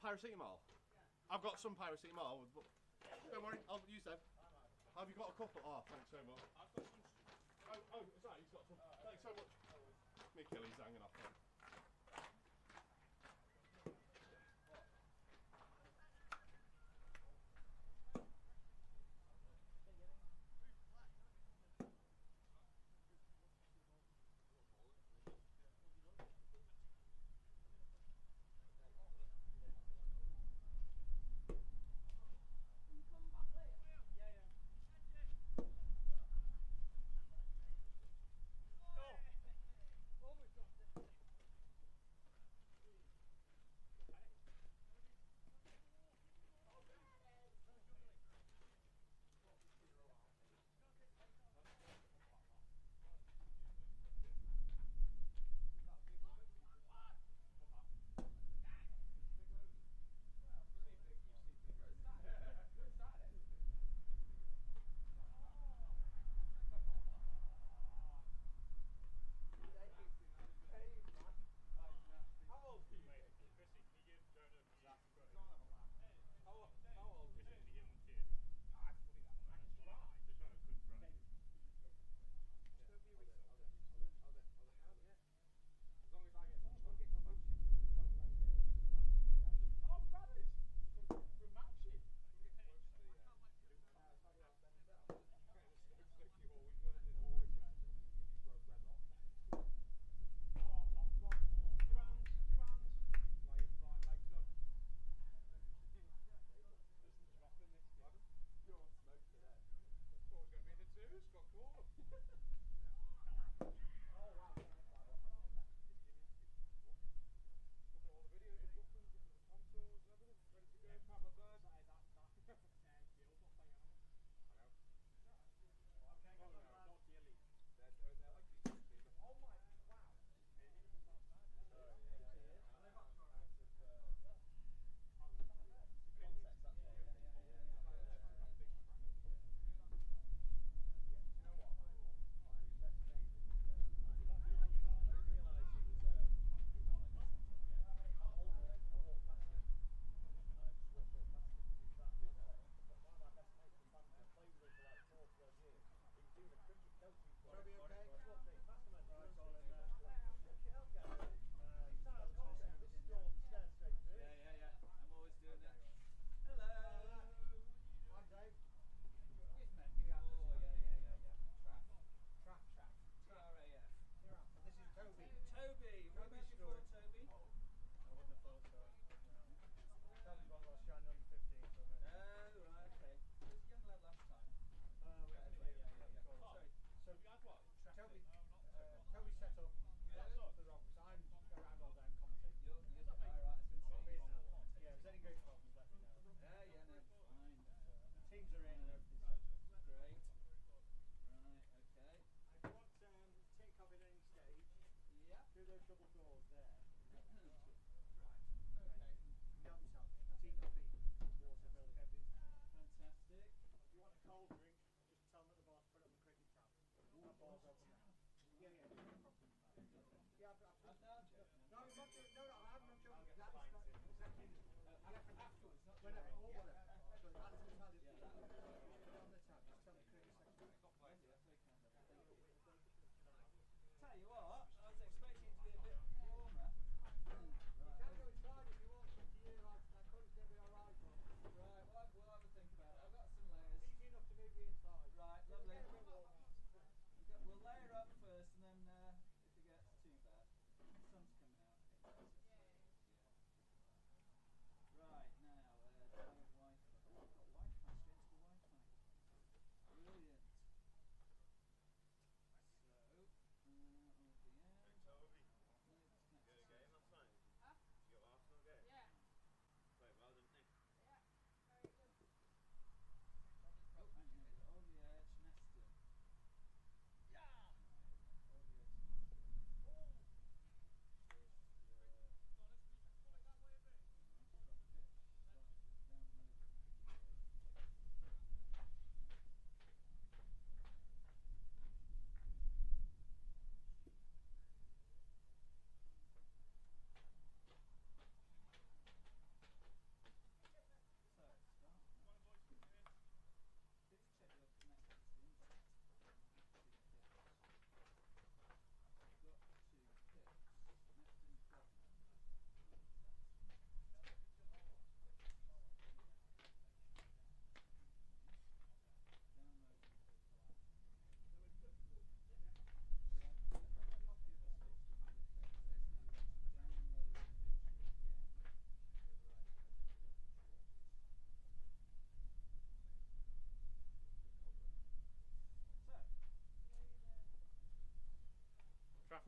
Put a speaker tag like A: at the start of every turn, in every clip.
A: paracetamol? I've got some paracetamol, but don't worry, I'll use them. Have you got a couple? Oh, thanks so much. I've got some. Oh, sorry, he's got some. Thanks so much. My Achilles hanging off him.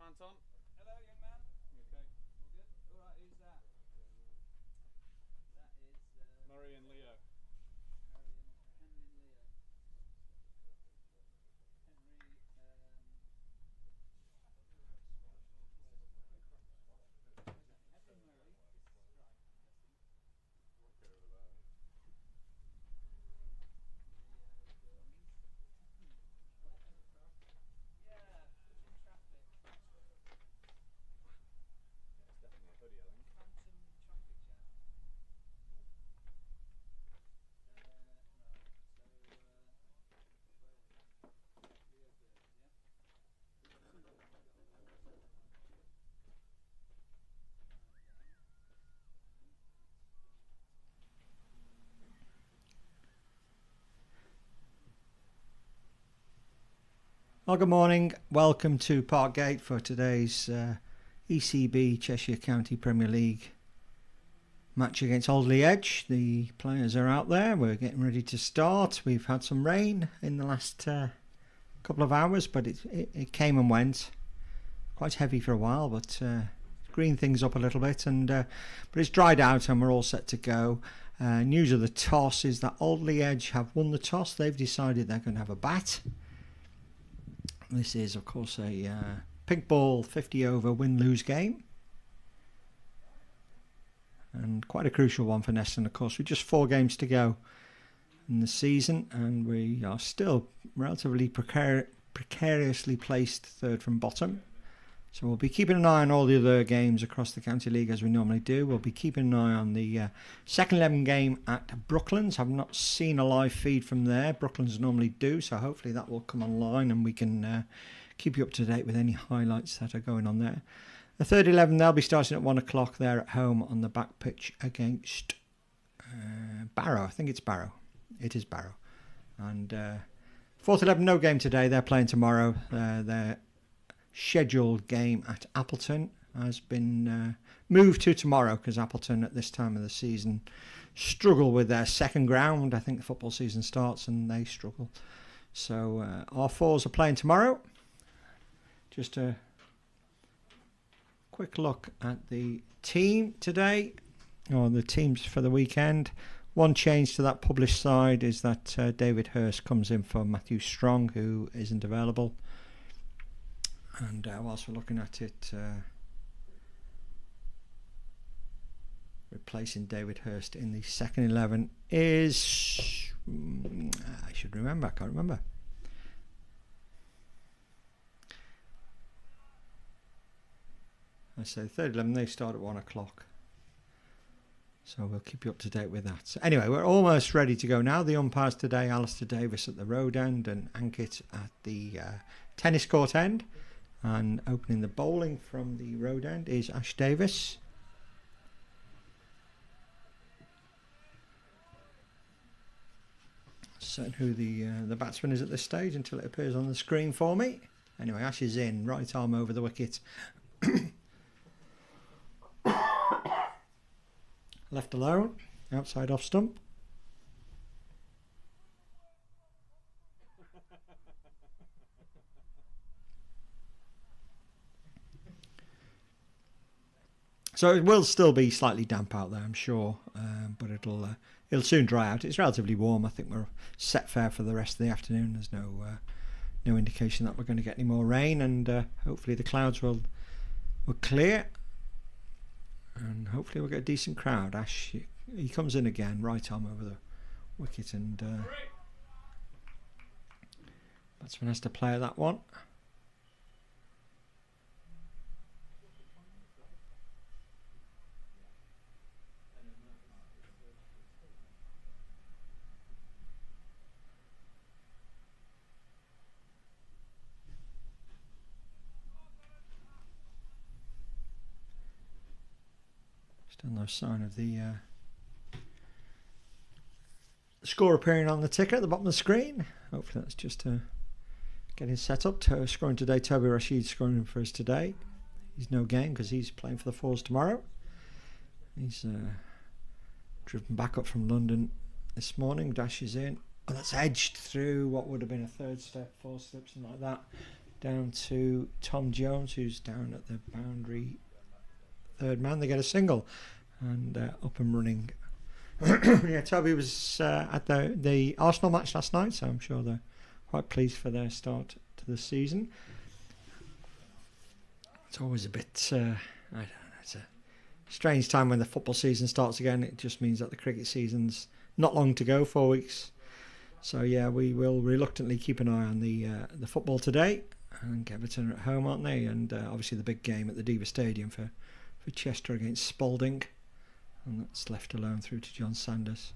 A: Anton.
B: Hello, young man.
A: You okay?
B: All good? All right, who's that? That is
A: Murray and Leo.
B: Henry and Leo. Henry Murray is strike, I'm guessing.
A: Okay over there.
B: Yeah, in traffic.
A: Yeah, it's definitely a hoodie, I think.
B: Phantom traffic jam. Leo Bird, yeah?
C: Well, good morning. Welcome to Parkgate for today's ECB Cheshire County Premier League match against Alderley Edge. The players are out there. We're getting ready to start. We've had some rain in the last couple of hours, but it came and went. Quite heavy for a while, but greened things up a little bit. But it's dried out and we're all set to go. News of the toss is that Alderley Edge have won the toss. They've decided they're going to have a bat. This is, of course, a pink ball 50 over win-lose game. And quite a crucial one for Neston, of course. With just 4 games to go in the season, and we are still relatively precariously placed third from bottom. So we'll be keeping an eye on all the other games across the County League as we normally do. We'll be keeping an eye on the second 11 game at Brooklands. I've not seen a live feed from there. Brooklands normally do, so hopefully that will come online and we can keep you up to date with any highlights that are going on there. The third 11, they'll be starting at 1 o'clock there at home on the back pitch against Barrow. I think it's Barrow. It is Barrow. And fourth 11, no game today. They're playing tomorrow. Their scheduled game at Appleton has been moved to tomorrow because Appleton at this time of the season struggle with their second ground. I think the football season starts and they struggle. So our fours are playing tomorrow. Just a quick look at the team today, or the teams for the weekend. One change to that published side is that David Hurst comes in for Matthew Strong, who isn't available. And whilst we're looking at it, replacing David Hurst in the second 11 is... I should remember, I can't remember. I say third 11, they start at 1 o'clock. So we'll keep you up to date with that. So anyway, we're almost ready to go now. The umpires today, Alistair Davis at the road end and Ankit at the tennis court end. And opening the bowling from the road end is Ash Davis. Certain who the batsman is at this stage until it appears on the screen for me. Anyway, Ash is in, right arm over the wicket. Left alone, outside off stump. So it will still be slightly damp out there, I'm sure, but it'll soon dry out. It's relatively warm. I think we're set fair for the rest of the afternoon. There's no indication that we're going to get any more rain, and hopefully the clouds will clear, and hopefully we'll get a decent crowd. Ash, he comes in again, right arm over the wicket, and batsman has to play that one. Still no sign of the score appearing on the ticker at the bottom of the screen. Hopefully that's just getting set up. Scoring today, Toby Rashid scoring for us today. He's no game because he's playing for the Fours tomorrow. He's driven back up from London this morning, dashes in. Oh, that's edged through what would have been a third step, fourth step, something like that. down to Tom Jones, who's down at the boundary, third man. They get a single and up and running. Yeah, Toby was at the Arsenal match last night, so I'm sure they're quite pleased for their start to the season. It's always a bit, I don't know, it's a strange time when the football season starts again. It just means that the cricket season's not long to go, 4 weeks. So yeah, we will reluctantly keep an eye on the football today. And Everton are at home, aren't they? And obviously the big game at the Diva Stadium for Chester against Spalding. And that's left alone through to John Sanders.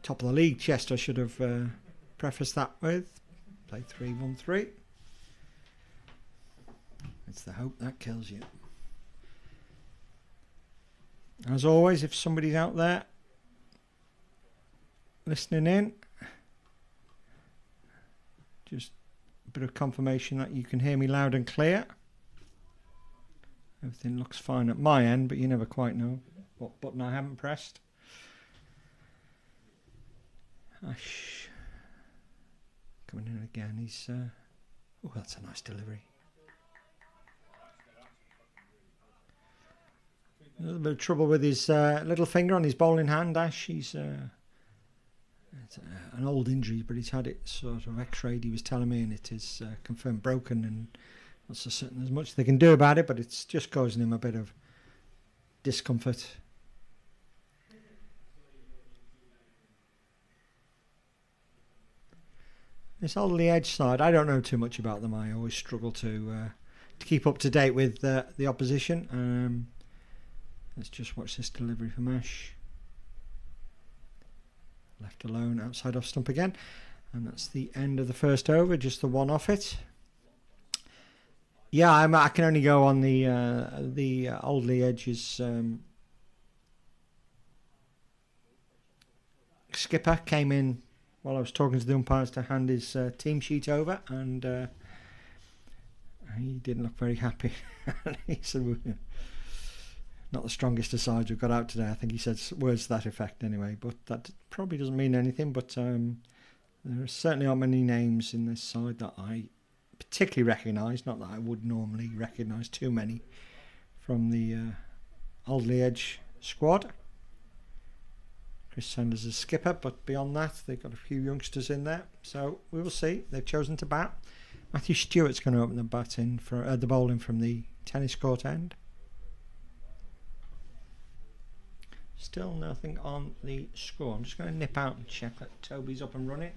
C: Top of the league, Chester should have prefaced that with play 3-1-3. It's the hope that kills you. As always, if somebody's out there listening in, just a bit of confirmation that you can hear me loud and clear. Everything looks fine at my end, but you never quite know what button I haven't pressed. Ash coming in again. He's oh, that's a nice delivery. A little bit of trouble with his little finger on his bowling hand, Ash. He's it's an old injury, but he's had it sort of x-rayed, he was telling me, and it is confirmed broken, and not so certain there's much they can do about it, but it's just causing him a bit of discomfort. This Alderley edge side, I don't know too much about them. I always struggle to keep up to date with the opposition. Let's just watch this delivery from Ash. Left alone outside off stump again, and that's the end of the first over. Just the one off it. Yeah, I can only go on the Alderley edges. Skipper came in while I was talking to the umpires to hand his team sheet over, and he didn't look very happy. He said, not the strongest of sides we've got out today. I think he said words to that effect anyway, but that probably doesn't mean anything. But there certainly aren't many names in this side that I particularly recognise. Not that I would normally recognise too many from the Alderley Edge squad. Chris Sanders is skipper, but beyond that, they've got a few youngsters in there. So we will see. They've chosen to bat. Matthew Stewart's going to open the batting for the bowling from the tennis court end. Still nothing on the score. I'm just going to nip out and check that Toby's up and running.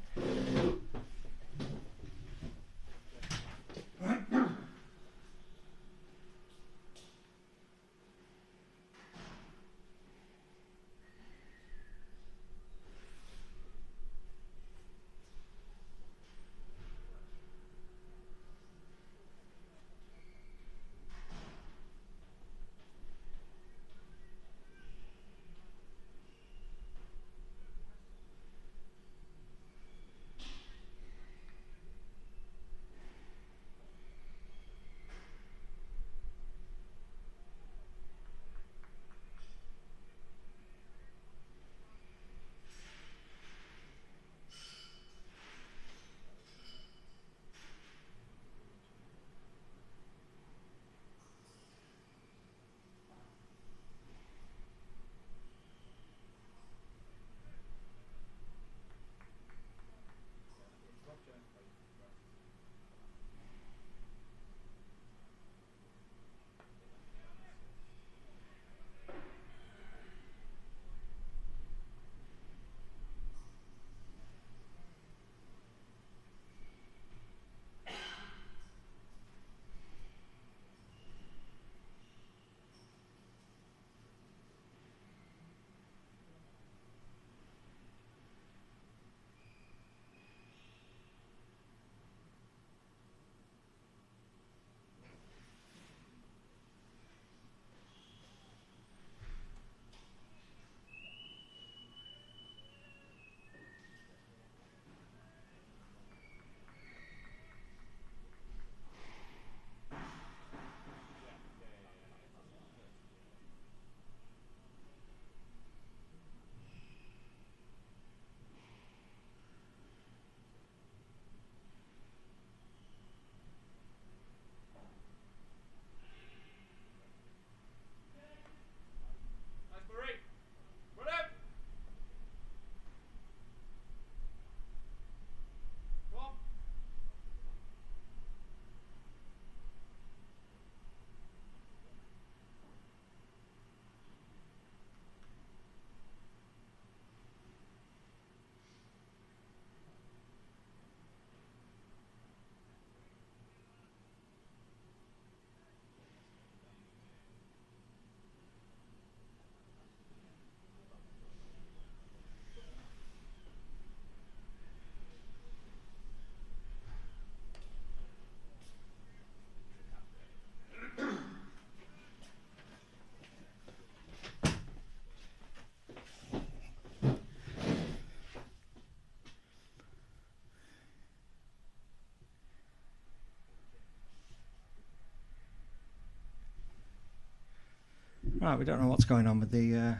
C: Right, we don't know what's going on with the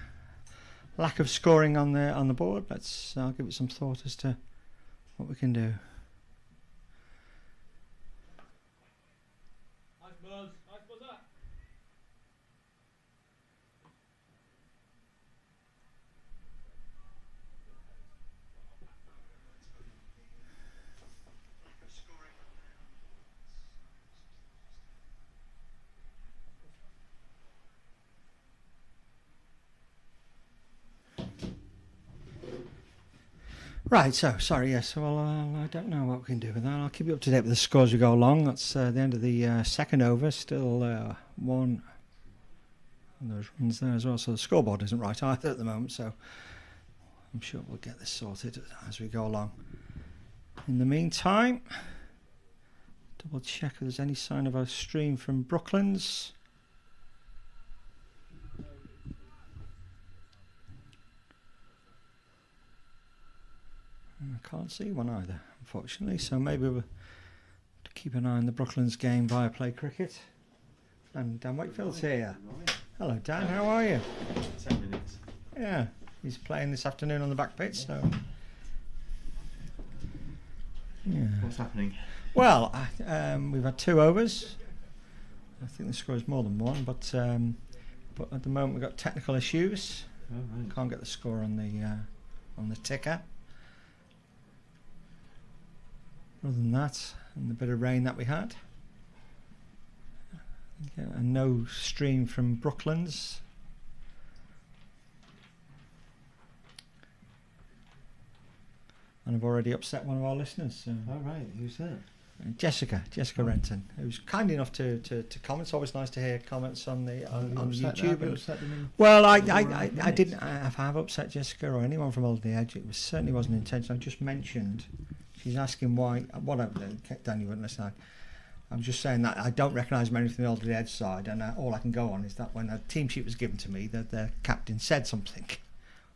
C: lack of scoring on the board. I'll give it some thought as to what we can do.
A: Nice buzz. Nice buzzer.
C: Right, so sorry, yes. Well, I don't know what we can do with that. I'll keep you up to date with the scores as we go along. That's the end of the second over. Still one. And those runs there as well. So the scoreboard isn't right either at the moment. So I'm sure we'll get this sorted as we go along. In the meantime, double check if there's any sign of a stream from Brooklands. I can't see one either, unfortunately, so maybe we'll keep an eye on the Brooklands game via Play Cricket. And Dan Wakefield's here. Hello Dan, how are you?
D: 10 minutes.
C: Yeah, he's playing this afternoon on the back pitch, so... Yeah.
D: What's happening?
C: Well, we've had 2 overs. I think the score is more than one, but at the moment we've got technical issues.
D: Oh, right.
C: Can't get the score on the ticker. Other than that, and the bit of rain that we had, and no stream from Brooklands. And I've already upset one of our listeners. So.
D: Oh, right. Who's that?
C: Jessica Renton, who's kind enough to comment. It's always nice to hear comments on YouTube. Well, I didn't. I have upset Jessica or anyone from Alderley Edge. It certainly wasn't intentional. I just mentioned. She's asking why. Dan, you wouldn't listen. I was just saying that I don't recognise many from the Alderley Edge side, and all I can go on is that when a team sheet was given to me, that the captain said something,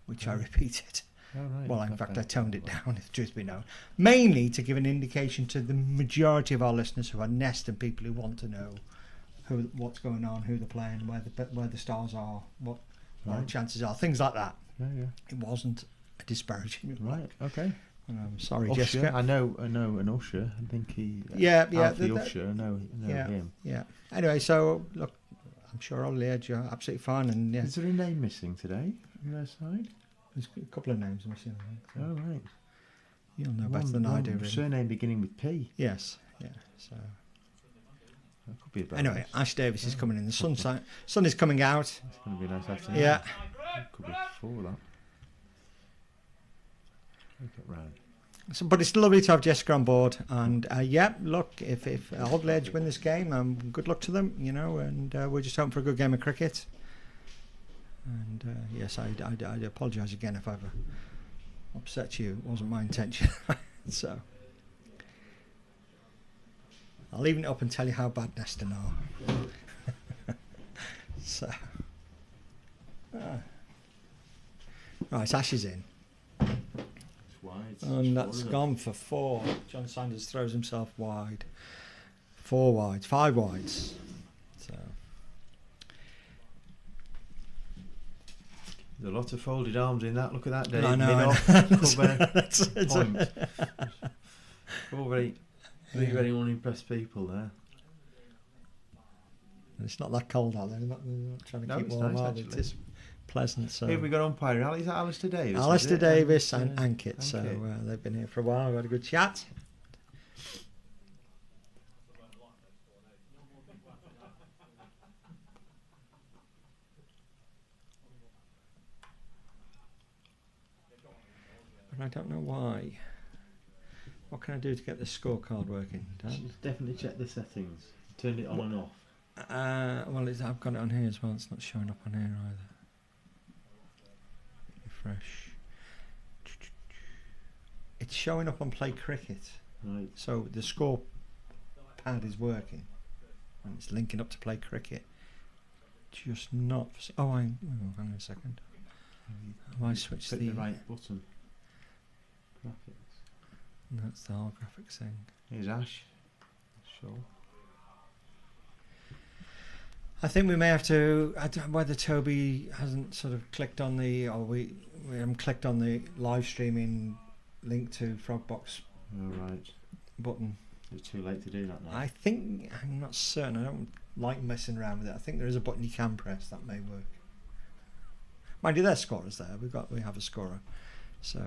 C: which I repeated.
D: Oh, right.
C: Well, in fact, I toned it down, if the truth be known. Mainly to give an indication to the majority of our listeners who are Neston people who want to know what's going on, who they're playing, where the stars are, what the chances are, things like that.
D: Yeah.
C: It wasn't a disparaging remark.
D: Right, okay.
C: Sorry,
D: Usher,
C: Jessica.
D: I know an Usher. I think he...
C: Alfie
D: Usher, I know him.
C: Yeah. Anyway, so, look, I'm sure Alderley Edge are absolutely fine. And
D: Is there a name missing today from their side?
C: There's a couple of names missing, I think. So
D: Oh, right.
C: you'll know better than I do, really.
D: Surname beginning with P.
C: Yes, yeah. So
D: That could be a bonus.
C: anyway, Ash Davis is coming in. The sun is coming out.
D: It's going to be a nice afternoon.
C: Yeah.
D: Could be full, that. Take it round.
C: So, but it's lovely to have Jessica on board. And look, if Alderley Edge win this game, good luck to them. And we're just hoping for a good game of cricket. And yes, I apologise again if I've upset you. It wasn't my intention. So I'll even it up and tell you how bad Neston are. So right, Ash is in.
D: It's wide.
C: And that's gone for 4. John Sanders throws himself wide. 4 wides, 5 wides. So
D: There's a lot of folded arms in that. Look at that, Dave.
C: I know.
D: Mid-off, cover, point. All very unimpressed people there.
C: It's not that cold out there. They're not trying to
D: No,
C: keep
D: it's
C: warm.
D: nice,
C: Are they?
D: actually.
C: It's pleasant. So
D: Here we got umpire. Is that Alistair Davis?
C: Alistair
D: is it?
C: Davis and Ankit.
D: Ankit.
C: So they've been here for a while. We've had a good chat. But I don't know why. What can I do to get this scorecard working, Dan?
D: Should definitely check the settings. Turned it on and off.
C: Well, I've got it on here as well. It's not showing up on here either. Refresh. It's showing up on Play Cricket.
D: Right.
C: So the score pad is working. And it's linking up to Play Cricket. Just not... hang on a second. Have I switched
D: Click
C: the...
D: the right button. Graphics.
C: That's the whole graphics thing.
D: Here's Ash. Sure.
C: I think we may have to. I don't know whether Toby hasn't sort of clicked on the, or we haven't clicked on the live streaming link to Frogbox
D: All right.
C: button.
D: It's too late to do that now.
C: I think, I'm not certain. I don't like messing around with it. I think there is a button you can press that may work. Mind you, there's scorers there. We have a scorer. So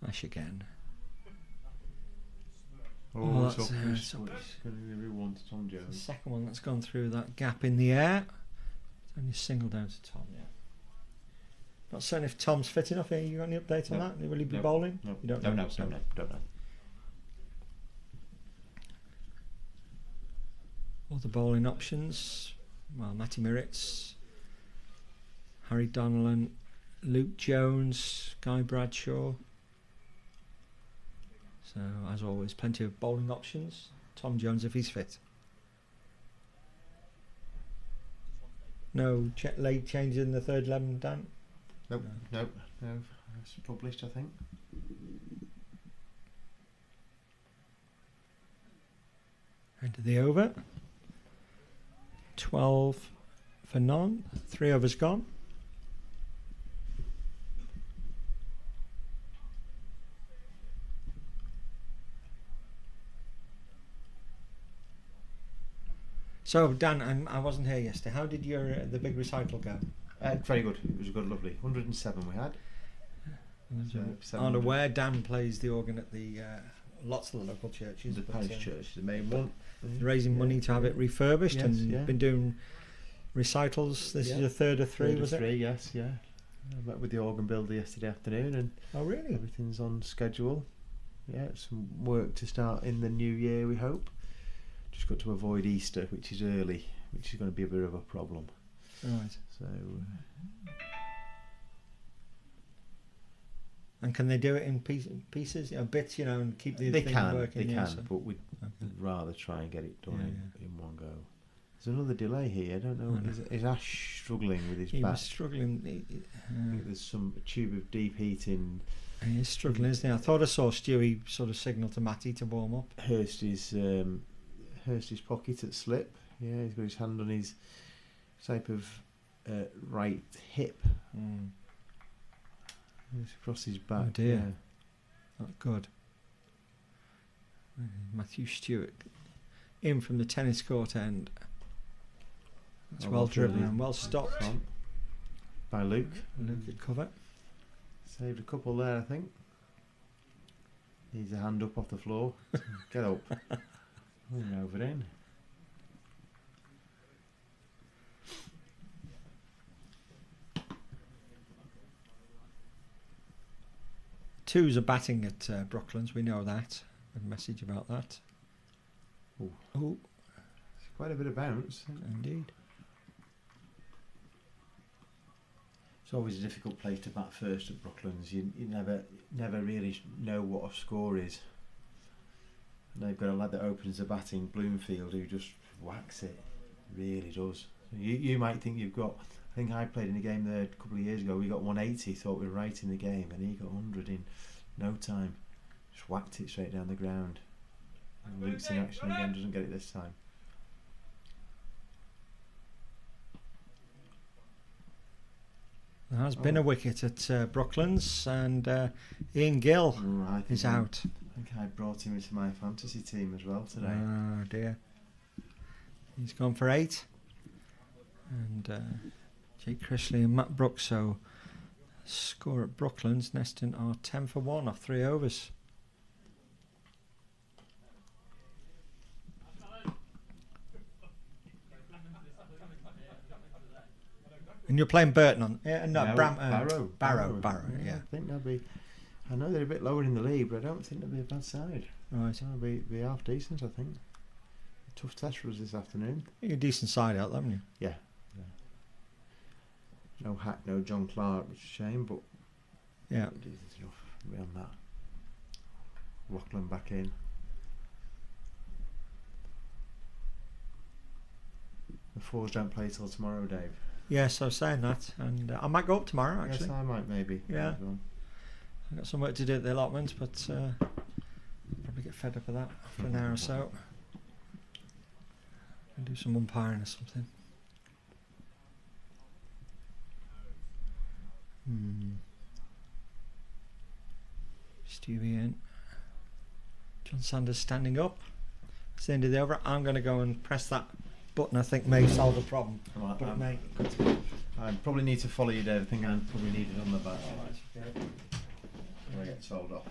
C: Ash again.
D: Oh,
C: that's,
D: it's up.
C: it's up.
D: It's going to be everyone to Tom
C: The
D: Jones.
C: second one that's gone through that gap in the air. It's only single down to Tom. Yeah. Not certain if Tom's fit enough. You got any update on
D: No.
C: that? Will he be
D: No.
C: bowling?
D: No,
C: You don't
D: no,
C: know.
D: no, no, don't know.
C: All the bowling options. Well, Matty Mirritz, Harry Donnellan, Luke Jones, Guy Bradshaw. So, as always, plenty of bowling options. Tom Jones if he's fit. No late change in the third 11, Dan?
D: Nope, no. It's published, I think.
C: Into the over. 12 for none. 3 overs gone. So Dan, I wasn't here yesterday. How did your the big recital go?
D: Very good. It was a good, lovely. 107 we had.
C: I'm aware Dan plays the organ at the lots of the local churches.
D: The
C: but,
D: parish church, the main one.
C: raising money to have it refurbished,
D: Yes,
C: and
D: yeah.
C: been doing recitals. This is your third of 3,
D: Third of
C: was it?
D: 3, yes, yeah. I met with the organ builder yesterday afternoon, and
C: Oh, really?
D: everything's on schedule. Yeah, some work to start in the new year, we hope. Just got to avoid Easter, which is early, which is going to be a bit of a problem.
C: Right.
D: So,
C: And can they do it in pieces, bits, and keep the
D: they
C: thing
D: can,
C: working?
D: they
C: yeah,
D: can,
C: so-
D: but we'd
C: Okay.
D: rather try and get it done
C: Yeah,
D: in one go. There's another delay here. I don't know.
C: I know.
D: Is Ash struggling with his
C: He
D: back?
C: was struggling.
D: I think there's some tube of deep heating.
C: He is struggling, isn't he? I thought I saw Stewie sort of signal to Matty to warm up.
D: Hurst his pocket at slip. Yeah, he's got his hand on his type of right hip. It's across his back.
C: Oh, dear.
D: Yeah.
C: Not good. Matthew Stewart in from the tennis court end. That's
D: Oh,
C: well driven
D: really?
C: and well stopped.
D: On. By Luke.
C: Luke at cover.
D: Saved a couple there, I think. Needs a hand up off the floor. Get up. Moving over in.
C: Twos are batting at Brooklands, we know that. A message about that.
D: Ooh.
C: Oh,
D: It's quite a bit of bounce.
C: indeed.
D: It's always a difficult place to bat first at Brooklands. You never really know what a score is. And they've got a lad that opens the batting, Bloomfield, who just whacks it. Really does. You might think you've got. I think I played in a game there a couple of years ago. We got 180, thought we were right in the game, and he got 100 in no time. Just whacked it straight down the ground. And Luke's in action again, doesn't get it this time.
C: There has been a wicket at Brooklands, and Ian Gill
D: Right,
C: is out.
D: I think I brought him into my fantasy team as well today.
C: Oh dear. He's gone for 8. And Jake Chrisley and Matt Brooks. So score at Brooklands, Neston are 10 for 1 off 3 overs. And you're playing Burton on, Barrow, yeah.
D: I think they'll be. I know they're a bit lower in the league, but I don't think they'll be a bad side.
C: Right.
D: They'll be half decent, I think. Tough test for us this afternoon.
C: You're a decent side out, haven't you?
D: Yeah. No Hack, no John Clark, which is a shame, but
C: Yeah.
D: decent enough beyond that. Rockland back in. The fours don't play till tomorrow, Dave.
C: Yes, I was saying that, and I might go up tomorrow. Actually,
D: Yes, I might maybe.
C: Yeah.
D: as well.
C: I've got some work to do at the allotment, but fed up with that after an hour or so. I'll do some umpiring or something. Stewie in. John Sanders standing up. It's the end of the over. I'm going to go and press that button. I think may solve the problem.
D: Right,
C: But it may.
D: I probably need to follow you, Dave. I think I probably need it on the back.
C: Okay.
D: When I get sold off.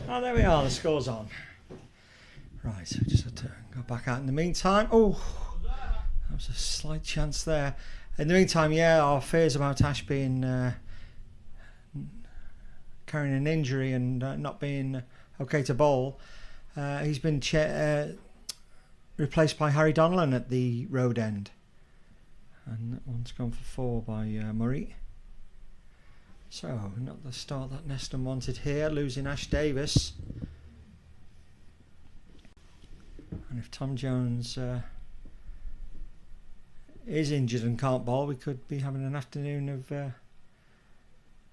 C: Oh, there we are, the score's on. Right, so we just had to go back out in the meantime. Oh, that was a slight chance there. In the meantime, yeah, our fears about Ash being carrying an injury and not being okay to bowl. He's been replaced by Harry Donlan at the road end. And that one's gone for 4 by Murray. So, not the start that Neston wanted here, losing Ash Davis. And if Tom Jones is injured and can't bowl, we could be having an afternoon of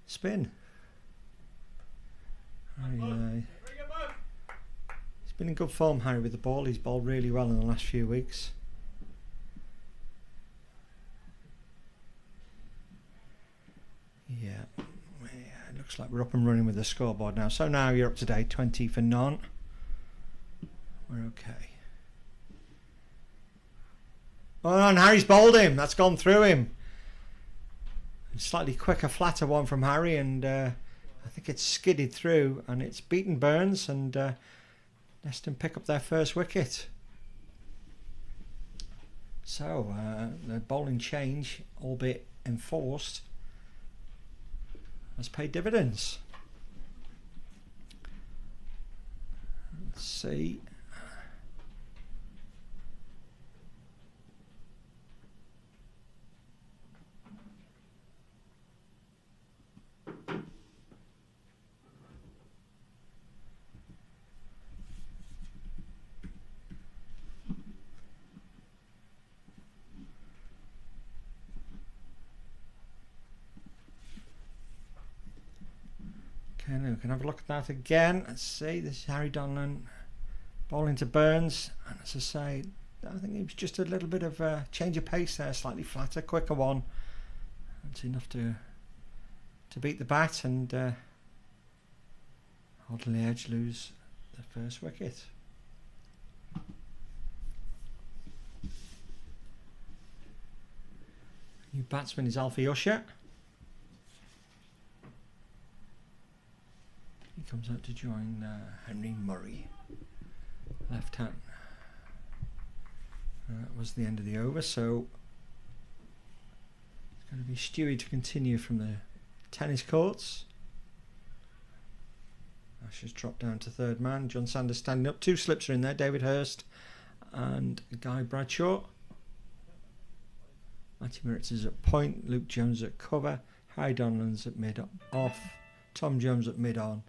C: spin. He's been in good form, Harry, with the ball. He's bowled really well in the last few weeks. Yeah, it looks like we're up and running with the scoreboard now. So now you're up to date, 20 for none. We're okay. Oh, and Harry's bowled him. That's gone through him. A slightly quicker, flatter one from Harry, and I think it's skidded through, and it's beaten Burns, and Neston pick up their first wicket. So the bowling change, albeit enforced, has paid dividends. Let's see. Okay, now we can have a look at that again. Let's see, this is Harry Donlan bowling to Burns, and as I say, I think it was just a little bit of a change of pace there, slightly flatter, quicker one. That's enough to beat the bat and Alderley Edge lose the first wicket. New batsman is Alfie Usher. He comes out to join Henry Murray. Left hand. That was the end of the over, so it's going to be Stewie to continue from the tennis courts. Ash has dropped down to third man. John Sanders standing up. 2 slips are in there. David Hurst and Guy Bradshaw. Matty Moritz is at point. Luke Jones at cover. Harry Donlan's at mid off. Tom Jones at mid on.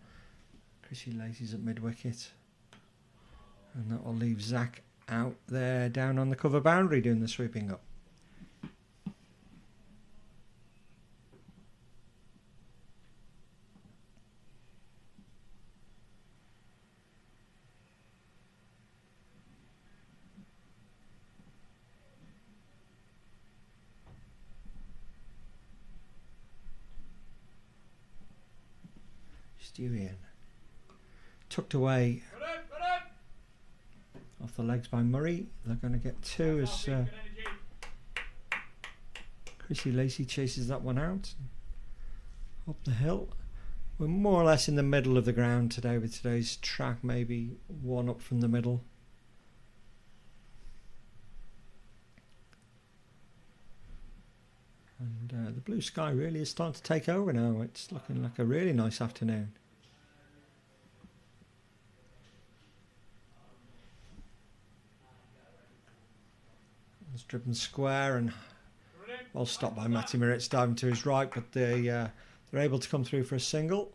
C: Chrissy Lacey's at mid wicket. And that will leave Zach out there down on the cover boundary doing the sweeping up. Stewie in. Tucked away off the legs by Murray. They're going to get 2 as Chrissy Lacey chases that one out. Up the hill. We're more or less in the middle of the ground today with today's track, maybe 1 up from the middle. And the blue sky really is starting to take over now. It's looking like a really nice afternoon. It's driven square and well stopped by Matty Moritz diving to his right, but they're able to come through for a single.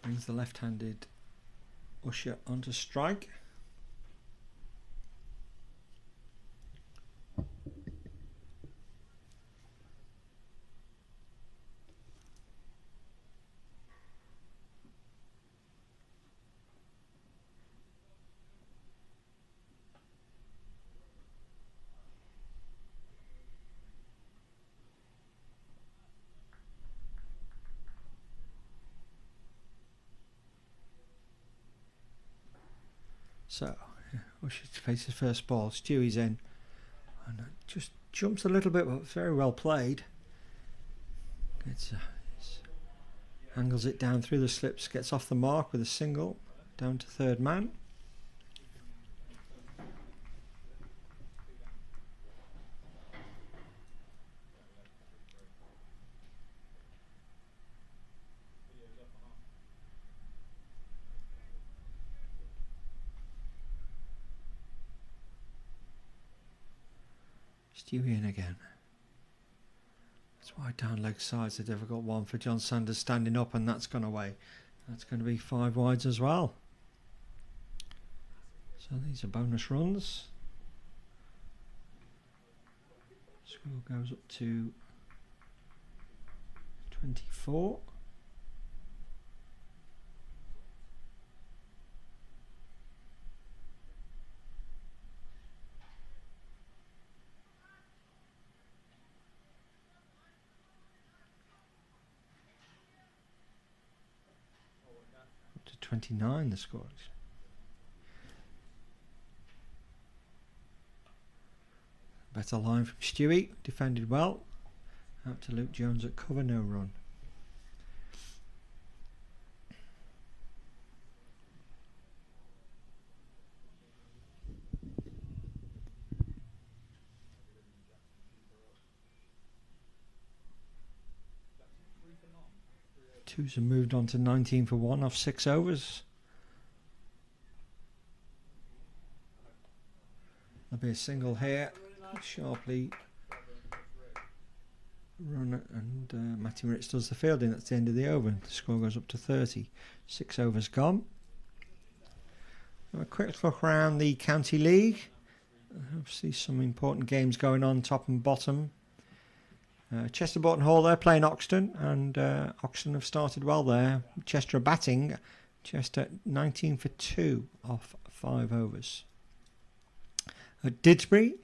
C: Brings the left-handed Usher onto strike. So, Usher to face his first ball. Stewie's in. And just jumps a little bit, but very well played. Angles it down through the slips, gets off the mark with a single, down to third man. Stewie in again. That's why down leg side's a difficult one for John Sanders standing up, and that's gone away. That's going to be 5 wides as well. So these are bonus runs. Score goes up to 24. Up to 29 the score is. Better line from Stewie, defended well. Out to Luke Jones at cover, no run. Twos have moved on to 19 for 1 off 6 overs. There'll be a single here. Sharply run, and Matty Moritz does the fielding. That's the end of the over. The score goes up to 30. 6 overs gone. A quick look around the County League. Obviously some important games going on top and bottom. Chester Boughton Hall there playing Oxton, and Oxton have started well there. Chester are batting. Chester 19 for 2 off 5 overs. Didsbury,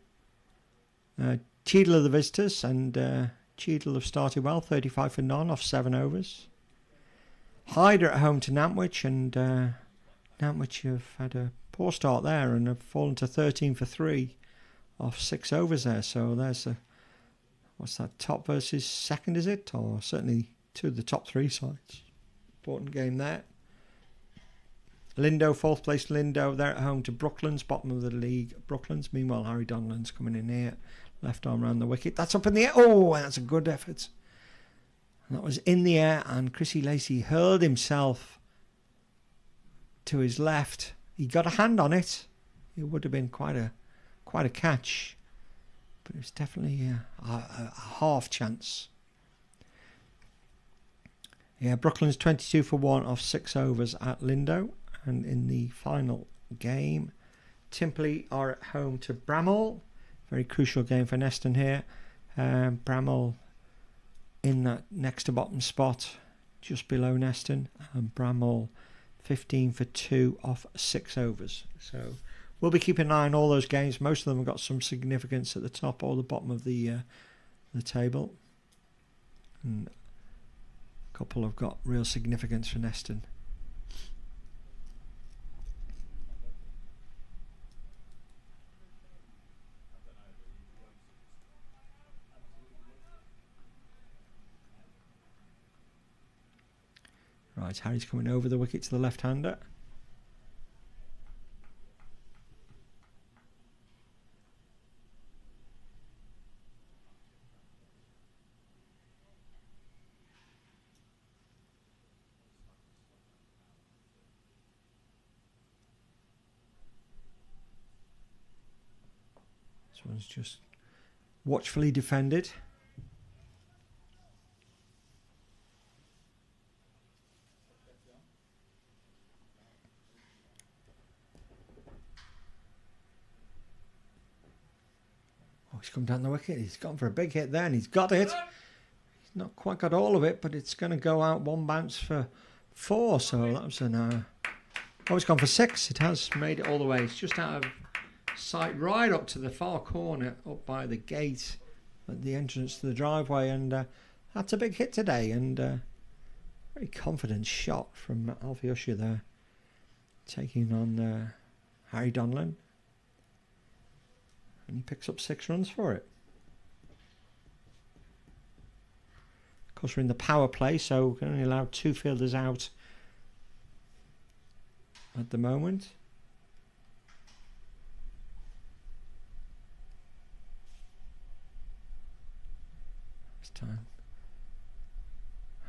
C: Cheadle are the visitors, and Cheadle have started well, 35 for none off 7 overs. Hyder at home to Nantwich, and Nantwich have had a poor start there and have fallen to 13 for 3 off 6 overs there. So there's a, what's that, top versus second, is it? Or certainly 2 of the top 3 sides. Important game there. Lindo, 4th place Lindo, they're at home to Brooklands, bottom of the league, Brooklands. Meanwhile, Harry Donlan's coming in here, left arm round the wicket. That's up in the air. Oh, that's a good effort. And that was in the air, and Chrissy Lacey hurled himself to his left. He got a hand on it. It would have been quite a catch, but it was definitely a half chance. Yeah, Brooklands 22 for 1 off 6 overs at Lindo. And in the final game, Timperley are at home to Bramall. Very crucial game for Neston here. Bramall in that next to bottom spot, just below Neston. And Bramall 15 for 2 off 6 overs. So we'll be keeping an eye on all those games. Most of them have got some significance at the top or the bottom of the table. And a couple have got real significance for Neston. Right, Harry's coming over the wicket to the left-hander. This one's just watchfully defended. He's come down the wicket. He's gone for a big hit there, and he's got it. He's not quite got all of it, but it's going to go out one bounce for 4. So that was an. Oh, it's gone for 6. It has made it all the way. It's just out of sight, right up to the far corner, up by the gate at the entrance to the driveway, and that's a big hit today. And very confident shot from Alfie Usher there, taking on Harry Donlan. And he picks up 6 runs for it. Of course, we're in the power play, so we can only allow 2 fielders out at the moment. This time,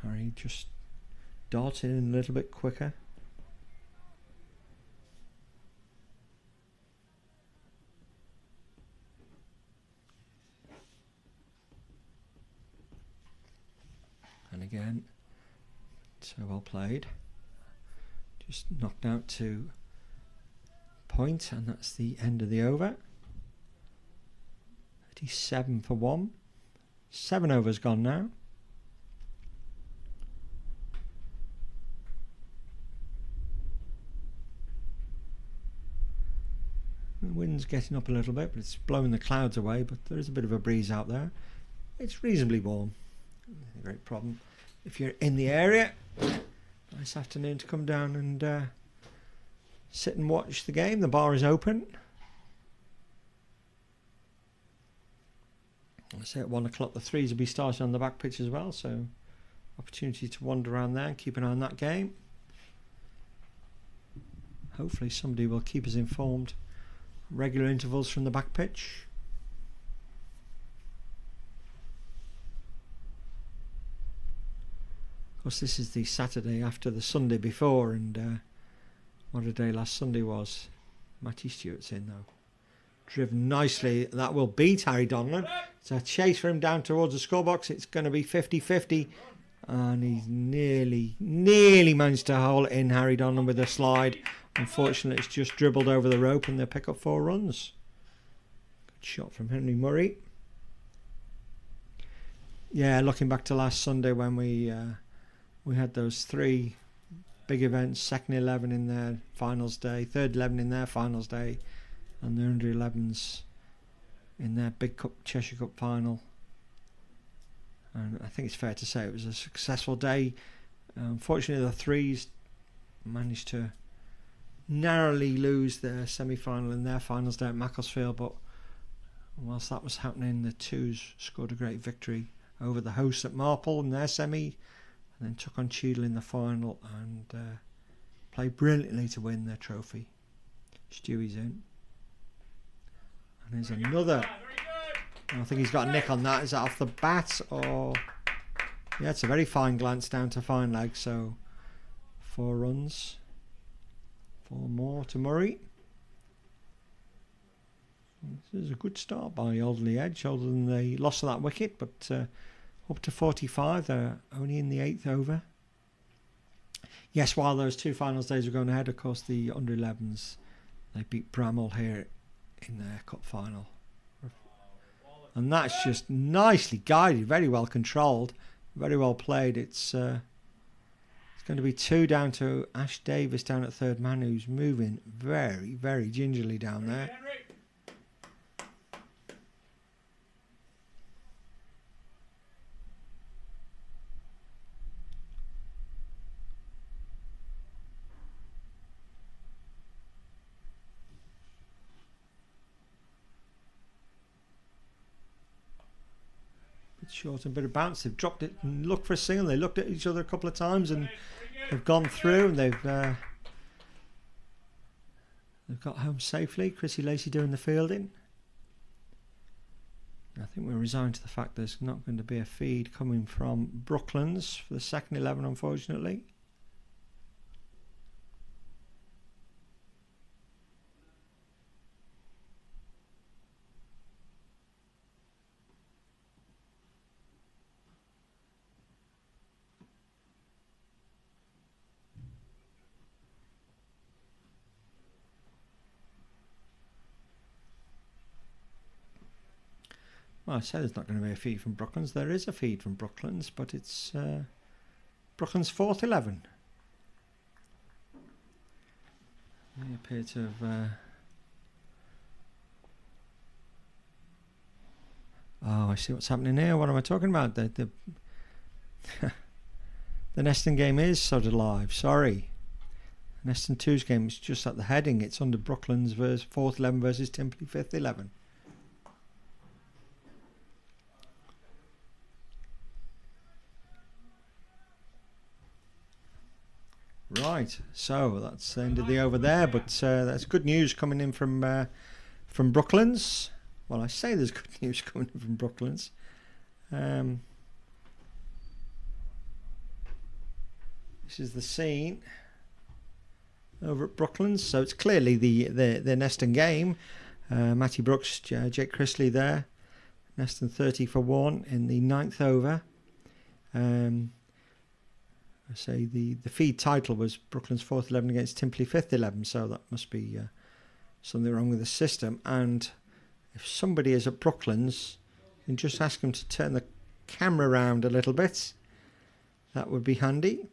C: Harry just darts in a little bit quicker. And again, so well played. Just knocked out to point, and that's the end of the over. 37 for 1. 7 overs gone now. The wind's getting up a little bit, but it's blowing the clouds away, but there is a bit of a breeze out there. It's reasonably warm. A great problem if you're in the area. Nice afternoon to come down and sit and watch the game. The bar is open. I say at 1 o'clock the 3s will be starting on the back pitch as well, so opportunity to wander around there and keep an eye on that game. Hopefully somebody will keep us informed. Regular intervals from the back pitch. Of course, this is the Saturday after the Sunday before, and what a day last Sunday was. Matty Stewart's in though. Driven nicely. That will beat Harry Donlan. It's a chase for him down towards the scorebox. It's going to be 50-50. And he's nearly managed to hole in Harry Donlan with a slide. Unfortunately, it's just dribbled over the rope and they pick up 4 runs. Good shot from Henry Murray. Yeah, looking back to last Sunday when we had those 3 big events, second 11 in their finals day, third 11 in their finals day, and the under 11s in their big cup Cheshire Cup final. And I think it's fair to say it was a successful day. Unfortunately, the threes managed to narrowly lose their semi-final in their finals day at Macclesfield, but whilst that was happening, the twos scored a great victory over the hosts at Marple in their semi, and then took on Cheadle in the final and played brilliantly to win their trophy. Stewie's in. And there's another. I think he's got a nick on that. Is that off the bat or? Yeah, it's a very fine glance down to fine leg. So 4 runs. 4 more to Murray. This is a good start by Alderley Edge, other than the loss of that wicket, but up to 45. They're only in the 8th over. Yes, while those 2 finals days were going ahead, of course, the under 11s, they beat Bramall here in their cup final. And that's just nicely guided, very well controlled, very well played. It's going to be 2 down to Ash Davis down at third man, who's moving very, very gingerly down there. Short and bit of bounce. They've dropped it and looked for a single. They looked at each other a couple of times and they've gone through and they've got home safely. Chrissy Lacey doing the fielding. I think we're resigned to the fact there's not going to be a feed coming from Brooklands for the second 11, unfortunately. Well, I said there's not going to be a feed from Brooklands. There is a feed from Brooklands, but it's Brooklands' 4th 11. They appear to have... Oh, I see what's happening here. What am I talking about? The Neston game is sort of live. Sorry. Neston 2's game is just at the heading. It's under Brooklands' 4th 11 versus Timpley 5th 11. Right, so that's the end of the over there, but that's good news coming in from Brooklands. Well, I say there's good news coming in from Brooklands. This is the scene over at Brooklands, so it's clearly the Neston game. Matty Brooks, Jake Chrisley there. Neston 30 for 1 in the 9th over. I say the feed title was Brooklands 4th 11 against Timpley 5th 11, so that must be something wrong with the system. And if somebody is at Brooklands, you can just ask them to turn the camera around a little bit. That would be handy.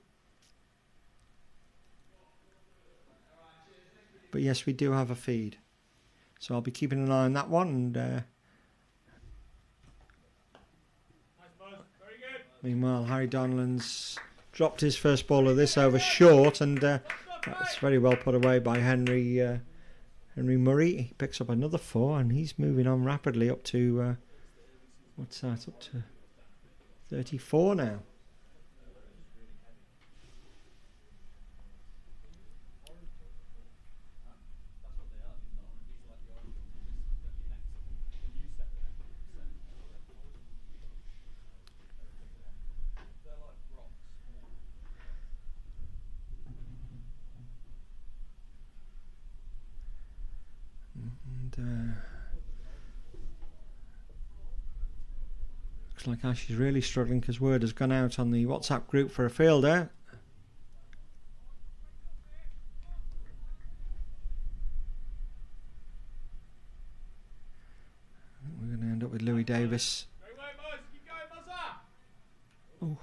C: But yes, we do have a feed, so I'll be keeping an eye on that one. And meanwhile, Harry Donlan's dropped his first ball of this over short, and that's very well put away by Henry Murray. He picks up another 4, and he's moving on rapidly up to what's that? Up to 34 now. Looks like Ash is really struggling because word has gone out on the WhatsApp group for a fielder. We're going to end up with Louis Davis Oh.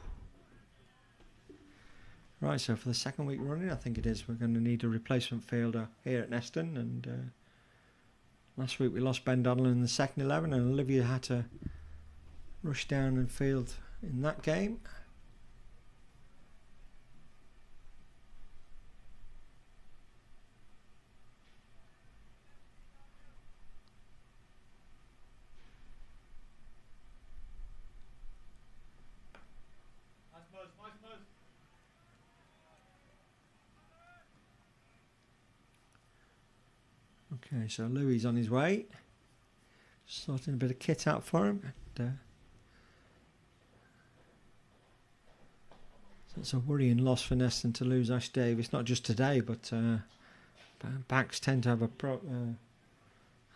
C: Right, so for the second week running, I think it is, we're going to need a replacement fielder here at Neston. And last week we lost Ben Donnelly in the second 11, and Olivia had to rush down and field in that game. Okay, so Louis on his way, sorting a bit of kit out for him. And, so it's a worrying loss for Neston to lose Ash Davis, not just today, but backs tend to have a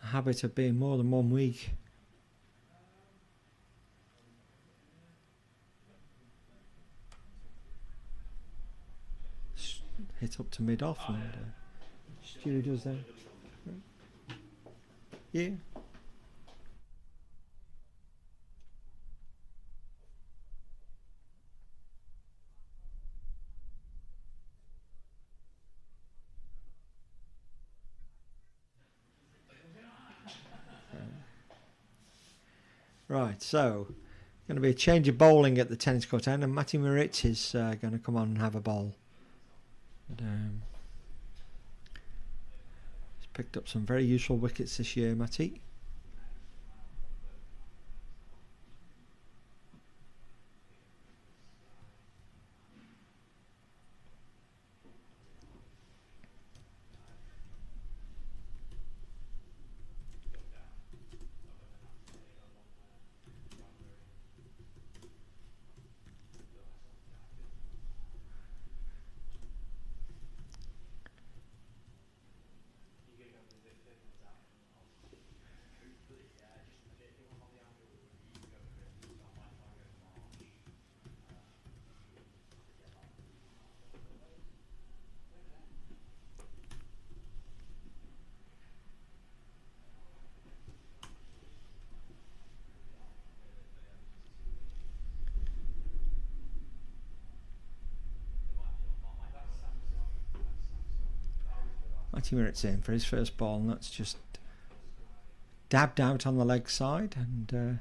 C: habit of being more than 1 week. Hit up to mid-off, and Stu does that. Yeah. Right, so going to be a change of bowling at the tennis court end, and Matty Moritz is going to come on and have a bowl. And, he's picked up some very useful wickets this year, Matty. Matty Moritz in for his first ball, and that's just dabbed out on the leg side, and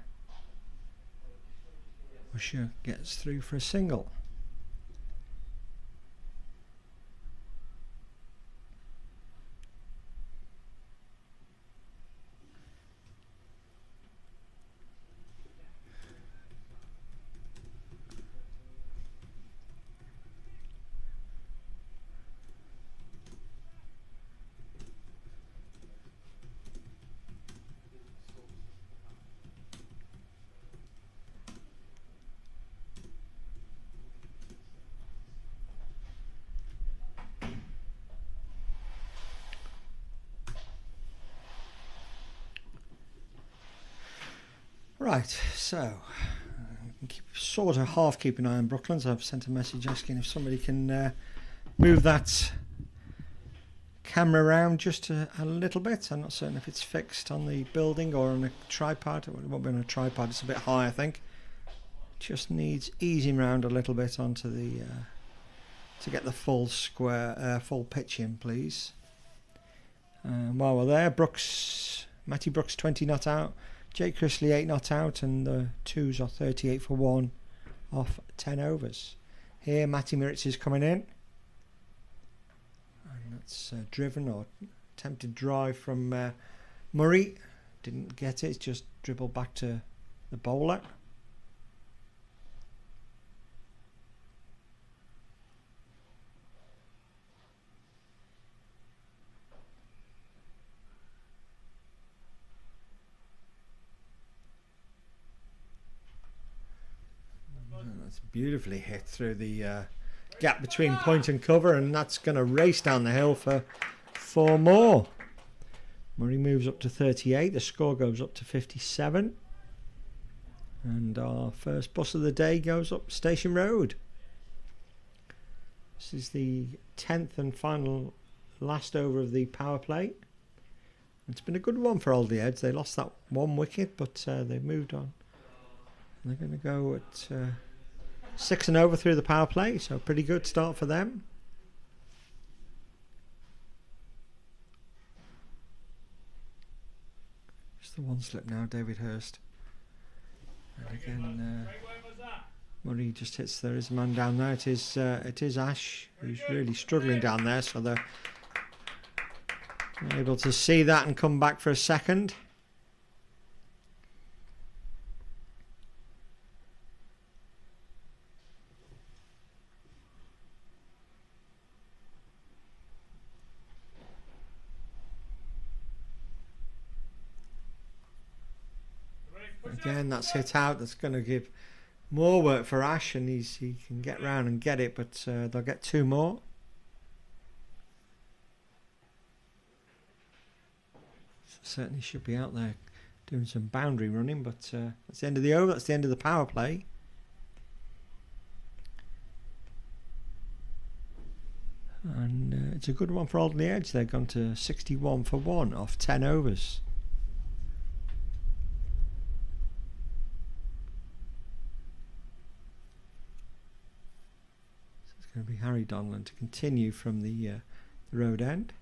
C: Usher gets through for a single. Right, so sort of half keep an eye on Brooklands. I've sent a message asking if somebody can move that camera around just a little bit. I'm not certain if it's fixed on the building or on a tripod. It won't be on a tripod, it's a bit high, I think. Just needs easing around a little bit onto the to get the full square, full pitch in, please. While we're there, Matty Brooks 20 not out. Jake Chrisley 8 not out, and the twos are 38 for 1 off 10 overs. Here Matty Moritz is coming in, and that's driven or attempted drive from Murray. Didn't get it, it's just dribbled back to the bowler. That's beautifully hit through the gap between point and cover, and that's going to race down the hill for 4 more. Murray moves up to 38, the score goes up to 57, and our first bus of the day goes up Station Road. This is the 10th and final last over of the power play. It's been a good one for Alderley Heads. They lost that 1 wicket, but they've moved on. They're going to go at 6 and over through the power play, so pretty good start for them. Just the one slip now, David Hurst. And again, Murray just hits. There is a man down there. It is Ash who's really struggling down there, so they're able to see that and come back for a second. Again, that's hit out. That's going to give more work for Ash, and he can get round and get it, but they'll get 2 more. So certainly should be out there doing some boundary running, but that's the end of the over. That's the end of the power play. And it's a good one for Alderley Edge. They've gone to 61 for 1 off 10 overs. Going to be Harry Donlan to continue from the road end.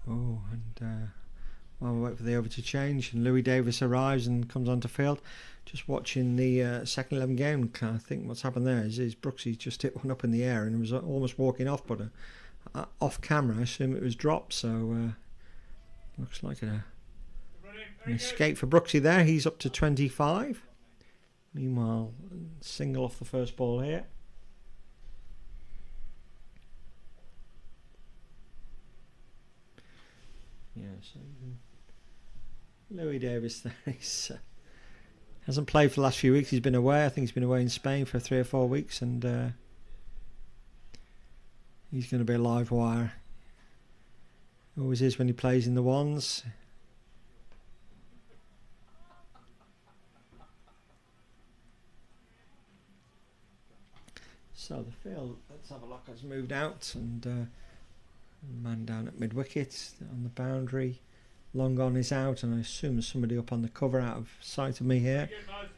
C: Oh, and while we wait for the over to change, and Louis Davis arrives and comes onto field, just watching the second 11 game. I think what's happened there is Brooksy's just hit one up in the air and was almost walking off, but off camera, I assume it was dropped. So looks like an escape for Brooksy there. He's up to 25. Meanwhile, single off the first ball here. Yeah, so Louis Davis there. He's hasn't played for the last few weeks. He's been away. I think he's been away in Spain for 3 or 4 weeks, and he's going to be a live wire. Always is when he plays in the ones. So the field, let's have a look, has moved out, and man down at mid-wicket on the boundary. Long on is out, and I assume there's somebody up on the cover out of sight of me here.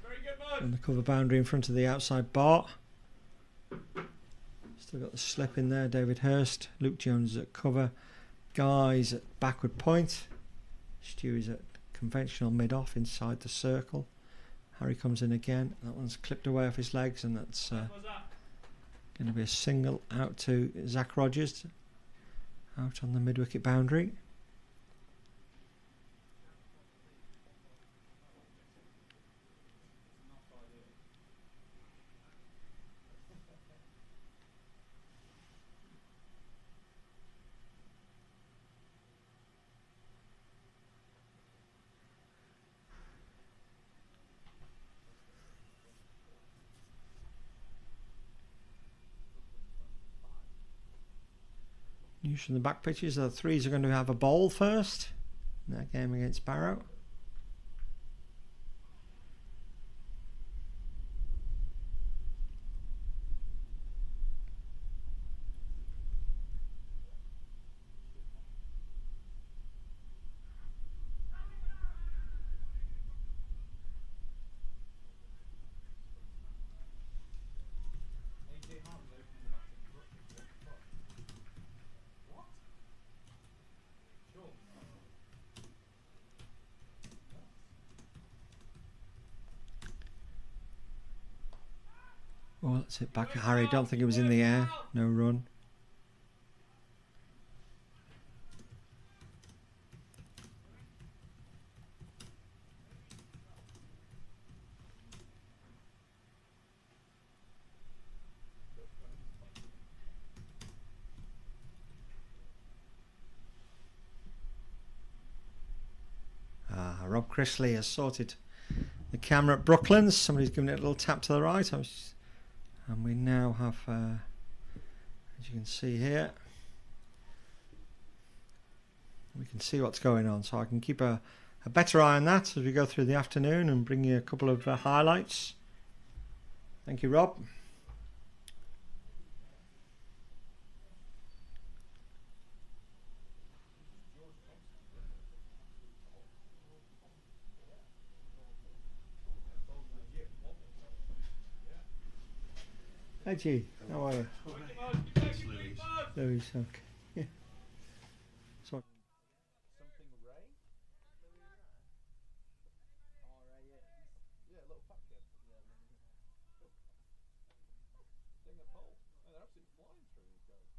A: Very good, bud.
C: On the cover boundary in front of the outside bar. Still got the slip in there. David Hurst. Luke Jones at cover. Guy's at backward point. Stewie's at conventional mid-off inside the circle. Harry comes in again. That one's clipped away off his legs, and that's going to be a single out to Zach Rogers. Out on the mid-wicket boundary. News from the back pitches. The threes are going to have a bowl first in that game against Barrow. Oh, that's it back at Harry. Don't think it was in the air. No run. Rob Chrisley has sorted the camera at Brooklands. Somebody's given it a little tap to the right. And we now have, as you can see here, we can see what's going on. So I can keep a better eye on that as we go through the afternoon and bring you a couple of highlights. Thank you, Rob. Hi G, how are you? Louis, okay. Yeah. So
A: Something Ray? Yeah, little fat kid. Ding a pole. Oh, they're absolutely flying through these guys.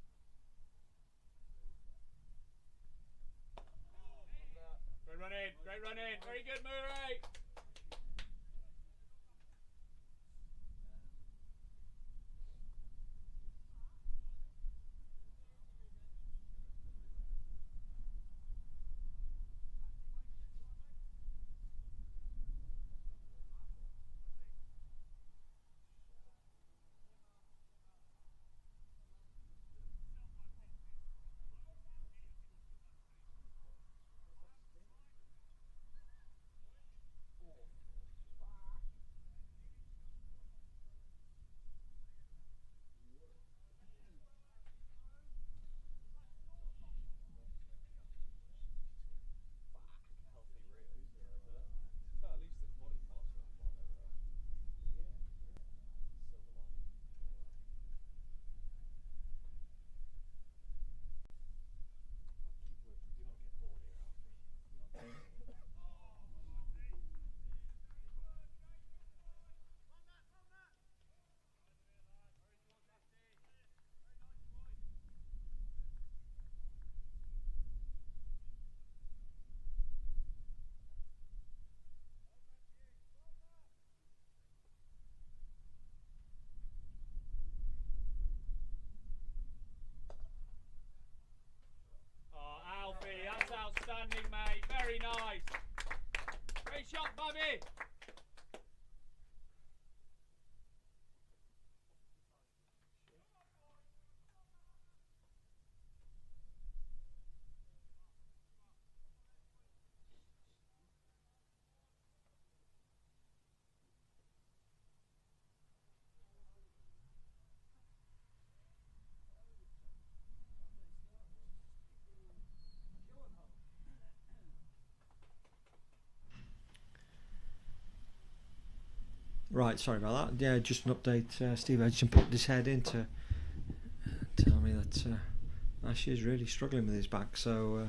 A: Great run in, great run in. Very good, Murray. That's outstanding, mate. Very nice. Great shot, Bobby.
C: right, sorry about that. Yeah, just an update. Steve Edgerton put his head in to tell me that Ash is really struggling with his back, so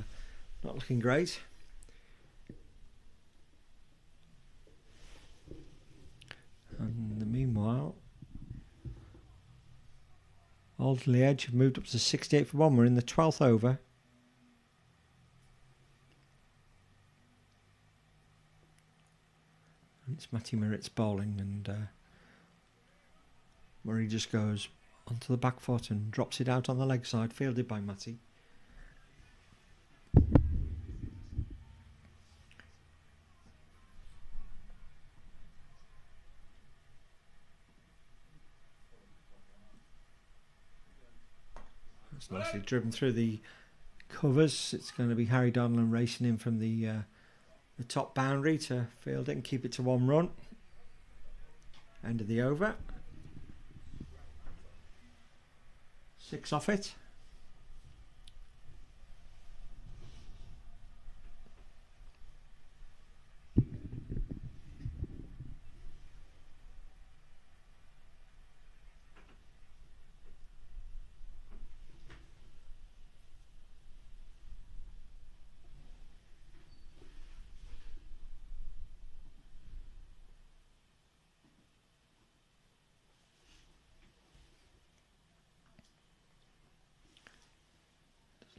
C: not looking great. And in the meanwhile, Alderley Edge have moved up to 68 for 1. We're in the 12th over. It's Matty Merritt's bowling, and Murray just goes onto the back foot and drops it out on the leg side, fielded by Matty. That's nicely driven through the covers. It's going to be Harry Donlan racing in from the top boundary to field it and keep it to 1 run. End of the over. 6 off it.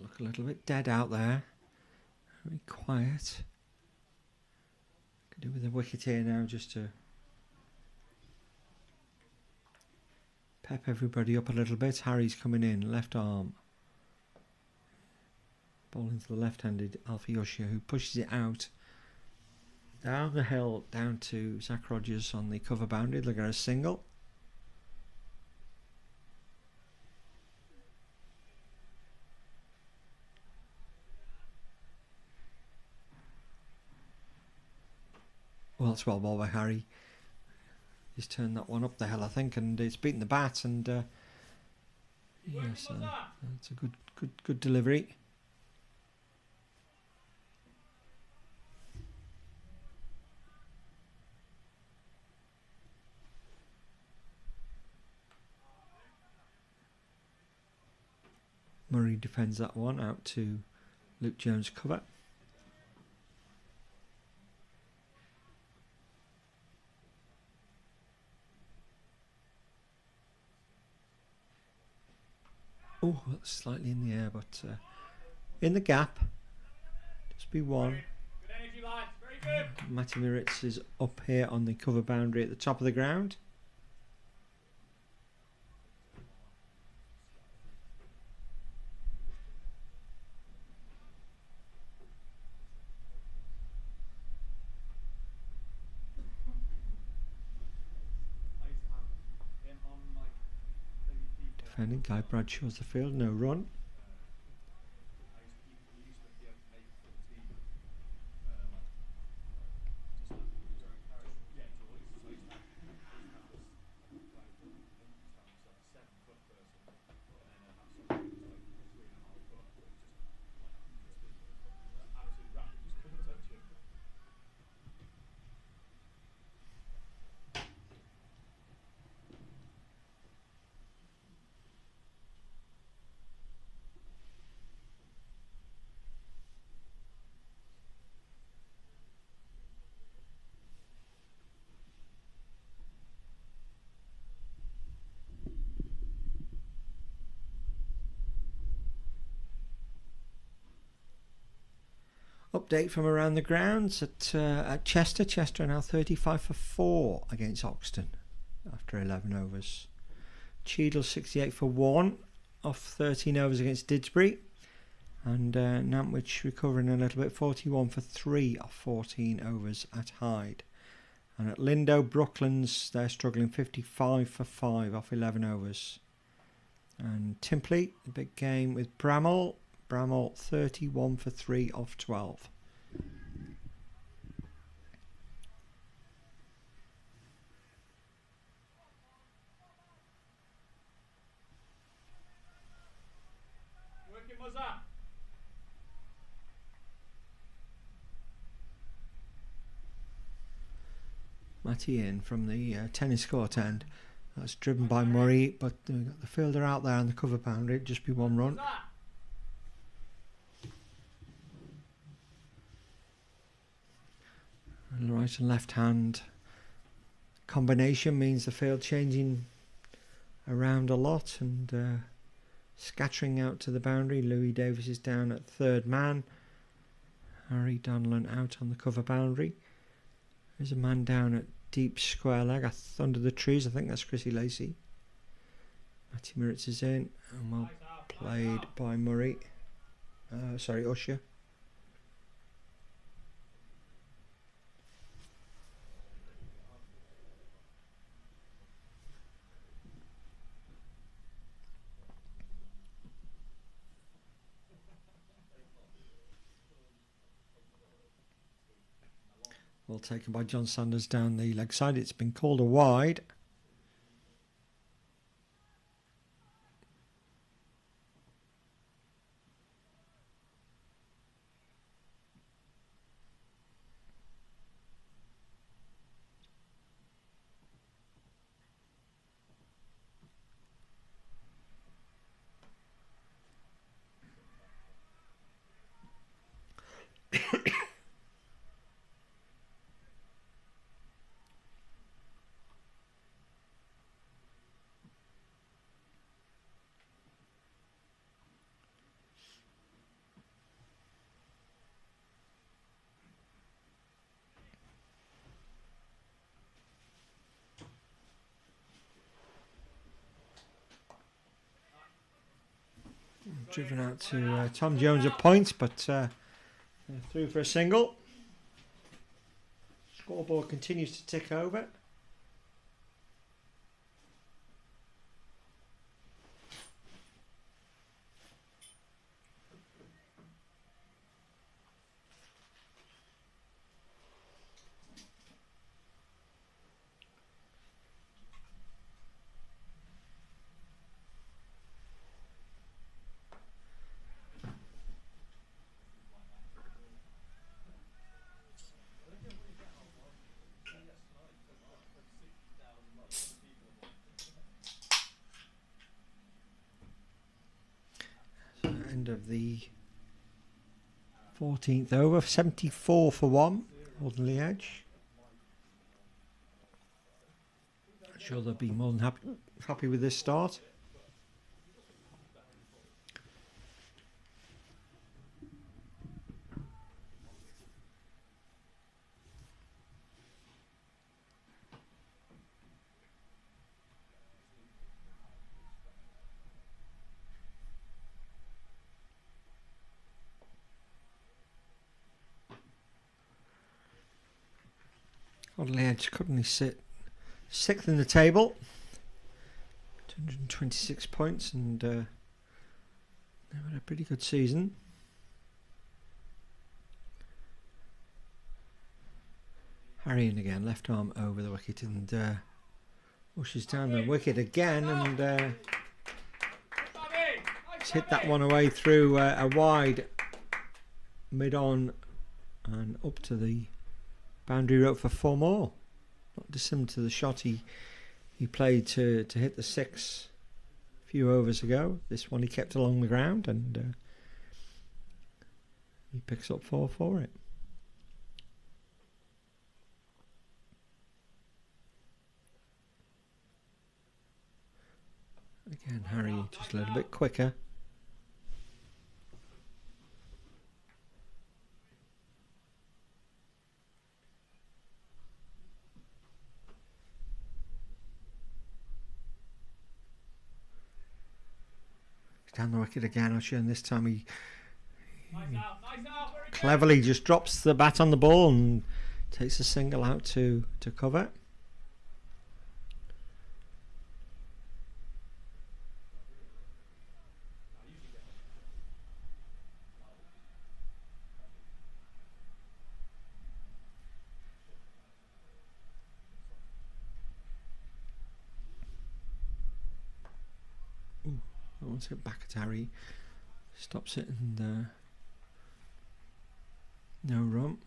C: Look a little bit dead out there. Very quiet. Could do with a wicket here now just to pep everybody up a little bit. Harry's coming in, left arm. Bowling to the left-handed Alfie Usher, who pushes it out Down the hill, down to Zach Rogers on the cover boundary, looking at a single. Well, it's well ball by Harry. He's turned that one up the hill, I think, and it's beaten the bat, and yes, it's a good delivery. Murray defends that one out to Luke Jones cover. Oh, that's slightly in the air, but in the gap. Just be one.
B: Good energy, lads. Very good.
C: Matty Miritz is up here on the cover boundary at the top of the ground. Defending Guy Bradshaw's the field, no run. Update from around the grounds at Chester. Chester are now 35 for 4 against Oxton after 11 overs. Cheadle 68 for 1 off 13 overs against Didsbury. And Nantwich recovering a little bit, 41 for 3 off 14 overs at Hyde. And at Lindo, Brooklands, they're struggling, 55 for 5 off 11 overs. And Timpley, the big game with Bramall. Bramall 31 for 3 off 12.
B: Working, Muzza.
C: Matty in from the tennis court end. That's driven by Murray, but we've got the fielder out there on the cover boundary. It'd just be one run. And the right and left hand combination means the field changing around a lot and scattering out to the boundary. Louis Davis is down at third man. Harry Donlan out on the cover boundary. There's a man down at deep square leg under the trees. I think that's Chrissy Lacey. Matty Miritz is in and well played by Murray. Sorry, Usher. Well taken by John Sanders down the leg side. It's been called a wide. Driven out to Tom Jones at points, but through for a single. Scoreboard continues to tick over. End of the 14th over, 74 for 1, Alderley edge. I'm sure they'll be more than happy with this start. Alderley edge currently sit 6th in the table, 226 points, and they've had a pretty good season. Harrying again, left arm over the wicket, and pushes down the wicket again, and he's hit that one away through a wide mid on and up to the boundary rope for 4 more. Not dissimilar to the shot he played to hit the 6 a few overs ago. This one he kept along the ground, and he picks up 4 for it. Again, Harry just a little bit quicker. Down the wicket again, Usher, and this time he cleverly just drops the bat on the ball and takes a single out to cover. Wants it back at Harry, stops it, and no run.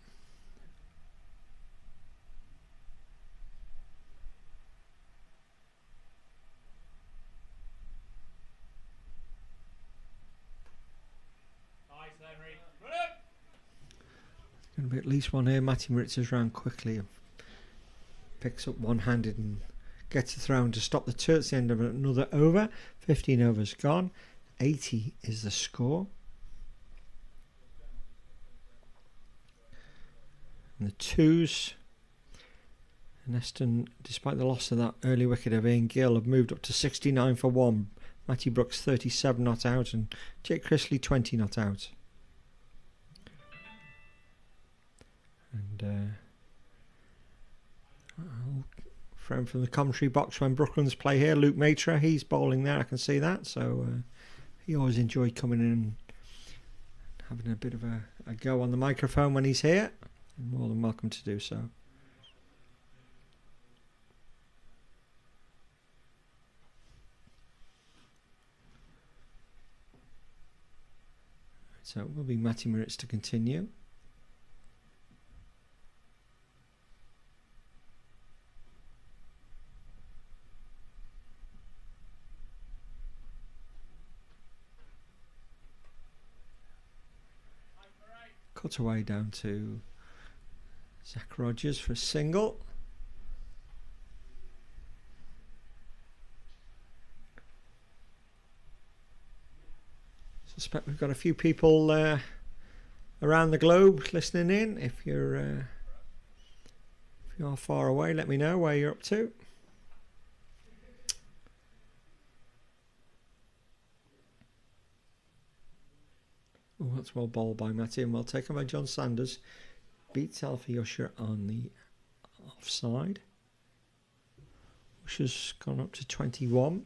C: Going to be at least one here. Matty Maritz's round quickly, picks up one-handed and gets the throw to stop the two at the end of another over. 15 overs gone. 80 is the score. And the twos. Neston, despite the loss of that early wicket of Ian Gill, have moved up to 69 for 1. Matty Brooks 37 not out, and Jake Chrisley 20 not out. And from the commentary box when Brooklands play here, Luke Matra, he's bowling there, I can see that, so he always enjoyed coming in and having a bit of a go on the microphone when he's here. You're more than welcome to do so. So it will be Matty Maritz to continue. Cut away down to Zach Rogers for a single. Suspect we've got a few people around the globe listening in. If you're far away, let me know where you're up to. Oh, that's well bowled by Matty, and well taken by John Sanders. Beats Alfie Usher on the offside, which has gone up to 21.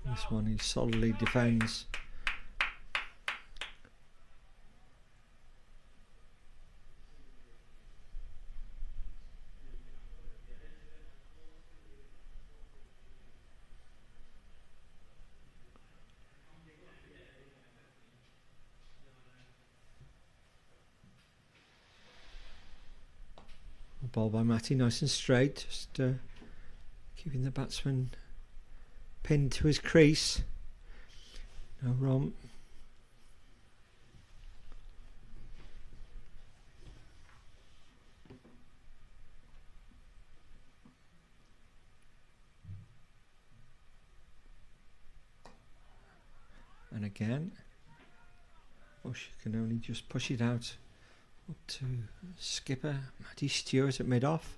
C: This one he solidly defends. Ball by Matty, nice and straight, just keeping the batsman pinned to his crease. No run. And again, Bush can only just push it out up to skipper Matty Stewart at mid-off.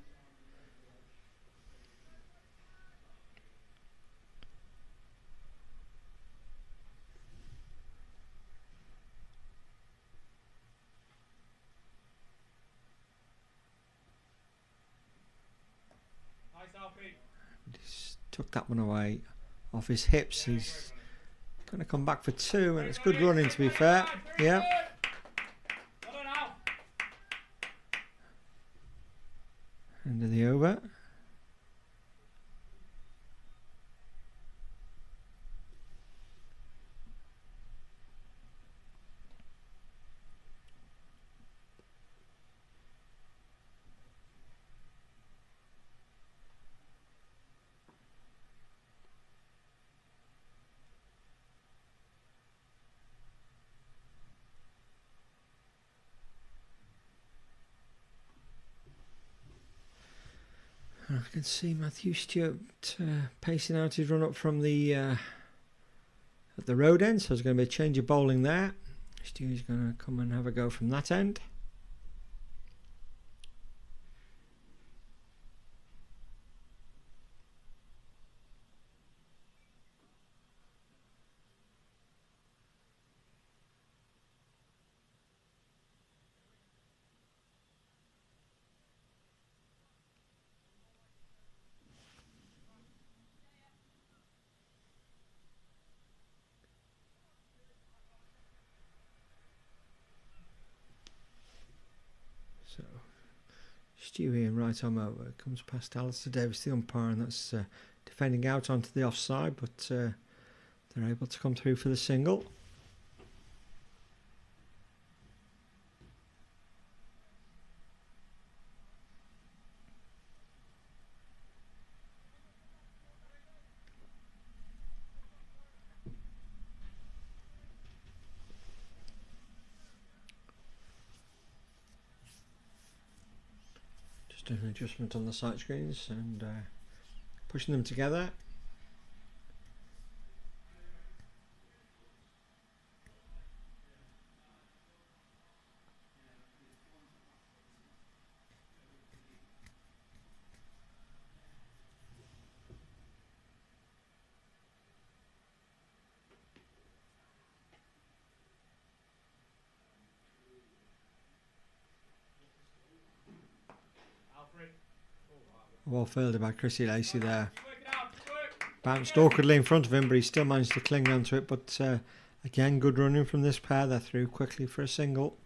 C: He's took that one away off his hips. He's going to come back for 2, and it's good running, to be fair. Yeah. End of the over. I can see Matthew Stewart pacing out his run up from the at the road end, so there's going to be a change of bowling there. Stewart's going to come and have a go from that end. So Stewie and right arm over, comes past Alistair Davis, the umpire, and that's defending out onto the offside, but they're able to come through for the single. Doing an adjustment on the sight screens and pushing them together. Well fielded by Chrissy Lacey there. Bounced awkwardly in front of him, but he still managed to cling onto it. But again, good running from this pair. They're through quickly for a single.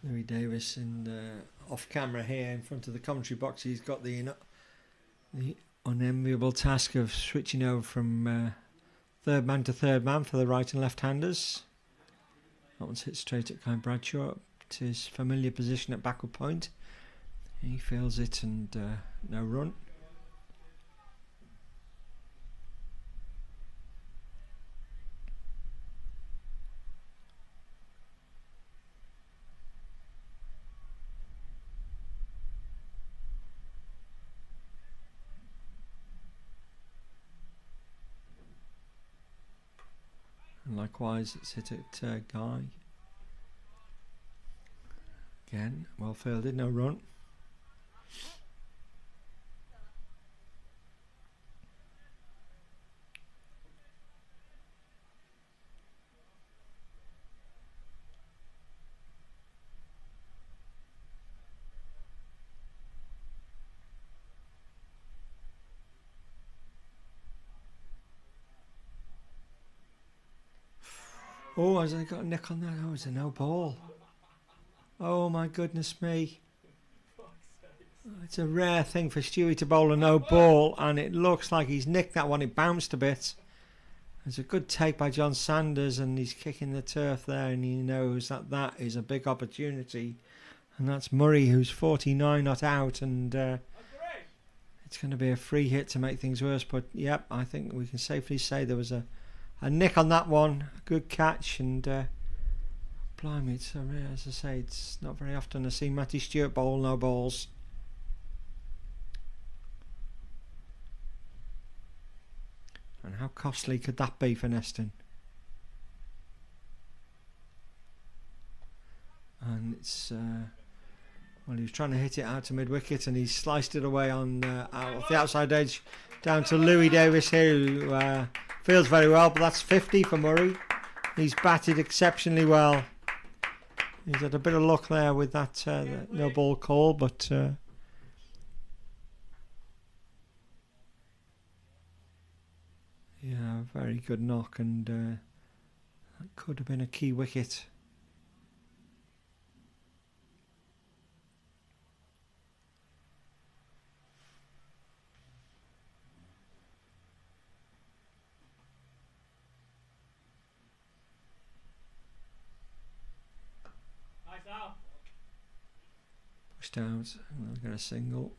C: Louis Davis off camera here in front of the commentary box. He's got the unenviable task of switching over from third man to third man for the right and left handers. That one's hit straight at Kai Bradshaw up to his familiar position at backward point. He feels it and no run. Likewise, it's hit at Guy. Again, well fielded, no run. Oh, has I got a nick on that? Oh, it's a no ball. Oh my goodness me. It's a rare thing for Stewie to bowl a no ball, and it looks like he's nicked that one. It bounced a bit. There's a good take by John Sanders, and he's kicking the turf there, and he knows that that is a big opportunity. And that's Murray, who's 49 not out, and it's going to be a free hit to make things worse. But yep, I think we can safely say there was a nick on that one. A good catch, and blimey, it's as I say, it's not very often I see Matty Stewart bowl no balls. And how costly could that be for Neston? And it's well, he was trying to hit it out to mid-wicket, and he sliced it away on off the outside edge down to Louis Davis here, who feels very well. But that's 50 for Murray. He's batted exceptionally well. He's had a bit of luck there with that no ball call, but yeah, very good knock, and that could have been a key wicket. Pushed out, and they'll get a single.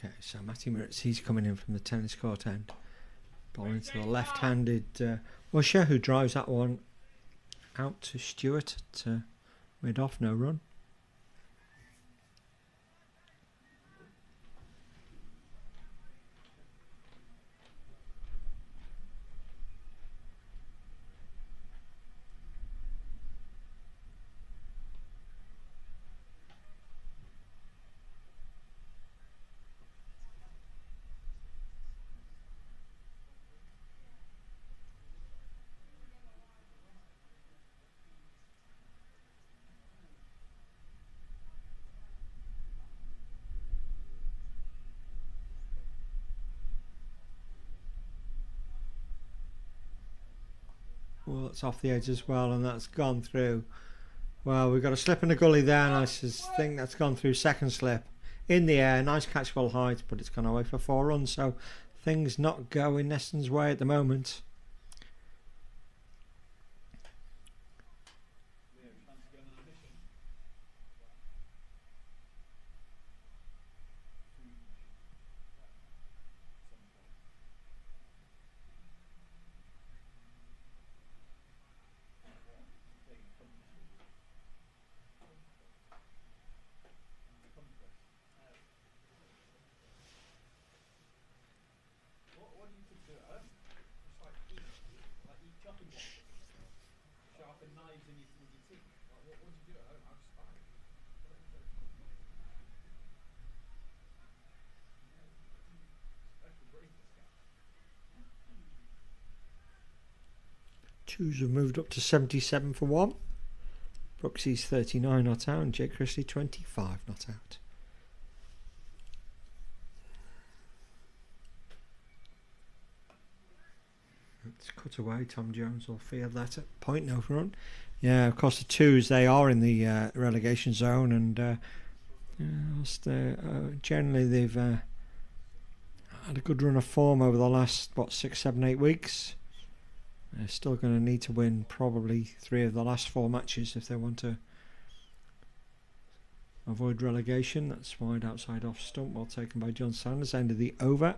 C: Okay, so Matty Moritz, he's coming in from the tennis court end, bowling to the left-handed Usher, who drives that one out to Stewart at mid-off, no run. Well, it's off the edge as well, and that's gone through. Well, we've got a slip in the gully there, and I just think that's gone through second slip. In the air, nice catchable height, but it's gone away for 4 runs, so things not going Neston's way at the moment. Twos have moved up to 77 for 1. Brooksy's 39 not out and Jake Christie 25 not out. Let's cut away. Tom Jones will field that at point no run. Yeah, of course the twos, they are in the relegation zone, and generally they've had a good run of form over the last 6, 7, 8 weeks. They're still going to need to win probably 3 of the last 4 matches if they want to avoid relegation. That's wide outside off stump, well taken by John Sanders. End of the over.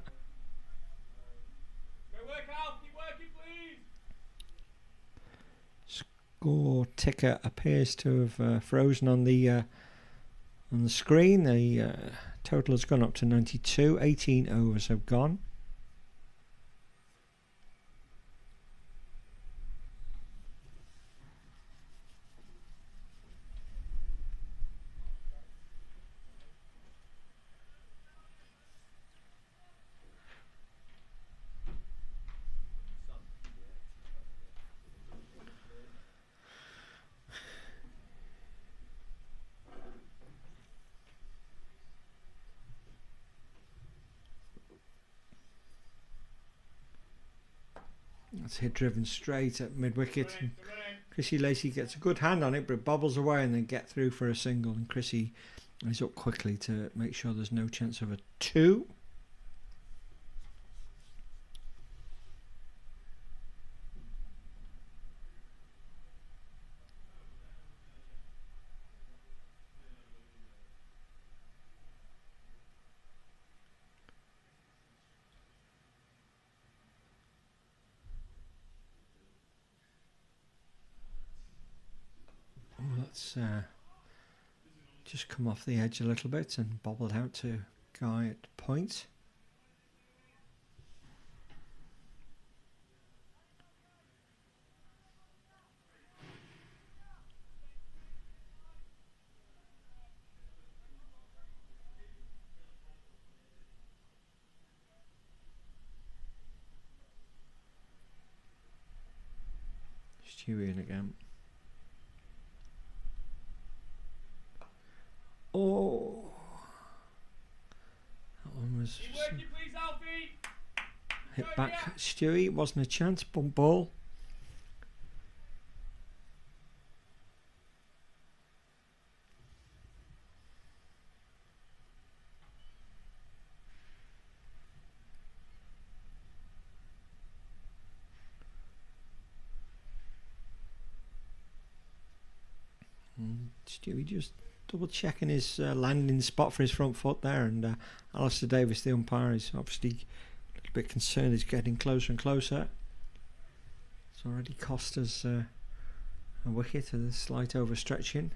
C: Score ticker appears to have frozen on the screen. The total has gone up to 92. 18 overs have gone. That's hit driven straight at mid wicket. Chrissy Lacey gets a good hand on it, but it bobbles away and then get through for a single. And Chrissy is up quickly to make sure there's no chance of a 2. That's just come off the edge a little bit and bobbled out to Guy at point. Stewie in again. Oh, that one was hit back. Stewie, it wasn't a chance. Bump ball. Stewie just double checking his landing spot for his front foot there, and Alistair Davis, the umpire, is obviously a little bit concerned. He's getting closer and closer. It's already cost us a wicket with a slight overstretching.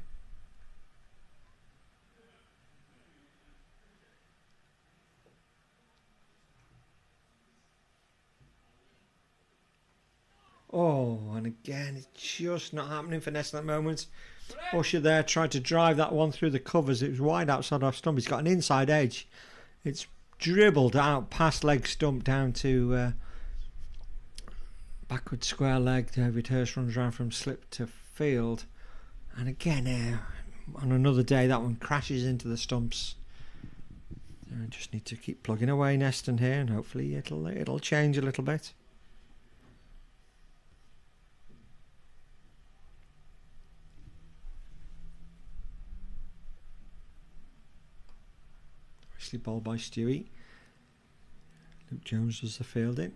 C: Oh, and again, it's just not happening for Neston at the moment. Usher there tried to drive that one through the covers. It was wide outside off stump. He's got an inside edge. It's dribbled out past leg stump down to backward square leg. David Hurst runs around from slip to field. And again, on another day, that one crashes into the stumps. I just need to keep plugging away Neston here, and hopefully it'll change a little bit. Ball by Stewie. Luke Jones does the fielding.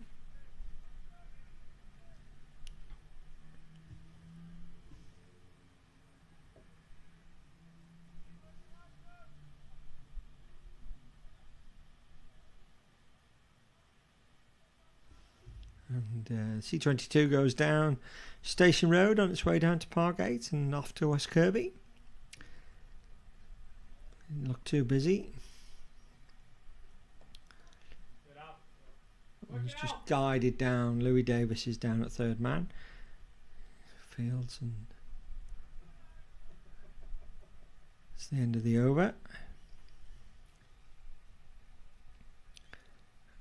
C: And C22 goes down Station Road on its way down to Parkgate and off to West Kirby. Didn't look too busy. He's just guided down. Louis Davis is down at third man. Fields, and it's the end of the over.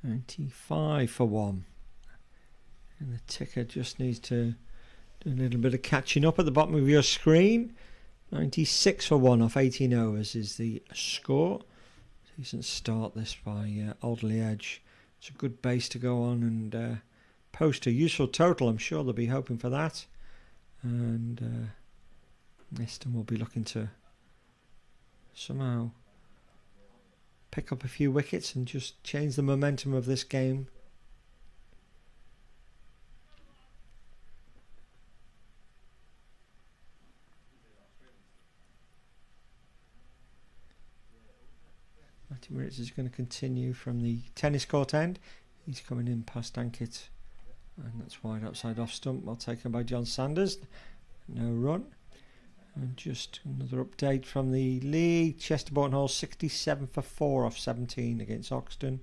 C: 95 for 1. And the ticker just needs to do a little bit of catching up at the bottom of your screen. 96 for 1 off 18 overs is the score. Decent start this by Alderley Edge. It's a good base to go on and post a useful total. I'm sure they'll be hoping for that. And Neston will be looking to somehow pick up a few wickets and just change the momentum of this game. Matty Moritz is going to continue from the tennis court end. He's coming in past Ankit, and that's wide outside off stump. Well taken by John Sanders. No run. And just another update from the league. Chesterbourne Hall 67 for 4 off 17 against Oxton.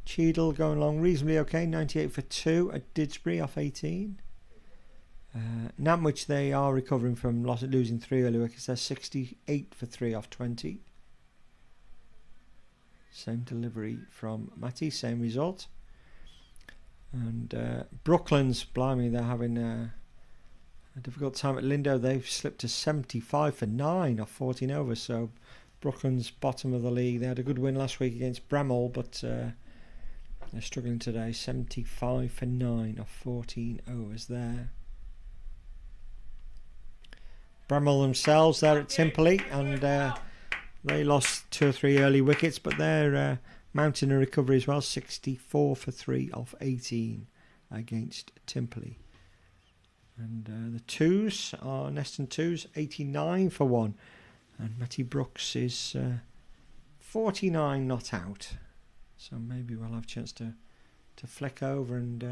C: Cheadle going along reasonably okay, 98 for 2 at Didsbury off 18. Nantwich, they are recovering from losing 3 early wickets. They're 68 for 3 off 20. Same delivery from Matty, same result. And Brooklands, blimey, they're having a difficult time at Lindo. They've slipped to 75 for 9 off 14 overs. So Brooklands, bottom of the league. They had a good win last week against Bramall, but they're struggling today. 75 for 9 off 14 overs there. Bramall themselves, they're at Timperley, and they lost 2 or 3 early wickets, but they're mounting a recovery as well. 64 for 3 off 18 against Timperley. And the twos are Neston twos, 89 for 1. And Matty Brooks is 49 not out. So maybe we'll have a chance to flick over and...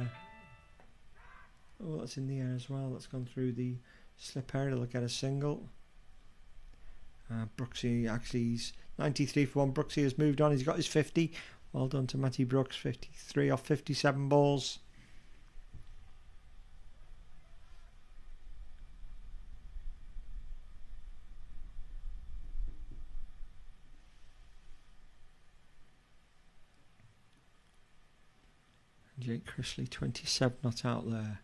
C: oh, that's in the air as well. That's gone through the slip area. They'll get a single. Brooksy, actually, he's 93 for 1. Brooksy has moved on. He's got his 50. Well done to Matty Brooks. 53 off 57 balls. Jake Chrisley, 27 not out there.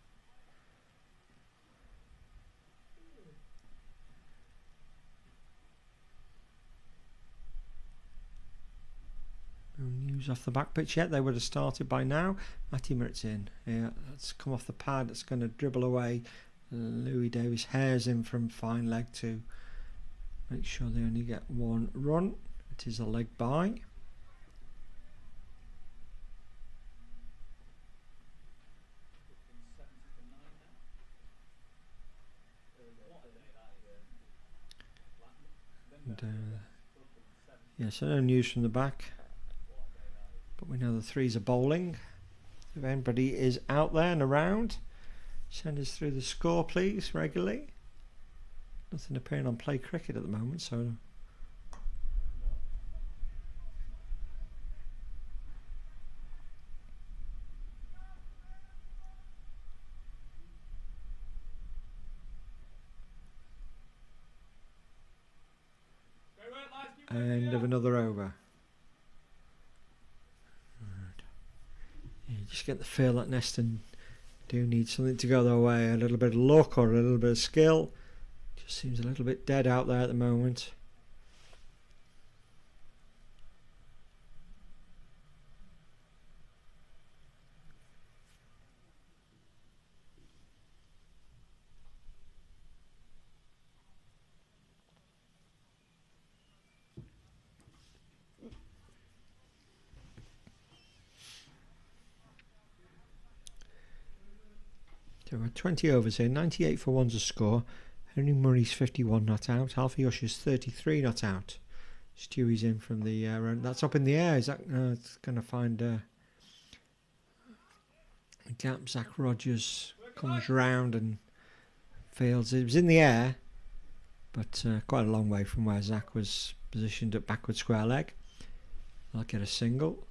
C: No news off the back pitch yet. They would have started by now. Matty Moritz in. Yeah, that's come off the pad. It's going to dribble away. Louis Davis hairs in from fine leg to make sure they only get 1 run. It is a leg by. And, yeah, so no news from the back, but we know the threes are bowling. If anybody is out there and around, send us through the score please regularly. Nothing appearing on Play Cricket at the moment, so end of another over. Right. Yeah, you just get the feel that Neston do need something to go their way. A little bit of luck or a little bit of skill. Just seems a little bit dead out there at the moment. There are 20 overs here, 98 for 1's a score. Henry Murray's 51 not out. Alfie Usher's 33 not out. Stewie's in from the run. That's up in the air. Is that it's going to find a gap? Zach Rogers comes round and fields. It was in the air, but quite a long way from where Zach was positioned at backward square leg. I'll get a single.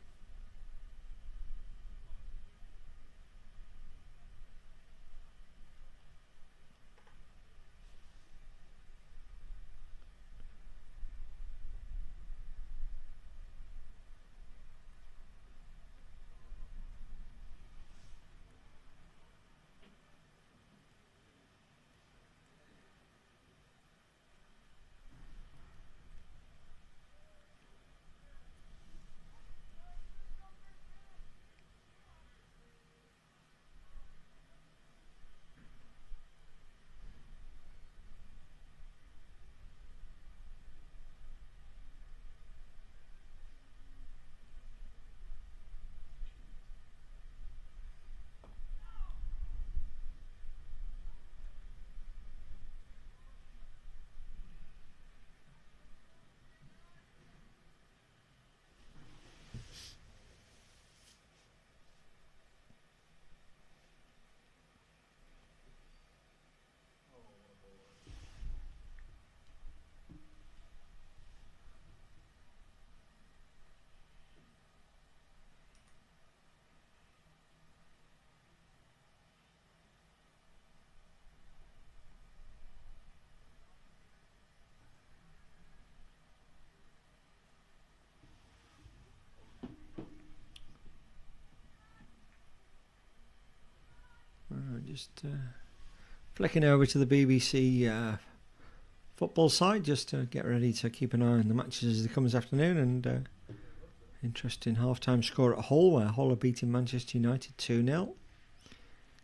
C: Just flicking over to the BBC football side just to get ready to keep an eye on the matches as they come this afternoon. And interesting half-time score at Hull, where Hull are beating Manchester United 2-0.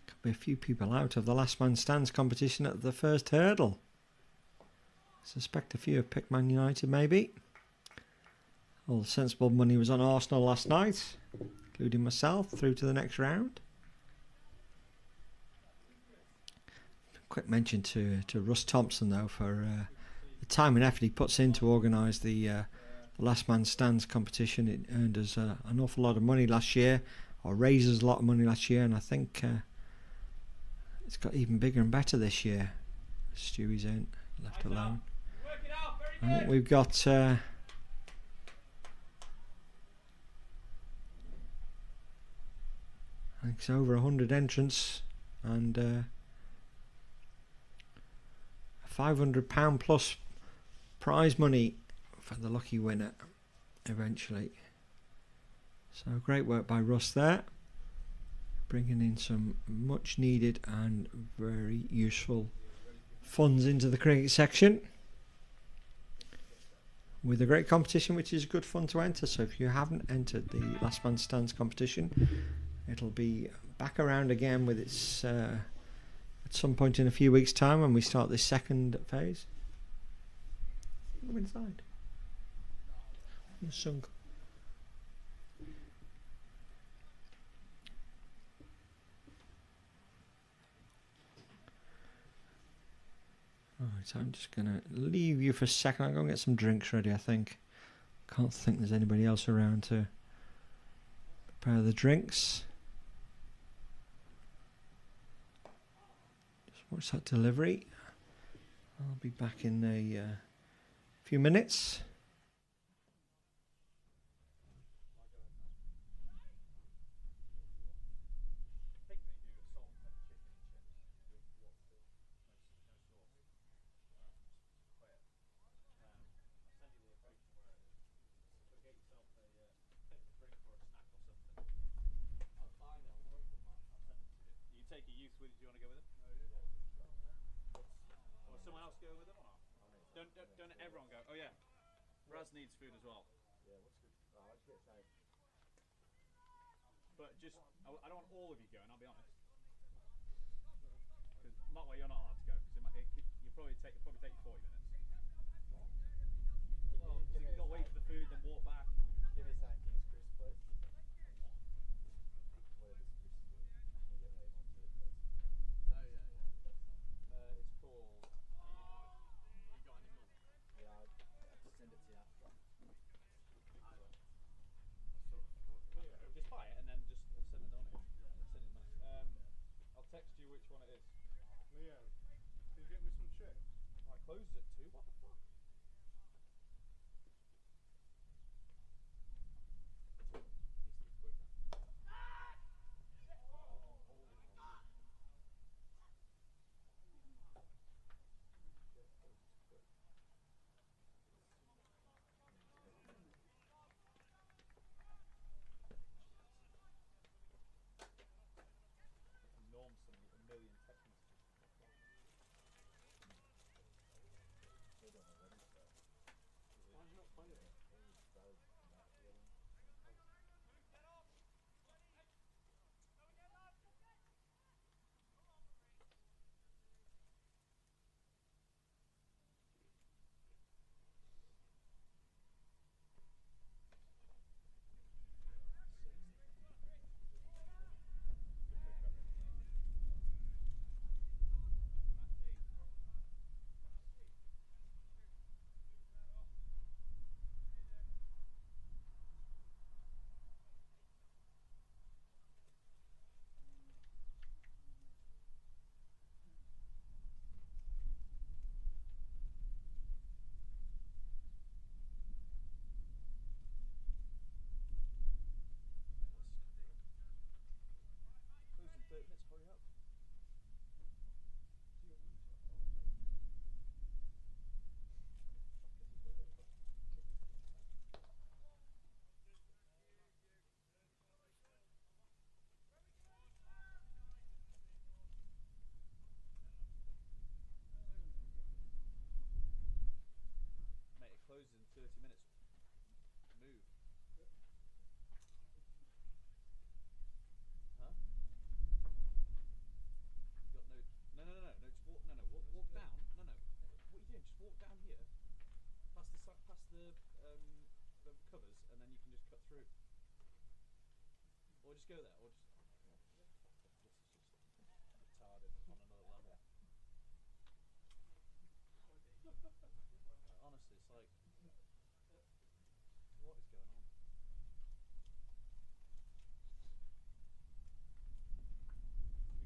C: Could be a few people out of the last man stands competition at the first hurdle. Suspect a few have picked Man United maybe. All the sensible money was on Arsenal last night, including myself, through to the next round. Quick mention to Russ Thompson though for the time and effort he puts in to organise the last man stands competition. It earned us an awful lot of money last year, or raised us a lot of money last year, and I think it's got even bigger and better this year. Stewie's ain't left alone. I think we've got I think it's over 100 entrants and £500 plus prize money for the lucky winner eventually. So great work by Russ there, bringing in some much needed and very useful funds into the cricket section with a great competition, which is good fun to enter. So if you haven't entered the last man stands competition, it'll be back around again with its at some point in a few weeks' time when we start this second phase. Go inside. The sun. Alright, so I'm just going to leave you for a second. I'm going to get some drinks ready, I think. Can't think there's anybody else around to prepare the drinks. Just watch that delivery. I'll be back in a few minutes.
B: Don't everyone go. Oh yeah, Raz needs food as well. Yeah, what's good? But just, I don't want all of you going. I'll be honest. Because not where you're not allowed to go. Because you probably take 40 minutes. Well, because you've got to wait for the food, then walk back.
E: Give me something King's Crisp, please. Whatever's crisp. Can you get that onto it, please?
B: Oh yeah. It's called. You got any money?
E: Yeah, I'll send it to you.
B: Just buy it and then just send it on it. Send it money. I'll text you which one it is.
A: Leo, can you get me some chips?
B: I closes at 2. we just go there, or just this is just retarded on another level. Honestly, it's like, what is going on?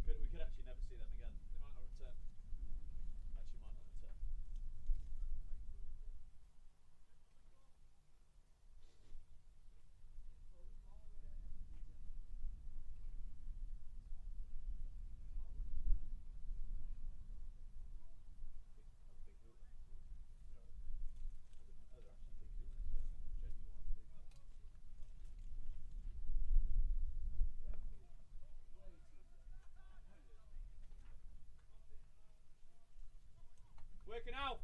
B: We could actually never see them again. They might not return. Actually, might not return. Working out.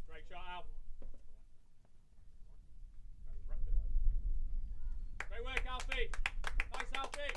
B: Great shot, Al. Great work, Alfie. Nice, Alfie.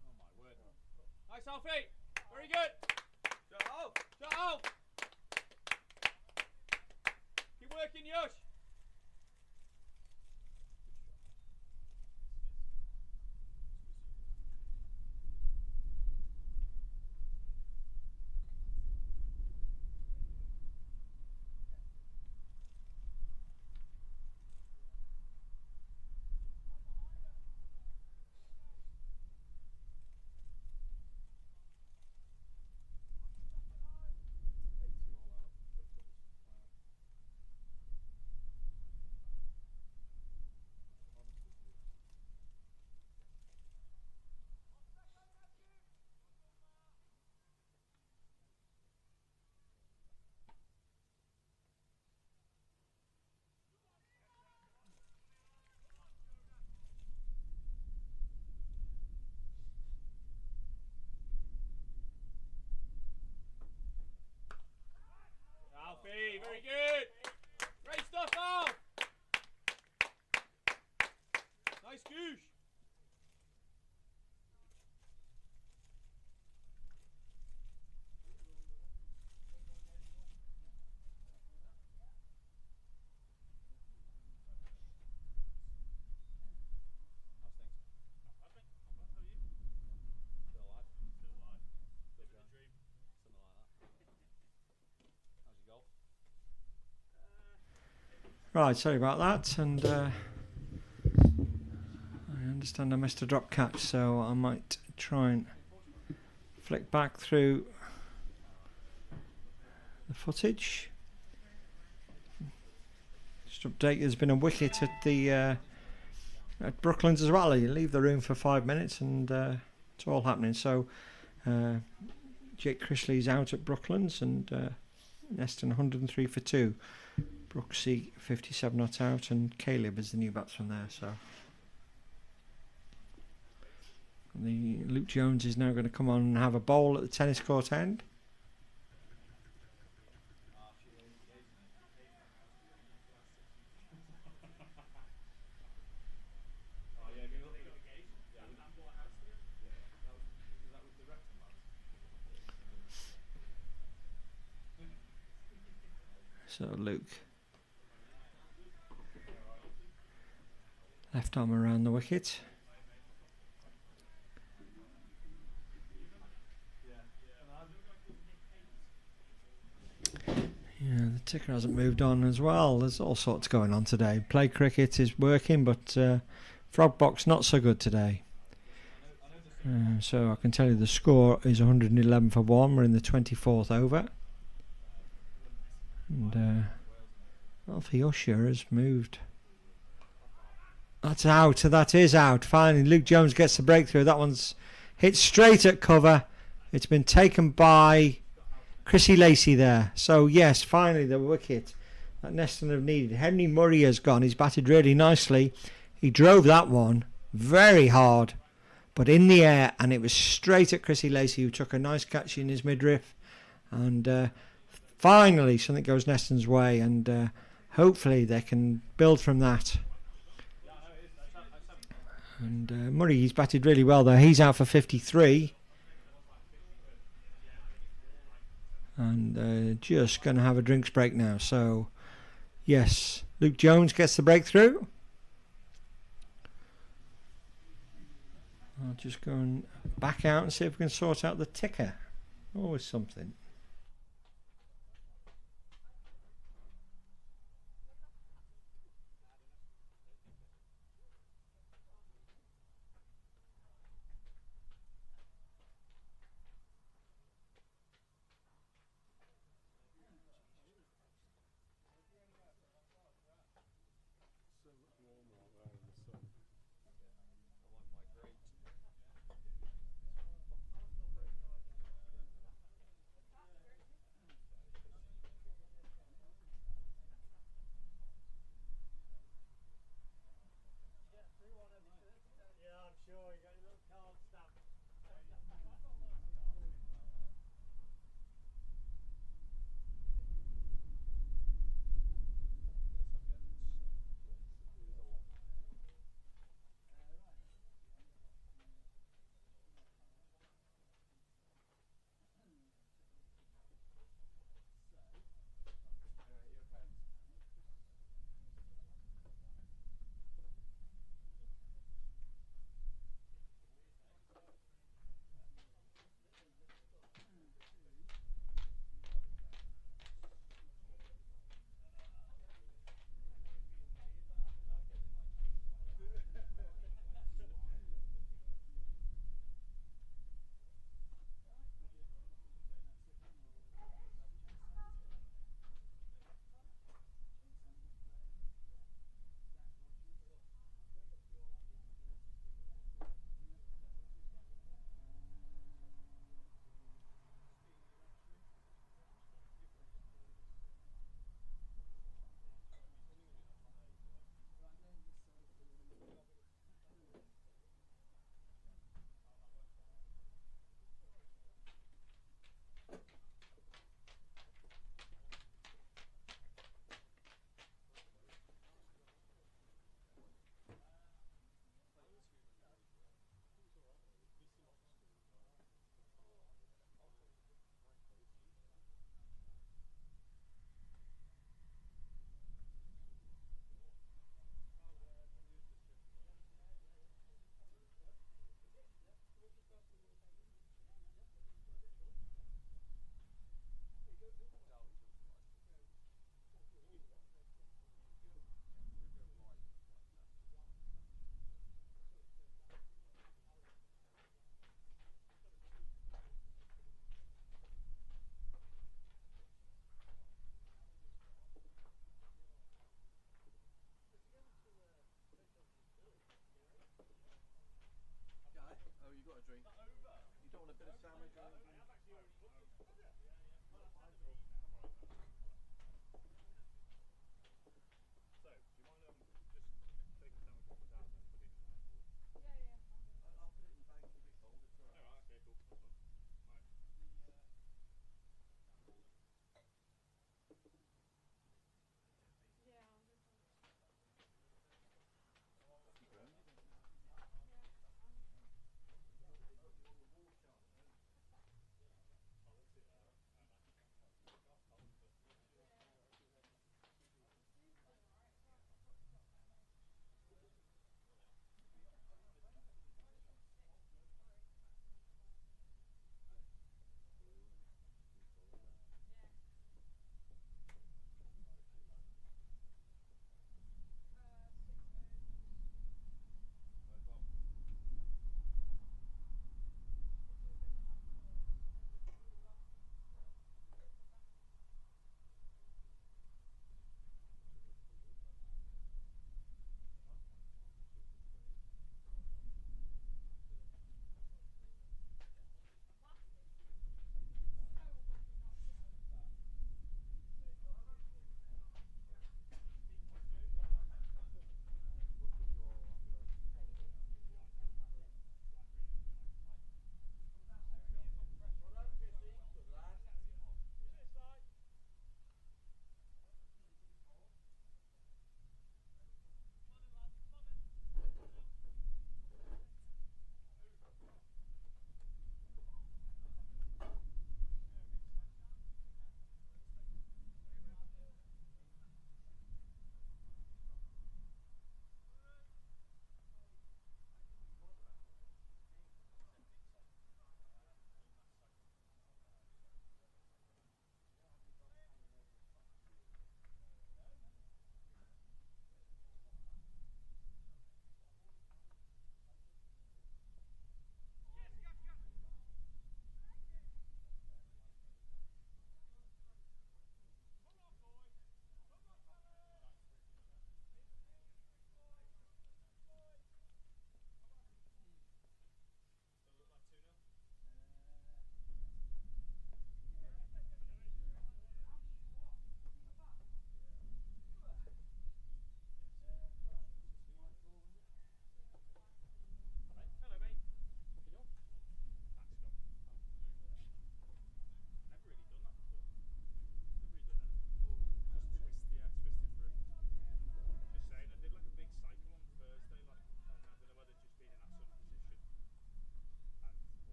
B: Oh my word. Nice, Alfie. Very good. Shut off. Shut off. Keep working, Yosh. Alfie, very good. Great stuff, Al. Nice goosh. How's things? Still alive? Still alive. Still going? Dream. Something like that. How's your golf?
C: Right, sorry about that, and I understand I missed a drop catch, so I might try and flick back through the footage. Just update, there's been a wicket at the at Brooklands as well. You leave the room for 5 minutes and it's all happening. So Jake Chrisley's out at Brooklands, and Neston 103 for 2. Brooksy 57 not out, and Caleb is the new batsman there. So the Luke Jones is now going to come on and have a bowl at the tennis court end. So Luke, left arm around the wicket. ticker hasn't moved on as well. There's all sorts going on today. Play cricket is working, but frog box not so good today. So I can tell you the score is 111 for 1. We're in the 24th over. And Alfie Usher has moved. That's out. That is out. Finally, Luke Jones gets the breakthrough. That one's hit straight at cover. It's been taken by Chrissy Lacey there. So yes, finally the wicket that Neston have needed. Henry Murray has gone. He's batted really nicely. He drove that one very hard, but in the air, and it was straight at Chrissy Lacey, who took a nice catch in his midriff. And finally something goes Neston's way, and hopefully they can build from that. And Murray, he's batted really well there. He's out for 53. And just going to have a drinks break now. So, yes, Luke Jones gets the breakthrough. I'll just go and back out and see if we can sort out the ticker. Always something.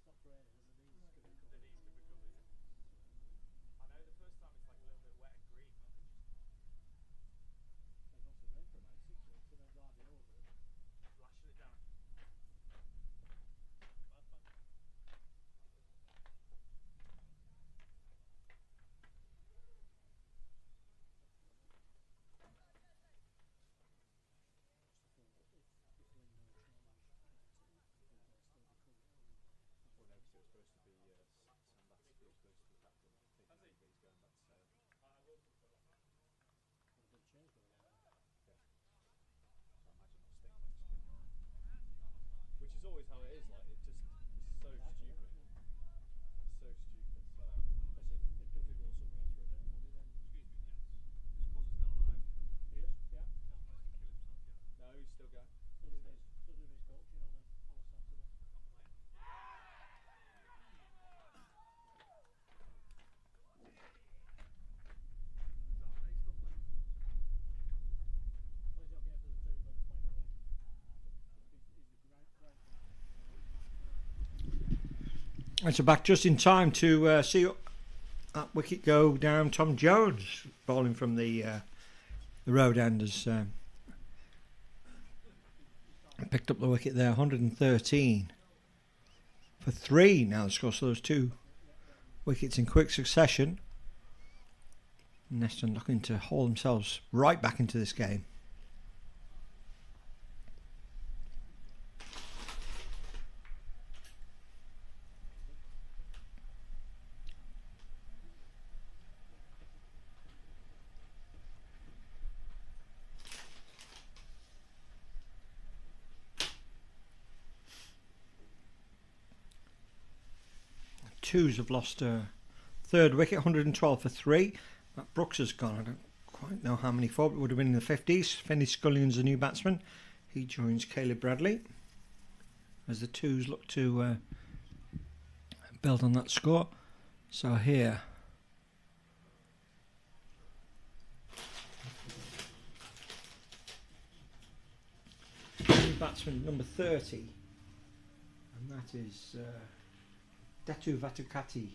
F: stops raining and the knees can recover.
B: The knees can recover, yeah. I know the first time it's like a little bit wet and green, man.
F: They've lost the rain for about 6 weeks and then driving over it.
B: Lashing it down. Bad man.
F: If Lindo and Shaw manage to get it, they'll still be covered.
B: Well, no, 'cause it was supposed to be Sandats, he was supposed to be captain. I think he's going back to Sale.
F: Got a big change going on there.
B: Yeah. So I imagine it'll stink next year. Which is always how it is, like, it just, it's so stupid. It's so stupid, so.
F: Plus if Duffy goes somewhere else for a bit of money then...
B: Excuse me, yes. His cousin's still alive.
F: He is, yeah.
B: He hasn't managed to kill himself yet. No, he's still going.
F: Still doing his coaching on a Saturday.
B: Not playing. Is Alderley still playing?
F: Well, he's not getting for the two, but he's playing away. He's the ground
C: It's back just in time to see that wicket go down. Tom Jones bowling from the road end has picked up the wicket there. 113 for 3 now the score. So those 2 wickets in quick succession. Neston looking to haul themselves right back into this game. Twos have lost a 3rd wicket, 112 for 3. Matt Brooks has gone. I don't quite know how many for, but it would have been in the 50s. Finney Scullion's the new batsman. He joins Caleb Bradley as the twos look to build on that score. So here, new batsman number 30, and that is Datu Vadakuti.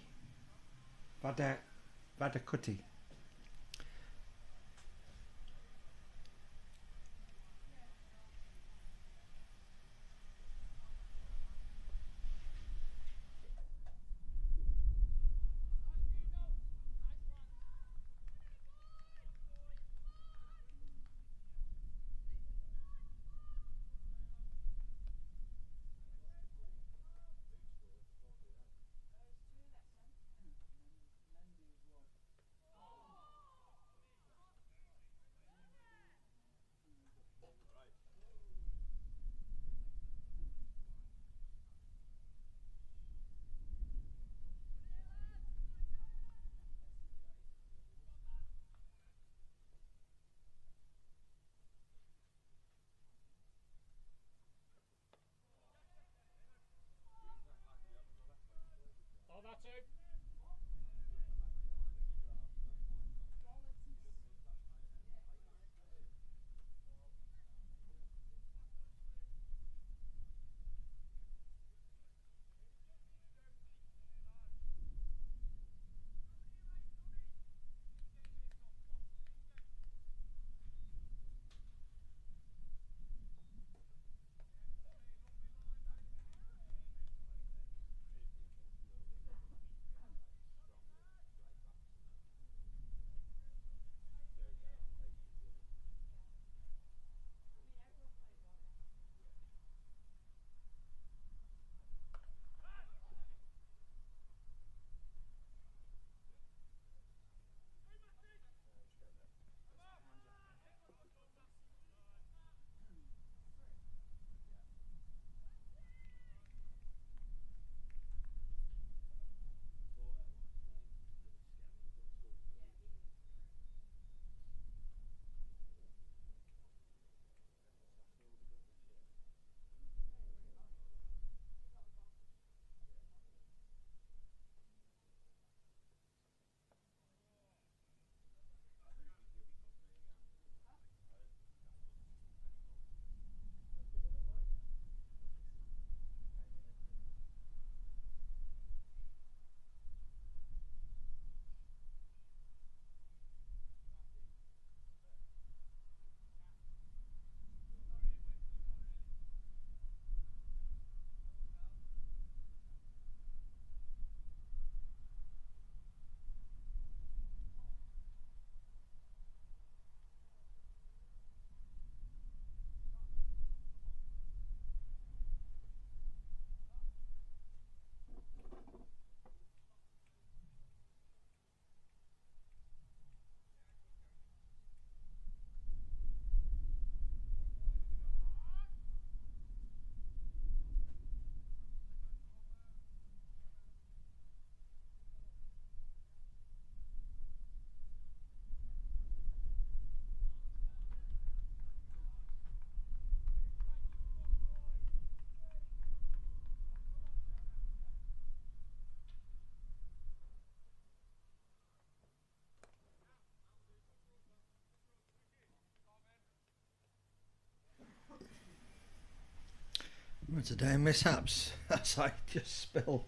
C: It's a day of mishaps as I just spill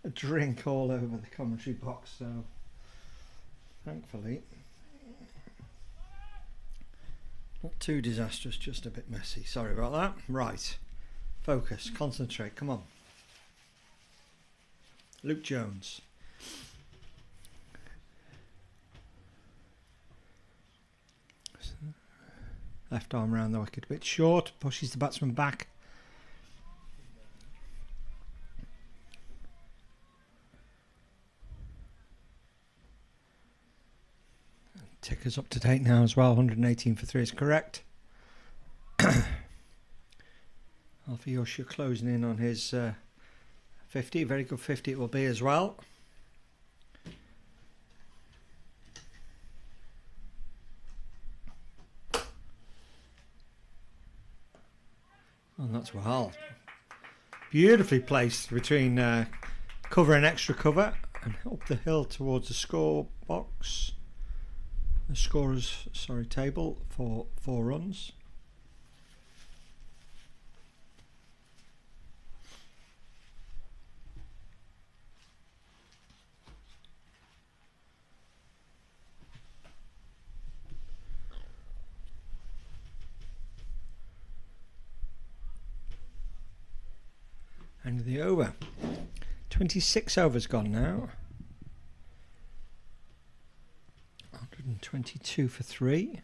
C: a drink all over the commentary box, so thankfully not too disastrous, just a bit messy. Sorry about that. Right, focus, concentrate, come on. Luke Jones. Left arm round the wicket, a bit short, pushes the batsman back. Ticker's up to date now as well, 118 for 3 is correct. Alfie Usher closing in on his 50, very good 50 it will be as well. And that's well. Beautifully placed between cover and extra cover and up the hill towards the score box. The scorer's table for 4 runs. End of the over. 26 overs gone now. 122 for 3.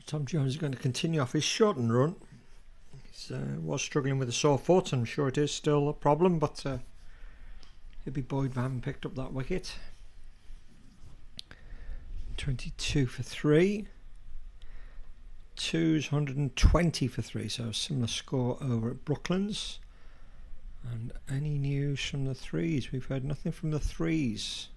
C: Tom Jones is going to continue off his shortened run. He was struggling with a sore foot. I'm sure it is still a problem, but he'll be buoyed by having picked up that wicket. 22 for 3. 2's 120 for 3, so a similar score over at Brooklands. And any news from the threes? We've heard nothing from the threes.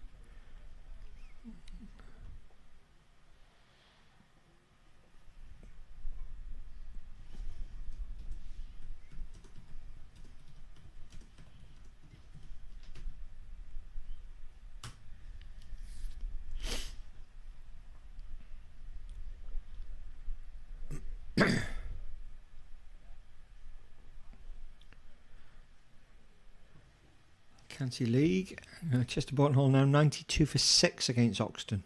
C: County League, Chester Boughton Hall now 92 for 6 against Oxton.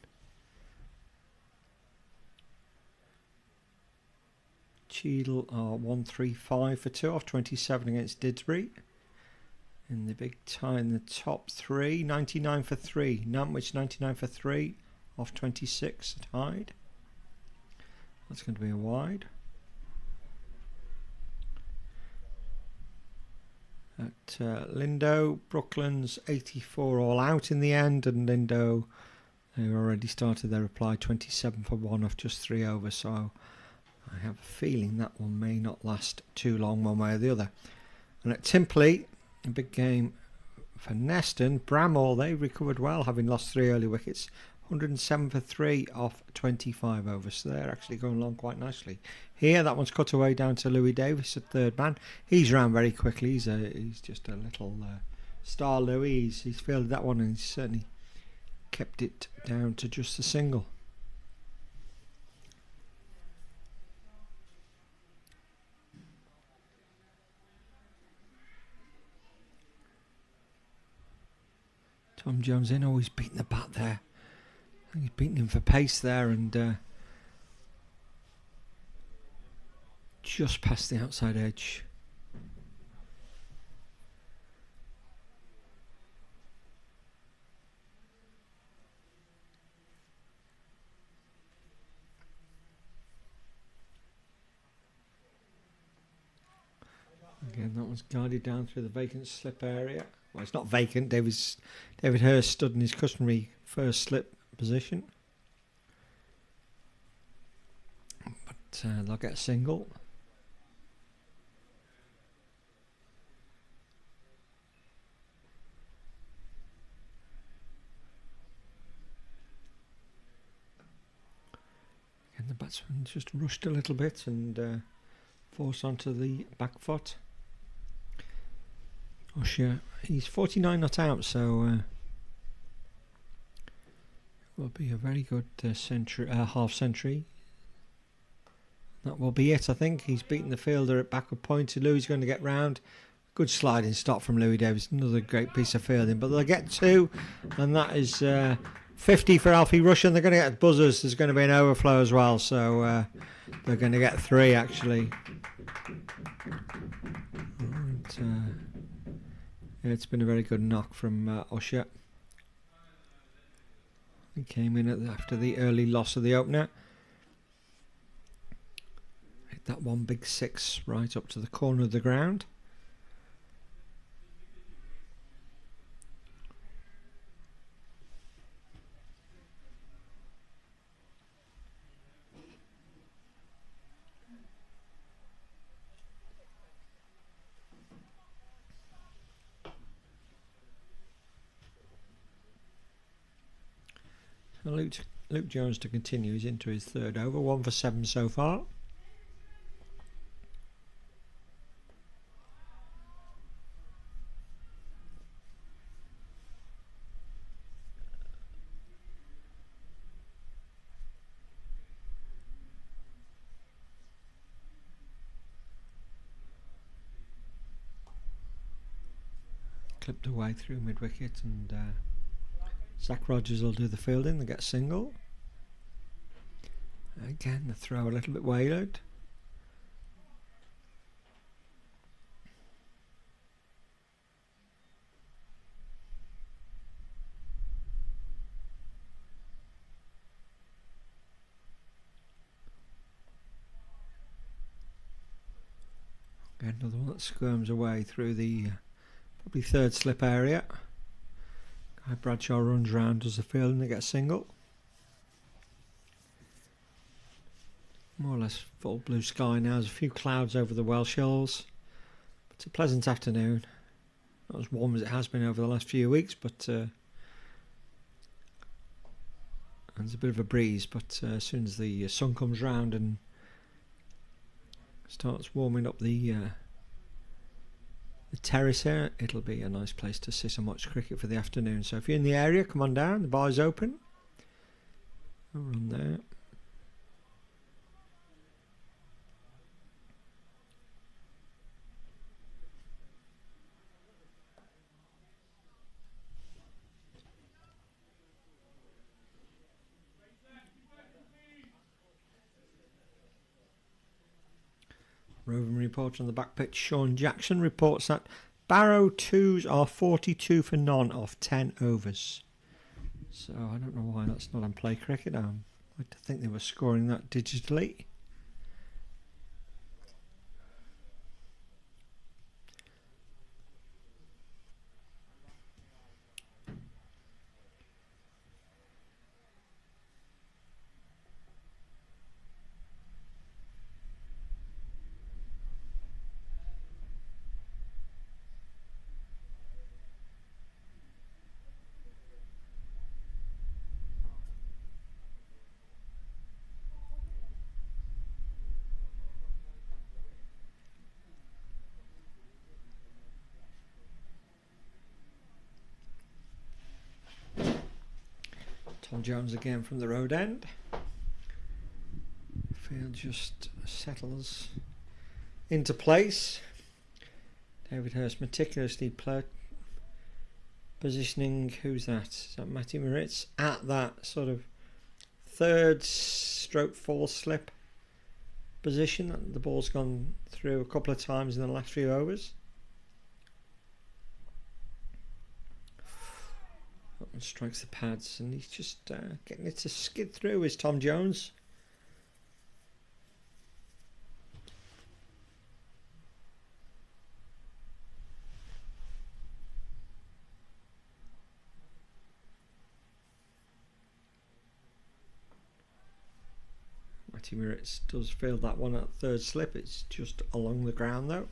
C: Cheadle are 135 for 2 off 27 against Didsbury. In the big tie in the top 3, 99 for 3. Nantwich 99 for 3 off 26 at Hyde. That's going to be a wide. At Lindo, Brooklands 84 all out in the end, and Lindo, they've already started their reply 27 for 1 off just 3 overs, so I have a feeling that one may not last too long one way or the other. And at Timpley, a big game for Neston, Bramall, they recovered well having lost 3 early wickets, 107 for 3 off 25 overs, so they're actually going along quite nicely. Here, that one's cut away down to Louis Davis at third man. He's round very quickly. He's just a little star, Louis. He's fielded that one and he's certainly kept it down to just a single. Tom Jones in, always beating the bat there. I think he's beating him for pace there and just past the outside edge. Again, that one's guided down through the vacant slip area. Well, it's not vacant. David Hurst stood in his customary first slip position. But they'll get a single. batsman just rushed a little bit and forced onto the back foot. Usher, he's 49 not out, so it will be a very good half century. That will be it, I think. He's beaten the fielder at backward point. Louis going to get round. Good sliding stop from Louis Davis. Another great piece of fielding. But they'll get 2, and that is 50 for Alfie Russian. They're going to get buzzers. There's going to be an overflow as well. So they're going to get 3, actually. Right, it's been a very good knock from Usher. He came in after the early loss of the opener. Hit that one big 6 right up to the corner of the ground. Luke Jones to continue. He's into his 3rd over. 1 for 7 so far. Clipped away through mid-wicket, and Zach Rogers will do the fielding. They get a single. Again, the throw a little bit waylaid. Again, another one that squirms away through the probably 3rd slip area. Guy Bradshaw runs round, does the field, and they get a single. More or less full blue sky now. There's a few clouds over the Welsh Hills. It's a pleasant afternoon. Not as warm as it has been over the last few weeks, but there's a bit of a breeze. But as soon as the sun comes round and starts warming up the terrace here, it'll be a nice place to sit and watch cricket for the afternoon. So if you're in the area, come on down. The bar's open. Over on there. Roving report on the back pitch. Sean Jackson reports that Barrow 2s are 42 for none off 10 overs. So I don't know why that's not on play cricket. I'd like to think they were scoring that digitally. Tom Jones again from the road end. Field just settles into place. David Hurst meticulously positioning, who's that? Is that Matty Moritz? At that sort of 3rd stroke 4th slip position. The ball's gone through a couple of times in the last few overs. That one strikes the pads, and he's just getting it to skid through, is Tom Jones. Matty Moritz does field that one at 3rd slip. It's just along the ground though.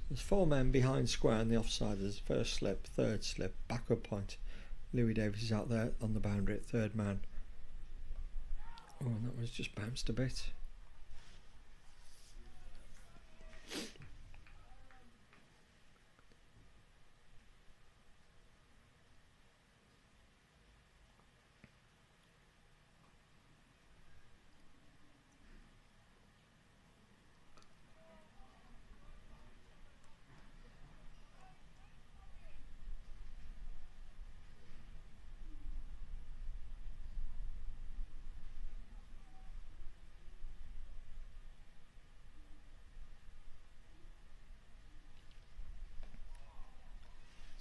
C: There's 4 men behind square on the offside. There's first slip, third slip, backward point. Louis Davis is out there on the boundary at third man. Oh, and that was just bounced a bit.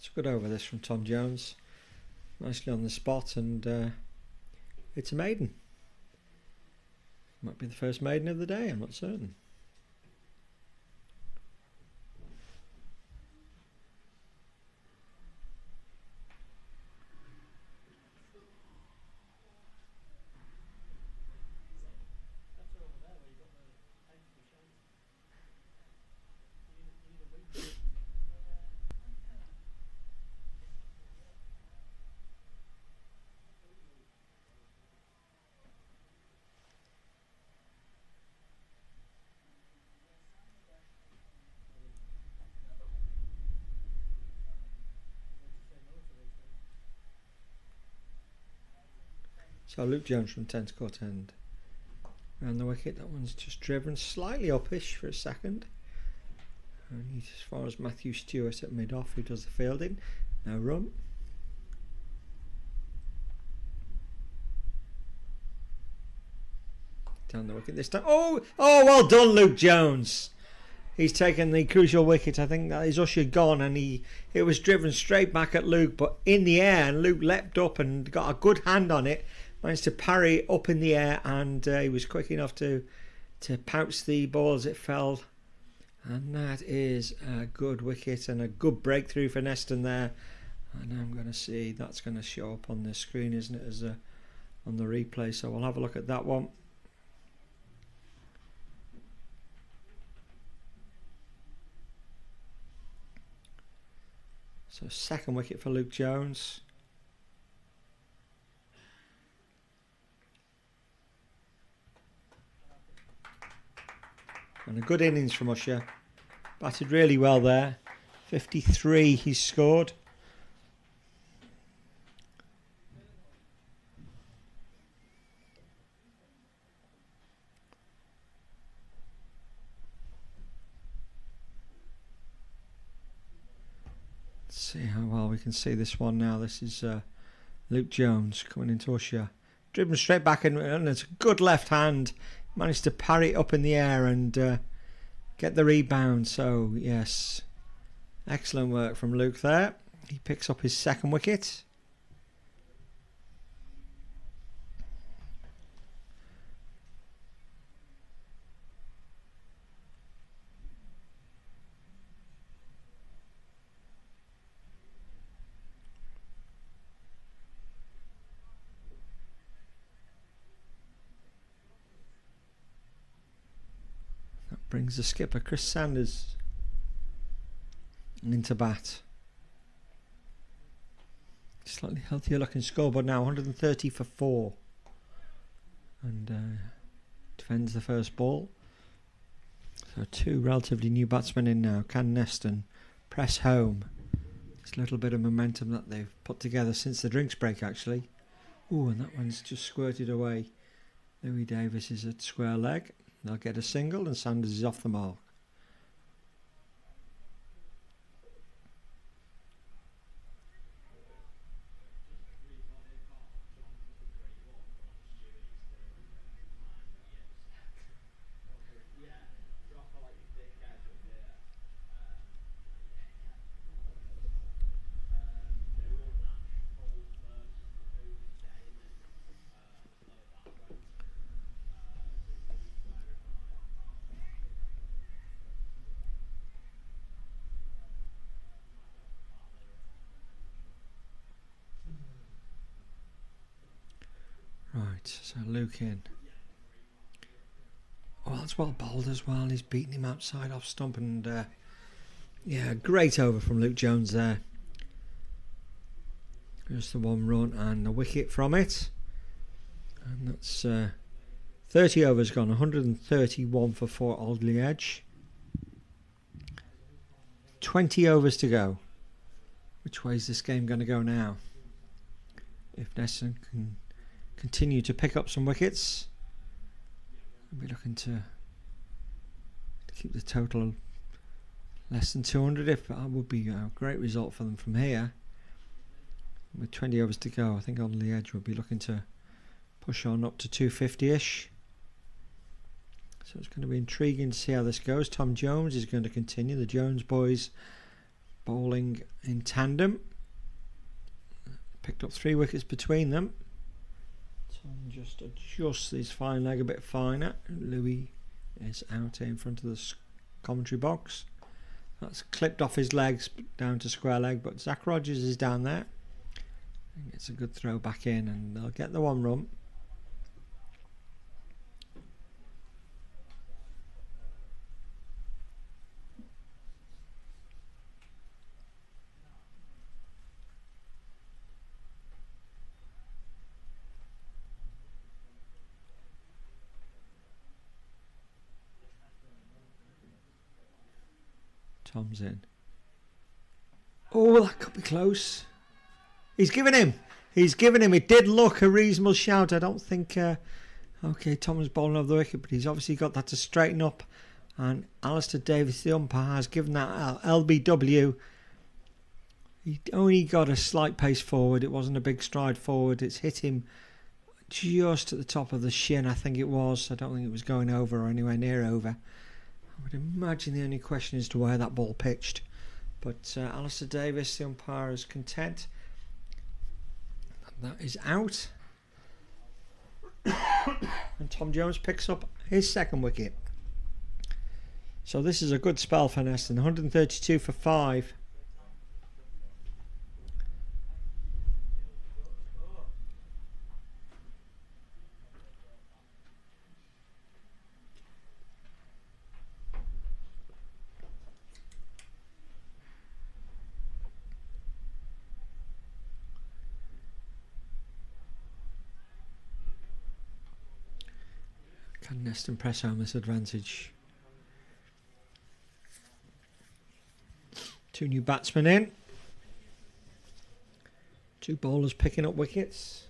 C: It's a good over this from Tom Jones. Nicely on the spot, and it's a maiden. Might be the first maiden of the day, I'm not certain. So Luke Jones from 10 to court end. Around the wicket, that one's just driven slightly upish for a second. Only as far as Matthew Stewart at mid-off, who does the fielding. No run. Down the wicket this time. Oh, well done, Luke Jones. He's taken the crucial wicket. I think that is Usher gone, and it was driven straight back at Luke, but in the air, and Luke leapt up and got a good hand on it. Managed to parry up in the air, and he was quick enough to pounce the ball as it fell. And that is a good wicket and a good breakthrough for Neston there. And I'm going to see that's going to show up on the screen, isn't it, as on the replay? So we'll have a look at that one. So second wicket for Luke Jones. And a good innings from Usher. Batted really well there. 53 he's scored. Let's see how well we can see this one now. This is Luke Jones coming into Usher. Driven straight back, and it's a good left hand. Managed to parry it up in the air and get the rebound. So yes, excellent work from Luke there. He picks up his second wicket. Brings the skipper Chris Sanders into bat. Slightly healthier looking scoreboard now, 130 for 4, and defends the first ball. So 2 relatively new batsmen in now. Can Neston press home this little bit of momentum that they've put together since the drinks break, actually? Ooh, and that one's just squirted away. Louis Davis is at square leg. They'll get a single, and Sanders is off the mark. Right, so Luke in. Oh, that's well bowled as well. He's beaten him outside off stump, and Yeah, great over from Luke Jones there. Just the one run and a wicket from it. And that's 30 overs gone, 131 for 4 Alderley Edge. 20 overs to go. Which way is this game going to go now? If Neston can continue to pick up some wickets, we'll be looking to keep the total less than 200. If that would be a great result for them from here. With 20 overs to go, I think Alderley Edge will be looking to push on up to 250-ish. So it's going to be intriguing to see how this goes. Tom Jones is going to continue. The Jones boys bowling in tandem. Picked up 3 wickets between them. Tom just adjusts his fine leg a bit finer. Louis is out in front of the commentary box. That's clipped off his legs down to square leg, but Zach Rogers is down there. And gets a good throw back in, and they'll get the 1 run. Tom's in. Oh, that could be close. He's given him. He's given him. It did look a reasonable shout. I don't think... okay, Tom's bowling over the wicket, but he's obviously got that to straighten up. And Alistair Davis, the umpire, has given that LBW. He only got a slight pace forward. It wasn't a big stride forward. It's hit him just at the top of the shin, I think it was. I don't think it was going over or anywhere near over. I would imagine the only question is to where that ball pitched. But Alistair Davis, the umpire, is content. That is out. And Tom Jones picks up his 2nd wicket. So this is a good spell for Neston. 132 for 5. Can Neston press home this advantage? 2 new batsmen in. 2 bowlers picking up wickets.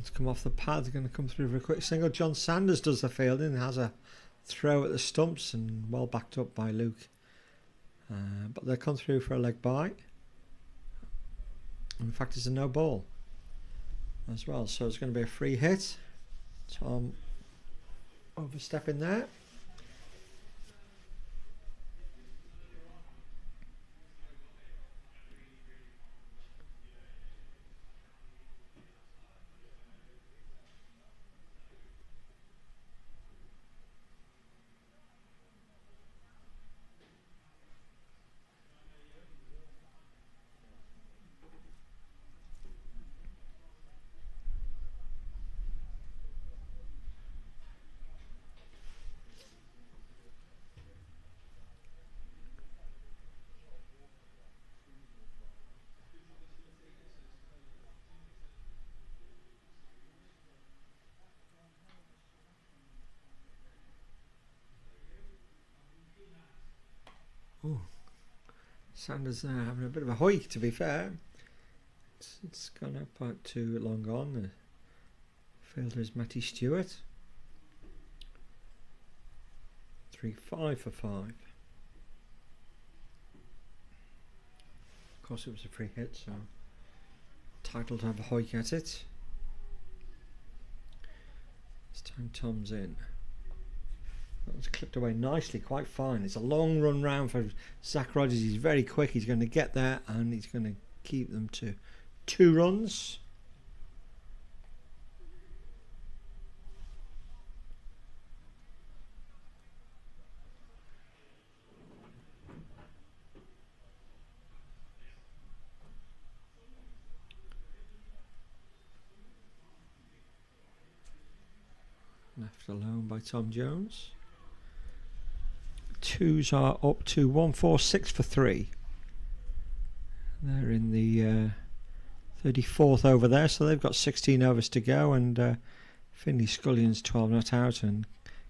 C: To come off the pad, they're going to come through for a quick single. John Sanders does the fielding and has a throw at the stumps and well backed up by Luke. But they'll come through for a leg bye. In fact, it's a no ball as well, so it's going to be a free hit. Tom overstepping there. Oh, Sanders having a bit of a hoik, to be fair. It's gone up out too long on. The fielder is Matty Stewart. 3-5 for 5. Of course, it was a free hit, so entitled to have a hoik at it. This time Tom's in. That was clipped away nicely, quite fine. It's a long run round for Zach Rogers. He's very quick. He's going to get there and he's going to keep them to 2 runs. Left alone by Tom Jones. 2s are up to 1, 4, 6 for 3. They're in the 34th over there, so they've got 16 overs to go, and Finley Scullion's 12 not out, and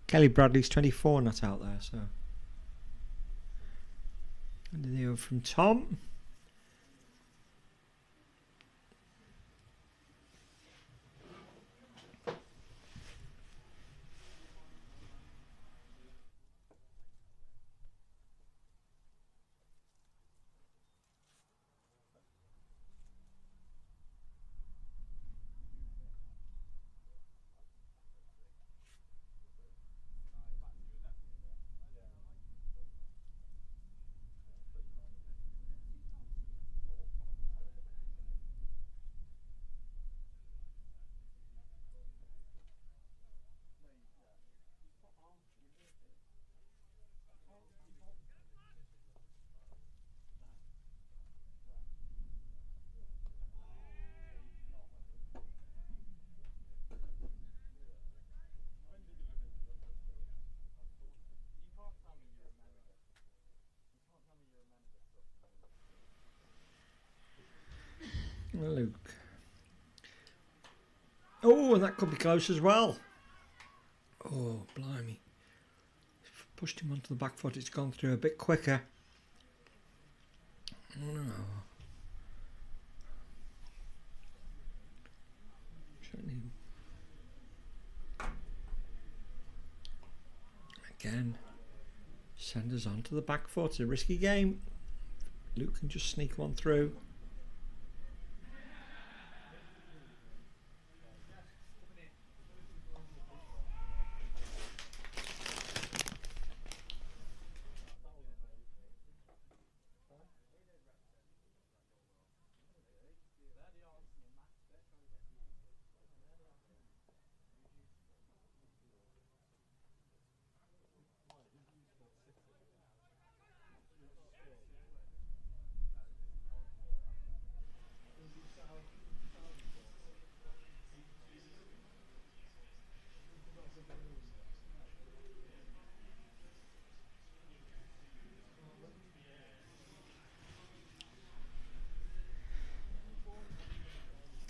C: Kelly Bradley's 24 not out there. So, under the over from Tom. Luke. Oh, and that could be close as well. Oh, blimey. Pushed him onto the back foot. It's gone through a bit quicker. No. Certainly. Again. Sanders onto the back foot. It's a risky game. Luke can just sneak one through.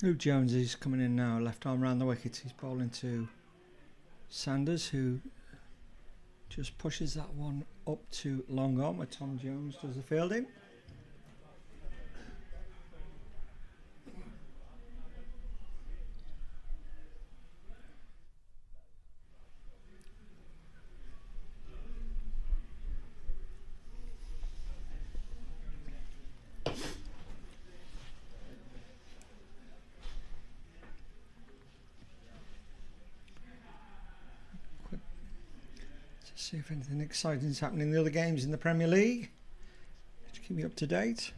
C: Luke Jones is coming in now, left arm round the wicket. He's bowling to Sanders, who just pushes that one up to long on, where Tom Jones does the fielding. See if anything exciting is happening in the other games in the Premier League. Just keep me up to date.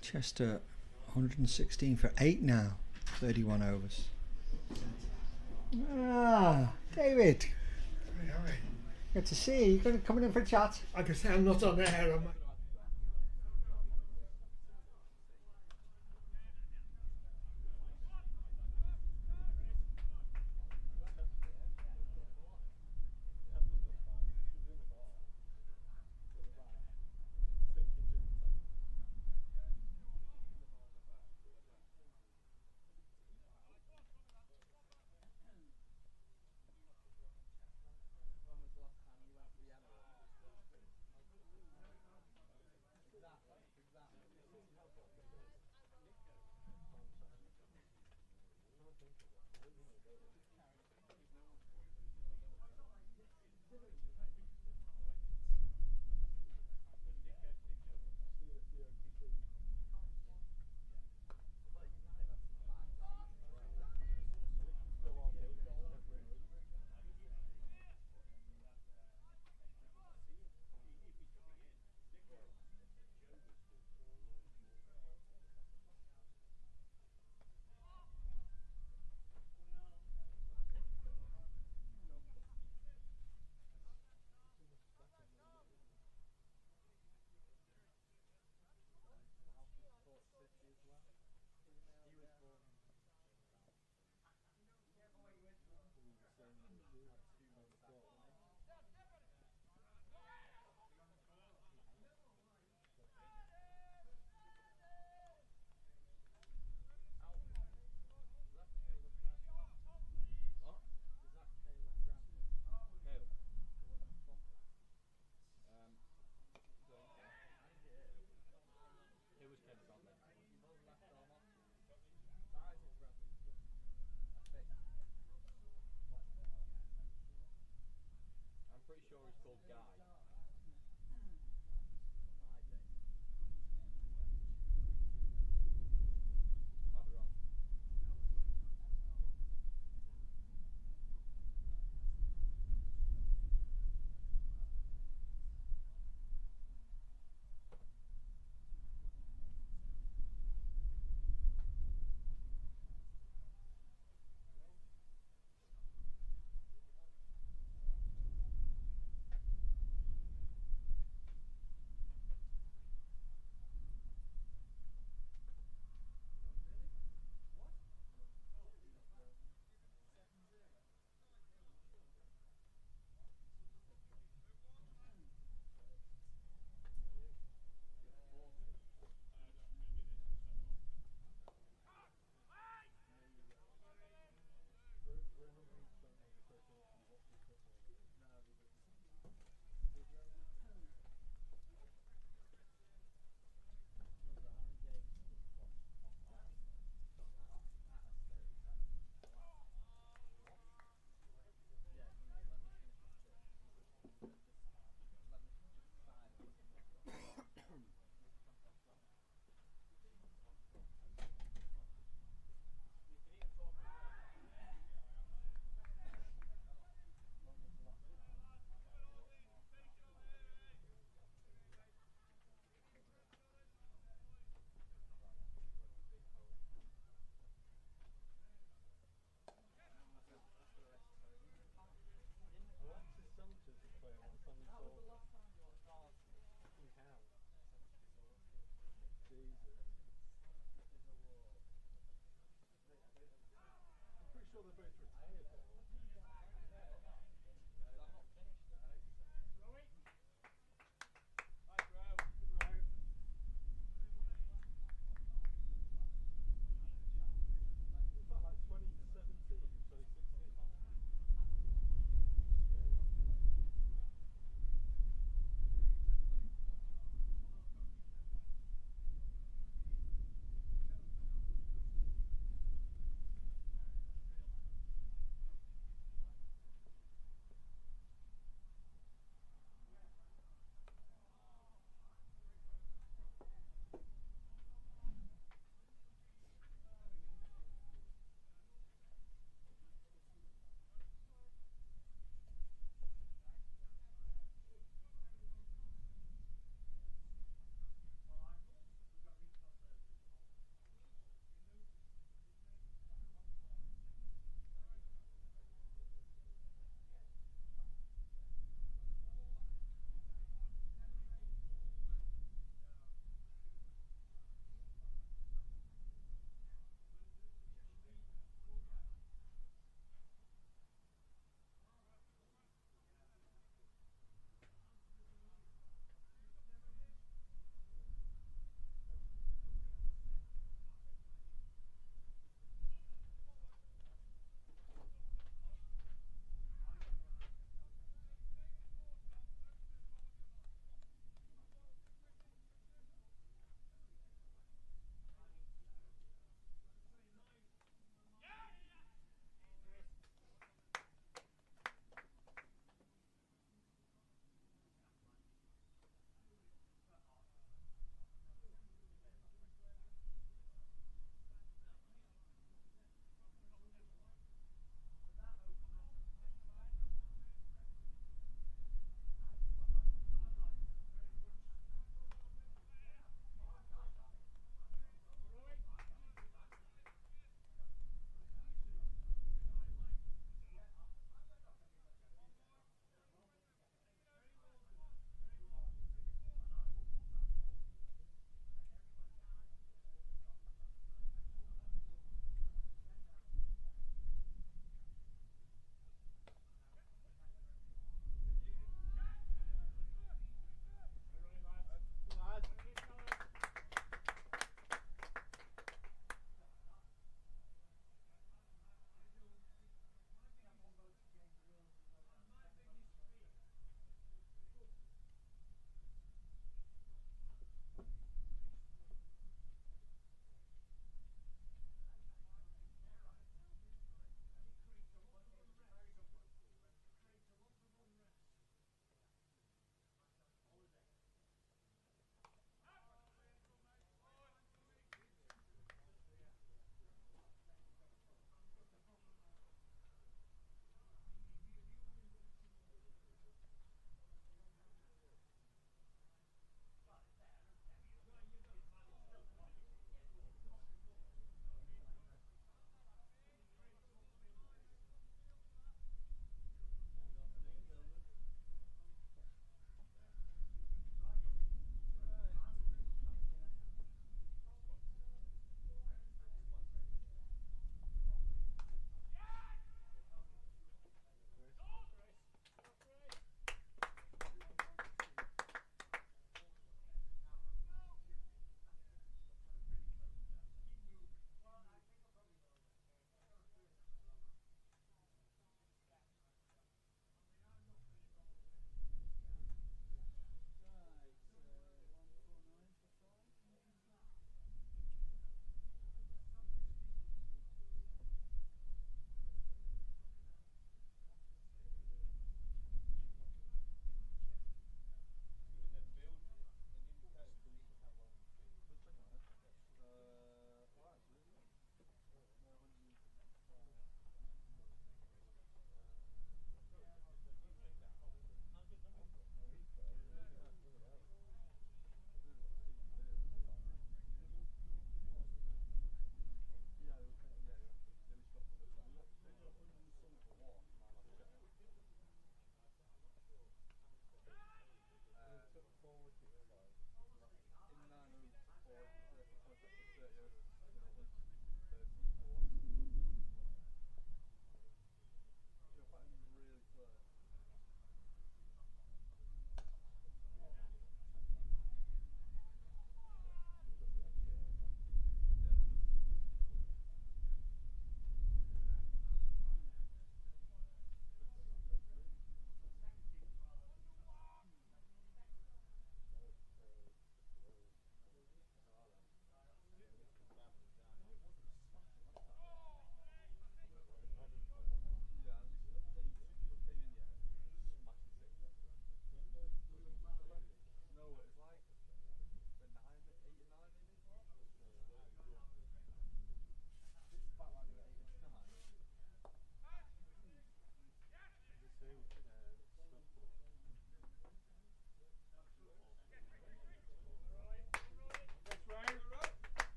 C: Chester 116 for 8 now, 31 overs. Ah, David.
G: Hi.
C: Good to see you. You're coming in for a chat.
G: I can say I'm not on air.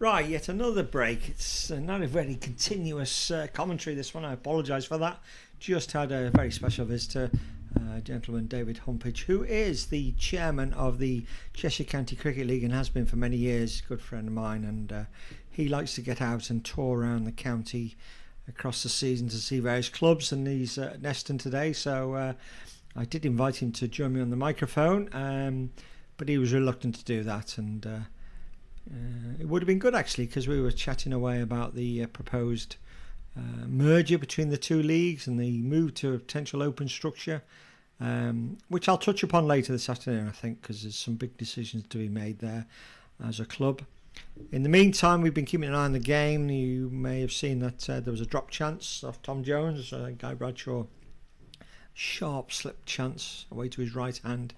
C: Right, yet another break. It's not a very continuous commentary, this one. I apologise for that. Just had a very special visitor, gentleman David Humpage, who is the chairman of the Cheshire County Cricket League and has been for many years. Good friend of mine, and he likes to get out and tour around the county across the season to see various clubs, and he's at Neston today, so I did invite him to join me on the microphone, but he was reluctant to do that, and it would have been good actually, because we were chatting away about the proposed merger between the two leagues and the move to a potential open structure, which I'll touch upon later this afternoon, I think, because there's some big decisions to be made there as a club. In the meantime, we've been keeping an eye on the game. You may have seen that there was a drop chance off Tom Jones, Guy Bradshaw, sharp slip chance away to his right hand.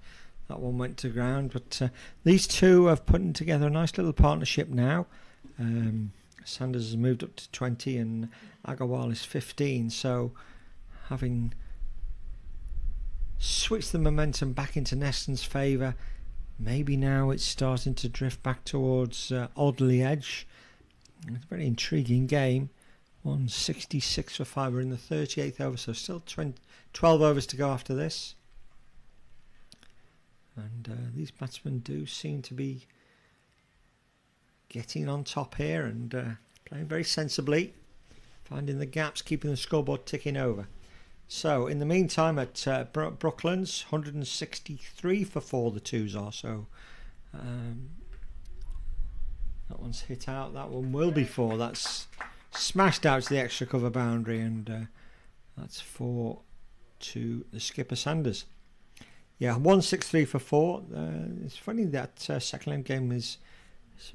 C: That one went to ground, but these two have put together a nice little partnership now. Sanders has moved up to 20 and Agarwal is 15, so having switched the momentum back into Neston's favour, maybe now it's starting to drift back towards Alderley edge. It's a very intriguing game. 166 for 5. We're in the 38th over, so still 12 overs to go after this. And these batsmen do seem to be getting on top here and playing very sensibly, finding the gaps, keeping the scoreboard ticking over. So in the meantime at Brooklands, 163 for 4 the twos are, so that one's hit out, that one will be 4, that's smashed out to the extra cover boundary, and that's 4 to the skipper Sanders. Yeah, 163 for 4. It's funny that second leg game is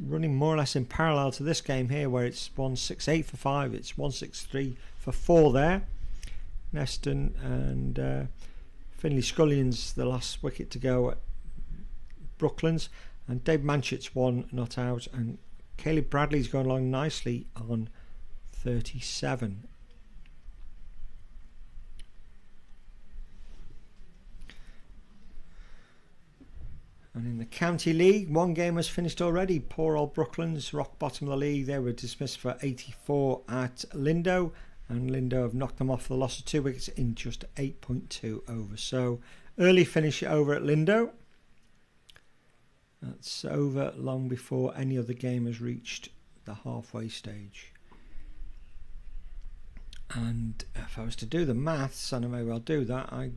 C: running more or less in parallel to this game here, where it's 168 for 5. It's 163 for 4 there. Neston and Finlay Scullion's the last wicket to go at Brooklands, and Dave Manchett's 1 not out, and Caleb Bradley's going along nicely on 37. And in the County League, one game has finished already. Poor old Brooklands, rock bottom of the league. They were dismissed for 84 at Lindo, and Lindo have knocked them off the loss of 2 wickets in just 8.2 overs. So early finish over at Lindo. That's over long before any other game has reached the halfway stage. And if I was to do the maths, and I may well do that, I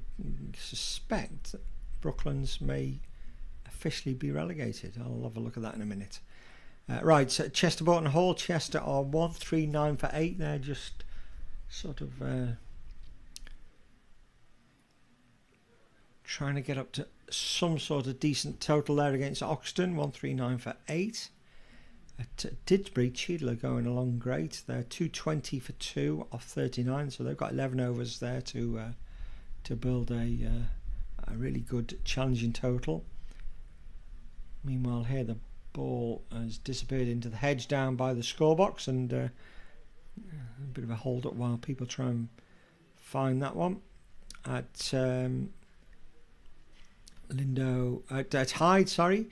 C: suspect that Brooklands may officially be relegated. I'll have a look at that in a minute. Right, so Chester Boughton Hall. Chester are 139 for 8. They're just sort of trying to get up to some sort of decent total there against Oxton. 139 for 8. At Didsbury, Cheadle going along great. They're 220 for 2 off 39, so they've got 11 overs there to build a really good challenging total. Meanwhile, here the ball has disappeared into the hedge down by the scorebox, and a bit of a hold up while people try and find that one. At Lindo, at Hyde, sorry.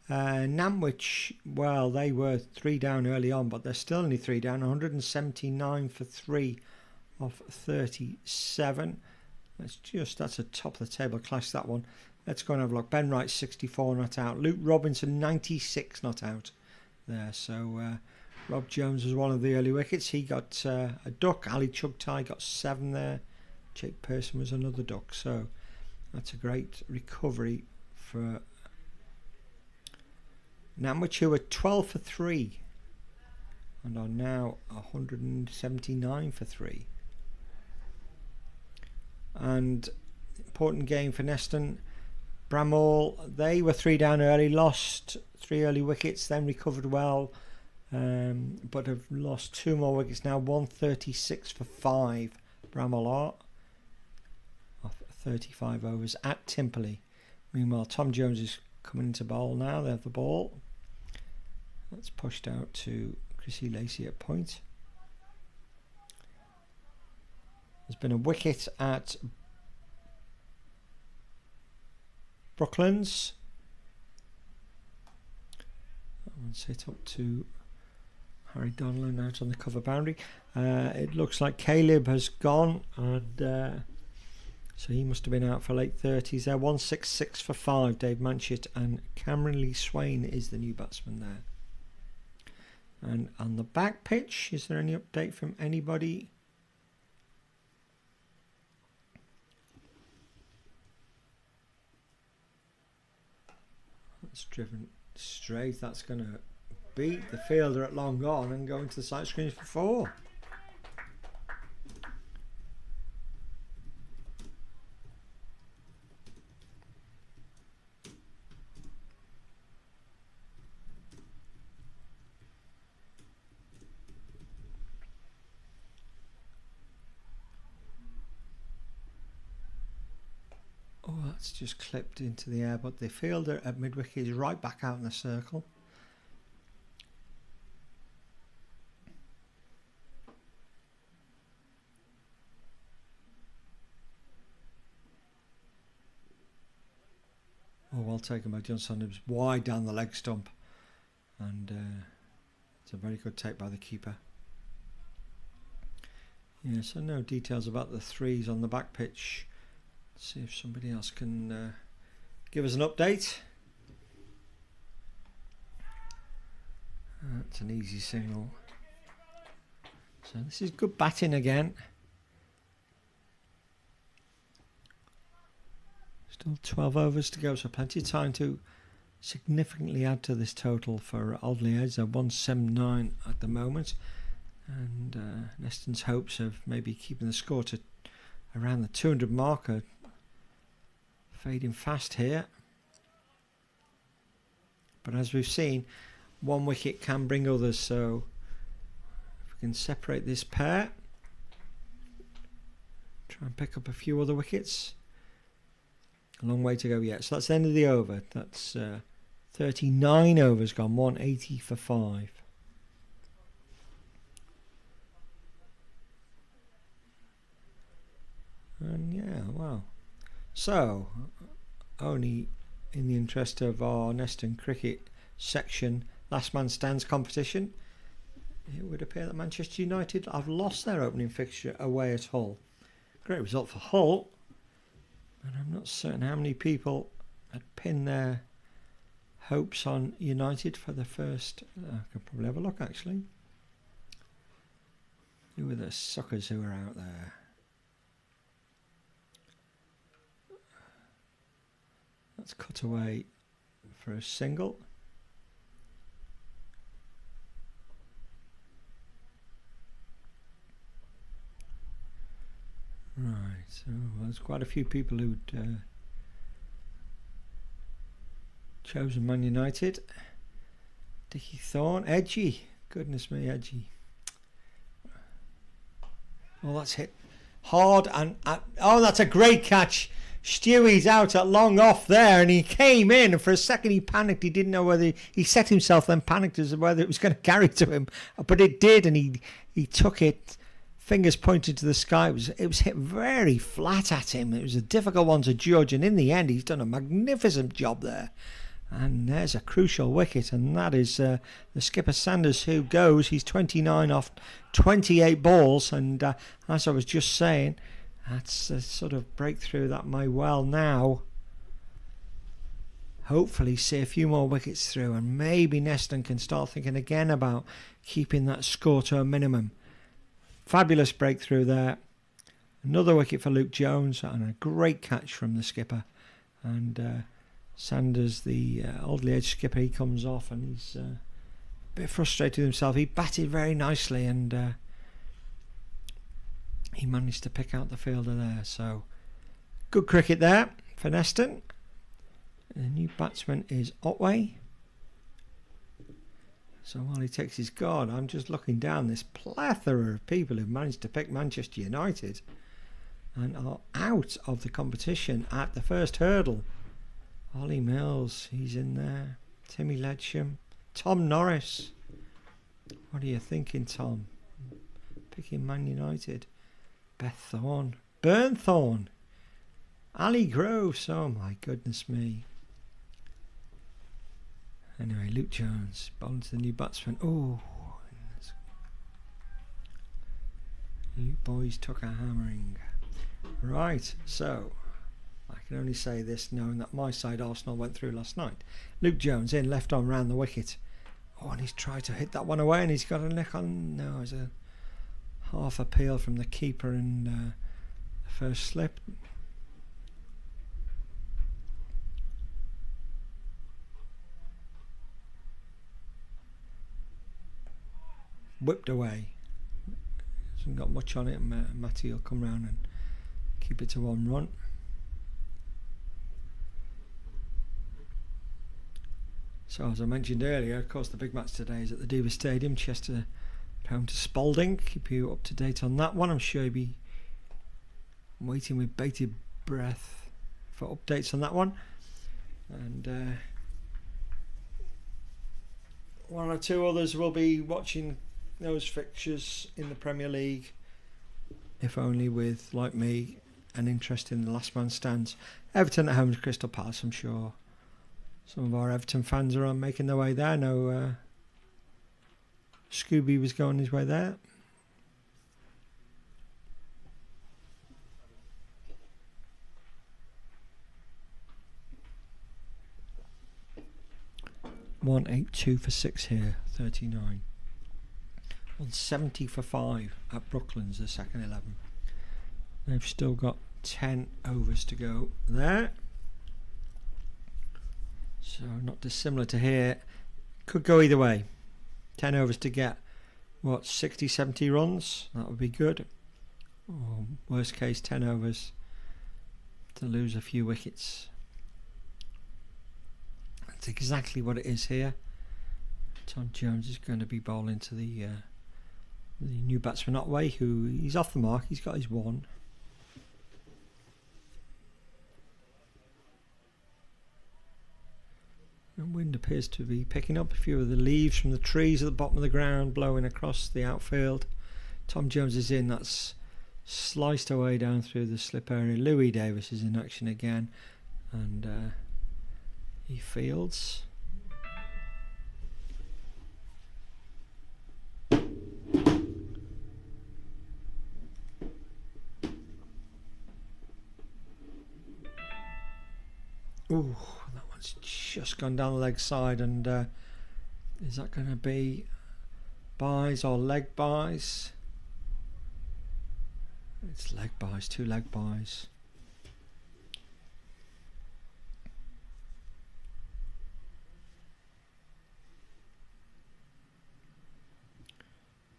C: Namwich, well, they were 3 down early on, but they're still only 3 down. 179 for 3 off 37. That's a top of the table clash, that one. Let's go and have a look. Ben Wright 64 not out. Luke Robinson 96 not out there. So Rob Jones was one of the early wickets. He got a duck. Ali Chugtai got 7 there. Jake Pearson was another duck. So that's a great recovery for Namwich, who are 12 for 3 and are now 179 for 3. And important game for Neston. Bramall, they were 3 down early, lost 3 early wickets, then recovered well, but have lost 2 more wickets now. 136 for 5. Bramall are off 35 overs at Timperley. Meanwhile, Tom Jones is coming into bowl now. They have the ball. That's pushed out to Chrissy Lacey at point. There's been a wicket at Brooklands. That one's hit up to Harry Donlan out on the cover boundary. It looks like Caleb has gone, and so he must have been out for late 30s there. 166 for 5, Dave Manchett, and Cameron Lee Swain is the new batsman there. And on the back pitch, is there any update from anybody? That's driven straight. That's going to beat the fielder at long on and go into the sight screens for 4. Oh, that's just clipped into the air, but the fielder at mid-wicket is right back out in the circle. Oh, well taken by John Sanders, wide down the leg stump, and it's a very good take by the keeper. Yeah, so no details about the 3s on the back pitch. Let's see if somebody else can give us an update. That's an easy signal. So this is good batting again. Still 12 overs to go, so plenty of time to significantly add to this total for Alderley Edge. They're 179 at the moment, and Neston's hopes of maybe keeping the score to around the 200 marker fading fast here. But as we've seen, one wicket can bring others, so if we can separate this pair, try and pick up a few other wickets. A long way to go yet. So that's the end of the over. That's 39 overs gone, 180 for 5. And yeah, wow. So, only in the interest of our Neston cricket section last man stands competition, it would appear that Manchester United have lost their opening fixture away at Hull. Great result for Hull, and I'm not certain how many people had pinned their hopes on United for the first. I could probably have a look actually. Who were the suckers who were out there? That's cut away for a single. Right, so there's quite a few people who'd chosen Man United. Dickie Thorne, edgy. Goodness me, edgy. Oh, that's hit hard and oh, that's a great catch. Stewie's out at long off there, and he came in, and for a second he panicked. He didn't know whether he set himself, then panicked as to whether it was going to carry to him, but it did, and he took it, fingers pointed to the sky. It was hit very flat at him. It was a difficult one to judge, and in the end he's done a magnificent job there. And there's a crucial wicket, and that is the skipper Sanders who goes. He's 29 off 28 balls, and as I was just saying, that's a sort of breakthrough that may well now hopefully see a few more wickets through, and maybe Neston can start thinking again about keeping that score to a minimum. Fabulous breakthrough there. Another wicket for Luke Jones, and a great catch from the skipper. And Sanders, the Alderley Edge skipper, he comes off, and he's a bit frustrated with himself. He batted very nicely, and he managed to pick out the fielder there. So good cricket there for Neston. The new batsman is Otway. So while he takes his guard, I'm just looking down this plethora of people who've managed to pick Manchester United and are out of the competition at the first hurdle. Ollie Mills, he's in there. Timmy Ledsham. Tom Norris. What are you thinking, Tom? Picking Man United. Beth Thorne. Burn Thorne. Ali Groves. Oh my goodness me. Anyway, Luke Jones bowling to the new batsman. Oh, it's You boys took a hammering. Right, so I can only say this knowing that my side Arsenal went through last night. Luke Jones in, left on round the wicket. Oh, and he's tried to hit that one away and he's got a nick on. No, it's a half appeal from the keeper in the first slip. Whipped away. Hasn't got much on it. Matty will come round and keep it to 1 run. So as I mentioned earlier, of course the big match today is at the Diva Stadium, Chester home to Spalding. Keep you up to date on that one. I'm sure you'll be waiting with bated breath for updates on that one. And one or two others will be watching those fixtures in the Premier League, if only with, like me, an interest in the last man stands. Everton at home to Crystal Palace. I'm sure some of our Everton fans are making their way there. I know Scooby was going his way there. $182 for 6 here, 39. 170 for 5 at Brooklands, the second 11. They've still got 10 overs to go there. So not dissimilar to here. Could go either way. 10 overs to get, what, 60, 70 runs? That would be good. Or worst case, 10 overs to lose a few wickets. That's exactly what it is here. Tom Jones is going to be bowling to the new batsman Otway, who he's off the mark. He's got his 1. And wind appears to be picking up. A few of the leaves from the trees at the bottom of the ground blowing across the outfield. Tom Jones is in. That's sliced away down through the slip area. Louis Davis is in action again, and he fields. Ooh, that one's just gone down the leg side, and is that going to be buys or leg buys? It's leg buys, 2 leg buys.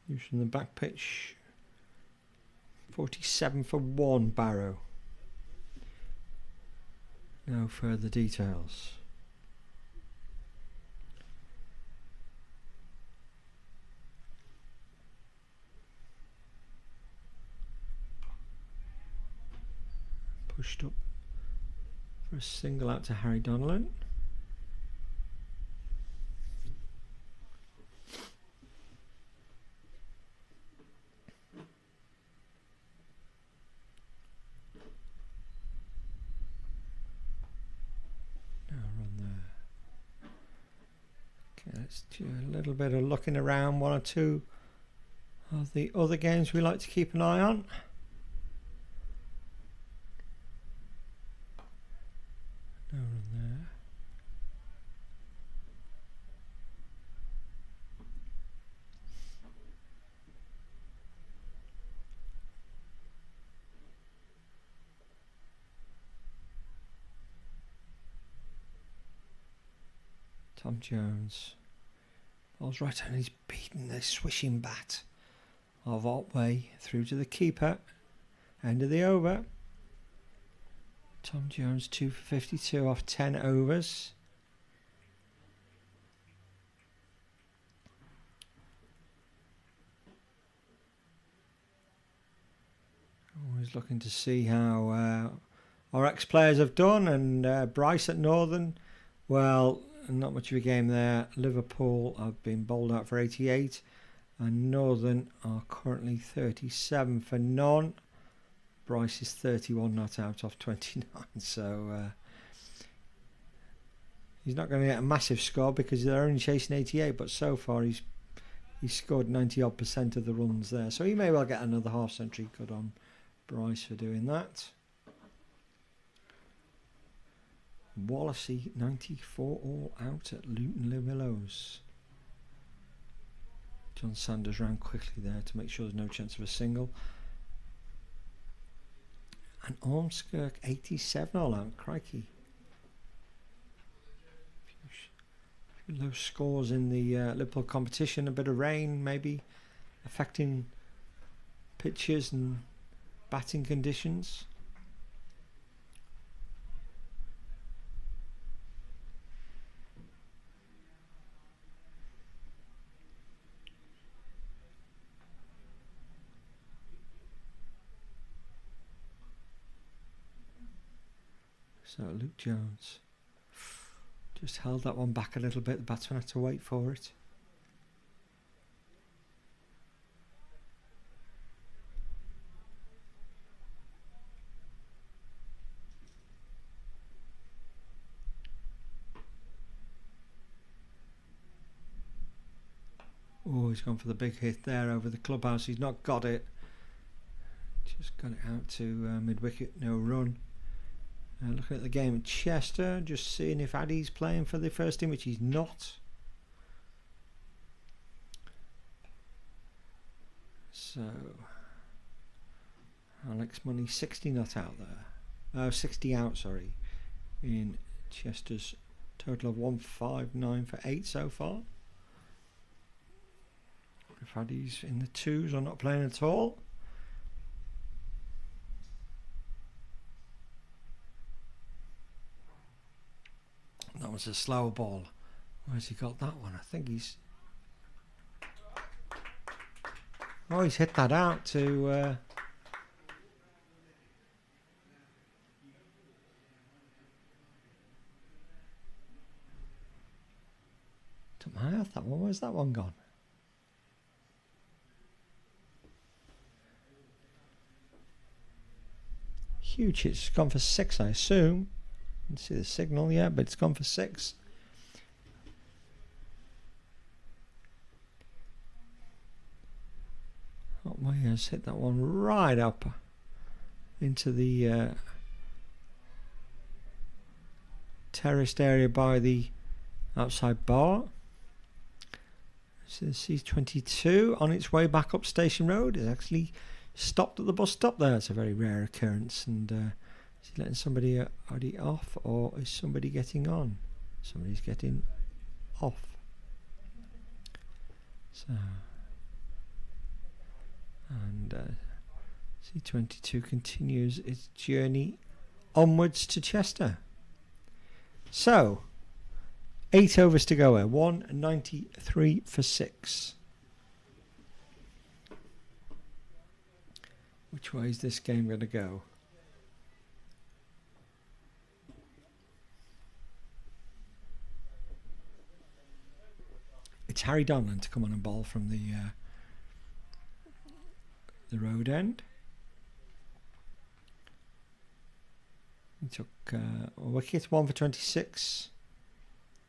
C: Use from the back pitch. 47 for 1 Barrow. No further details. Pushed up for a single out to Harry Donnellan. Let's do a little bit of looking around. 1 or 2 of the other games we like to keep an eye on. No run there. Tom Jones. Ball's right, and he's beaten the swishing bat of Otway through to the keeper. End of the over. Tom Jones 2 for 52 off 10 overs. Always looking to see how our ex-players have done, and Bryce at Northern, well, not much of a game there. Liverpool have been bowled out for 88, and Northern are currently 37 for none. Bryce is 31 not out off 29, so he's not going to get a massive score because they're only chasing 88, but so far he's He scored 90 odd % of the runs there, so he may well get another half century. Good on Bryce for doing that. Wallacey 94 all out at Luton Le Willows. John Sanders ran quickly there to make sure there's no chance of a single. And Ormskirk 87 all out. Crikey. Low scores in the Liverpool competition. A bit of rain maybe affecting pitches and batting conditions. So Luke Jones just held that one back a little bit. The batsman had to wait for it. Oh, he's gone for the big hit there over the clubhouse. He's not got it. Just got it out to mid-wicket, no run. Looking at the game at Chester, just seeing if Addy's playing for the first team, which he's not. So, Alex Money 60 not out there. 60 out, sorry, in Chester's total of 159 for 8 so far. If Addy's in the twos or not playing at all. That was a slower ball. Where's he got that one? I think he's... Oh, he's hit that out to... Took my eye off that one. Where's that one gone? Huge hit. It's gone for 6, I assume. You can see the signal, yeah, but it's gone for 6. Otway has hit that one right up into the terraced area by the outside bar. So the C22 on its way back up Station Road is actually stopped at the bus stop there. It's a very rare occurrence. And is he letting somebody already off, or is somebody getting on? Somebody's getting off. So, and C22 continues its journey onwards to Chester. So, 8 overs to go here. 193 for 6. Which way is this game going to go? It's Harry Donlan to come on and bowl from the road end. He took a wicket, 1 for 26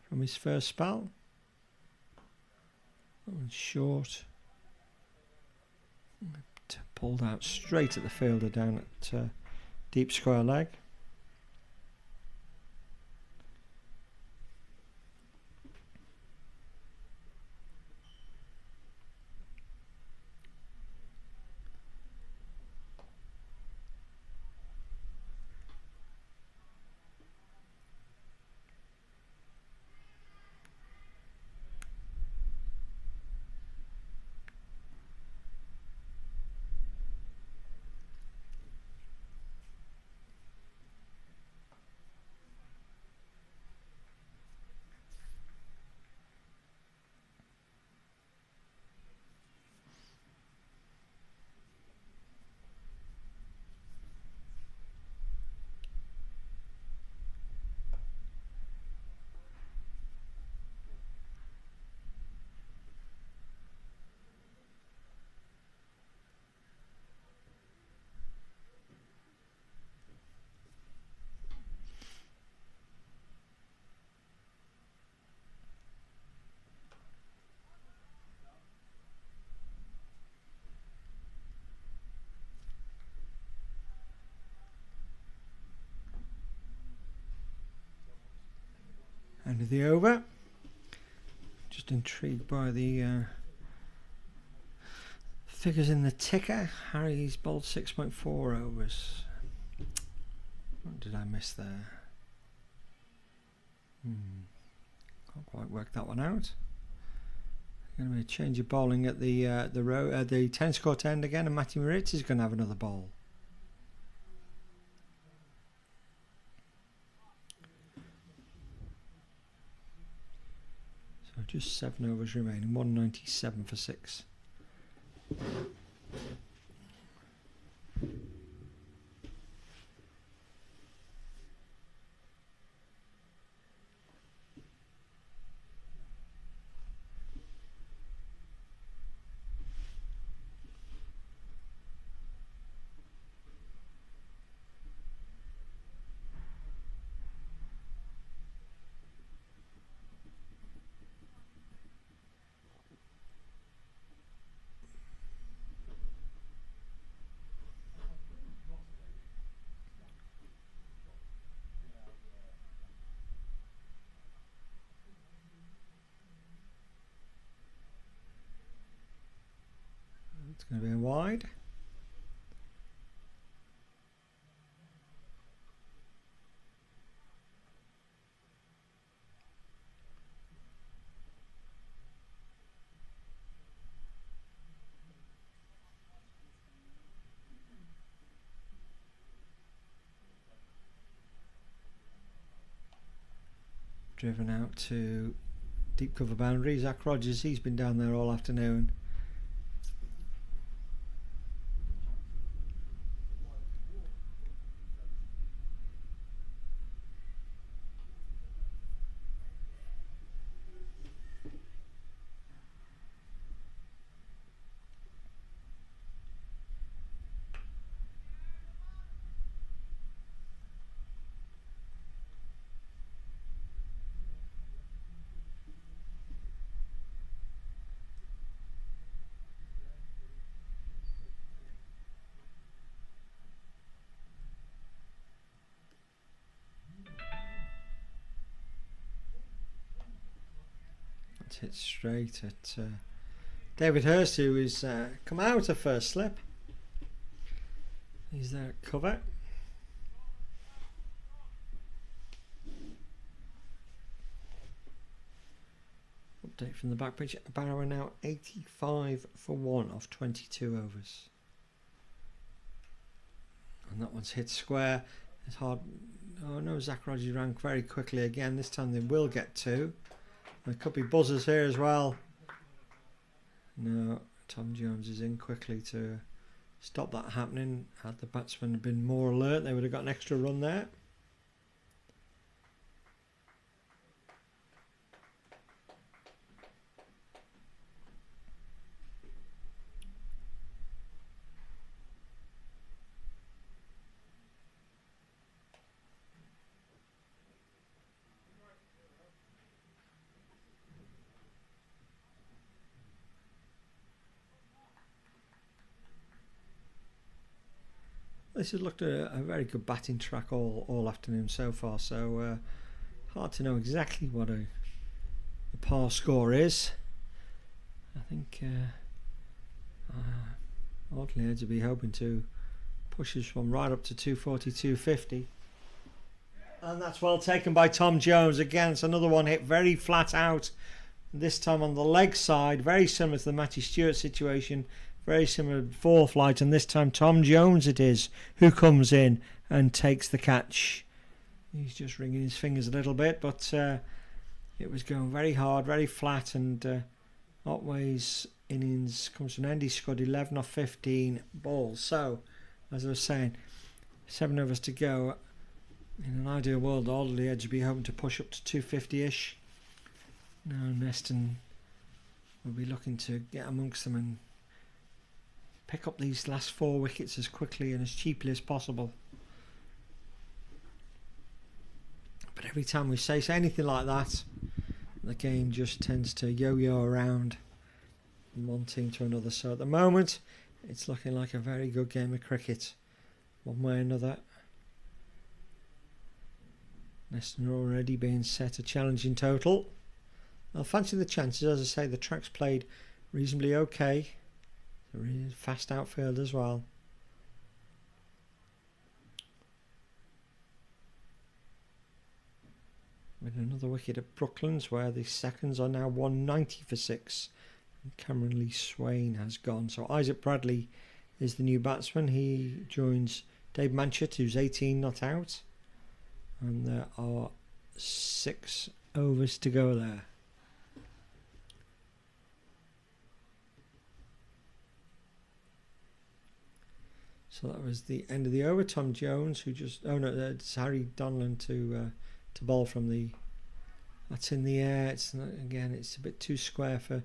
C: from his first spell. That one's short. Pulled out straight at the fielder down at deep square leg. End of the over. Just intrigued by the figures in the ticker. Harry's bowled 6.4 overs. What did I miss there? Can't quite work that one out. Going to be a change of bowling at the 10 score end again, and Matty Moritz is going to have another bowl. So just 7 overs remaining, 197 for 6. It's going to be a wide. Driven out to deep cover boundary. Zach Rogers, he's been down there all afternoon. It's hit straight at David Hurst, who has come out of first slip. He's there at cover. Update from the back pitch. Barrow are now 85 for 1 off 22 overs. And that one's hit square. It's hard. Oh no, Zach Rogers ran very quickly again. This time they will get 2. There could be buzzers here as well. No, Tom Jones is in quickly to stop that happening. Had the batsman been more alert, they would have got an extra run there. This has looked a very good batting track all afternoon so far, so hard to know exactly what the par score is. I think Alderley would be hoping to push this one right up to 240, 250. And that's well taken by Tom Jones. Again, it's another one hit very flat out, this time on the leg side, very similar to the Matty Stewart situation. Very similar ball flight, and this time Tom Jones it is who comes in and takes the catch. He's just wringing his fingers a little bit, but it was going very hard, very flat, and Otway's innings comes to an end. He scored 11 off 15 balls. So, as I was saying, 7 overs to go. In an ideal world, Alderley would be hoping to push up to 250-ish. Now Neston will be looking to get amongst them and pick up these last 4 wickets as quickly and as cheaply as possible. But every time we say anything like that, the game just tends to yo-yo around from one team to another. So at the moment, it's looking like a very good game of cricket, one way or another. Neston already being set a challenging total. I'll fancy the chances. As I say, the track's played reasonably okay. A really fast outfield as well. With another wicket at Brooklands, where the seconds are now 190 for 6. And Cameron Lee Swain has gone. So Isaac Bradley is the new batsman. He joins Dave Manchett, who's 18 not out. And there are 6 overs to go there. So that was the end of the over. Tom Jones, who just... Oh no, it's Harry Donlan to bowl from the... That's in the air. It's not, again, it's a bit too square for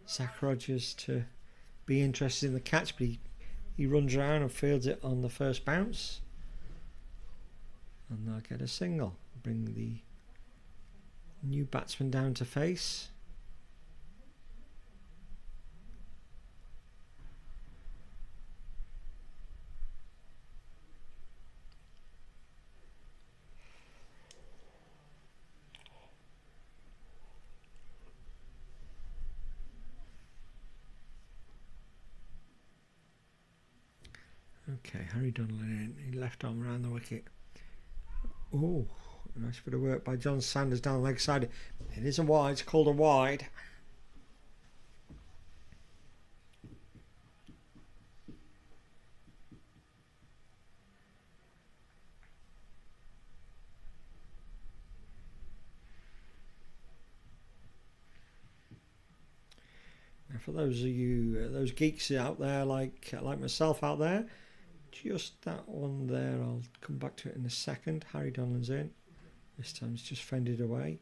C: Zach Rogers to be interested in the catch, but he runs around and fields it on the first bounce. And they'll get a single. Bring the new batsman down to face. Okay, Harry Donlan in. He left arm around the wicket. Oh, nice bit of work by John Sanders down the leg side. It is a wide. It's called a wide. Now, for those of you, those geeks out there, like myself out there, just that one there, I'll come back to it in a second. Harry Donlan's in. This time it's just fended away.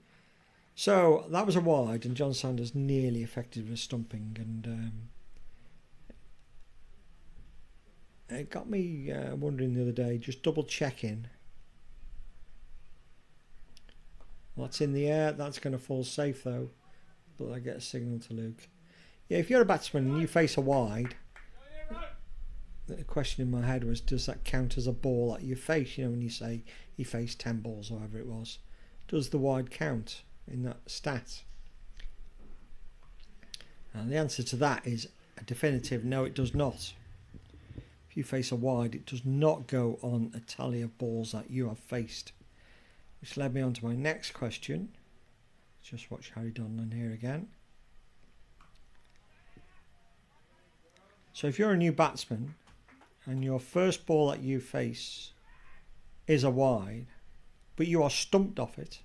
C: So that was a wide, and John Sanders nearly effected with stumping, and it got me wondering the other day, just double checking. Well, that's in the air. That's going to fall safe though, but I get a signal to Luke. Yeah, if you're a batsman and you face a wide, the question in my head was, does that count as a ball that you face? You know, when you say he faced 10 balls or whatever it was, does the wide count in that stat? And the answer to that is a definitive no, it does not. If you face a wide, it does not go on a tally of balls that you have faced. Which led me on to my next question. Just watch Harry Donlan here again. So if you're a new batsman and your first ball that you face is a wide, but you are stumped off it,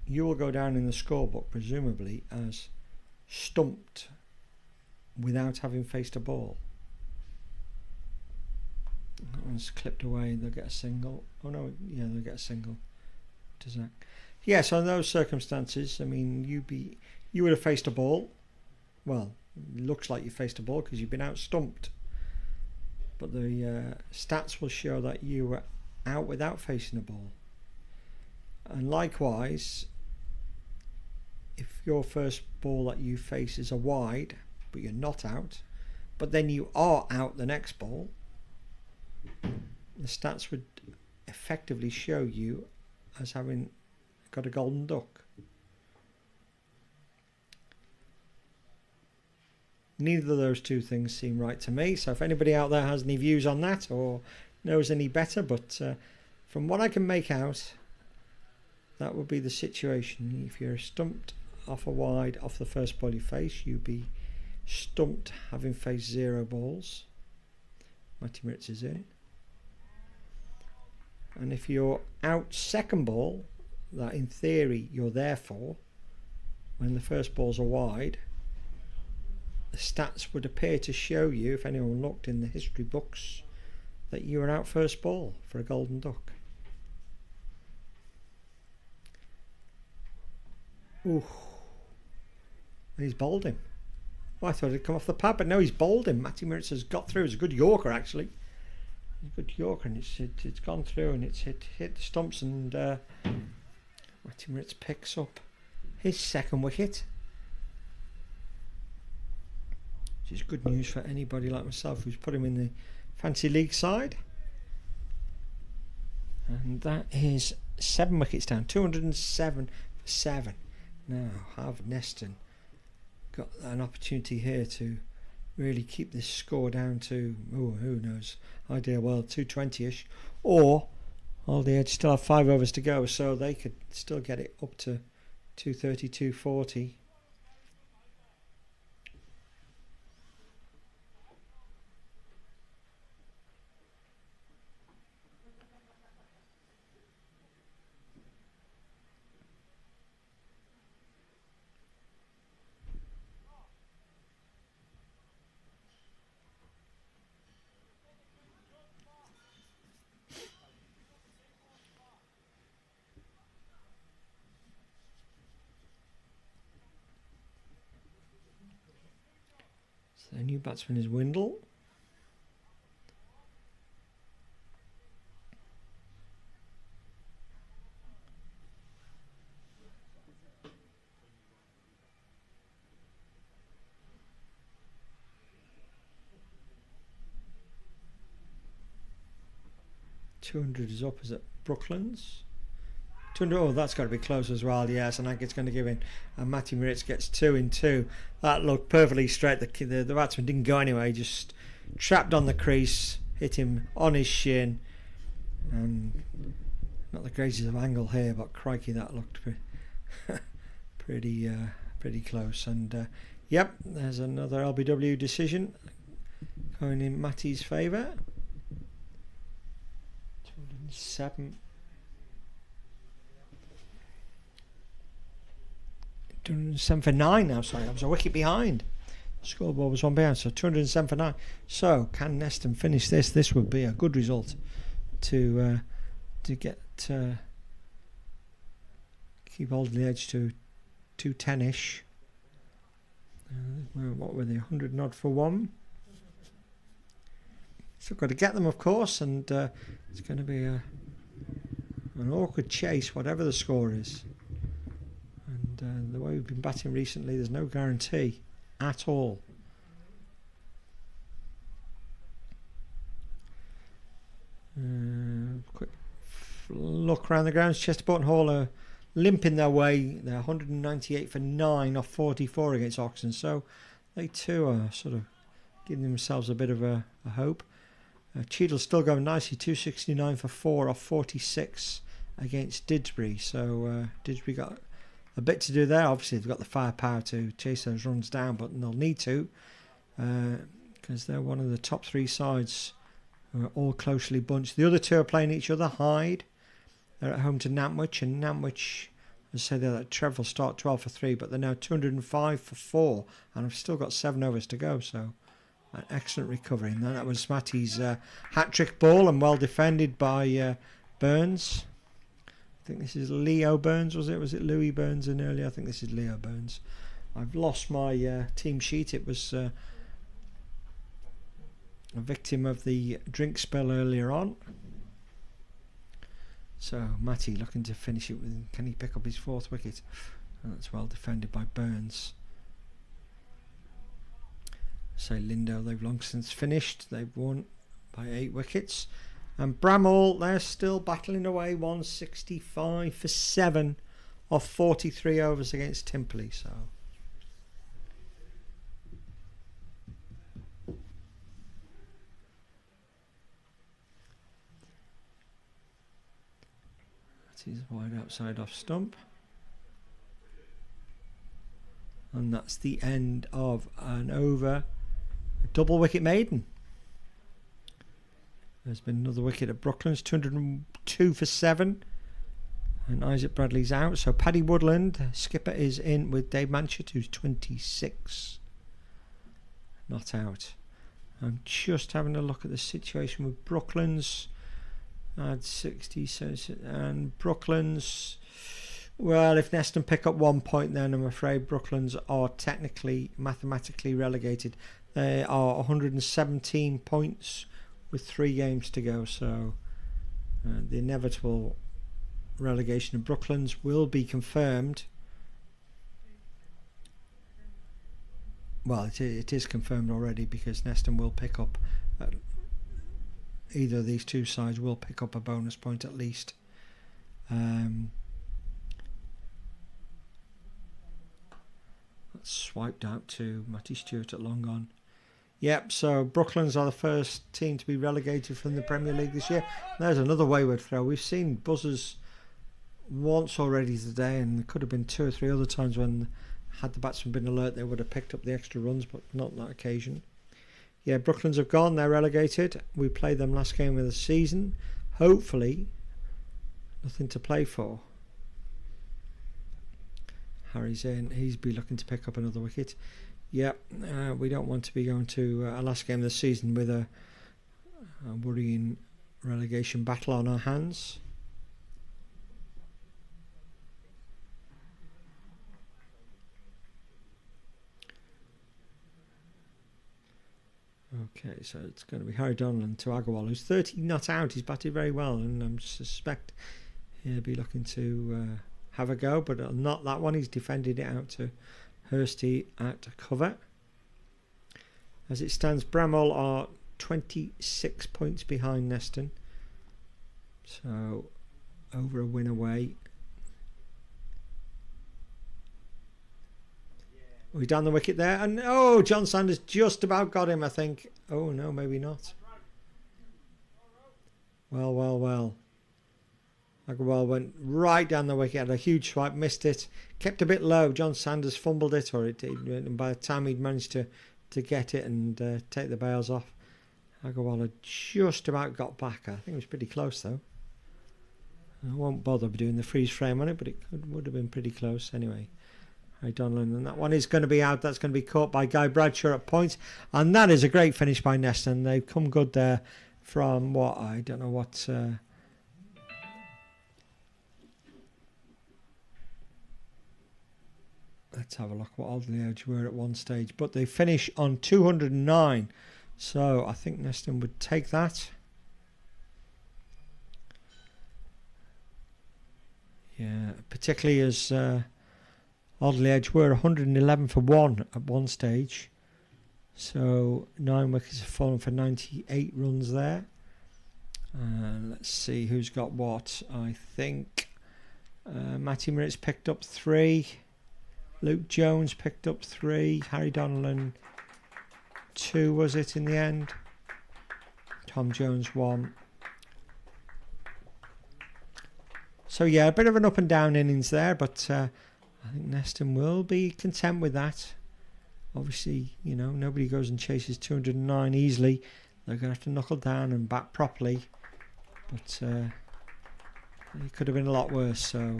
C: you will go down in the scorebook presumably as stumped without having faced a ball. That one's clipped away. They'll get a single. Oh no, yeah, they'll get a single. Does that? Yeah, so in those circumstances, I mean, you would have faced a ball. Well, it looks like you faced a ball because you've been out stumped. But the stats will show that you were out without facing a ball. And likewise, if your first ball that you face is a wide, but you're not out, but then you are out the next ball, the stats would effectively show you as having got a golden duck. Neither of those two things seem right to me, so if anybody out there has any views on that or knows any better, but from what I can make out, that would be the situation. If you're stumped off a wide off the first ball you face, you'd be stumped having faced 0 balls. Matty Moritz is in. And if you're out second ball, that in theory you're there for, when the first balls are wide, the stats would appear to show you, if anyone looked in the history books, that you were out first ball for a golden duck. Ooh. And he's bowled him. Oh, I thought it'd come off the pad, but no, he's bowled him. Matty Moritz has got through. It's a good Yorker, actually. A good Yorker, and it's gone through and it's hit the stumps, and Matty Moritz picks up his second wicket. Which is good news for anybody like myself who's put him in the fancy league side. And that is 7 wickets down. 207 for 7. Now, have Neston got an opportunity here to really keep this score down to, oh, who knows, ideal world 220ish, or Alderley still have 5 overs to go, so they could still get it up to 230, 240. So the new batsman is Windle. $200 is opposite Brooklands. 200, oh, that's got to be close as well. Yes, and I think it's going to give in. And Matty Moritz gets 2 in 2. That looked perfectly straight. The batsman didn't go anywhere. He just trapped on the crease, hit him on his shin, and not the greatest of angle here, but crikey, that looked pretty close. And yep, there's another LBW decision going in Matty's favour. 207. 207 for 9 now. Sorry, I was a wicket behind. The scoreboard was 1 behind, so 207 for 9. So can Neston finish this? This would be a good result to get keep Alderley edge to 210ish. What were they? 100 nod for 1. Still got to get them, of course, and it's going to be an awkward chase, whatever the score is. And the way we've been batting recently, there's no guarantee at all. Quick look around the grounds. Chesterport and Hall are limping their way. They're 198 for 9 off 44 against Oxon, so they too are sort of giving themselves a bit of a hope. Cheadle's still going nicely, 269 for 4 off 46 against Didsbury, so Didsbury got a bit to do there. Obviously they've got the firepower to chase those runs down, but they'll need to, because they're one of the top 3 sides who are all closely bunched. The other 2 are playing each other. Hyde, they're at home to Nantwich, and Nantwich, as I say, they're at Treville start 12 for 3, but they're now 205 for 4, and I've still got 7 overs to go, so an excellent recovery. And then that was Matty's hat-trick ball, and well defended by Burns. I think this is Leo Burns, was it? Was it Louis Burns in earlier? I think this is Leo Burns. I've lost my team sheet. It was a victim of the drink spill earlier on. So Matty looking to finish it with, can he pick up his 4th wicket? And that's well defended by Burns. Say Lindo, they've long since finished. They've won by 8 wickets. And Bramall, they're still battling away, 165 for 7 off 43 overs against Timperley. So that is wide outside off stump. And that's the end of an over. A double wicket maiden. There's been another wicket at Brooklands, 202 for 7. And Isaac Bradley's out. So Paddy Woodland, skipper, is in with Dave Manchett, who's 26. Not out. I'm just having a look at the situation with Brooklands. Add 60, and Brooklands. Well, if Neston pick up 1 point, then I'm afraid Brooklands are technically, mathematically relegated. They are 117 points with 3 games to go, so the inevitable relegation of Brooklands will be confirmed. Well, it is confirmed already, because Neston will pick up either of these two sides will pick up a bonus point at least. That's swiped out to Matty Stewart at long on. Yep, so Brooklands are the first team to be relegated from the Premier League this year. There's another wayward throw. We've seen buzzers once already today, and there could have been 2 or 3 other times when, had the batsman been alert, they would have picked up the extra runs, but not that occasion. Yeah, Brooklands have gone. They're relegated. We played them last game of the season. Hopefully, nothing to play for. Harry's in. He's be looking to pick up another wicket. Yep, we don't want to be going to our last game of the season with a worrying relegation battle on our hands. Okay, so it's going to be Harry Donlan to Agarwal, who's 30 not out. He's batted very well, and I suspect he'll be looking to have a go, but not that one. He's defended it out to Hursty at cover. As it stands, Bramall are 26 points behind Neston, so over a win away. We've down the wicket there, and oh, John Sanders just about got him, I think. Oh no, maybe not. Well. Agarwal went right down the wicket, had a huge swipe, missed it, kept a bit low. John Sanders fumbled it, and by the time he'd managed to get it and take the bails off, Agarwal had just about got back. I think it was pretty close though. I won't bother doing the freeze frame on it, but it would have been pretty close anyway. Harry Donlan, and that one is going to be out. That's going to be caught by Guy Bradshaw at points, and that is a great finish by Neston. They've come good there from what, I don't know what. Let's have a look what Alderley Edge were at one stage, but they finish on 209, so I think Neston would take that. Yeah, particularly as Alderley Edge were 111 for 1 at one stage, so 9 wickets have fallen for 98 runs there. Let's see who's got what. I think Matty Merritt's picked up 3. Luke Jones picked up 3. Harry Donlan 2, was it in the end? Tom Jones 1. So yeah, a bit of an up and down innings there, but I think Neston will be content with that. Obviously, you know, nobody goes and chases 209 easily. They're going to have to knuckle down and bat properly. But it could have been a lot worse, so...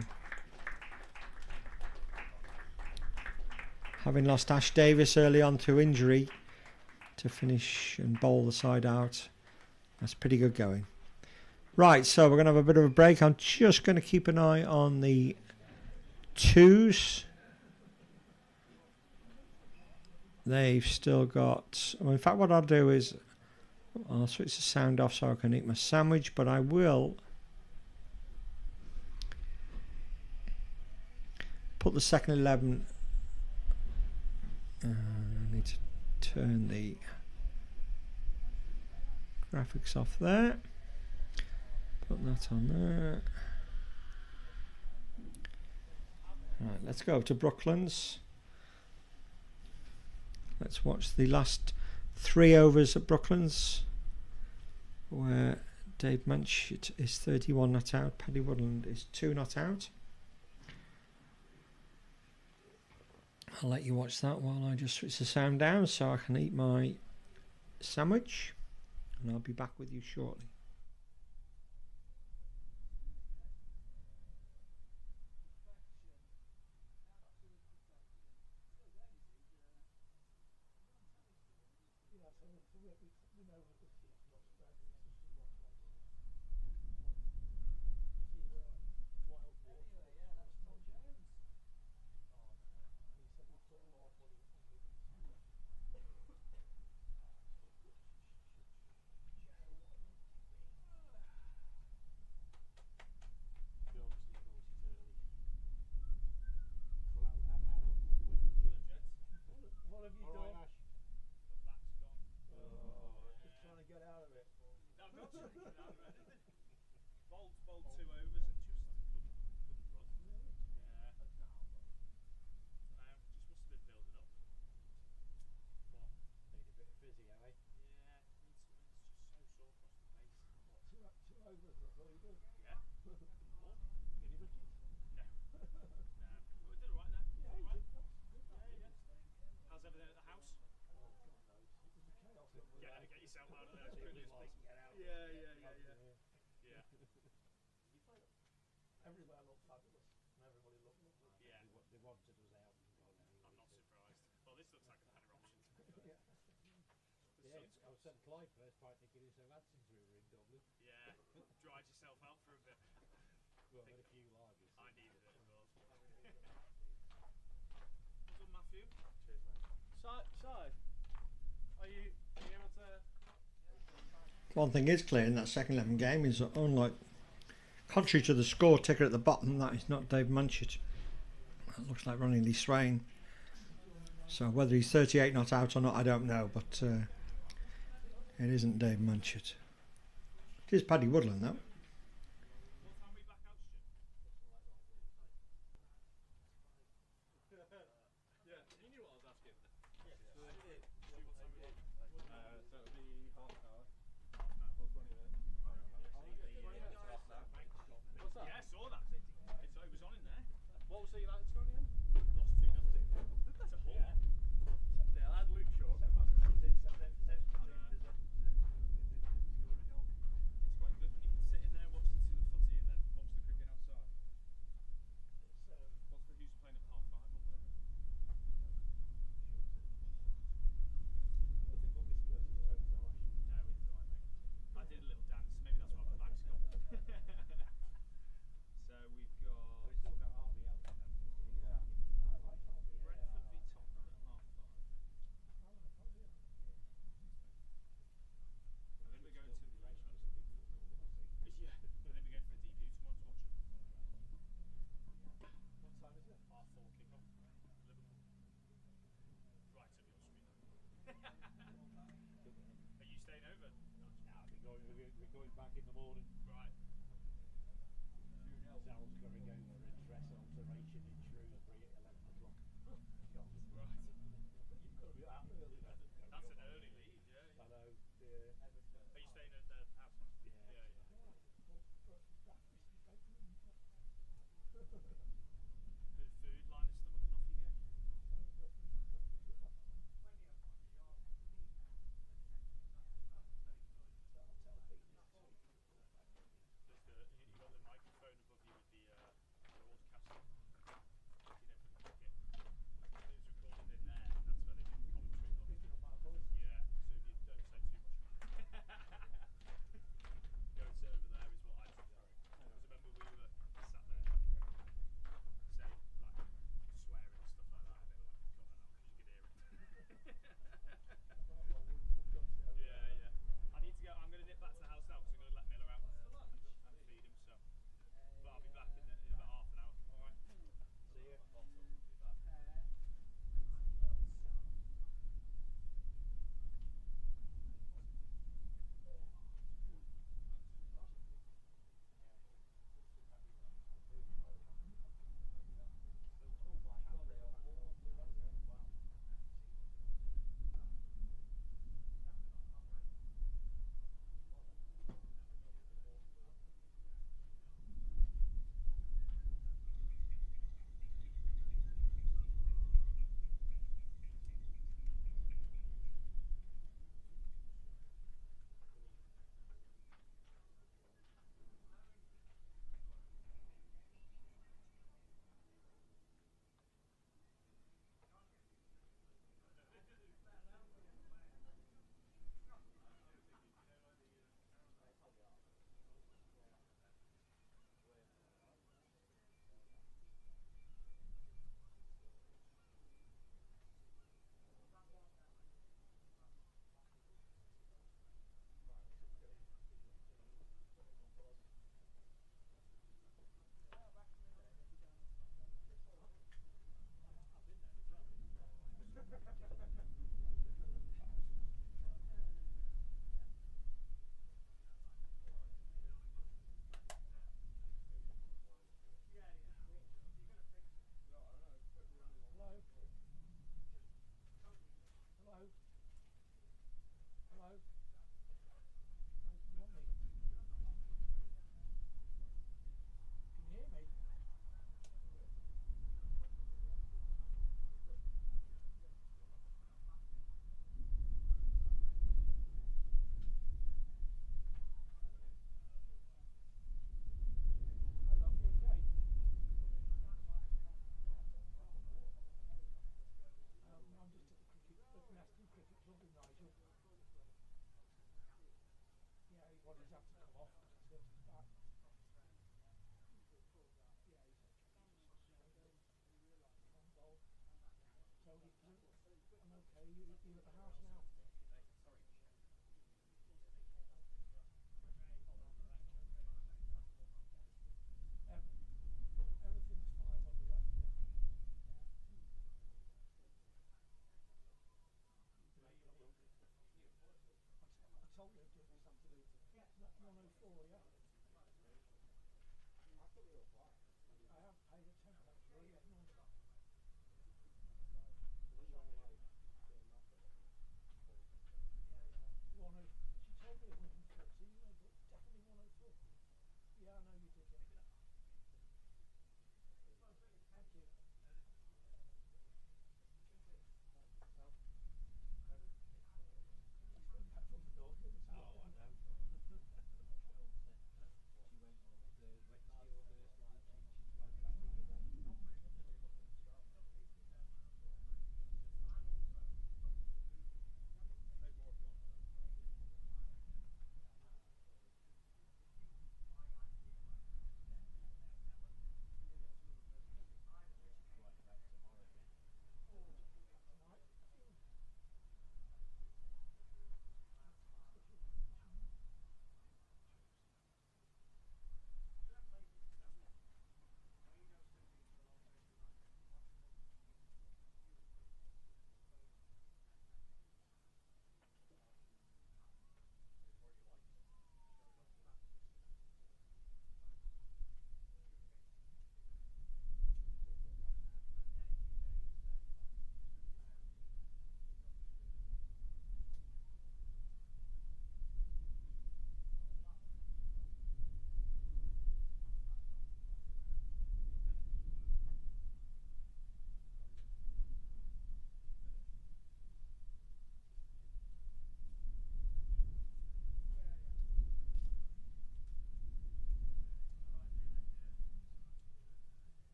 C: Having lost Ash Davis early on to injury to finish and bowl the side out, that's pretty good going. Right, so we're going to have a bit of a break. I'm just going to keep an eye on the 2s. They've still got... Well, in fact, what I'll do is I'll switch the sound off so I can eat my sandwich, but I will put the second 11... I need to turn the graphics off there. Put that on there. Right, let's go to Brooklands. Let's watch the last 3 overs at Brooklands, where Dave Manchett is 31 not out, Paddy Woodland is 2 not out. I'll let you watch that while I just switch the sound down so I can eat my sandwich, and I'll be back with you shortly.
B: Get yourself out of there as quickly as possible. Yeah.
F: Everywhere looked fabulous, and everybody looked lovely.
B: Yeah.
H: They wanted us out and gone.
B: I'm not surprised. Well, this looks like a better option. To be fair. The
H: Yeah,
B: sun's
H: I was sent Clyde first by thinking it's a lad since we were in Dublin.
B: Yeah, dried yourself out for a bit.
H: Well, I had a few lagers.
B: I needed it as well. Well done, Matthew.
A: Cheers, mate.
B: Si, are you able to?
C: One thing is clear in that second 11 game is that unlike, contrary to the score ticker at the bottom, that is not Dave Munchett. That looks like Ronnie Lee Swain. So whether he's 38 not out or not, I don't know, but it isn't Dave Munchett. It is Paddy Woodland though.
B: What time are we back out, Stu?
A: Yeah, you knew what I was asking. So it'll be half an hour. Or 20 minutes.
B: What's that? Yeah, I saw that. It was on in there.
A: What was the United score in the end?
B: Lost 2-0. That's a hole.
A: Yeah, I had Luke Shaw.
B: It's quite good when you can sit in there watching the footy and then watch the cricket outside. What's the who's playing at 5:30 or whatever? No, it's alright, mate. I did a little dance. Maybe that's why my bag's gone. So we've got
H: We still got RBL.
B: Brentford v Tottenham at 5:30. And then we're going to the yeah. And then we're going for the debut tomorrow to watch it.
H: What time is it?
B: 4:30 kick-off. Liverpool. Right up your street. Are you staying over?
H: Nah, we're going back in the morning.
B: Right.
H: Sal's got to go for a dress alteration in Shrewsbury at 11 o'clock.
B: Right.
H: You've got to be out early then.
B: That's an early leave, yeah.
H: I know.
B: Are you staying at the house?
H: Yeah.
B: Yeah. Bit of food, line the stomach and off you go.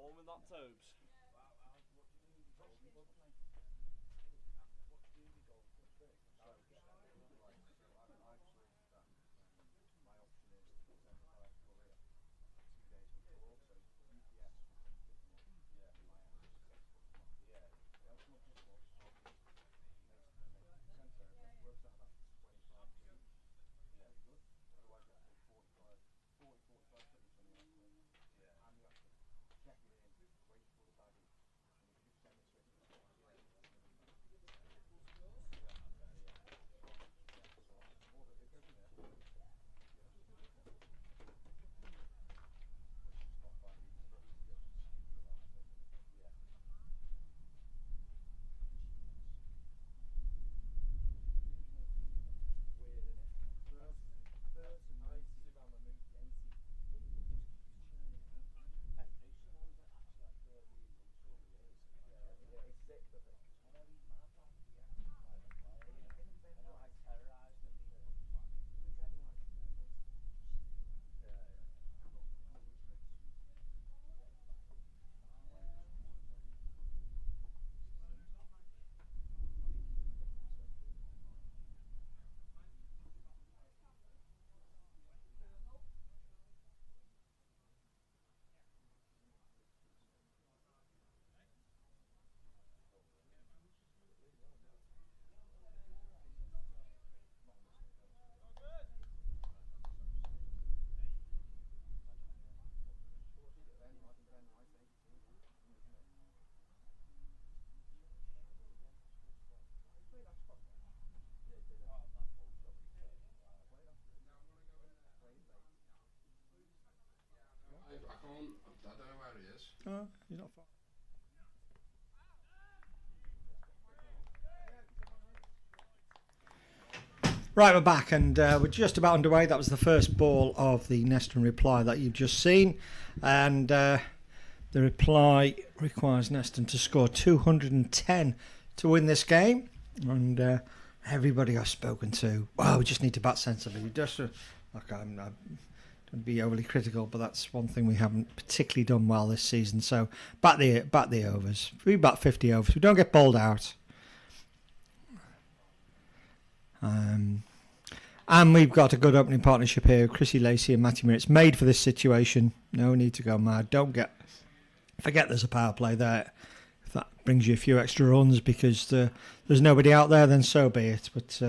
B: warm in that Tobes.
A: I don't know where he is.
C: Oh, he's not far. Right, we're back and we're just about underway. That was the first ball of the Neston reply that you've just seen. And the reply requires Neston to score 210 to win this game. And everybody I've spoken to, well, we just need to bat sensibly. Just, like I'm not going to be overly critical, but that's one thing we haven't particularly done well this season. So bat the overs. If we bat 50 overs, we don't get bowled out. And we've got a good opening partnership here. Chrissy Lacey and Matty Merritt's made for this situation. No need to go mad. Forget there's a power play there. If that brings you a few extra runs because there's nobody out there, then so be it. But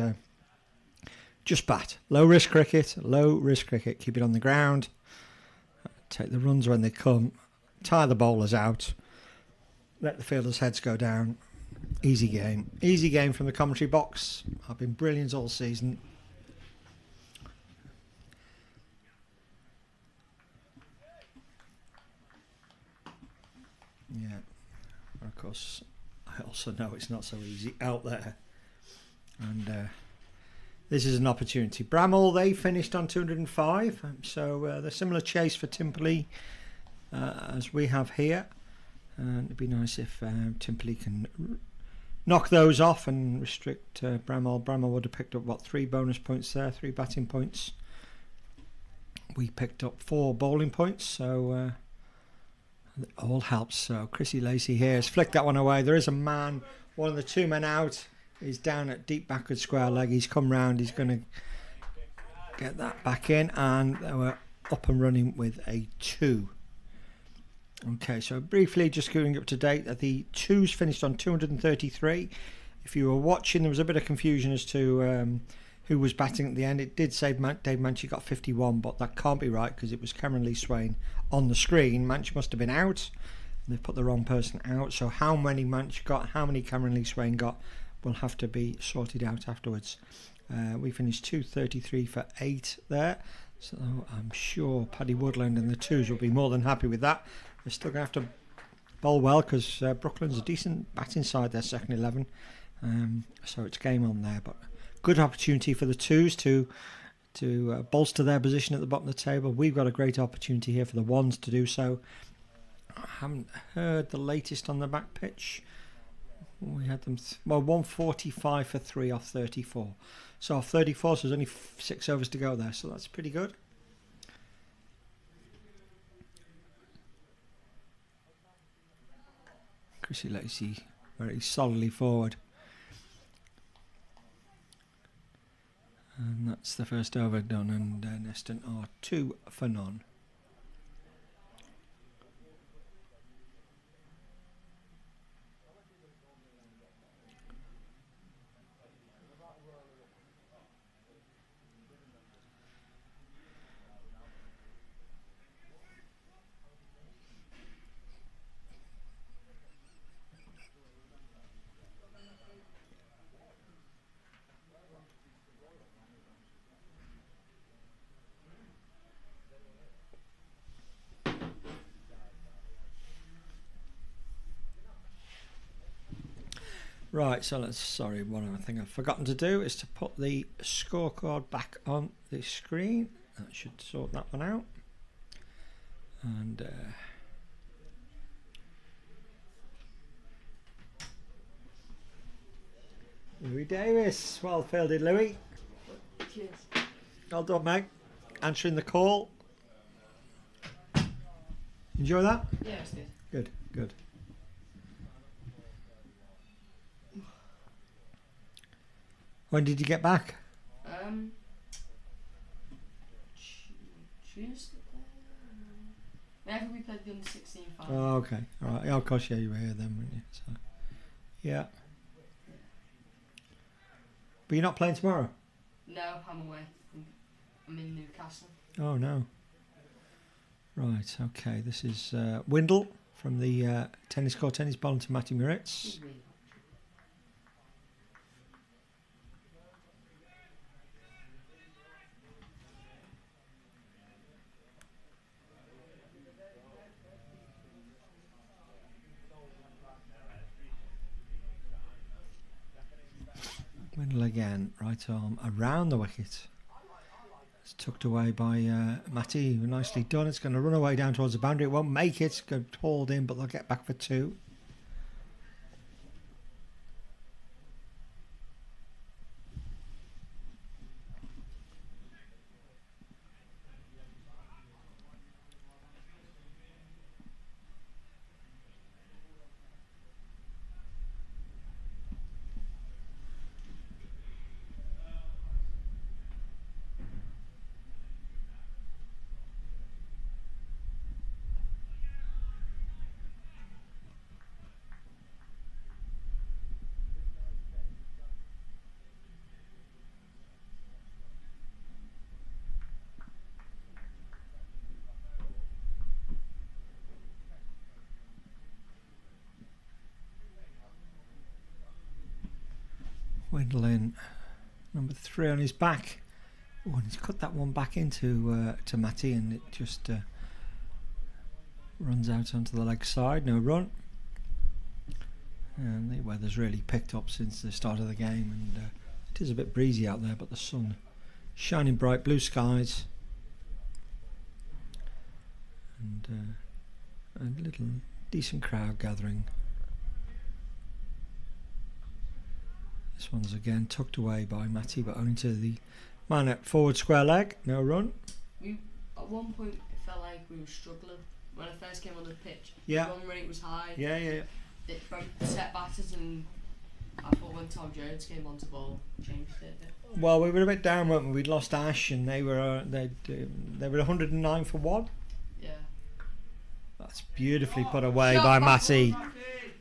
C: just bat. Low risk cricket. Keep it on the ground. Take the runs when they come. Tire the bowlers out. Let the fielders' heads go down. Easy game. Easy game from the commentary box. I've been brilliant all season. Yeah. Of course, I also know it's not so easy out there. And this is an opportunity. Bramall, they finished on 205. So the similar chase for Timperley as we have here. And it'd be nice if Timperley can knock those off and restrict Bramall. Bramall would have picked up, 3 bonus points there, 3 batting points. We picked up 4 bowling points, so it all helps. So Chrissy Lacey here has flicked that one away. There is a man, one of the 2 men out. He's down at deep backward square leg. He's come round. He's going to get that back in, and we're up and running with a 2. Okay, so briefly just going up to date, the 2s finished on 233. If you were watching, there was a bit of confusion as to who was batting at the end. It did say Dave Manchie got 51, but that can't be right because it was Cameron Lee Swain on the screen. Manchie must have been out. They've put the wrong person out. So how many Manchie got, how many Cameron Lee Swain got will have to be sorted out afterwards. We finished 233 for 8 there. So I'm sure Paddy Woodland and the 2s will be more than happy with that. They're still going to have to bowl well because Brooklyn's a decent batting side, their second 11. So it's game on there. But good opportunity for the 2s to bolster their position at the bottom of the table. We've got a great opportunity here for the 1s to do so. I haven't heard the latest on the back pitch. We had them 145 for 3 off 34. So off 34, so there's only 6 overs to go there. So that's pretty good. Chrissy Lacey very solidly forward. And that's the first over done, and Neston are 2 for none. Right, so one other thing I've forgotten to do is to put the scorecard back on the screen. That should sort that one out. And Louis Davis, well fielded, Louis.
I: Cheers.
C: Well done, mate. Answering the call. Enjoy that?
I: Yeah, it's good.
C: Good, good. When did you get back?
I: Tuesday. I think we played the under 16 final.
C: Oh, okay. All right. Yeah, of course, yeah, you were here then, weren't you? So, yeah. But you're not playing tomorrow?
I: No, I'm away. I'm in Newcastle.
C: Oh, no. Right, okay. This is Windle from the Tennis Court Tennis Ball to Matty Moritz. Windle again, right arm around the wicket. It's tucked away by Matty. Nicely done. It's going to run away down towards the boundary. It won't make it. It's going to hold in, but they'll get back for 2. Windle in, number 3 on his back. Oh, and he's cut that one back into to Matty, and it just runs out onto the leg side. No run. And the weather's really picked up since the start of the game, and it is a bit breezy out there, but the sun shining bright, blue skies, and a little decent crowd gathering. This one's again tucked away by Matty, but only to the man at forward square leg. No run.
I: At one point, it felt like we were struggling when I first came on the pitch.
C: Yeah.
I: The run rate was high.
C: Yeah.
I: It set batters, and I thought when Tom Jones came onto ball, changed it a bit.
C: Well, we were a bit down, weren't we? We'd lost Ash, and they were 109 for 1.
I: Yeah.
C: That's beautifully put away by Matty.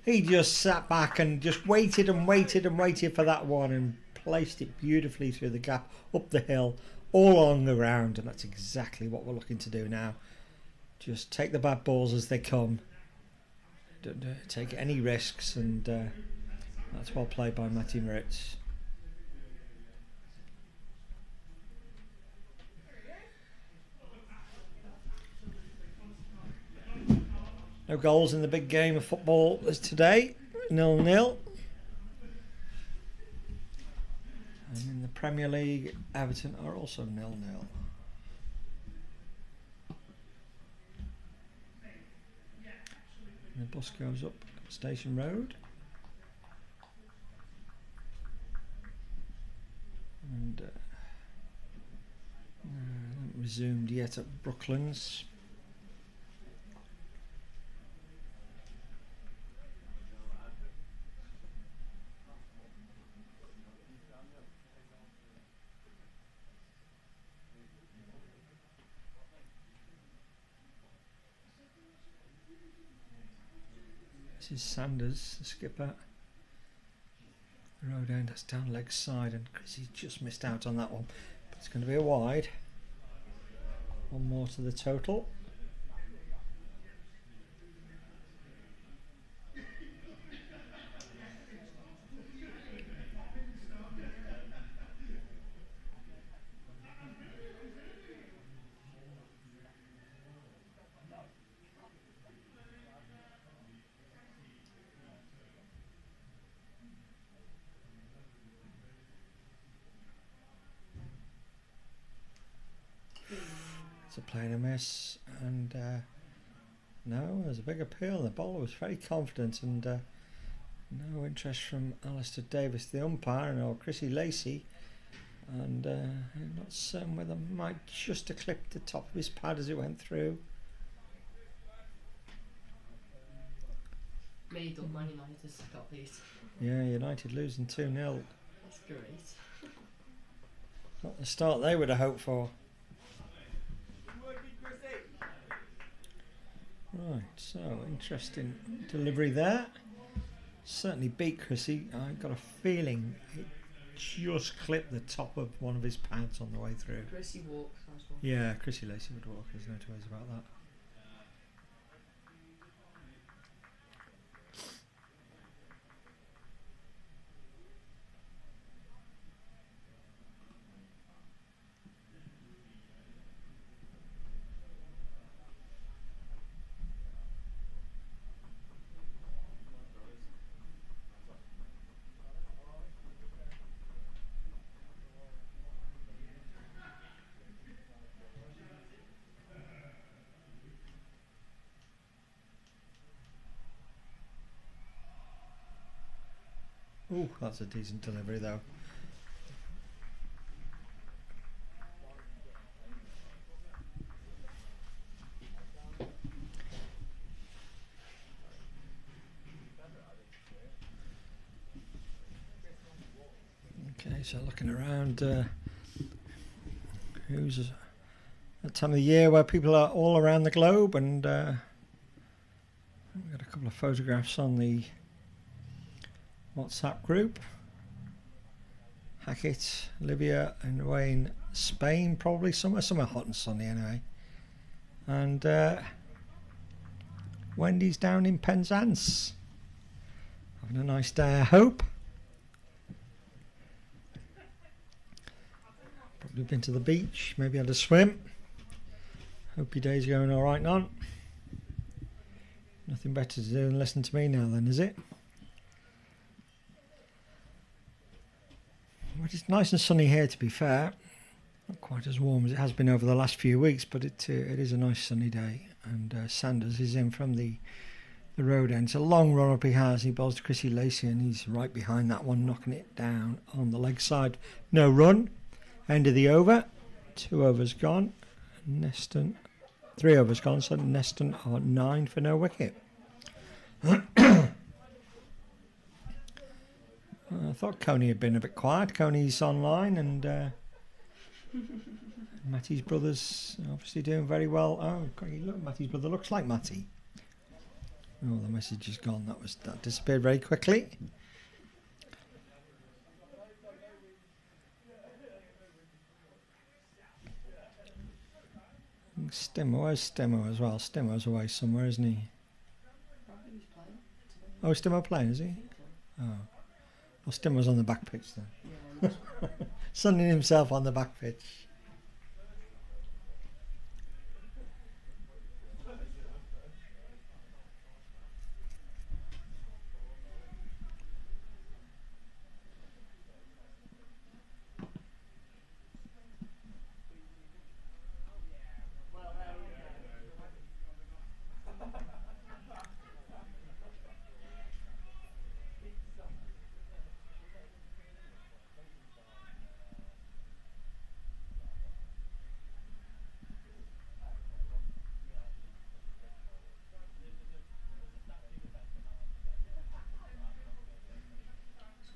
C: He just sat back and just waited and waited and waited for that one, and placed it beautifully through the gap, up the hill, all along the ground, and that's exactly what we're looking to do now. Just take the bad balls as they come. Don't take any risks, and that's well played by Matty Moritz. No goals in the big game of football as today, 0-0. And in the Premier League, Everton are also 0-0. And the bus goes up Station Road. And haven't resumed yet at Brooklands. This is Sanders, the skipper. The road end, that's down leg side, and Chrissy's just missed out on that one. But it's going to be a wide. One more to the total. It's a play and a miss, and no, there's a big appeal. The bowler was very confident, and no interest from Alistair Davis, the umpire, or Chrissy Lacey, and I'm not certain whether Mike just to clip the top of his pad as it went through.
I: Made up Man United got these.
C: Yeah, United losing 2-0.
I: That's great.
C: Not the start they would have hoped for. Right, so interesting delivery there. Certainly beat Chrissy. I got a feeling it just clipped the top of one of his pads on the way through.
I: Chrissy walks as well.
C: Yeah, Chrissy Lacey would walk, there's no two ways about that. Ooh, that's a decent delivery though. Okay, so looking around, who's that time of the year where people are all around the globe, and we've got a couple of photographs on the WhatsApp group. Hackett, Libya, and away in Spain, probably somewhere hot and sunny anyway. And Wendy's down in Penzance, having a nice day, I hope. Probably been to the beach, maybe had a swim. Hope your day's going all right, Non. Nothing better to do than listen to me now, then, is it? Well, it's nice and sunny here, to be fair. Not quite as warm as it has been over the last few weeks, but it is a nice sunny day. And Sanders is in from the road end. It's a long run up he has. He bowls to Chrissy Lacey, and he's right behind that one, knocking it down on the leg side. No run. End of the over. 2 overs gone. Neston, 3 overs gone. So Neston are 9 for no wicket. I thought Coney had been a bit quiet. Coney's online, and Matty's brother's obviously doing very well. Oh, look, Matty's brother looks like Matty. Oh, the message is gone. That disappeared very quickly. Stimmo, where's Stimmo as well? Stimmo's away somewhere, isn't he?
I: Probably he's playing today.
C: Oh, is Stimmo playing, is he? Oh. Well, Stimmo's on the back pitch then.
I: Yeah,
C: Sunning himself on the back pitch.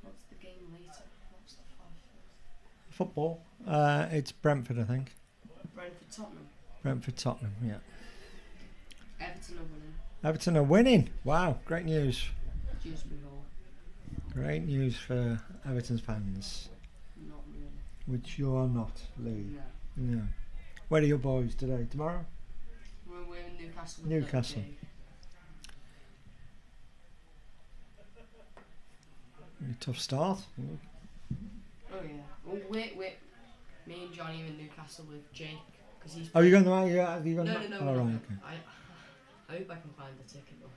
I: what's the game later? What's the 5
C: Football. It's Brentford, I think.
I: Brentford Tottenham.
C: Brentford Tottenham, yeah.
I: Everton are winning.
C: Everton are winning. Wow, great news.
I: Excuse me, all.
C: Great news for Everton's fans.
I: Not really.
C: Which you are not, Lee.
I: No.
C: No. Where are your boys today? Tomorrow?
I: We're in Newcastle. With
C: Newcastle. Tough start.
I: Oh yeah. Well, wait. Me and Johnny are in Newcastle with Jake because he's.
C: Oh, you're going the way? Yeah, have you gone?
I: No.
C: Oh,
I: we're
C: right,
I: not.
C: okay.
I: I hope I can find the ticket though.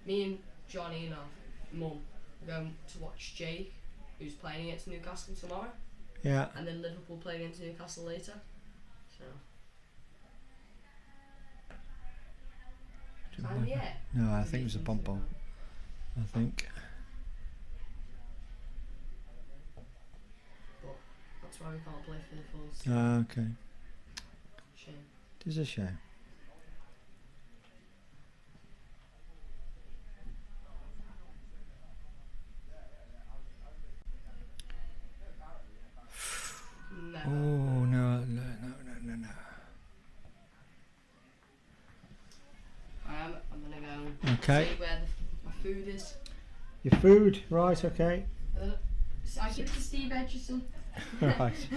I: Me and Johnny and our mum are going to watch Jake, who's playing against Newcastle tomorrow.
C: Yeah.
I: And then Liverpool play against Newcastle later. So. Time yet?
C: No, I think it was a bump ball. I think.
I: But that's why we can't play for the Fulls.
C: Ah, okay.
I: Shame.
C: It is a shame.
I: No.
C: Oh, no.
I: I'm gonna go
C: Okay.
I: see where my food is.
C: Your food, right, okay.
I: I give it to Steve Edgerton.
C: Right.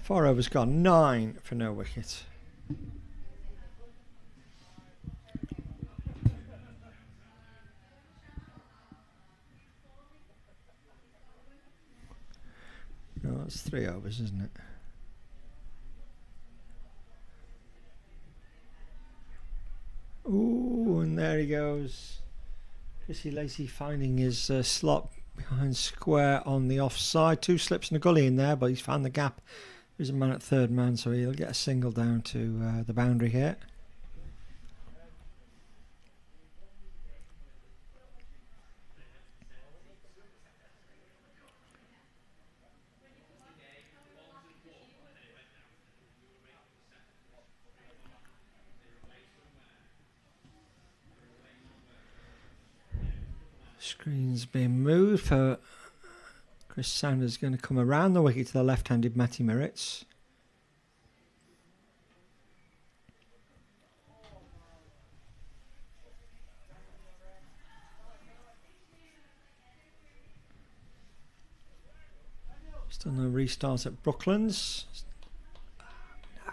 C: Four overs gone, 9 for no wicket. No, it's 3 overs, isn't it? Ooh, and there he goes. Chrissy Lacey finding his slot behind square on the offside. 2 slips and a gully in there, but he's found the gap. There's a man at third man, so he'll get a single down to the boundary here. Screen's been moved for Chris Sanders, going to come around the wicket to the left-handed Matty Merritts. Still no restart at Brooklands. No.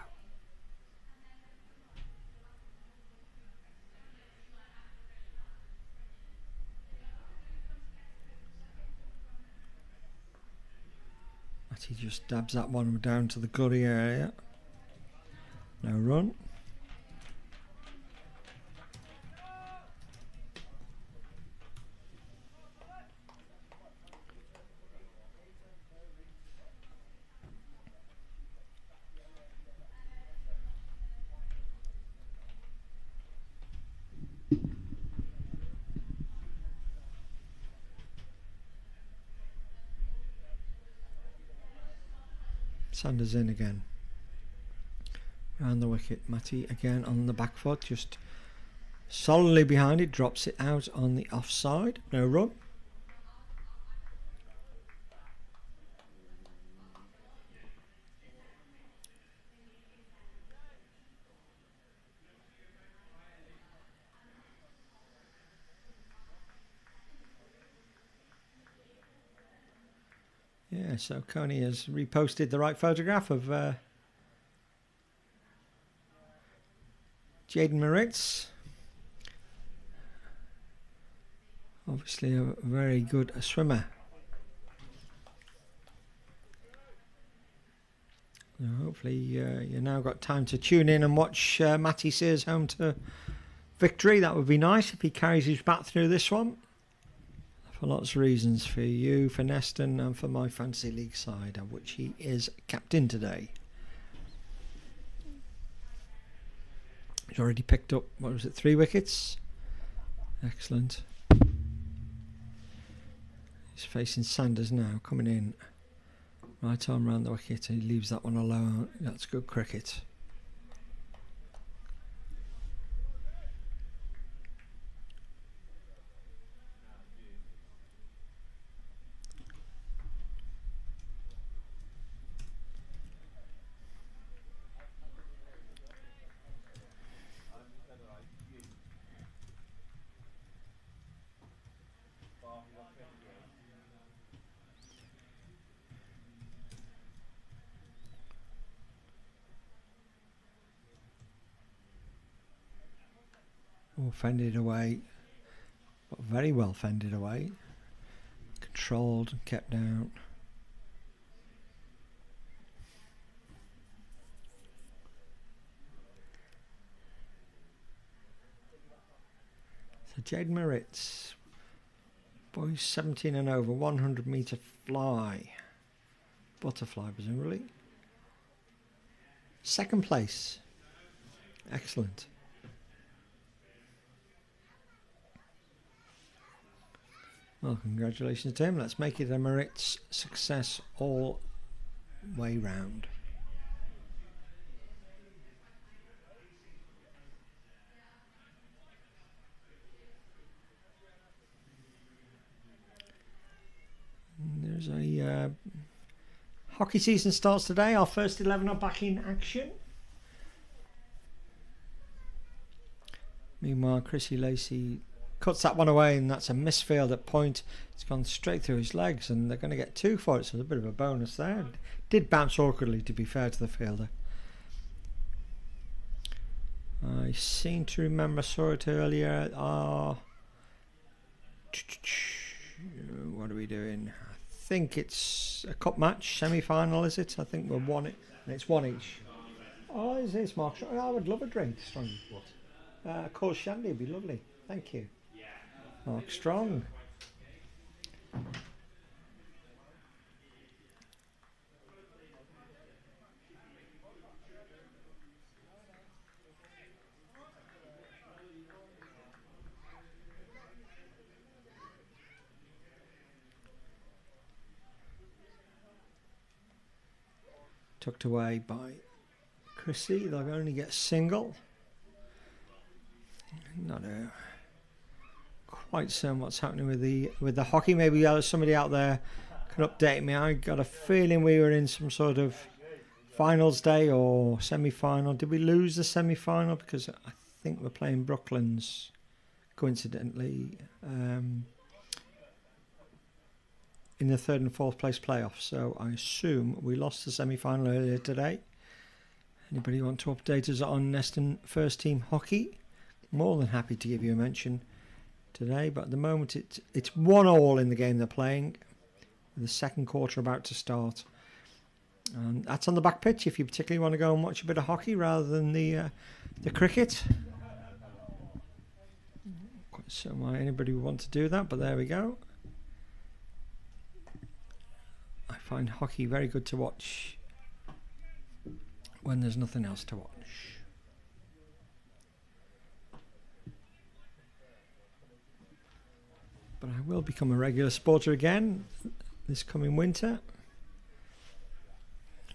C: Matty just dabs that one down to the gully area. No run. Sanders in again. Round the wicket. Matty again on the back foot, just solidly behind it, drops it out on the offside. No run. Yeah, so Coney has reposted the right photograph of Jaden Merritts. Obviously a very good swimmer. So hopefully you now got time to tune in and watch Matty Sears home to victory. That would be nice if he carries his bat through this one. For lots of reasons, for you, for Neston, and for my fantasy league side, of which he is captain today. He's already picked up, what was it, 3 wickets? Excellent. He's facing Sanders now, coming in. Right arm round the wicket, he leaves that one alone. That's good cricket. Oh, fended away. But very well fended away. Controlled and kept down. So Jade Moritz, boys 17 and over, 100 metre fly, butterfly presumably. Second place, excellent. Well, congratulations to him. Let's make it a Moritz success all way round. There's a hockey season starts today. Our first 11 are back in action. Meanwhile, Chrissy Lacey cuts that one away, and that's a misfield at point. It's gone straight through his legs, and they're going to get 2 for it, so there's a bit of a bonus there. Did bounce awkwardly, to be fair to the fielder. I seem to remember I saw it earlier. What are we doing? I think it's a cup match, semi-final, is it? I think we're one. It's one each. Oh, is this Mark? I would love a drink. Strong. What? Cold shandy would be lovely. Thank you. Mark Strong. Tucked away by Chrissy. They'll only get single. Not quite certain what's happening with the hockey. Maybe somebody out there can update me. I got a feeling we were in some sort of finals day or semi-final. Did we lose the semi-final? Because I think we're playing Brooklands, coincidentally, in the 3rd and 4th place playoffs. So I assume we lost the semi-final earlier today. Anybody want to update us on Neston first team hockey? More than happy to give you a mention today, but at the moment it's 1-1 in the game they're playing. The second quarter about to start. And that's on the back pitch if you particularly want to go and watch a bit of hockey rather than the cricket. Quite so why anybody would want to do that, but there we go. I find hockey very good to watch when there's nothing else to watch. But I will become a regular supporter again this coming winter.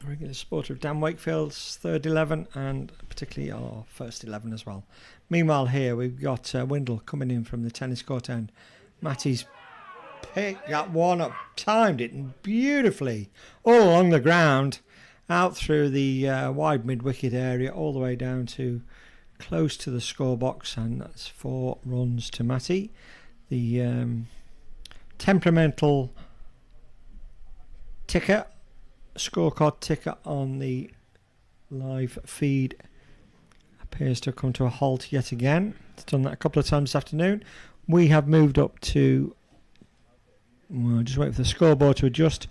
C: A regular supporter of Dan Wakefield's third 11 and particularly our first 11 as well. Meanwhile here we've got Windle coming in from the tennis court end. Matty's picked that one up, timed it beautifully all along the ground, out through the wide mid-wicket area all the way down to close to the score box, and that's 4 runs to Matty. The temperamental ticker, scorecard ticker on the live feed appears to have come to a halt yet again. It's done that a couple of times this afternoon. We have moved up to, well, just wait for the scoreboard to adjust.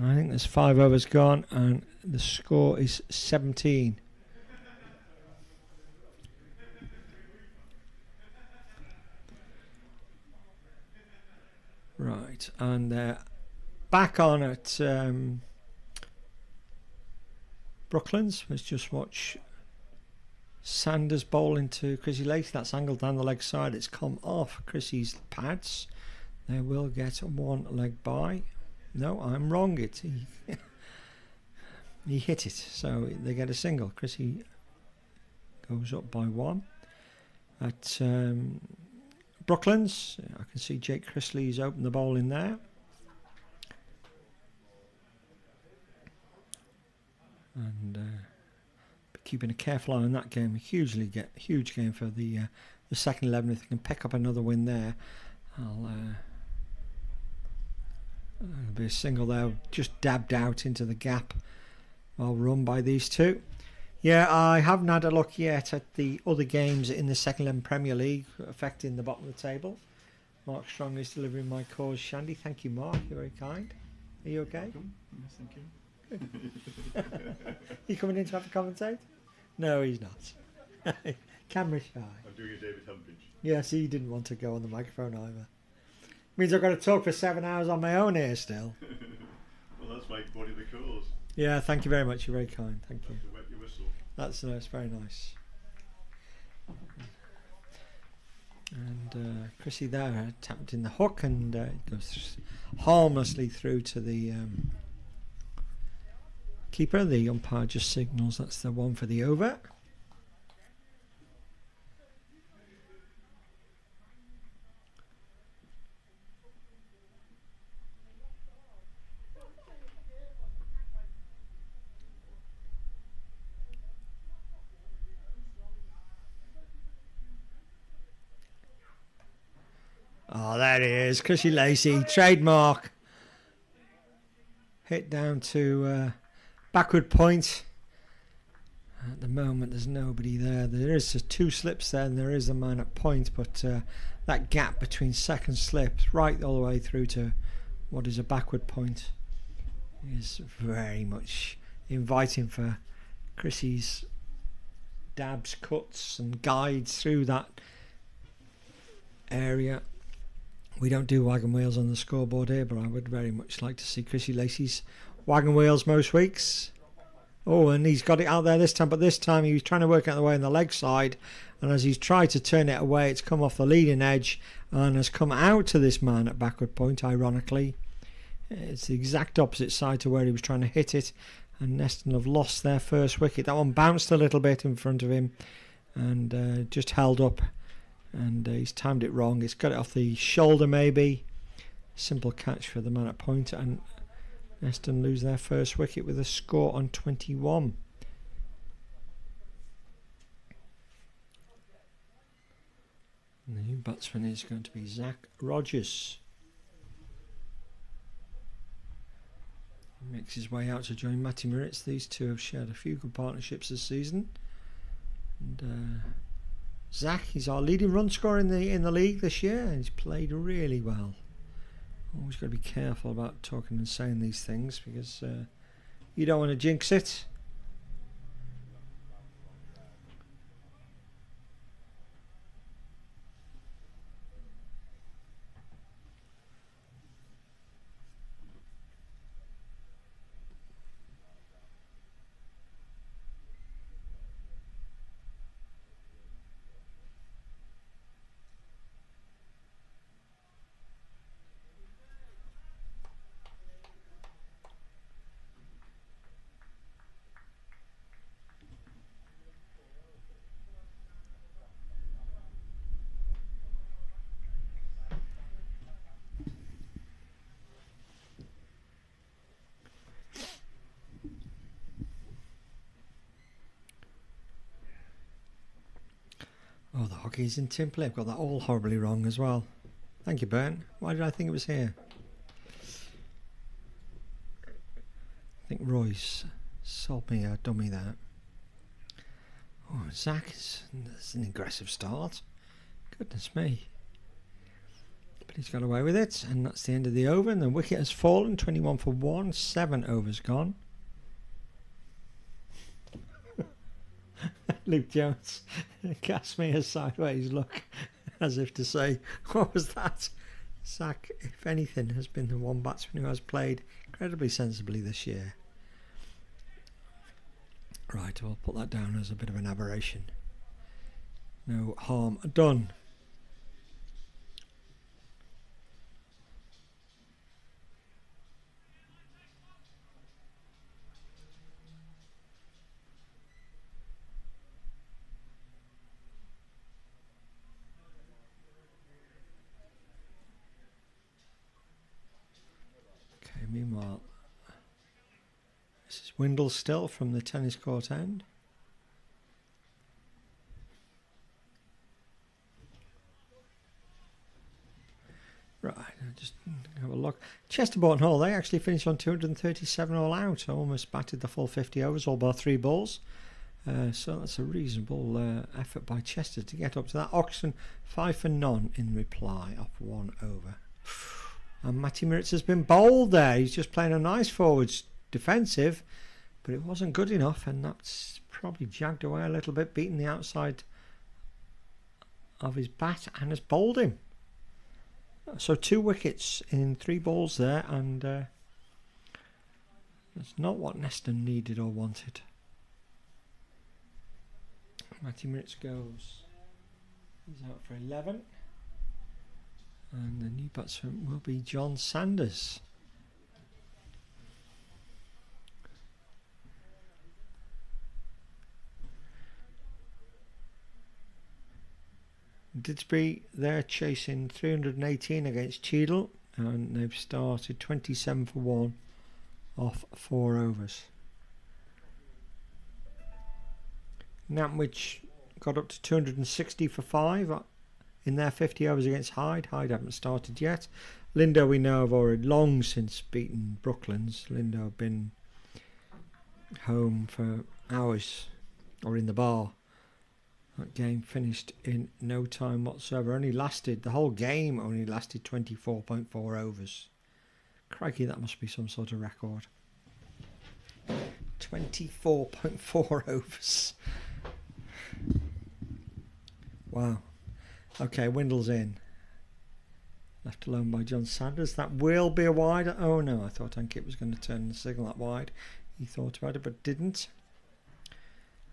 C: I think there's 5 overs gone and the score is 17. Right, and they're back on at Brooklands. Let's just watch Sanders bowl into Chrissy Lacey. That's angled down the leg side. It's come off Chrissy's pads. They will get 1 leg by. No, I'm wrong. He hit it, so they get a single. Chrissy goes up by 1. At Brooklands, I can see Jake Chrisley's opened the bowl in there. And keeping a careful eye on that game. Huge game for the second 11. If they can pick up another win there, there'll be a single there, just dabbed out into the gap. Well run by these two. Yeah, I haven't had a look yet at the other games in the Second Level Premier League affecting the bottom of the table. Mark Strong is delivering my cause, Shandy. Thank you, Mark. You're very kind. Are you okay?
A: Welcome. Yes, thank you.
C: You coming in to have a commentate? No, he's not. Camera shy.
A: I'm doing a David Humpage.
C: Yes, he didn't want to go on the microphone either. Means I've got to talk for 7 hours on my own here still.
A: Well, that's my body the cause.
C: Yeah, thank you very much. You're very kind. Thank you.
A: To wet your whistle.
C: That's nice. Very nice. And Chrissy there tapped in the hook and it goes harmlessly through to the keeper. The umpire just signals that's the one for the over. Oh, there he is. Chrissy Lacey, trademark. Hit down to backward point. At the moment, there's nobody there. There is 2 slips there, and there is a man at point, but that gap between second slips, right all the way through to what is a backward point, is very much inviting for Chrissy's dabs, cuts, and guides through that area. We don't do wagon wheels on the scoreboard here, but I would very much like to see Chrissy Lacey's wagon wheels most weeks. Oh, and he's got it out there this time, but this time he was trying to work out the way on the leg side, and as he's tried to turn it away, it's come off the leading edge and has come out to this man at backward point, ironically. It's the exact opposite side to where he was trying to hit it, and Neston have lost their first wicket. That one bounced a little bit in front of him and just held up. And he's timed it wrong. It's got it off the shoulder maybe. Simple catch for the man at point, and Neston lose their first wicket with a score on 21. And the new batsman is going to be Zach Rogers. He makes his way out to join Matty Moritz. These two have shared a few good partnerships this season. And Zach, he's our leading run scorer in the league this year, and he's played really well. Always got to be careful about talking and saying these things because you don't want to jinx it. Oh, the hockey's in Timpley. I've got that all horribly wrong as well. Thank you, Bern. Why did I think it was here? I think Royce sold me a dummy there. Oh, Zach, that's an aggressive start. Goodness me. But he's got away with it, and that's the end of the over, and the wicket has fallen. 21 for 1, 7 overs gone. Luke Jones cast me a sideways look as if to say, what was that? Zach, if anything, has been the one batsman who has played incredibly sensibly this year. Right, I'll put that down as a bit of an aberration. No harm done. Meanwhile, this is Windle still from the tennis court end. Right, I'll just have a look. Chesterbourne Hall, they actually finished on 237 all out. Almost batted the full 50 overs, all bar 3 balls. So that's a reasonable effort by Chester to get up to that. Oxen 5 for none in reply off 1 over. And Matty Miritz has been bowled there. He's just playing a nice forwards defensive, but it wasn't good enough, and that's probably jagged away a little bit, beating the outside of his bat and has bowled him. So 2 wickets in 3 balls there, and that's not what Neston needed or wanted. Matty Miritz goes. He's out for 11. And the new batsman will be John Sanders. Didsbury, they're chasing 318 against Cheadle, and they've started 27 for 1 off 4 overs. Nantwich got up to 260 for 5 in their 50 overs against Hyde. Hyde haven't started yet. Lindo, we know, have already long since beaten Brooklands. Lindo have been home for hours or in the bar. That game finished in no time whatsoever. The whole game only lasted 24.4 overs. Crikey, that must be some sort of record. 24.4 overs. Wow. Okay, Windle's in. Left alone by John Sanders. That will be a wide. Oh no, I thought Ankit was going to turn the signal that wide. He thought about it but didn't.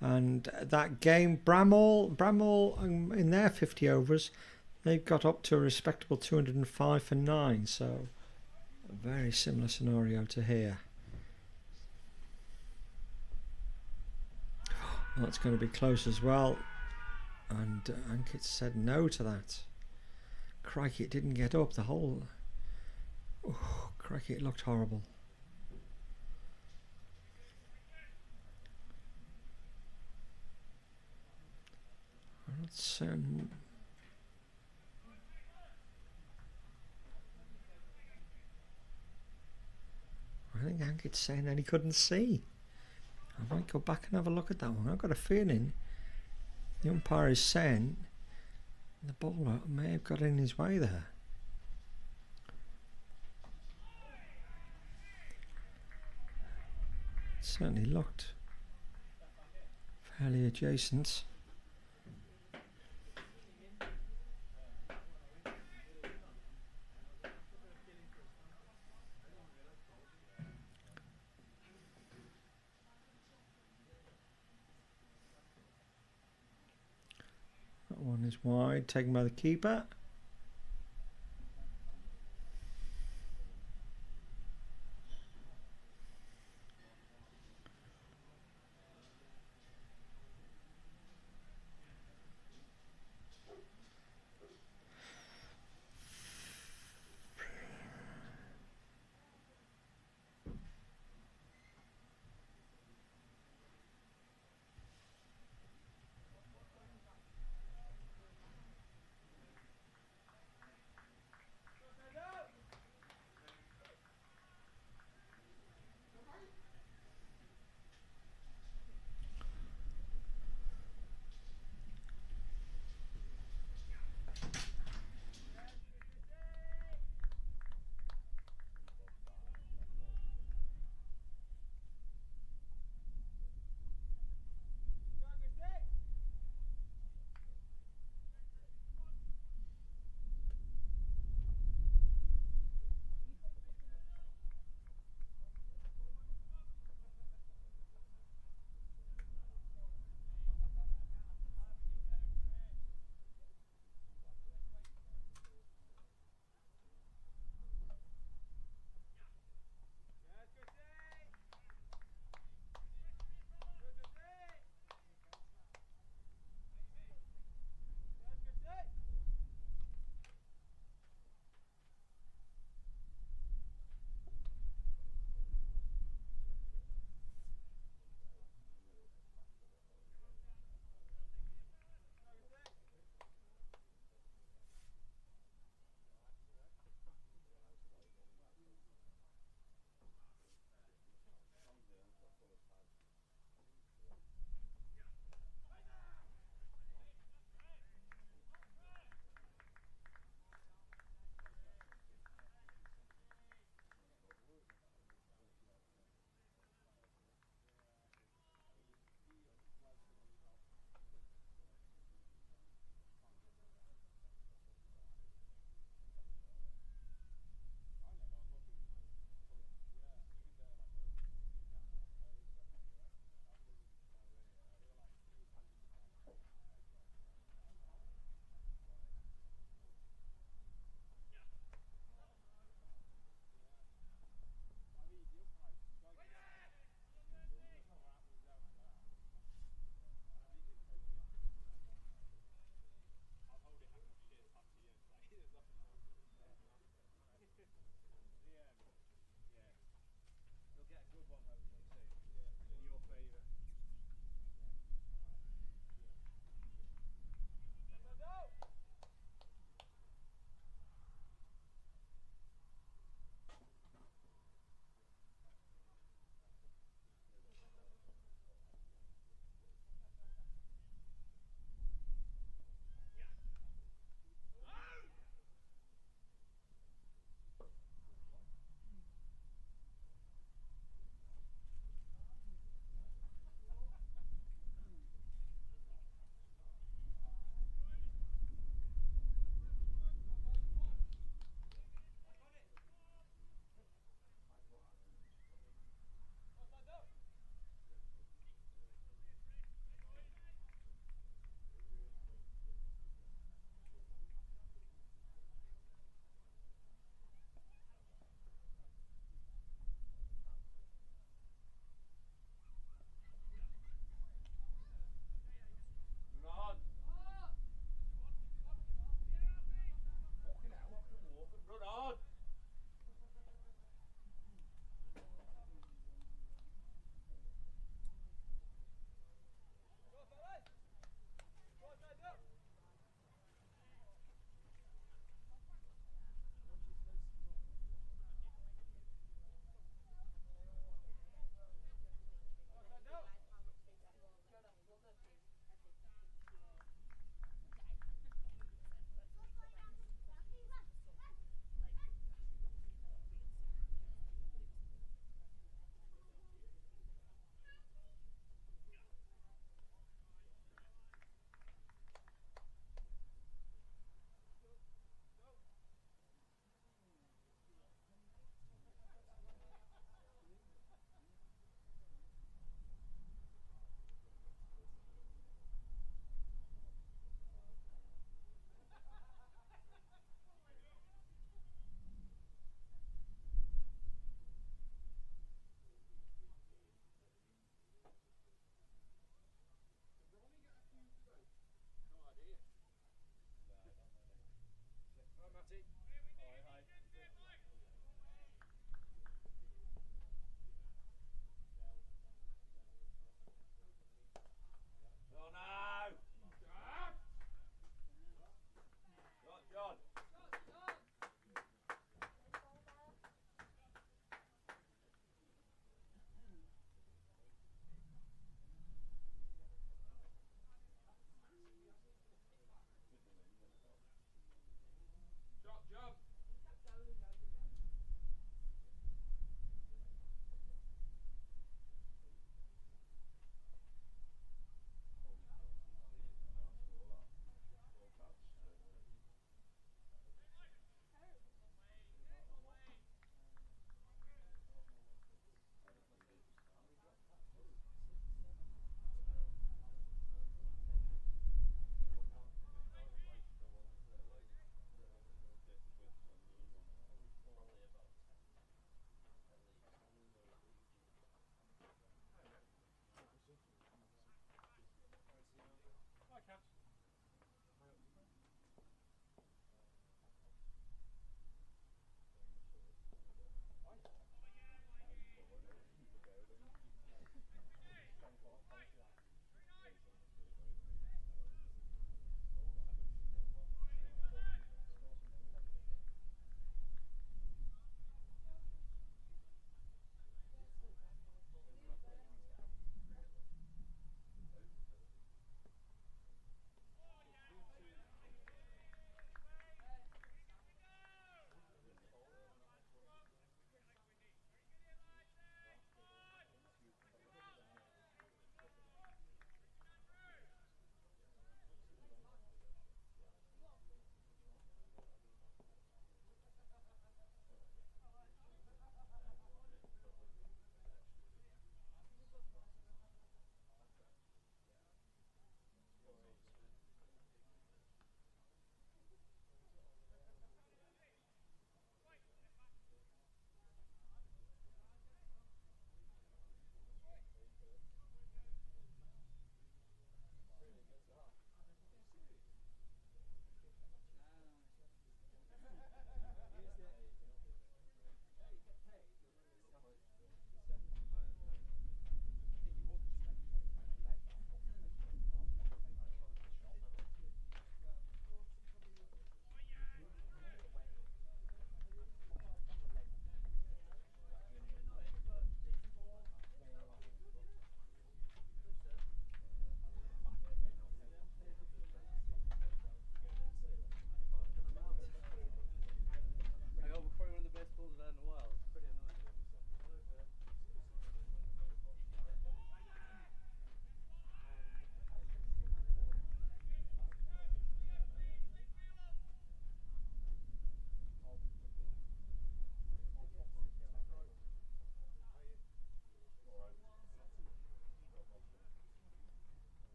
C: And that game, Bramall in their 50 overs, they've got up to a respectable 205 for 9. So a very similar scenario to here. That's going to be close as well. And Ankit said no to that. Crikey, it didn't get up. The whole... Oh, crikey, it looked horrible. I'm not certain... I think Ankit's saying that he couldn't see. I might go back and have a look at that one. I've got a feeling the umpire is saying the bowler may have got in his way there. It certainly looked fairly adjacent. That one is wide, taken by the keeper.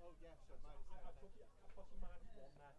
B: Oh yeah, so minus 10. I put you minus 1 there.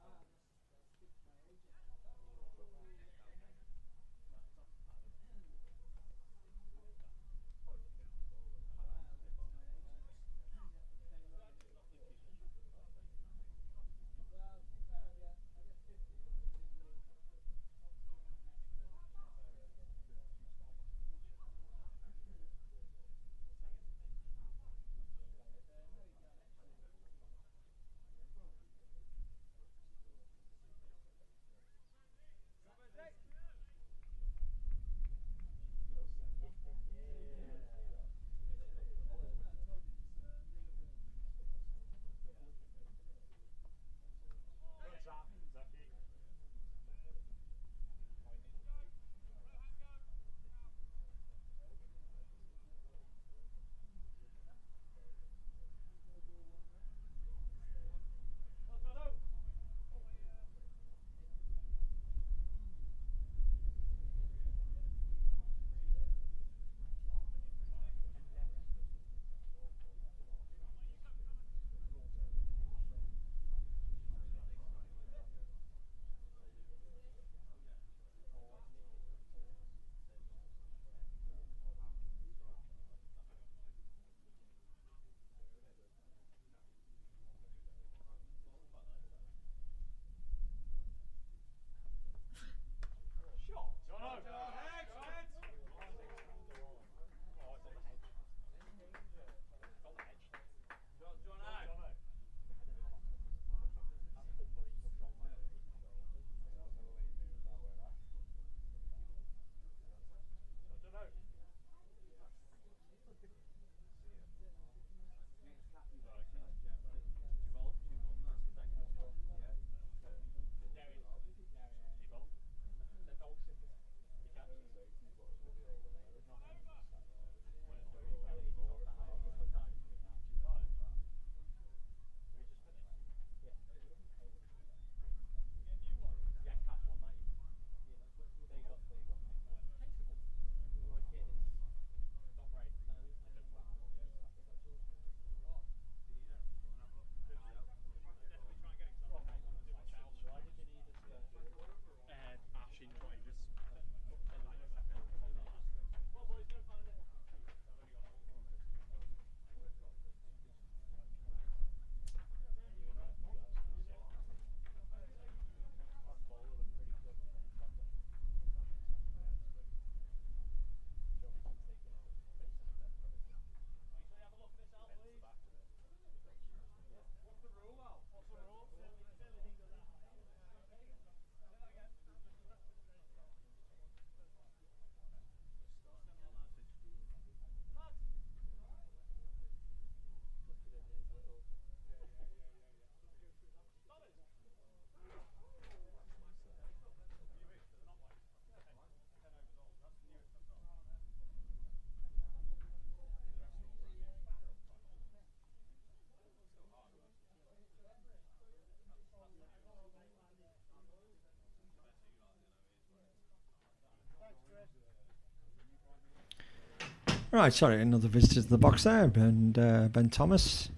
C: Right, sorry, another visitor to the box there, and Ben Thomas.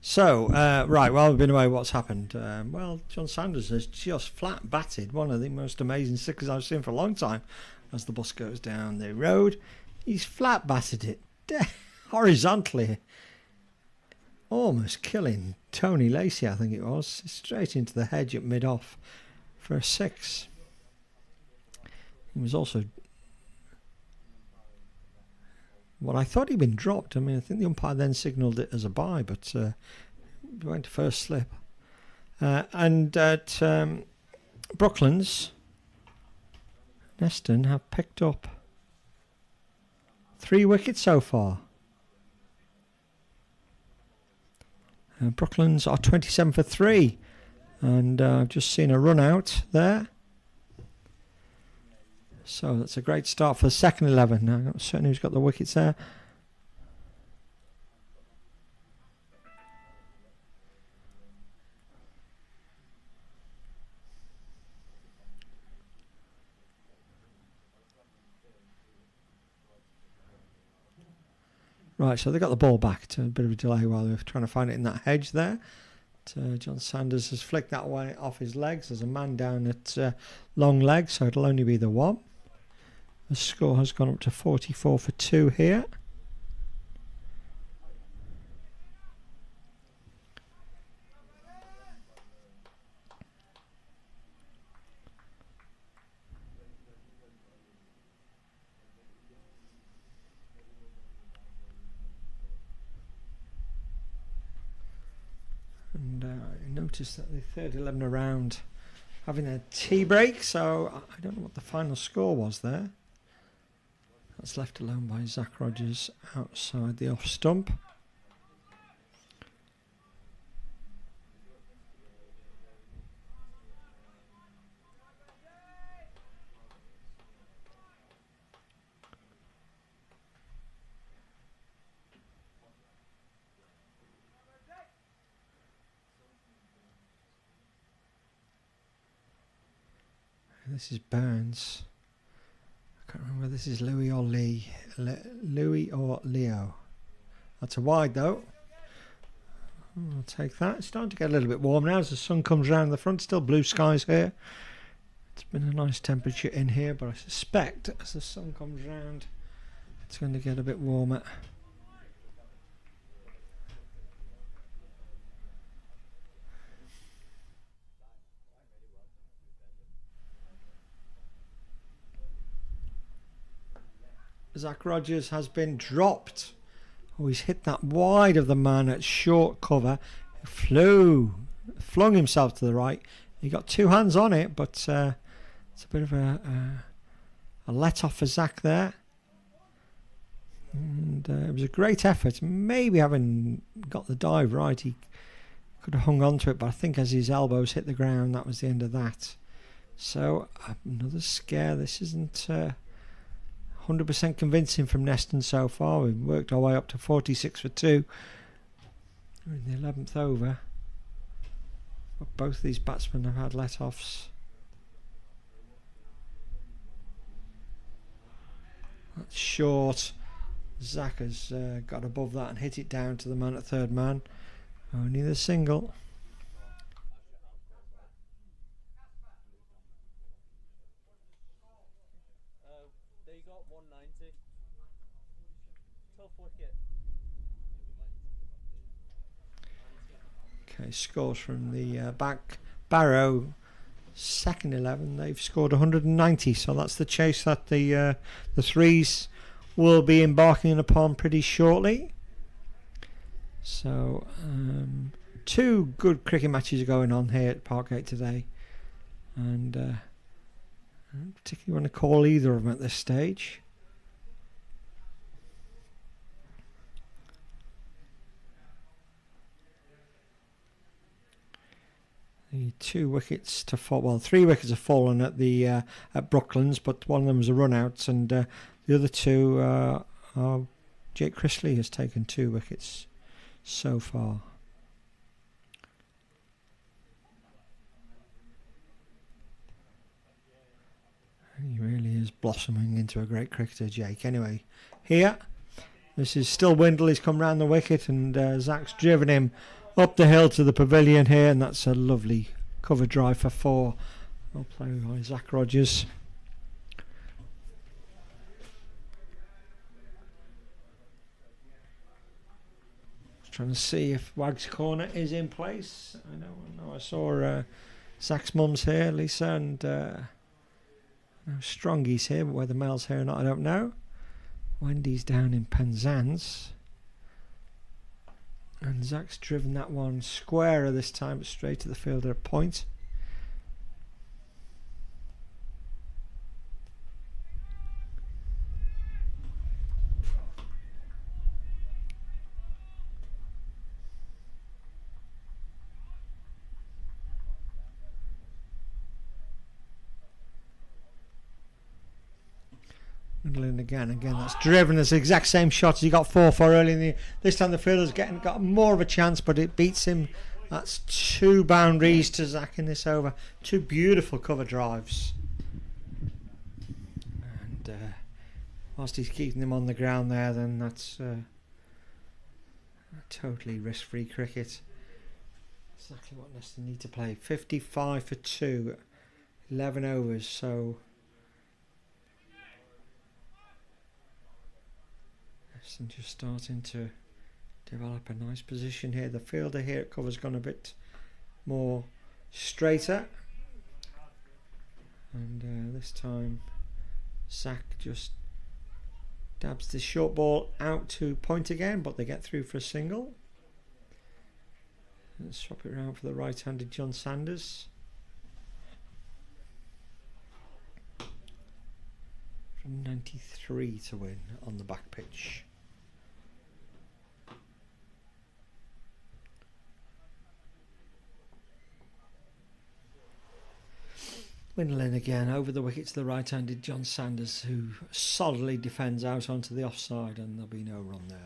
C: So, right, while we've been away, what's happened? Well, John Sanders has just flat batted one of the most amazing sixes I've seen for a long time. As the bus goes down the road, he's flat batted it horizontally, almost killing Tony Lacey, I think it was, straight into the hedge at mid-off for a 6. He was also... Well, I thought he'd been dropped. I mean, I think the umpire then signalled it as a bye, but went to first slip. And at Brooklands, Neston have picked up 3 wickets so far. Brooklands are 27 for 3. And I've just seen a run out there. So that's a great start for the second 11. Now, I'm not certain who's got the wickets there. Right, so they got the ball back to a bit of a delay while they were trying to find it in that hedge there. John Sanders has flicked that one off his legs. There's a man down at long leg, so it'll only be the one. The score has gone up to 44 for 2 here. And I noticed that the third 11 around having a tea break, so I don't know what the final score was there. That's left alone by Zach Rogers outside the off stump. This is Burns. I can't remember whether this is Louis or Lee. Louis or Leo. That's a wide though. I'll take that. It's starting to get a little bit warm now as the sun comes round the front. Still blue skies here. It's been a nice temperature in here, but I suspect as the sun comes round it's going to get a bit warmer. Zach Rogers has been dropped. Oh, he's hit that wide of the man at short cover. He flung himself to the right. He got two hands on it, but it's a bit of a let off for Zach there. And it was a great effort. Maybe having got the dive right, he could have hung on to it, but I think as his elbows hit the ground, that was the end of that. So another scare. This isn't 100% convincing from Neston so far. We've worked our way up to 46 for 2. We're in the 11th over. But both these batsmen have had let-offs. That's short. Zach has got above that and hit it down to the man at third man. Only the single.
B: They got 190. Tough wicket.
C: Okay, scores from the back. Barrow, second 11. They've scored 190, so that's the chase that the threes will be embarking upon pretty shortly. So, two good cricket matches are going on here at Parkgate today, and I don't particularly want to call either of them at this stage. The 2 wickets to fall. Well, 3 wickets have fallen at the at Brooklands, but one of them was a run out, and the other 2 are Jake Chrisley has taken 2 wickets so far. He really is blossoming into a great cricketer, Jake. Anyway, here, this is still Windle. He's come round the wicket, and Zach's driven him up the hill to the pavilion here, and that's a lovely cover drive for 4. Well played by Zach Rogers. Just trying to see if Wag's corner is in place. I know I saw Zach's mum's here, Lisa, and Strongy's here, but whether Mel's here or not, I don't know. Wendy's down in Penzance. And Zach's driven that one squarer this time, straight to the fielder at point. Middling again, that's driven. It's the exact same shot as he got 4-4 early in the. This time the fielder's got more of a chance, but it beats him. That's 2 boundaries to Zach in this over. 2 beautiful cover drives. And whilst he's keeping them on the ground there, then that's totally risk-free cricket. Exactly what Neston need to play. 55 for 2, 11 overs, so Neston just starting to develop a nice position here. The fielder here at cover's gone a bit more straighter, and this time Zach just dabs the short ball out to point again, but they get through for a single. Let's swap it around for the right-handed John Sanders. From 93 to win on the back pitch. Windling again over the wicket to the right-handed John Sanders, who solidly defends out onto the offside, and there'll be no run there.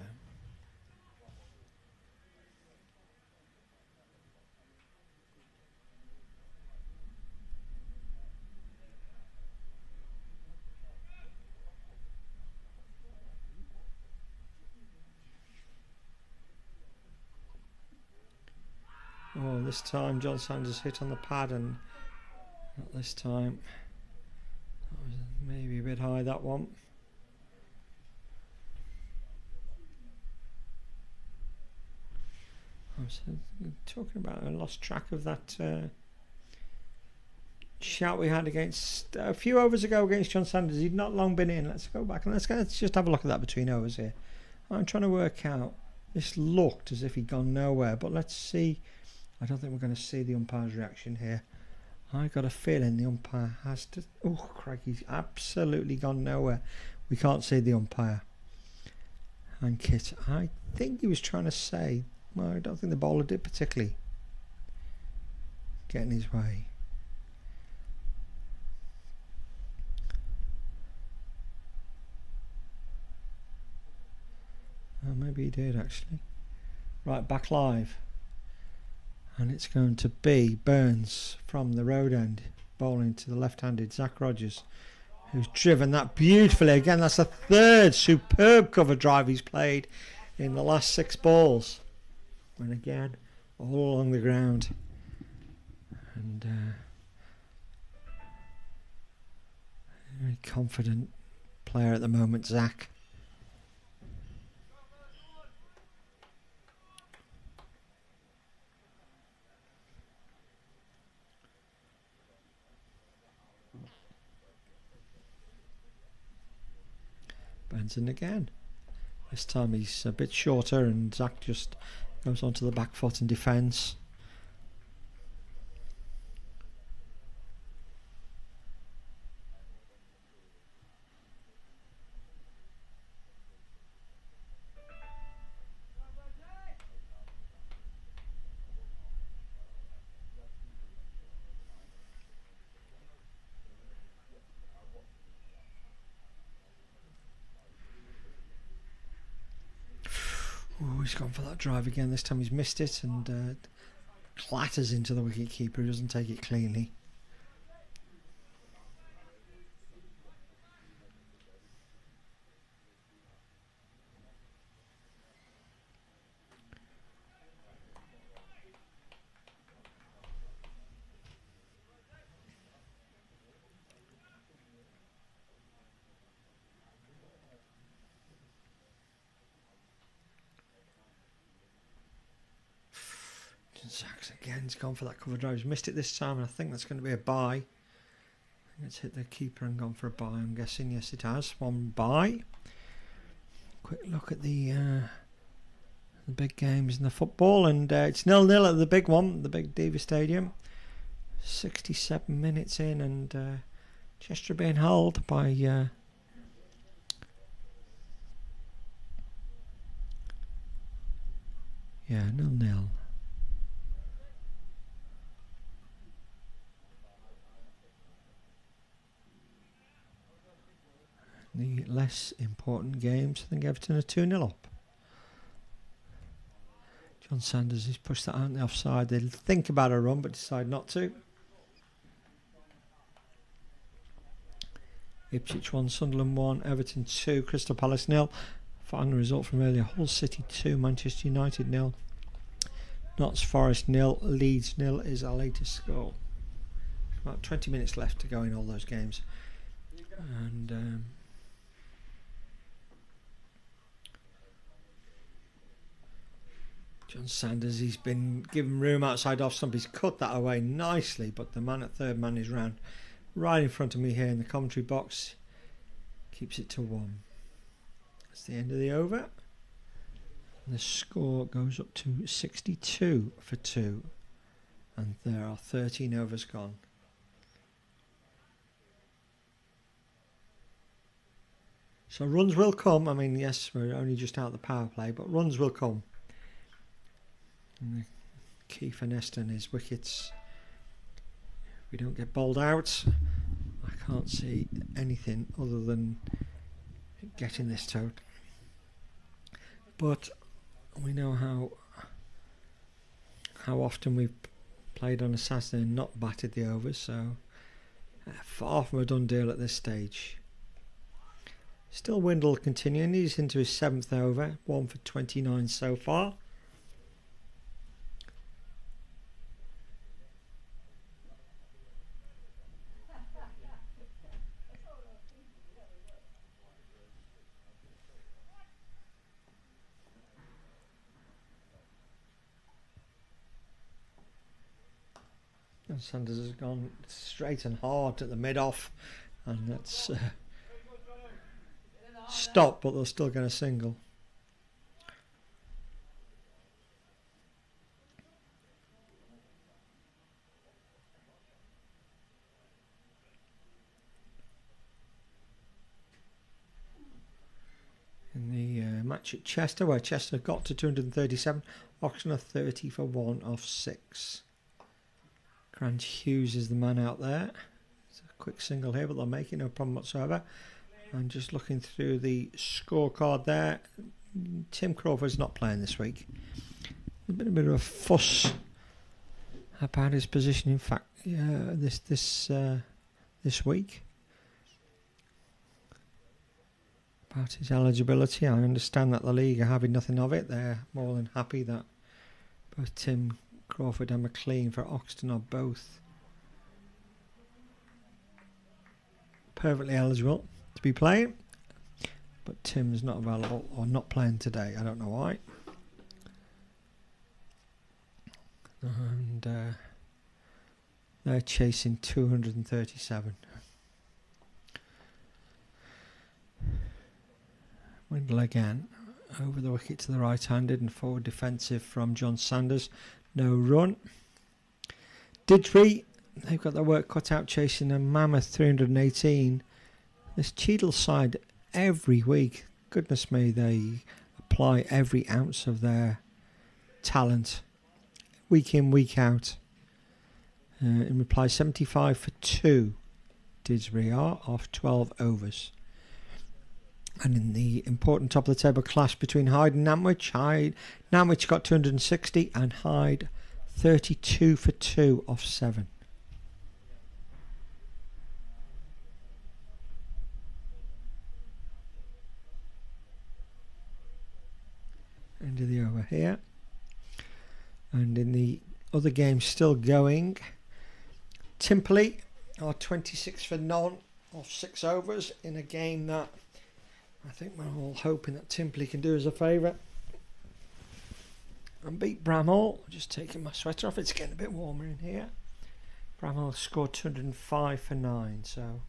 C: Oh, this time John Sanders hit on the pad, and not this time. That was maybe a bit high, that one. I was talking about, I lost track of that shout we had against a few overs ago against John Sanders. He'd not long been in. Let's go back and let's just have a look at that between overs here. I'm trying to work out. This looked as if he'd gone nowhere, but let's see. I don't think we're going to see the umpire's reaction here. I got a feeling the umpire has to. Oh, Craig, he's absolutely gone nowhere. We can't see the umpire. And Kit, I think he was trying to say. Well, I don't think the bowler did particularly get in his way. Oh, maybe he did actually. Right, back live. And it's going to be Burns from the road end bowling to the left-handed Zach Rogers, who's driven that beautifully. Again, that's the 3rd superb cover drive he's played in the last 6 balls. And again, all along the ground. And very confident player at the moment, Zach. Benson again. This time he's a bit shorter, and Zach just goes onto the back foot and defends. He's gone for that drive again. This time he's missed it and clatters into the wicket keeper, who doesn't take it cleanly. Zach's again, he's gone for that cover drive. He's missed it this time, and I think that's going to be a bye. I think it's hit the keeper and gone for a bye, I'm guessing. Yes, it has. 1 bye. Quick look at the big games in the football, and it's 0-0 at the big one, the big Diva Stadium. 67 minutes in, and Chester being held by yeah, 0-0. The less important games, I think Everton are 2-0 up. John Sanders has pushed that out on the offside. They'll think about a run but decide not to. Ipswich 1, Sunderland 1, Everton 2, Crystal Palace 0. Final result from earlier: Hull City 2, Manchester United 0. Notts Forest 0, Leeds 0 is our latest score. About 20 minutes left to go in all those games. And John Sanders, he's been given room outside off stump. He's cut that away nicely, but the man at third man is round right in front of me here in the commentary box. Keeps it to 1. That's the end of the over. And the score goes up to 62 for 2. And there are 13 overs gone. So runs will come. I mean, yes, we're only just out of the power play, but runs will come. And the key for Neston is wickets. If we don't get bowled out, I can't see anything other than getting this total. But we know how often we've played on a Saturday and not batted the overs, so far from a done deal at this stage. Still Windle continuing. He's into his 7th over, 1 for 29 so far. And Sanders has gone straight and hard at the mid-off, and that's stopped, but they're still going to single. In the match at Chester, where Chester got to 237, Oxford 30 for 1 off 6. Grant Hughes is the man out there. It's a quick single here, but they'll make it, no problem whatsoever. And just looking through the scorecard there, Tim Crawford's not playing this week. There's been a bit of a fuss about his position. In fact, this week about his eligibility. I understand that the league are having nothing of it. They're more than happy that both Tim Crawford and McLean for Oxton are both perfectly eligible to be playing, but Tim's not available or not playing today. I don't know why. And they're chasing 237. Windle again over the wicket to the right-handed and forward defensive from John Sanders. No run. Didri, they've got their work cut out chasing a mammoth 318. This Cheadle side every week, goodness me, they apply every ounce of their talent week in, week out. In reply, 75 for 2 Didsbury are off 12 overs. And in the important top of the table clash between Hyde and Nantwich, Nantwich got 260 and Hyde 32 for 2 off 7. End of the over here. And in the other games still going, Timperley are 26 for none off 6 overs in a game that I think we're all hoping that Timperley can do us a favour and beat Bramhall. Just taking my sweater off, it's getting a bit warmer in here. Bramhall scored 205 for 9, so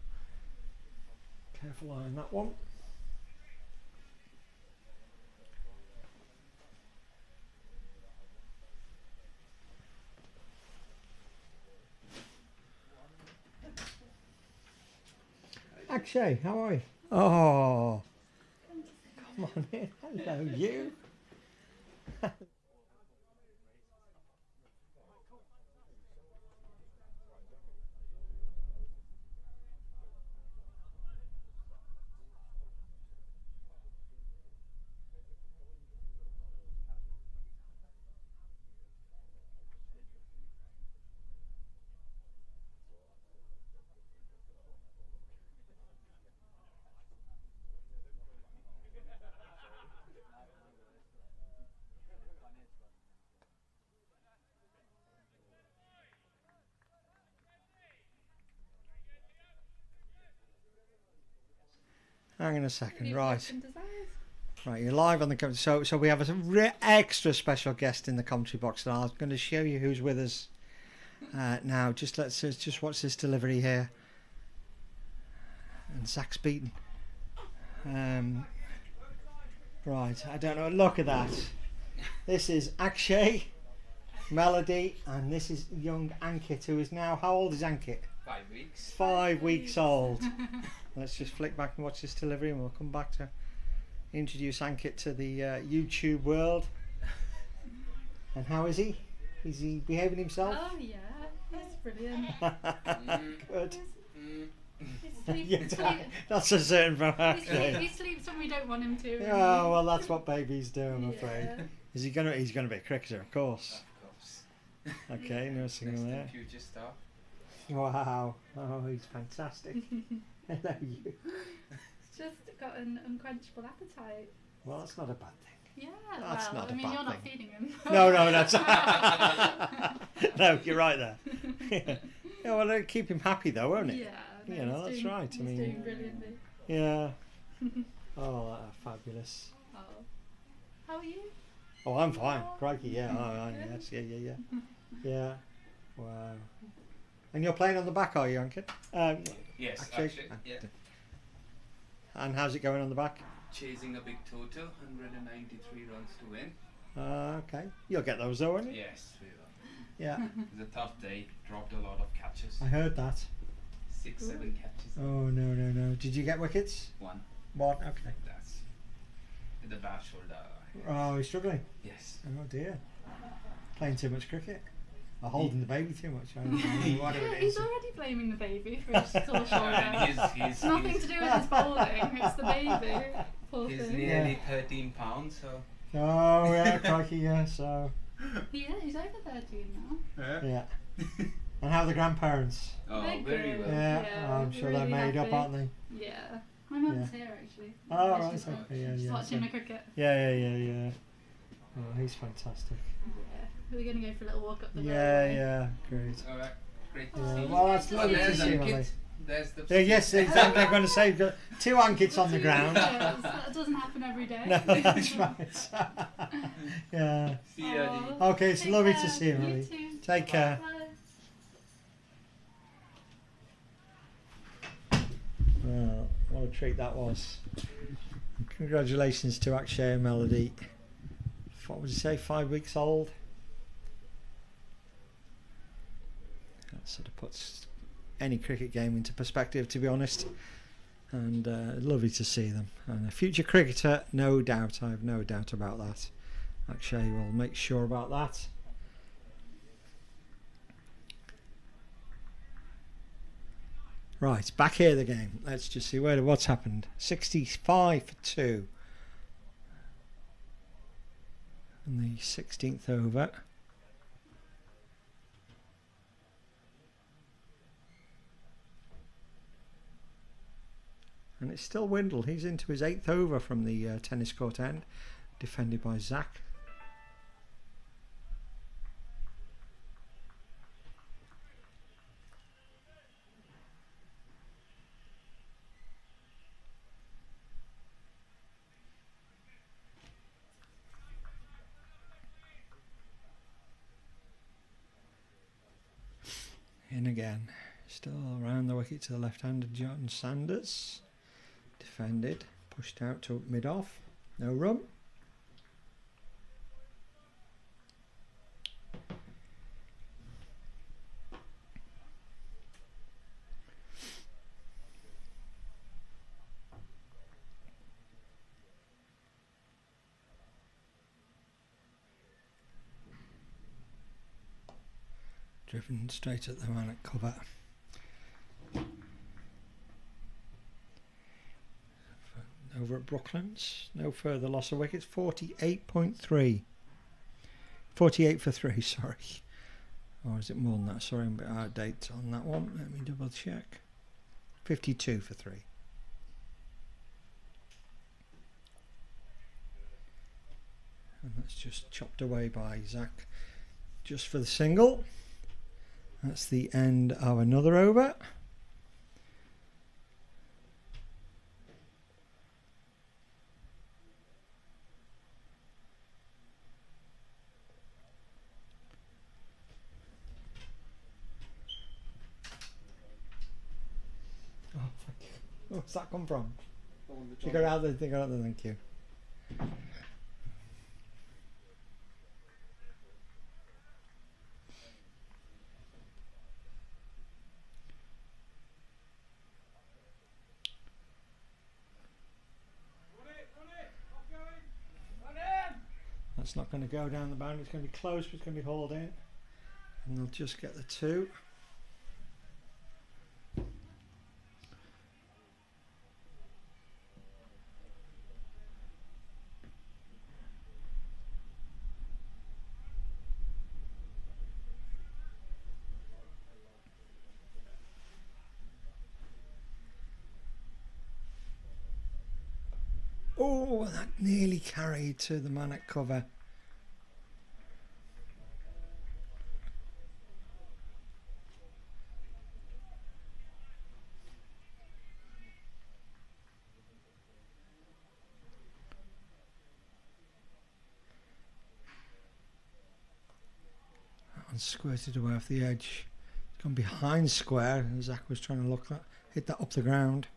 C: careful eye on that one. Akshay, how are you? Oh, come on in. Hello, you. Hang on a second.
F: You've
C: Right.
F: left and desires.
C: Right, you're live on the commentary. So we have a extra special guest in the commentary box, and I'm going to show you who's with us now. Let's just watch this delivery here. And Zach's beaten. Right, I don't know. Look at that. This is Akshay, Melody, and this is young Ankit, who is now, how old is Ankit?
J: 5 weeks.
C: 5 weeks old. Let's just flick back and watch this delivery, and we'll come back to introduce Ankit to the YouTube world. And how is he? Is he behaving himself?
F: Oh yeah, he's brilliant.
C: Good.
F: He's
C: That's a certain from Akshay.
F: he sleeps when we don't want him to.
C: Oh well, that's what babies do, I'm afraid.
F: Yeah.
C: Is he gonna? He's gonna be a cricketer, of course.
J: Of course.
C: Okay, no signal
J: Neston
C: there.
J: future star.
C: Wow. Oh, he's fantastic. Hello, you.
F: He's just got an unquenchable appetite.
C: Well, that's not a bad thing.
F: Yeah,
C: That's
F: well,
C: not a
F: I mean,
C: bad
F: you're not
C: thing.
F: feeding him.
C: No, that's no. You're right there. Yeah, well, it'll keep him happy though, won't it?
F: Yeah,
C: You know,
F: he's
C: that's
F: doing,
C: right. I
F: He's
C: mean,
F: doing brilliantly.
C: yeah. Oh, fabulous.
F: Oh, how are you?
C: Oh, I'm fine. Crikey, yeah. Oh, yes, yeah. Wow. And you're playing on the back, are you, Ankit?
J: Yes,
C: Actually,
J: actually, yeah.
C: And how's it going on the back?
J: Chasing a big total, 193 runs to win.
C: Okay. You'll get those though, won't you?
J: Yes, we will.
C: Yeah.
J: It was a tough day. Dropped a lot of catches.
C: I heard that.
J: 6, 7 catches.
C: Oh, no. Did you get wickets?
J: One.
C: What? Okay.
J: That's with the bad shoulder.
C: Oh, he's struggling.
J: Yes.
C: Oh dear. Playing too much cricket. Or holding the baby too much. I don't know, whatever
F: Yeah,
C: it
F: he's
C: is.
F: already blaming the baby for his sore shoulder.
J: And
F: It's nothing to do with his bowling, it's the baby. Poor
J: he's
F: thing.
J: nearly 13 pounds, so.
C: Oh yeah, crikey, yeah, so.
F: Yeah, he's over 13 now.
C: Yeah. And how are the grandparents?
J: Oh,
F: They're
J: very
F: good.
J: well.
C: Yeah,
F: Yeah,
C: I'm sure
F: really
C: they're made up,
F: happy.
C: aren't they?
F: Yeah. My mum's here actually.
C: Oh,
F: Yeah,
C: right,
F: she's
C: okay, yeah,
F: She's
C: yeah,
F: watching
C: so-
F: the cricket.
C: Yeah. Oh, he's fantastic.
F: Yeah. We're going to go for a little walk up the road.
C: Yeah, great.
J: Alright, great to
F: Oh,
J: see you.
C: Well, that's
F: Yeah,
C: lovely to
J: There's
C: see you,
J: Ankit.
C: Ollie.
J: There's the.
C: Yeah, yes, exactly. I'm going to say, got 2 Ankits on the ground.
F: Yes, that doesn't happen every day.
C: No, that's right. Yeah.
J: See you, Eddie.
F: Aw,
C: Okay, it's
F: take
C: lovely
F: care.
C: to see you,
F: You
C: Ollie.
F: too.
C: Take care.
F: Bye.
C: Well, what a treat that was. And congratulations to Akshay and Melody. What would you say, 5 weeks old? That sort of puts any cricket game into perspective, to be honest. And lovely to see them. And a future cricketer, no doubt. I have no doubt about that. Akshay will make sure about that. Right, back here the game. Let's just see what's happened. 65 for 2. And the 16th over. And it's still Windle. He's into his 8th over from the tennis court end. Defended by Zach. In again. Still around the wicket to the left-handed John Sanders. Defended. Pushed out to mid-off. No run. Driven straight at the man at cover. Over at Brooklands, no further loss of wickets. 48.3. 48 for 3, sorry. Or is it more than that? Sorry, I'm a bit out of date on that one. Let me double check. 52 for 3. And that's just chopped away by Zach just for the single. That's the end of another over. Where's that come from?
A: The one that
C: They
A: John-
C: got out there. They got out there. Thank you. That's not going to go down the boundary. It's going to be close, but it's going to be hauled in, and they'll just get the 2. Oh, that nearly carried to the man at cover. That one squirted away off the edge. It's gone behind square, and Zach was trying to look that, hit that up the ground.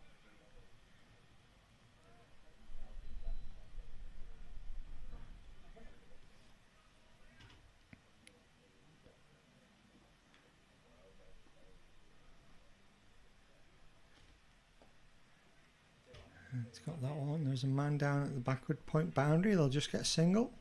C: It's got that one. There's a man down at the backward point boundary. They'll just get a single.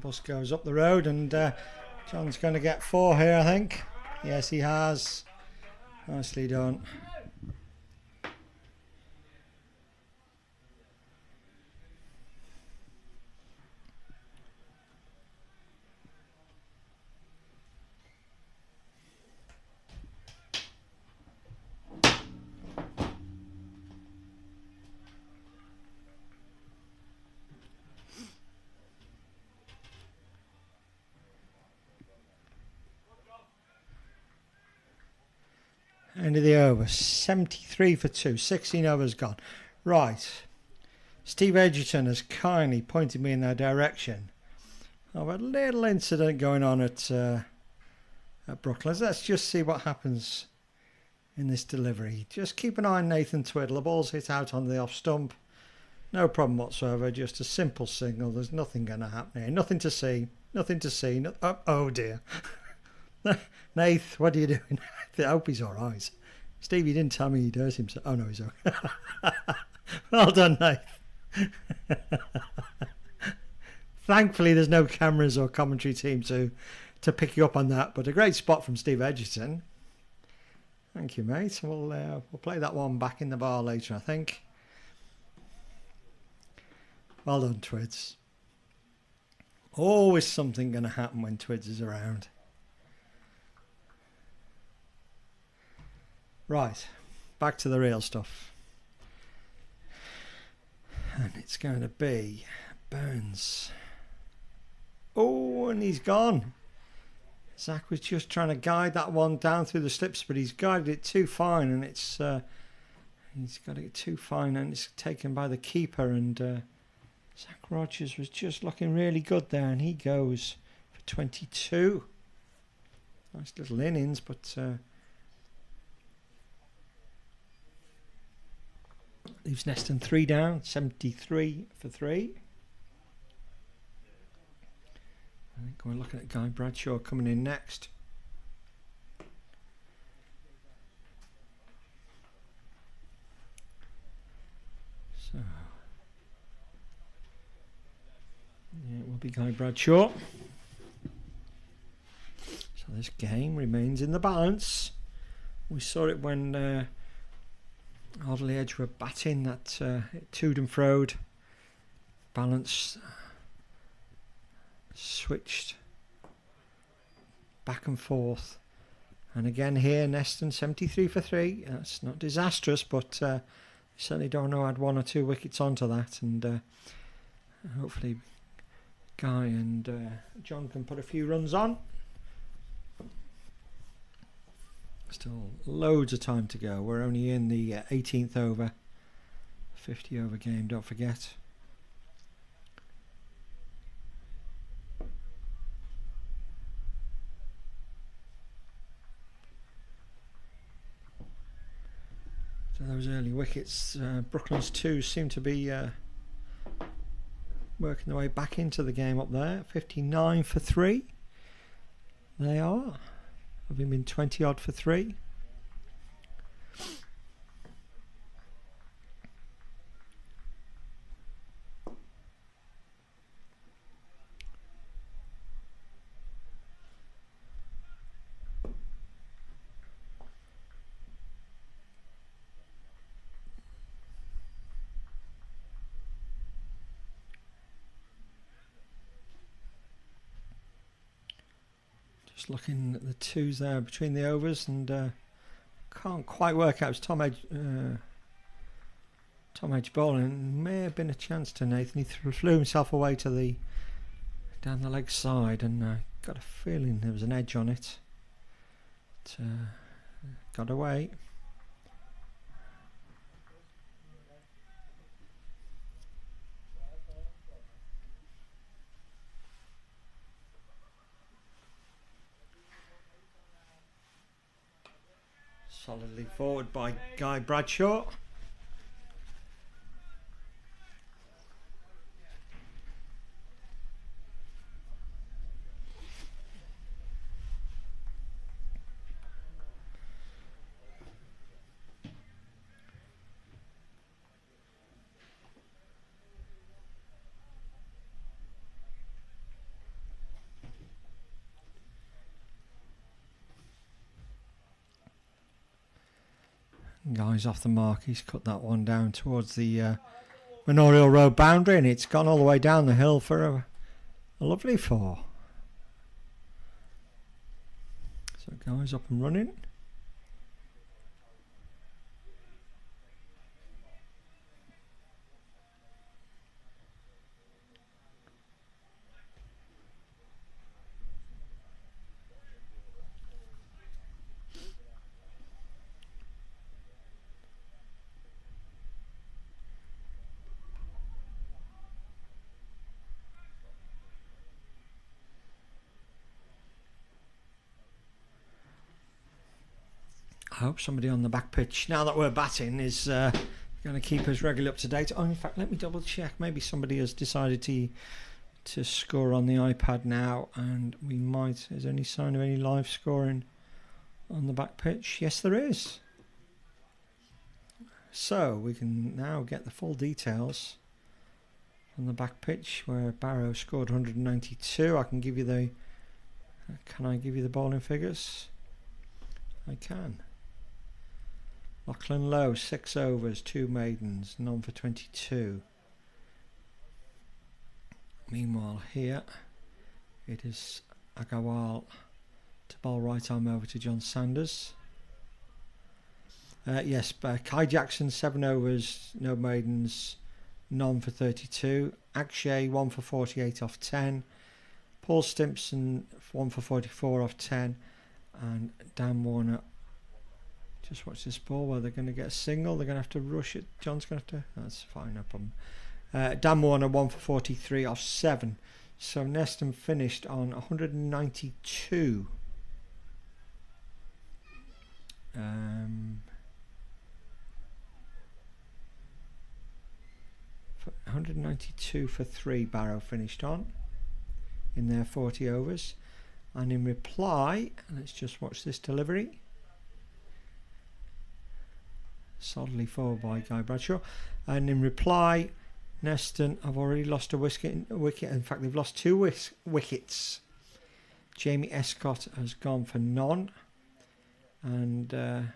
C: Bus goes up the road, and John's going to get 4 here, I think. Yes, he has. Nicely done. End of the over, 73 for 2, 16 overs gone. Right, Steve Edgerton has kindly pointed me in their direction. I've had a little incident going on at Brooklands. Let's just see what happens in this delivery. Just keep an eye on Nathan Twiddle. The ball's hit out on the off stump. No problem whatsoever, just a simple signal. There's nothing going to happen here. Nothing to see. Nothing to see. Oh dear. Nath, what are you doing? I hope he's all right. Steve, you didn't tell me he'd hurt himself. Oh, no, he's okay. Well done, Nath. Thankfully, there's no cameras or commentary team to pick you up on that. But a great spot from Steve Edgerton. Thank you, mate. We'll play that one back in the bar later, I think. Well done, Twids. Always something going to happen when Twids is around. Right, back to the real stuff. And it's going to be Burns. Oh, and he's gone. Zach was just trying to guide that one down through the slips, but he's guided it too fine, and it's he's got it too fine, and it's taken by the keeper. And Zach Rogers was just looking really good there, and he goes for 22. Nice little innings, but leaves Neston 3 down, 73 for 3. I think we're looking at Guy Bradshaw coming in next. So, yeah, it will be Guy Bradshaw. So this game remains in the balance. We saw it when Alderley Edge were batting, that it toed and froed, balance switched back and forth. And again here, Neston 73 for 3. That's not disastrous, but certainly don't know, add 1 or 2 wickets onto that, and hopefully Guy and John can put a few runs on. Still loads of time to go. We're only in the 18th over, 50 over game, don't forget. So those early wickets, Brooklyn's 2 seem to be working their way back into the game up there. 59 for 3. They are. Having been 20 odd for 3. Just looking at the 2s there between the overs, and can't quite work out. It's Tom Edge bowling. May have been a chance to Nathan. He flew himself away to the down the leg side, and got a feeling there was an edge on it. But, got away. Solidly forward by Guy Bradshaw. Guy's off the mark. He's cut that one down towards the Memorial Road boundary, and it's gone all the way down the hill for a lovely 4. So Guy's up and running. I hope somebody on the back pitch, now that we're batting, is going to keep us regularly up to date. Oh, in fact, let me double check. Maybe somebody has decided to score on the iPad now, and we might. Is there any sign of any live scoring on the back pitch? Yes, there is. So we can now get the full details on the back pitch, where Barrow scored 192. I can give you the. Can I give you the bowling figures? I can. Lachlan Lowe, 6 overs, 2 maidens, none for 22. Meanwhile here, it is Agarwal to bowl right arm over to John Sanders. Yes, Kai Jackson, 7 overs, no maidens, none for 32. Akshay, 1 for 48 off 10. Paul Stimpson, 1 for 44 off 10. And Dan Warner, just watch this ball where they're going to get a single. They're going to have to rush it. John's going to have to. That's fine, no problem. Dan Warner 1 for 43 off 7. So Neston finished on 192. 192 for 3. Barrow finished on in their 40 overs. And in reply, let's just watch this delivery. Solidly forward by Guy Bradshaw. And in reply, Neston have already lost a wicket. In fact, they've lost 2 wickets. Jamie Escott has gone for none. and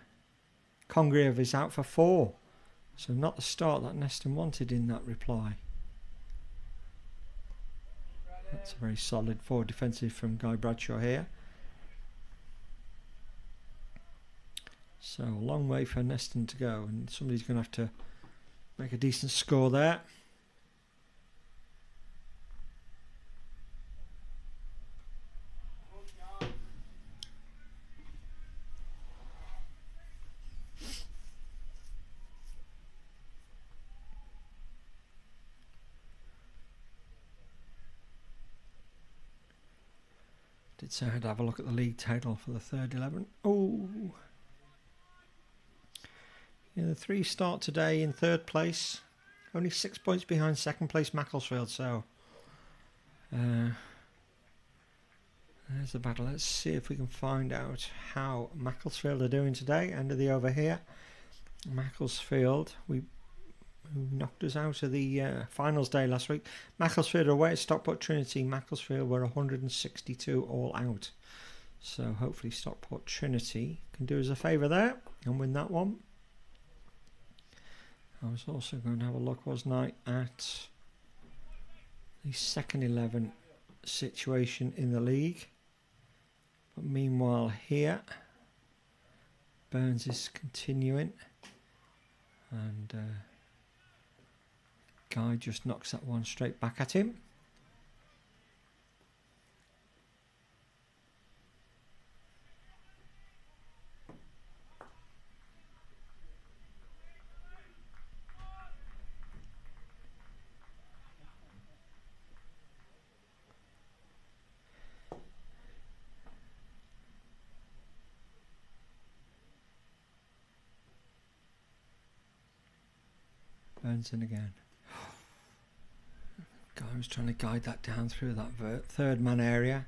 C: Congreve is out for 4. So not the start that Neston wanted in that reply. That's a very solid forward defensive from Guy Bradshaw here. So a long way for Neston to go, and somebody's going to have to make a decent score there. Did say I'd have a look at the league table for the third 11. Oh, yeah, the 3 start today in third place, only 6 points behind second place Macclesfield. So there's the battle. Let's see if we can find out how Macclesfield are doing today. End of the over here. Macclesfield, who knocked us out of the finals day last week. Macclesfield are away at Stockport Trinity. Macclesfield were 162 all out. So hopefully Stockport Trinity can do us a favour there and win that one. I was also going to have a look, wasn't I, at the second 11 situation in the league. But meanwhile here, Burns is continuing, and Guy just knocks that one straight back at him. Burns in again. Guy was trying to guide that down through that third man area.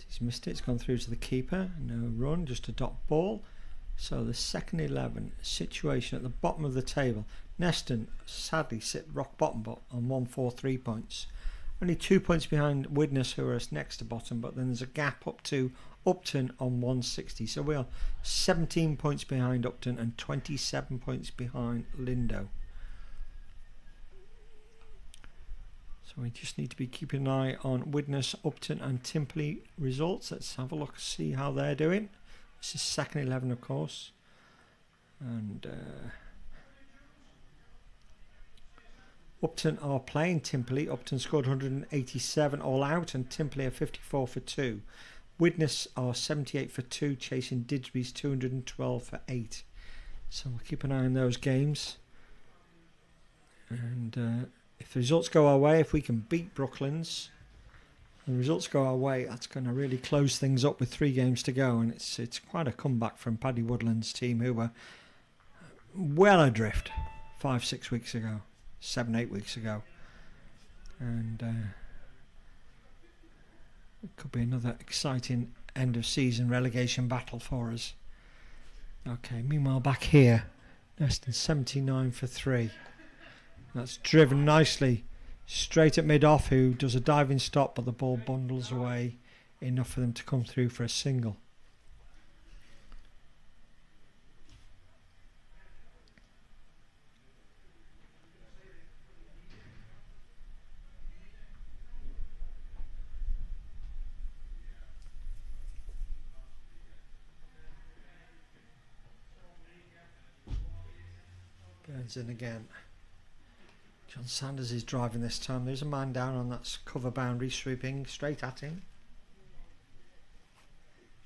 C: He's missed it. It's gone through to the keeper. No run, just a dot ball. So the second 11 situation at the bottom of the table. Neston sadly sit rock bottom but on 143 points. Only 2 points behind Widnes, who are next to bottom, but then there's a gap up to Upton on 160. So we are 17 points behind Upton and 27 points behind Lindo. So we just need to be keeping an eye on Widnes, Upton and Timpley results. Let's have a look, see how they're doing. This is second 11, of course. And Upton are playing Timpley. Upton scored 187 all out and Timpley are 54 for 2. Widnes are 78 for 2, chasing Didsbury's 212 for 8. So we'll keep an eye on those games. And if the results go our way, if we can beat Brooklands, and the results go our way, that's going to really close things up with 3 games to go. And it's quite a comeback from Paddy Woodland's team, who were well adrift 5-6 weeks ago, 7-8 weeks ago. And it could be another exciting end of season relegation battle for us. Okay, meanwhile back here, Neston 79 for 3. That's driven nicely straight at mid-off, who does a diving stop, but the ball bundles away enough for them to come through for a single. Burns in again. John Sanders is driving this time. There's a man down on that cover boundary, sweeping straight at him.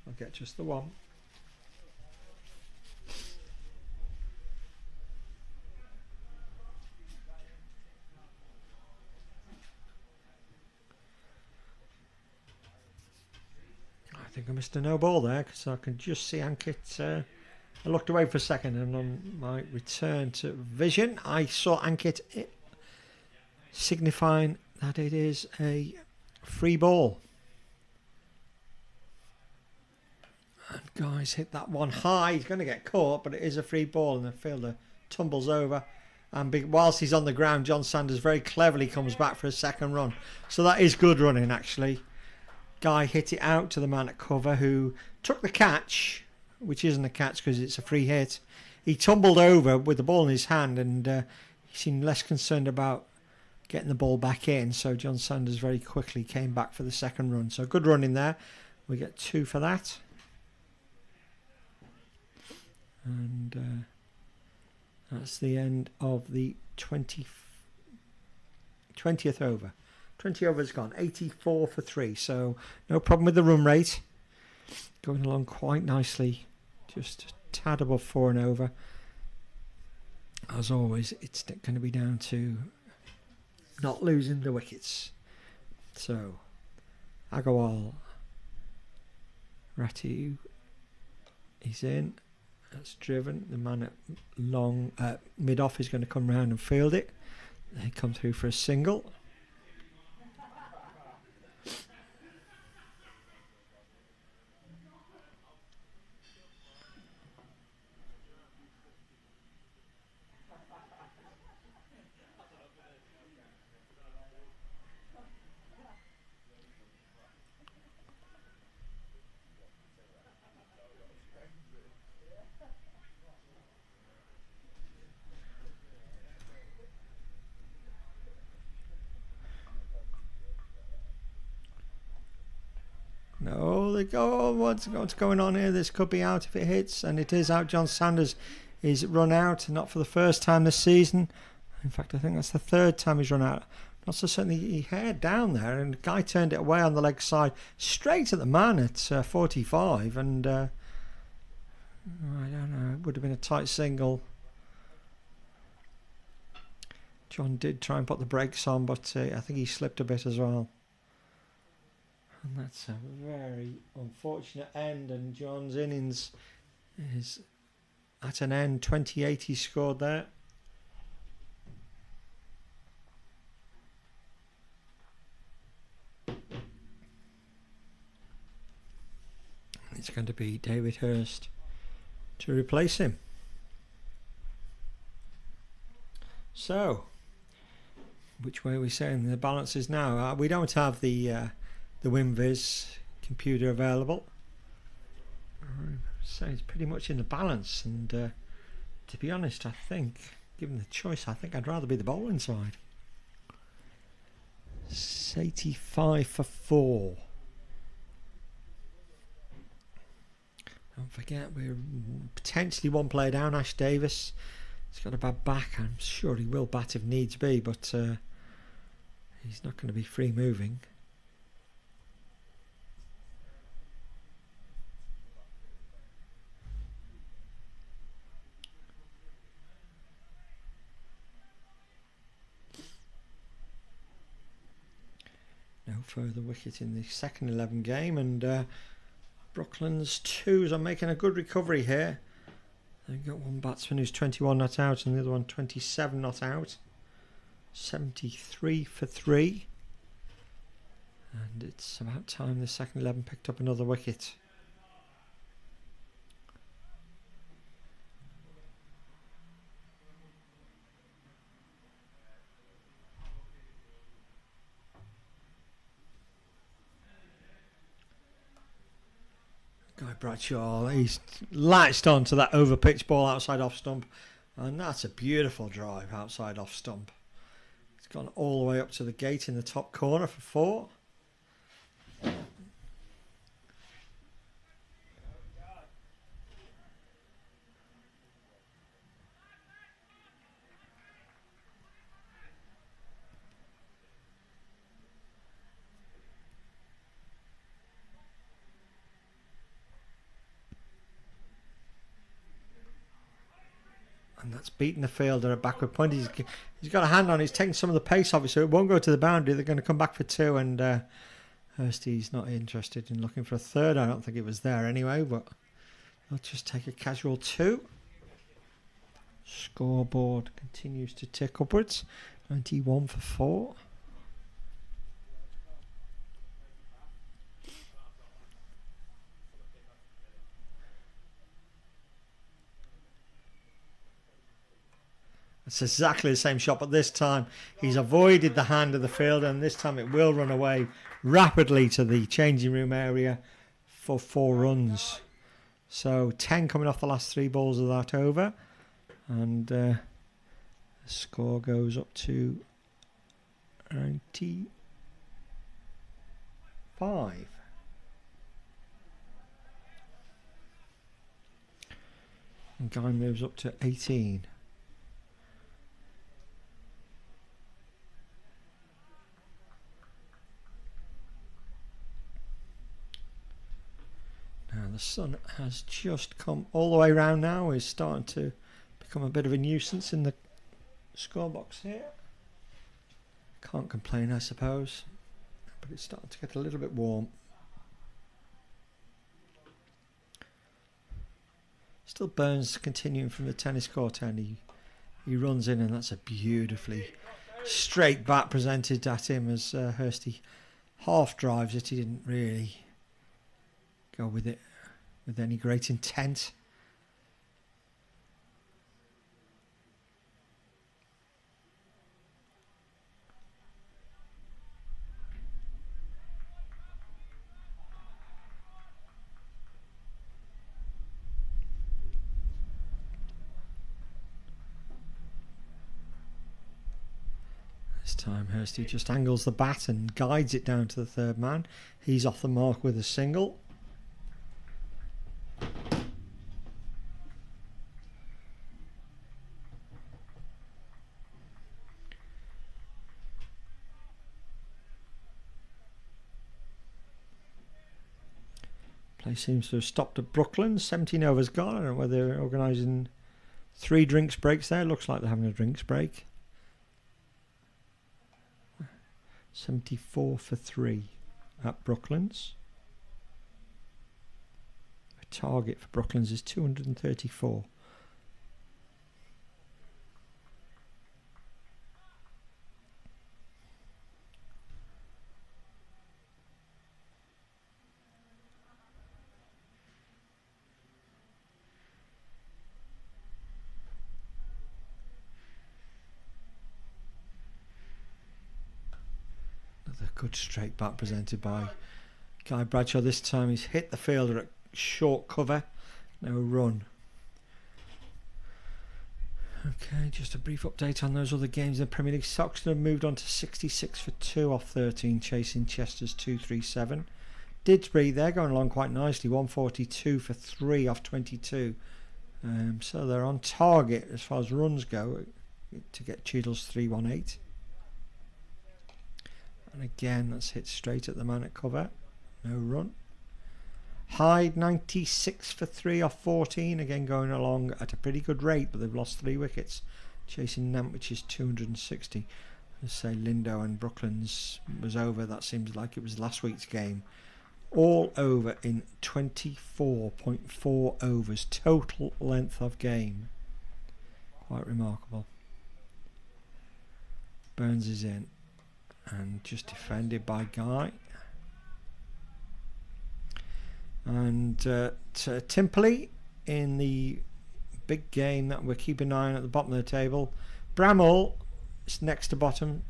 C: I'll get just the one. I think I missed a no ball there, because I can just see Ankit. I looked away for a second, and on my return to vision I saw Ankit signifying that it is a free ball. And guys hit that one high. He's going to get caught, but it is a free ball, and the fielder tumbles over. And whilst he's on the ground, John Sanders very cleverly comes back for a second run. So that is good running, actually. Guy hit it out to the man at cover, who took the catch, which isn't a catch because it's a free hit. He tumbled over with the ball in his hand, and he seemed less concerned about getting the ball back in. So John Sanders very quickly came back for the second run. So good run in there. We get 2 for that. And that's the end of the 20th over. 20 overs gone. 84 for 3. So no problem with the run rate. Going along quite nicely. Just a tad above 4 and over. As always, it's going to be down to not losing the wickets. So Agarwal, Ratu is in. That's driven. The man at long mid off is going to come round and field it. They come through for a single. No, they go. What's going on here? This could be out if it hits, and it is out. John Sanders is run out, not for the first time this season. In fact, I think that's the third time he's run out. Not so certain. He headed down there, and the guy turned it away on the leg side, straight at the man at 45, and I don't know. It would have been a tight single. John did try and put the brakes on, but I think he slipped a bit as well. And that's a very unfortunate end, and John's innings is at an end. 28 he scored there. It's going to be David Hurst to replace him. So, which way are we saying the balance is now? We don't have the WinViz computer available. So it's pretty much in the balance, and to be honest, I think, given the choice, I think I'd rather be the bowling side. 85 for 4. Don't forget, we're potentially one player down. Ash Davis, he's got a bad back. I'm sure he will bat if needs be, but he's not going to be free moving. No further wicket in the second 11 game, and Brooklands 2s are making a good recovery here. They've got one batsman who's 21 not out, and the other one 27 not out. 73 for 3. And it's about time the second 11 picked up another wicket. Guy Bradshaw, he's latched on to that over pitch ball outside off stump, and that's a beautiful drive outside off stump. It's gone all the way up to the gate in the top corner for 4. And that's beaten the fielder at backward point. He's got a hand on. He's taking some of the pace off it, so it won't go to the boundary. They're going to come back for 2, and Hursty's not interested in looking for a third. I don't think it was there anyway, but they'll just take a casual 2. Scoreboard continues to tick upwards. 91 for 4. It's exactly the same shot, but this time he's avoided the hand of the fielder, and this time it will run away rapidly to the changing room area for 4 runs. So 10 coming off the last 3 balls of that over. And the score goes up to 95. And Guy moves up to 18. Now the sun has just come all the way around now. Is starting to become a bit of a nuisance in the score box here. Can't complain, I suppose, but it's starting to get a little bit warm. Still Burns continuing from the tennis court end. He runs in, and that's a beautifully straight bat presented at him as Hursty half drives it. He didn't really go with it with any great intent. This time Hursty just angles the bat and guides it down to the third man. He's off the mark with a single. Play seems to have stopped at Brooklyn. 17 overs gone. I don't know whether they're organising 3 drinks breaks there. Looks like they're having a drinks break. 74 for 3 at Brooklands. The target for Brooklands is 234. Another good straight bat presented by Guy Bradshaw. This time he's hit the fielder at short cover. No run. Okay, just a brief update on those other games in the Premier League. Soxton have moved on to 66 for 2 off 13, chasing Chester's 237. Didsbury, they're going along quite nicely, 142 for 3 off 22. So they're on target as far as runs go to get Cheadle's 318. And again, that's hit straight at the man at cover. No run. Hyde, 96 for 3 off 14. Again, going along at a pretty good rate, but they've lost 3 wickets. Chasing Nantwich's 260. Let's say Lindo and Brooklands was over. That seems like it was last week's game. All over in 24.4 overs. Total length of game. Quite remarkable. Burns is in. And just defended by Guy. And Timperley in the big game that we're keeping an eye on at the bottom of the table. Bramall is next to bottom,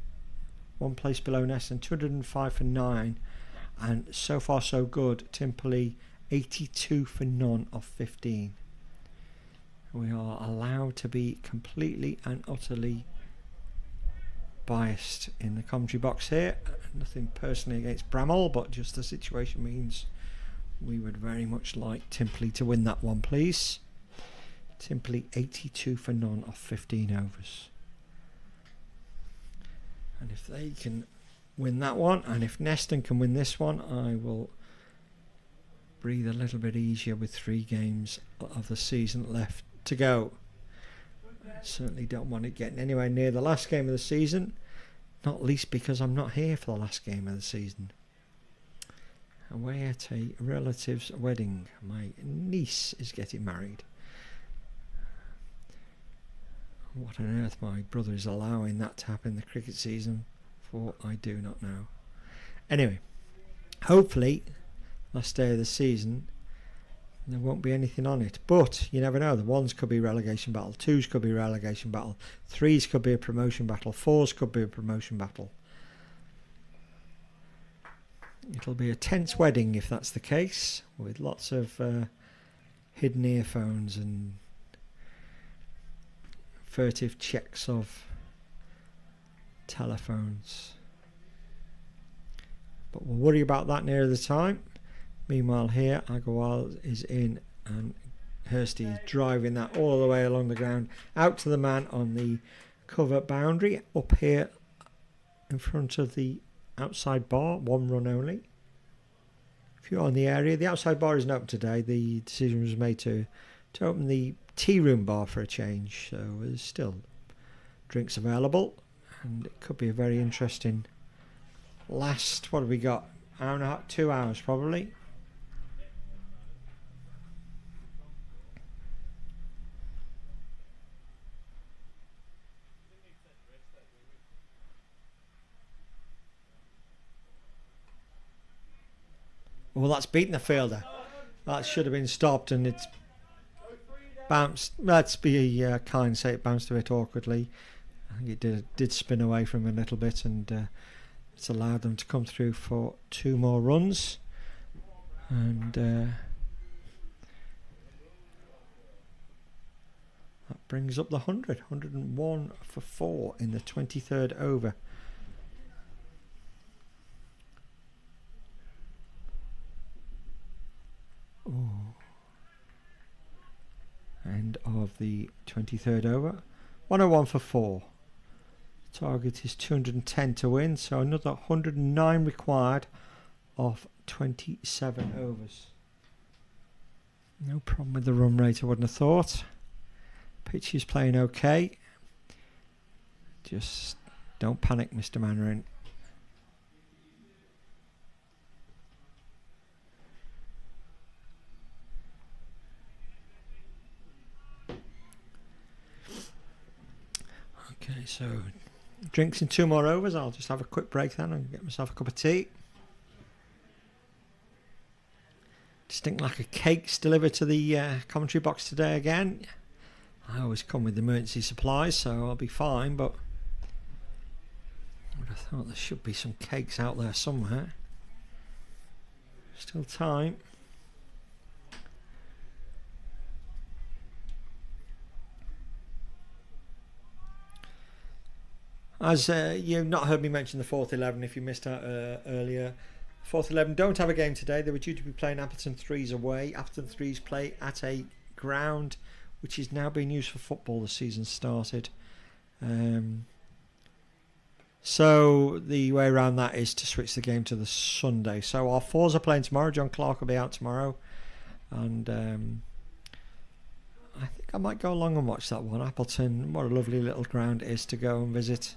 C: 1 place below Neston, 205 for 9. And so far so good. Timperley 82 for none of 15. We are allowed to be completely and utterly biased in the commentary box here. Nothing personally against Bramall, but just the situation means we would very much like Timperley to win that one, please. Timperley 82 for none off 15 overs. And if they can win that one, and if Neston can win this one, I will breathe a little bit easier with 3 games of the season left to go. I certainly don't want it getting anywhere near the last game of the season, not least because I'm not here for the last game of the season. Away at a relative's wedding. My niece is getting married. What on earth my brother is allowing that to happen in the cricket season for, I do not know. Anyway, hopefully last day of the season there won't be anything on it, but you never know. The 1s could be relegation battle, 2s could be relegation battle, 3s could be a promotion battle, 4s could be a promotion battle. It'll be a tense wedding if that's the case, with lots of hidden earphones and furtive checks of telephones. But we'll worry about that nearer the time. Meanwhile here, Agarwal is in and Hursty is driving that all the way along the ground out to the man on the cover boundary up here in front of the outside bar. One run only. If you're on the area, the outside bar isn't open today. The decision was made to open the tea room bar for a change, so there's still drinks available and it could be a very interesting last, what have we got, hour and a half, 2 hours probably. Well, that's beaten the fielder. That should have been stopped and it's bounced. Let's be kind and say it bounced a bit awkwardly. I think it did spin away from him a little bit and it's allowed them to come through for 2 more runs. And that brings up the 101 for 4 in the 23rd over. Ooh. End of the 23rd over. 101 for 4. Target is 210 to win, so another 109 required of 27 overs. No problem with the run rate, I wouldn't have thought. Pitch is playing okay. Just don't panic, Mr. Mandarin. Okay, so drinks in 2 more overs. I'll just have a quick break then and get myself a cup of tea. Distinct lack of cakes delivered to the commentary box today again. I always come with emergency supplies, so I'll be fine, but I would have thought there should be some cakes out there somewhere. Still time. As you've not heard me mention the 4th 11 if you missed out earlier. 4th 11 don't have a game today. They were due to be playing Appleton 3s away. Appleton 3s play at a ground which is now being used for football. The season started. So the way around that is to switch the game to the Sunday. So our 4s are playing tomorrow. John Clark will be out tomorrow. And I think I might go along and watch that one. Appleton, what a lovely little ground it is to go and visit.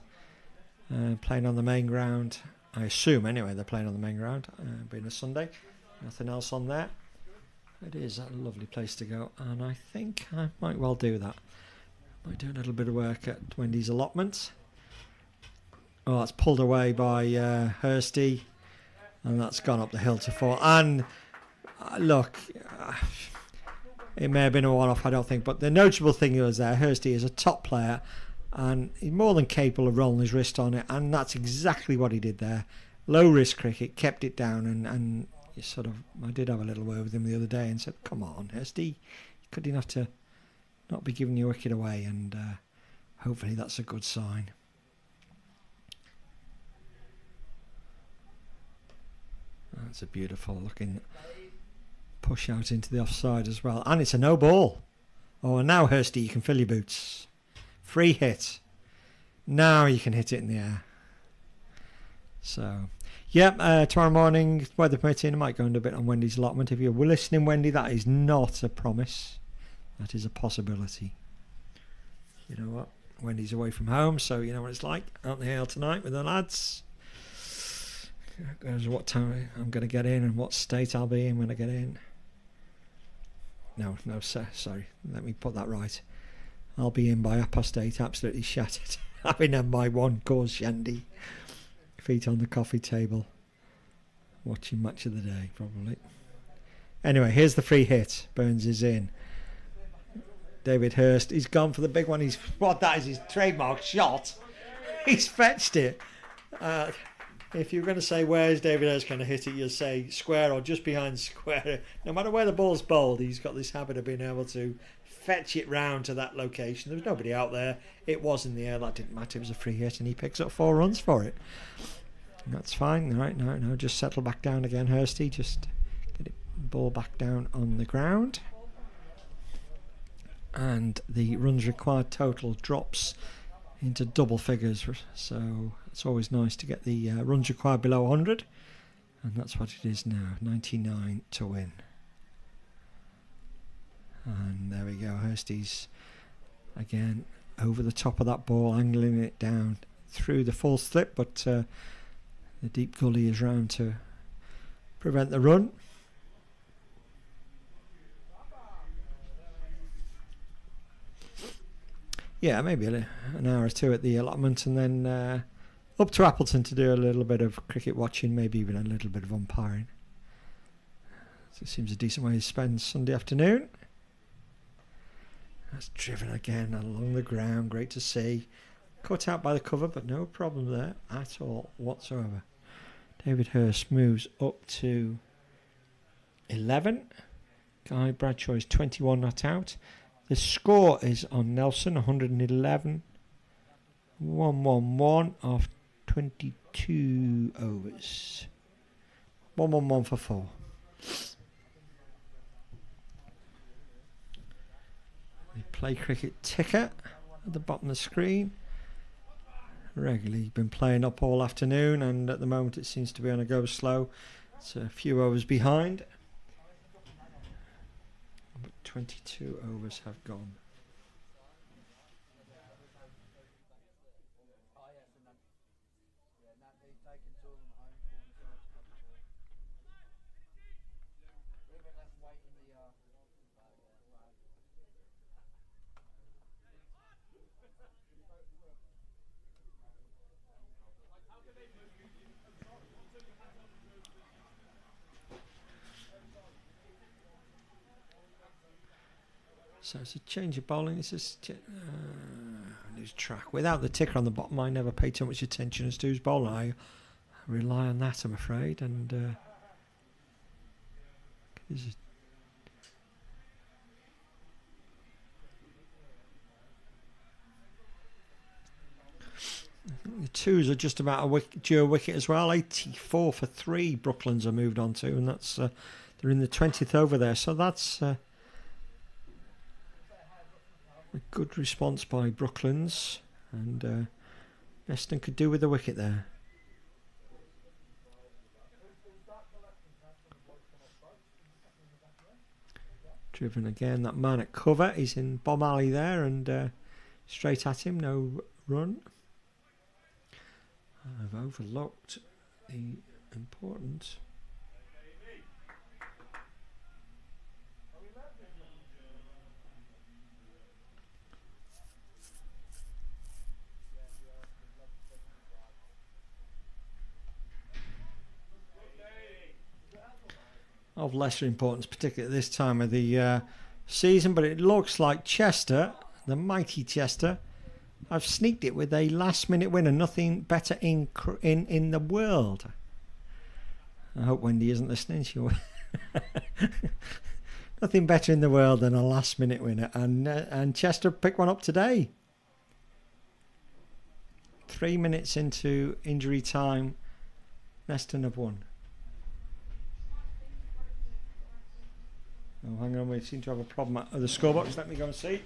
C: Playing on the main ground. I assume anyway they're playing on the main ground, being a Sunday. Nothing else on there. It is a lovely place to go, and I think I might well do that. Might do a little bit of work at Wendy's allotment. Oh, that's pulled away by Hursty, and that's gone up the hill to 4. And look, it may have been a one-off, I don't think, but the notable thing was there, Hursty is a top player, and he's more than capable of rolling his wrist on it, and that's exactly what he did there. Low risk cricket, kept it down, and you sort of, I did have a little word with him the other day and said, come on, Hursty, good enough to not be giving your wicket away, and hopefully that's a good sign. That's a beautiful looking push out into the offside as well, and it's a no ball. Oh, and now Hursty, you can fill your boots. Free hit. Now you can hit it in the air. So, yeah, tomorrow morning, weather permitting, I might go under a bit on Wendy's allotment. If you're listening, Wendy, that is not a promise. That is a possibility. You know what? Wendy's away from home, so you know what it's like out in the hill tonight with the lads. Goes what time I'm going to get in and what state I'll be in when I get in. No, sorry. Let me put that right. I'll be in by 8:30, absolutely shattered. Having had my 1 course shandy. Feet on the coffee table. Watching match of the day, probably. Anyway, here's the free hit. Burns is in. David Hurst, he's gone for the big one. That is his trademark shot. He's fetched it. If you're going to say where's David Hurst going to hit it, you'll say square or just behind square. No matter where the ball's bowled, he's got this habit of being able to fetch it round to that location. There was nobody out there. It was in the air. That didn't matter. It was a free hit, and he picks up 4 runs for it. And that's fine. Right, no, just settle back down again, Hursty. Just get it ball back down on the ground. And the runs required total drops into double figures, so it's always nice to get the runs required below 100, and that's what it is now, 99 to win. And there we go, Hursty's again over the top of that ball, angling it down through the full slip, but the deep gully is round to prevent the run. Yeah, maybe an hour or two at the allotment, and then up to Appleton to do a little bit of cricket watching, maybe even a little bit of umpiring. So it seems a decent way to spend Sunday afternoon. That's driven again along the ground, great to see. Cut out by the cover, but no problem there at all whatsoever. David Hurst moves up to 11. Guy Bradshaw is 21 not out. The score is on Nelson, 111. 111 off 22 overs. 111 for 4. The play cricket ticker at the bottom of the screen. Regularly been playing up all afternoon, and at the moment it seems to be on a go slow. It's a few overs behind. But 22 overs have gone. So it's a change of bowling. This is lose track. Without the ticker on the bottom, I never pay too much attention as to who's bowling. I rely on that, I'm afraid. And this is I think the twos are just about a due wicket as well. 84 for 3. Brooklands are moved on to, and that's they're in the 20th over there. So that's a good response by Brooklands, and Neston could do with the wicket there. Driven again, that man at cover is in bomb alley there, and straight at him, no run. I've overlooked the important of lesser importance, particularly at this time of the season, but it looks like Chester, the mighty Chester, I've sneaked it with a last-minute winner. Nothing better in the world. I hope Wendy isn't listening. She'll nothing better in the world than a last-minute winner, and Chester picked one up today. 3 minutes into injury time, Neston have won. Oh, hang on, we seem to have a problem at the scorebox. Let me go and see.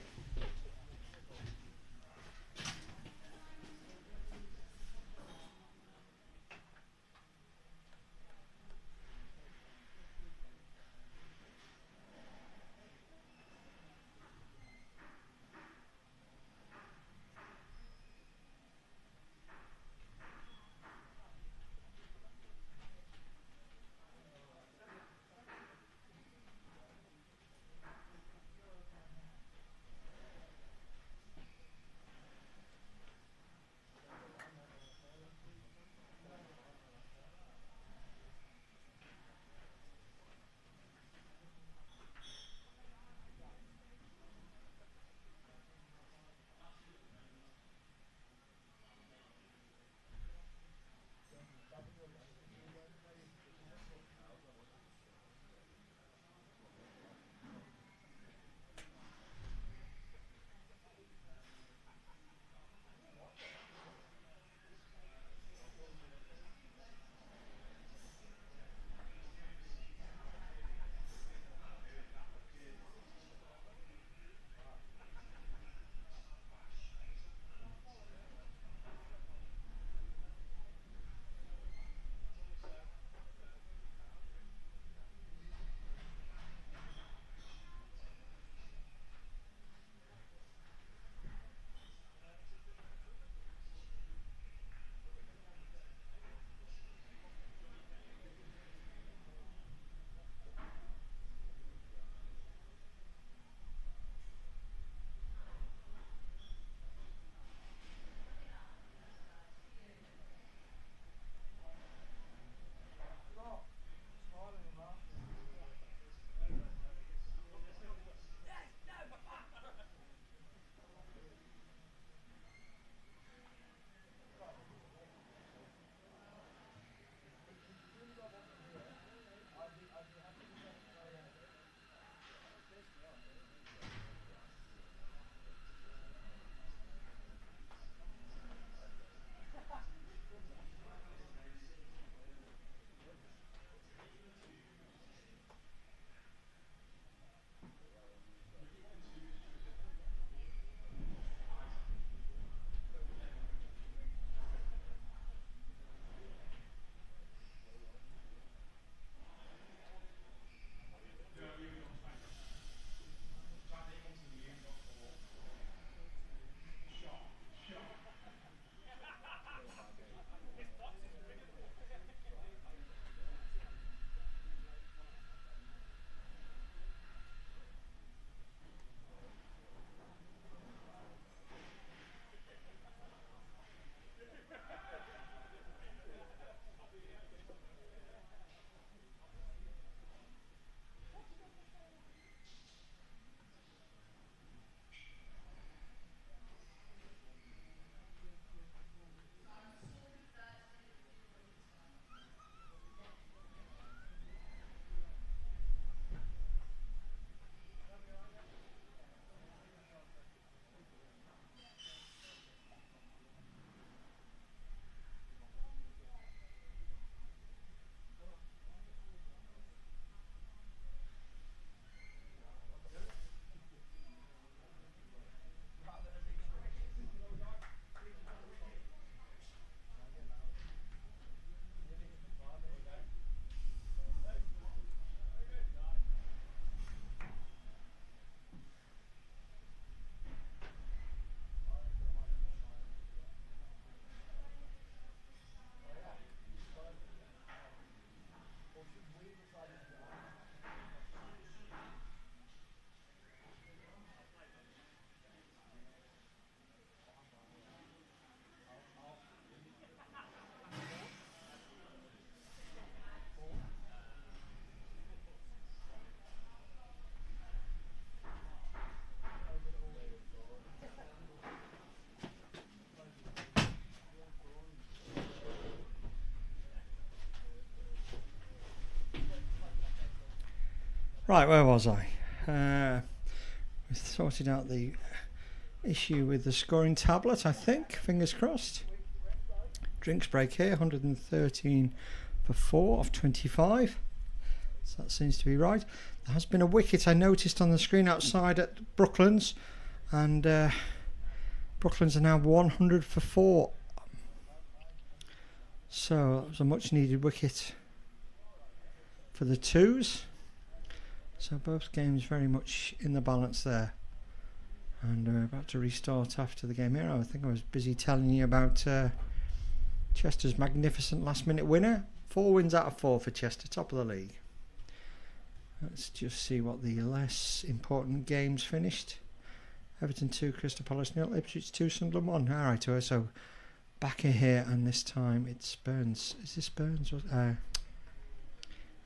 C: Right, where was I? We sorted out the issue with the scoring tablet, I think. Fingers crossed. Drinks break here, 113 for 4 of 25. So that seems to be right. There has been a wicket I noticed on the screen outside at Brooklands, and Brooklands are now 100 for 4. So that was a much needed wicket for the twos. So both games very much in the balance there. And we're about to restart after the game here. I think I was busy telling you about Chester's magnificent last minute winner. 4 wins out of 4 for Chester, top of the league. Let's just see what the less important games finished. Everton 2, Crystal Palace 0, Ipswich 2, Sunderland 1. Alright, so back here, and this time it's Burns. Is this Burns?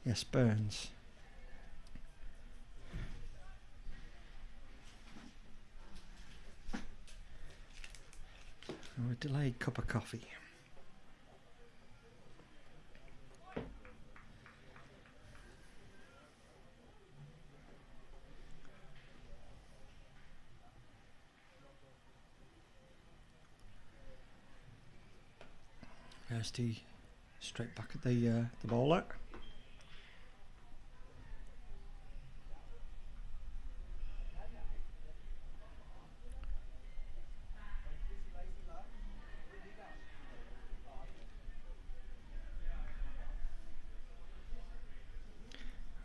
C: Yes, Burns. A delayed cup of coffee. Kirsty straight back at the bowler.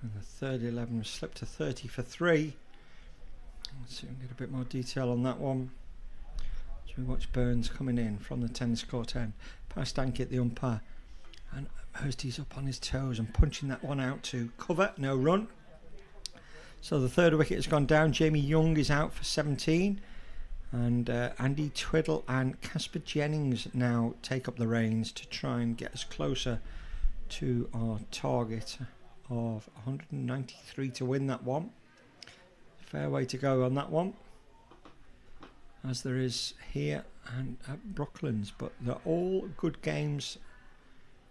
C: And the third 11 was slipped to 30 for 3. Let's see if we can get a bit more detail on that one. So we watch Burns coming in from the tennis court end. Past Ankit, the umpire. And Hursty's up on his toes and punching that one out to cover. No run. So the third wicket has gone down. Jamie Young is out for 17. And Andy Twiddle and Casper Jennings now take up the reins to try and get us closer to our target of 193 to win that one. Fair way to go on that one, as there is here and at Brooklands, but they're all good games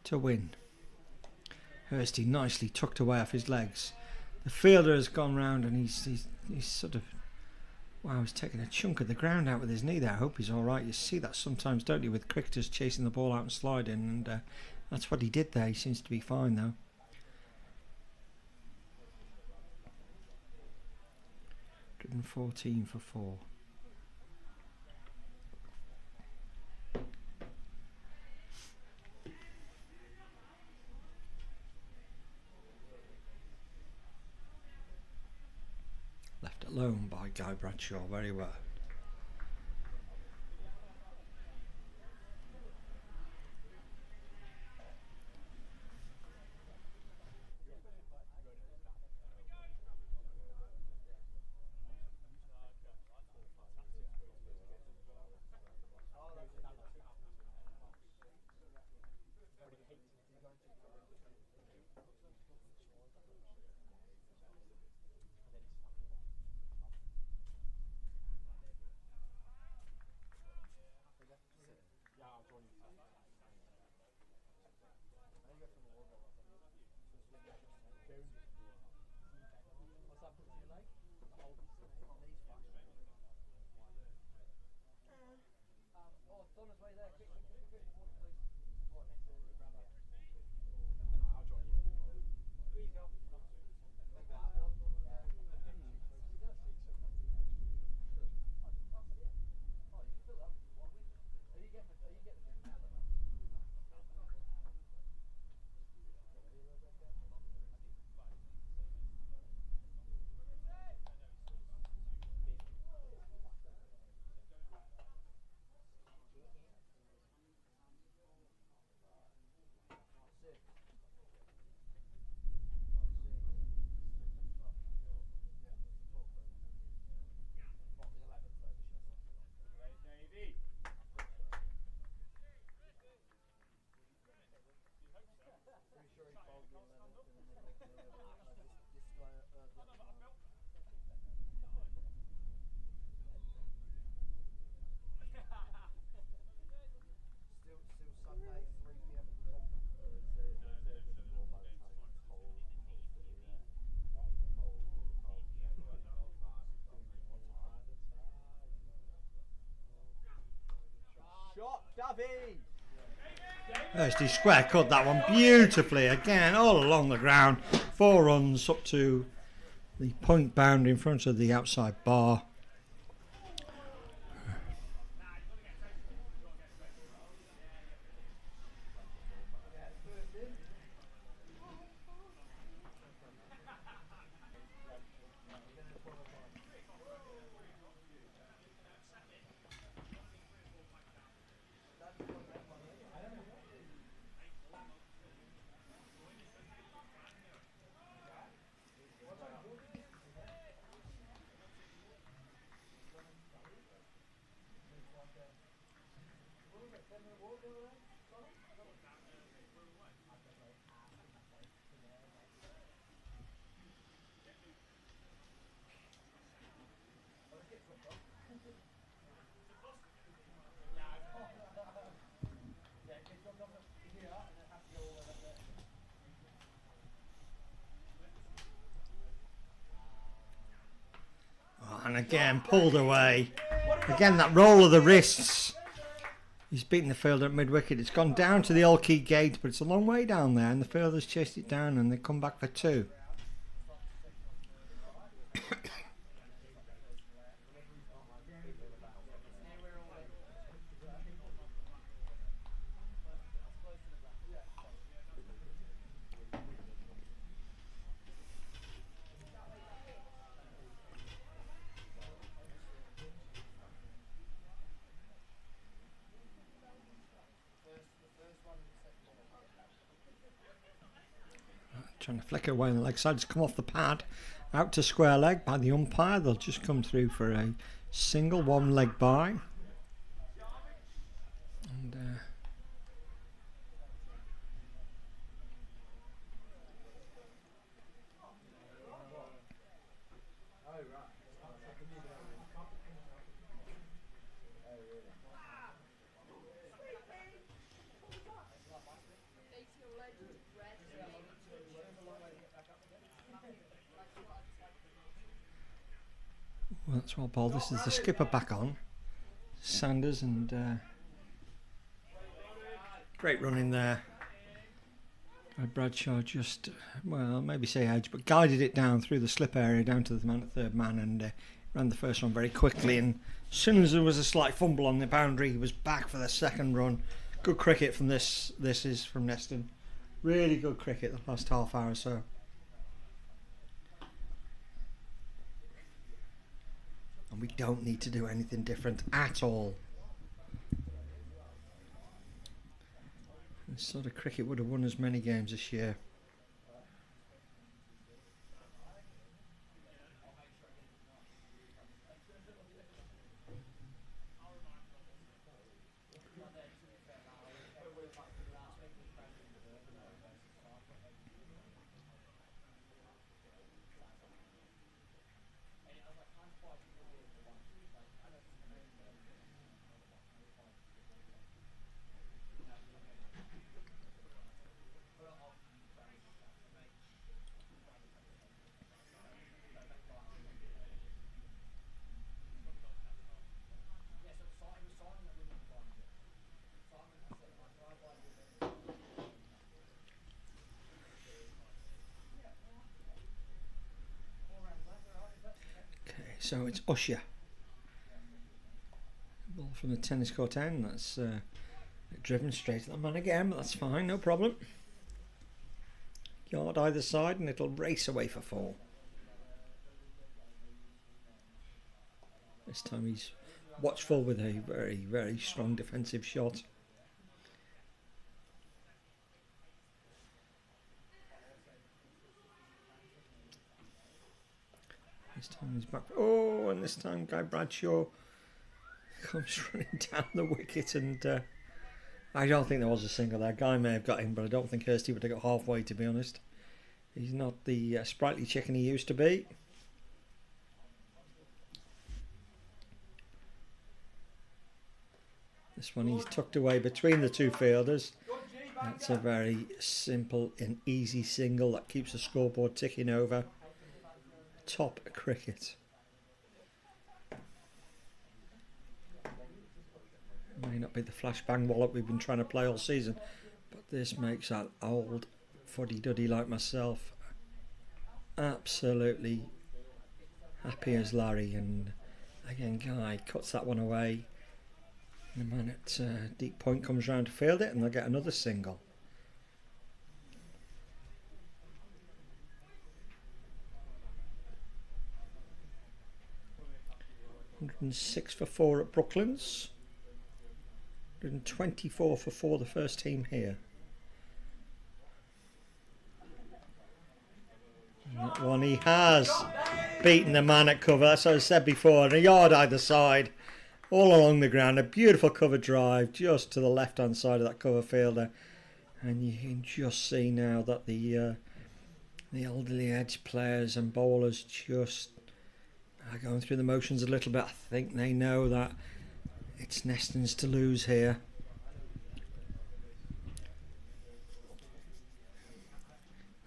C: to win. Hursty nicely tucked away off his legs. The fielder has gone round and he's sort of, wow, he's taking a chunk of the ground out with his knee there. I hope he's alright. You see that sometimes, don't you, with cricketers chasing the ball out and sliding, and that's what he did there. He seems to be fine though. 114 for 4. Left alone by Guy Bradshaw very well. Thursday square cut that one beautifully again, all along the ground. 4 runs up to the point boundary in front of the outside bar. And again pulled away. Again that roll of the wrists. He's beaten the fielder at mid-wicket. It's gone down to the old key gate, but it's a long way down there, and the fielders chased it down and they come back for 2. Trying to flick it away on the leg side. It's come off the pad out to square leg by the umpire. They'll just come through for a single 1 leg by. And well, that's well bowled. This is the skipper back on. Sanders, and great run in there. Bradshaw just, well, maybe say edge, but guided it down through the slip area down to the man at third man, and ran the first one very quickly. And as soon as there was a slight fumble on the boundary, he was back for the second run. Good cricket from this. This is from Neston. Really good cricket the last half hour or so. And we don't need to do anything different at all. This sort of cricket would have won as many games this year. So it's Usher. Ball from the tennis court end. That's driven straight at the man again, but that's fine, no problem. Yard either side, and it'll race away for 4. This time he's watchful with a very, very strong defensive shot. This time he's back. Oh, and this time Guy Bradshaw comes running down the wicket, and I don't think there was a single there. Guy may have got him, but I don't think Hursty would have got halfway, to be honest. He's not the sprightly chicken he used to be. This one he's tucked away between the 2 fielders. That's a very simple and easy single that keeps the scoreboard ticking over. Top cricket. May not not be the flashbang wallop we've been trying to play all season, but this makes that old fuddy-duddy like myself absolutely happy as Larry. And again, Guy cuts that one away. The man at deep point comes round to field it, and they'll get another single. $106 for 4 at Brooklands. 124 for 4 the first team here. And that one he has beaten the man at cover. That's what I said before. And a yard either side, all along the ground. A beautiful cover drive just to the left hand side of that cover fielder. And you can just see now that the Alderley edge players and bowlers just are going through the motions a little bit. I think they know that it's Neston's to lose here.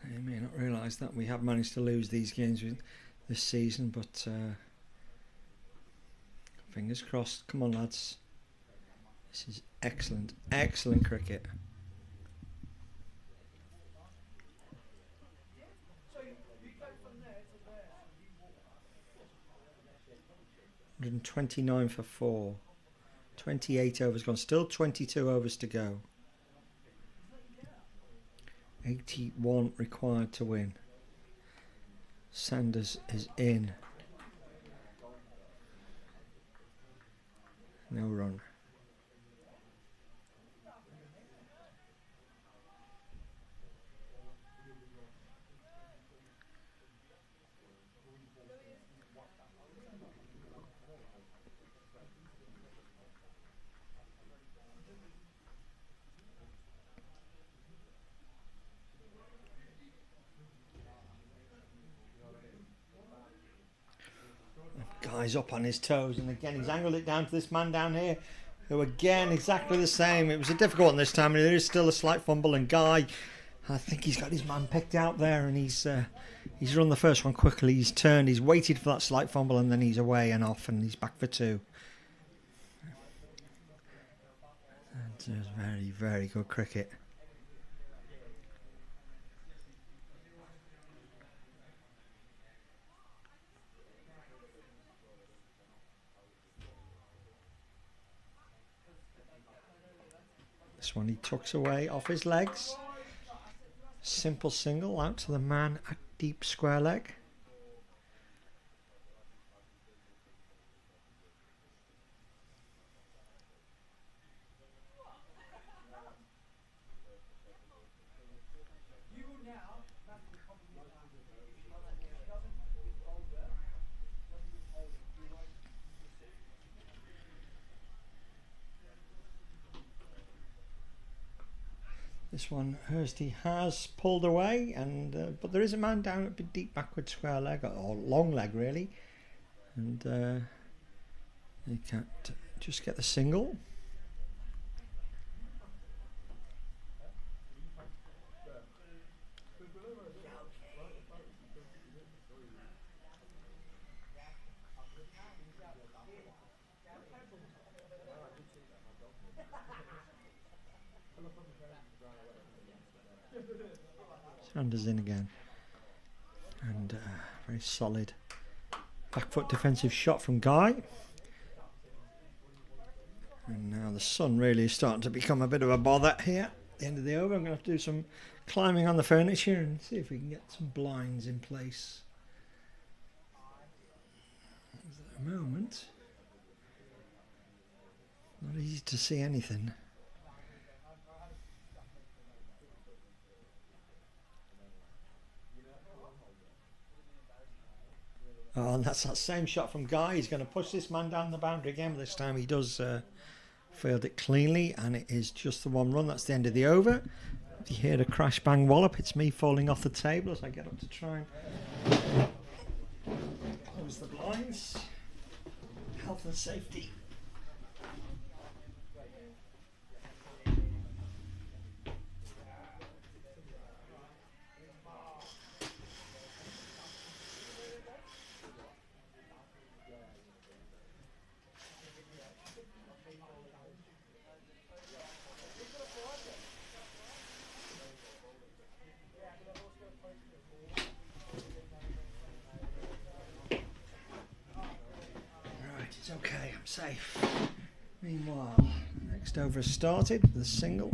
C: They may not realise that we have managed to lose these games this season, but fingers crossed. Come on, lads. This is excellent, excellent cricket. $129 for 4. 28 overs gone. Still 22 overs to go. 81 required to win. Sanders is in. No run. Guy's up on his toes, and again he's angled it down to this man down here, who again exactly the same. It was a difficult one this time, and there is still a slight fumble, and Guy, I think he's got his man picked out there, and he's run the first one quickly. He's turned, he's waited for that slight fumble, and then he's away and off, and he's back for 2. That's very, very good cricket. This one he tucks away off his legs. Simple single out to the man at deep square leg. This one Hursty has pulled away, and but there is a man down at deep backward square leg, or long leg really, and they can't just get the single. Sanders in again, and very solid back foot defensive shot from Guy. And now the sun really is starting to become a bit of a bother here at the end of the over. I'm going to have to do some climbing on the furniture and see if we can get some blinds in place. At the moment, not easy to see anything. Oh, and that's that same shot from Guy. He's going to push this man down the boundary again, but this time he does field it cleanly, and it is just the 1 run. That's the end of the over. If you hear the crash bang wallop, it's me falling off the table as I get up to try and close the blinds. Health and safety. It's okay, I'm safe. Meanwhile, next over has started with a single.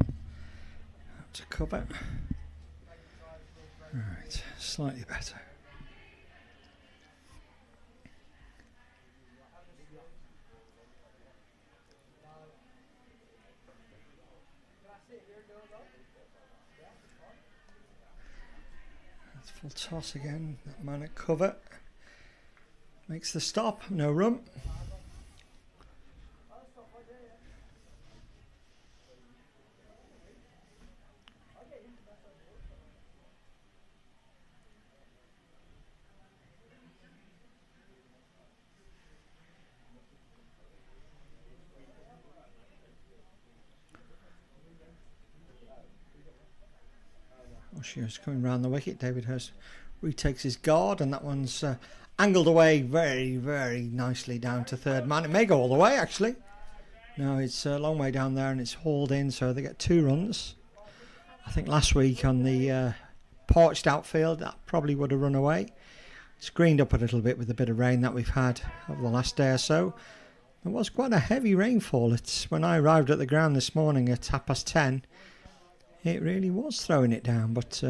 C: Out to cover. Right, slightly better. That's full toss again. That man at cover makes the stop. No run. She's coming round the wicket. David Hurst retakes his guard, and that one's angled away very, very nicely down to third man. It may go all the way, actually. No, it's a long way down there, and it's hauled in, so they get 2 runs. I think last week on the parched outfield, that probably would have run away. It's greened up a little bit with a bit of rain that we've had over the last day or so. It was quite a heavy rainfall. It's when I arrived at the ground this morning at 10:30. It really was throwing it down, but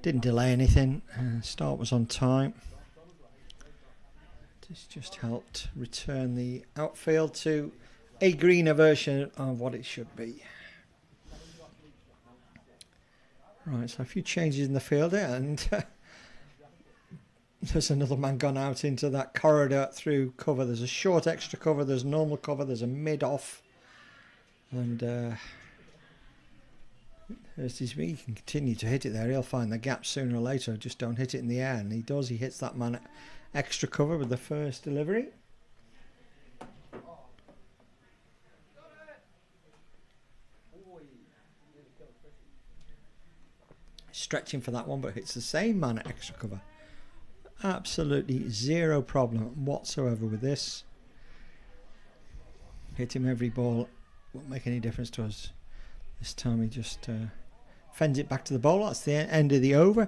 C: didn't delay anything. Start was on time. This just helped return the outfield to a greener version of what it should be. Right, so a few changes in the field, and there's another man gone out into that corridor through cover. There's a short extra cover, there's normal cover, there's a mid-off, and he can continue to hit it there. He'll find the gap sooner or later. Just don't hit it in the air, and he does. He hits that man at extra cover with the first delivery. Stretching for that one, but hits the same man at extra cover. Absolutely zero problem whatsoever with this. Hit him every ball, won't make any difference to us. This time he just fends it back to the bowler. That's the end of the over.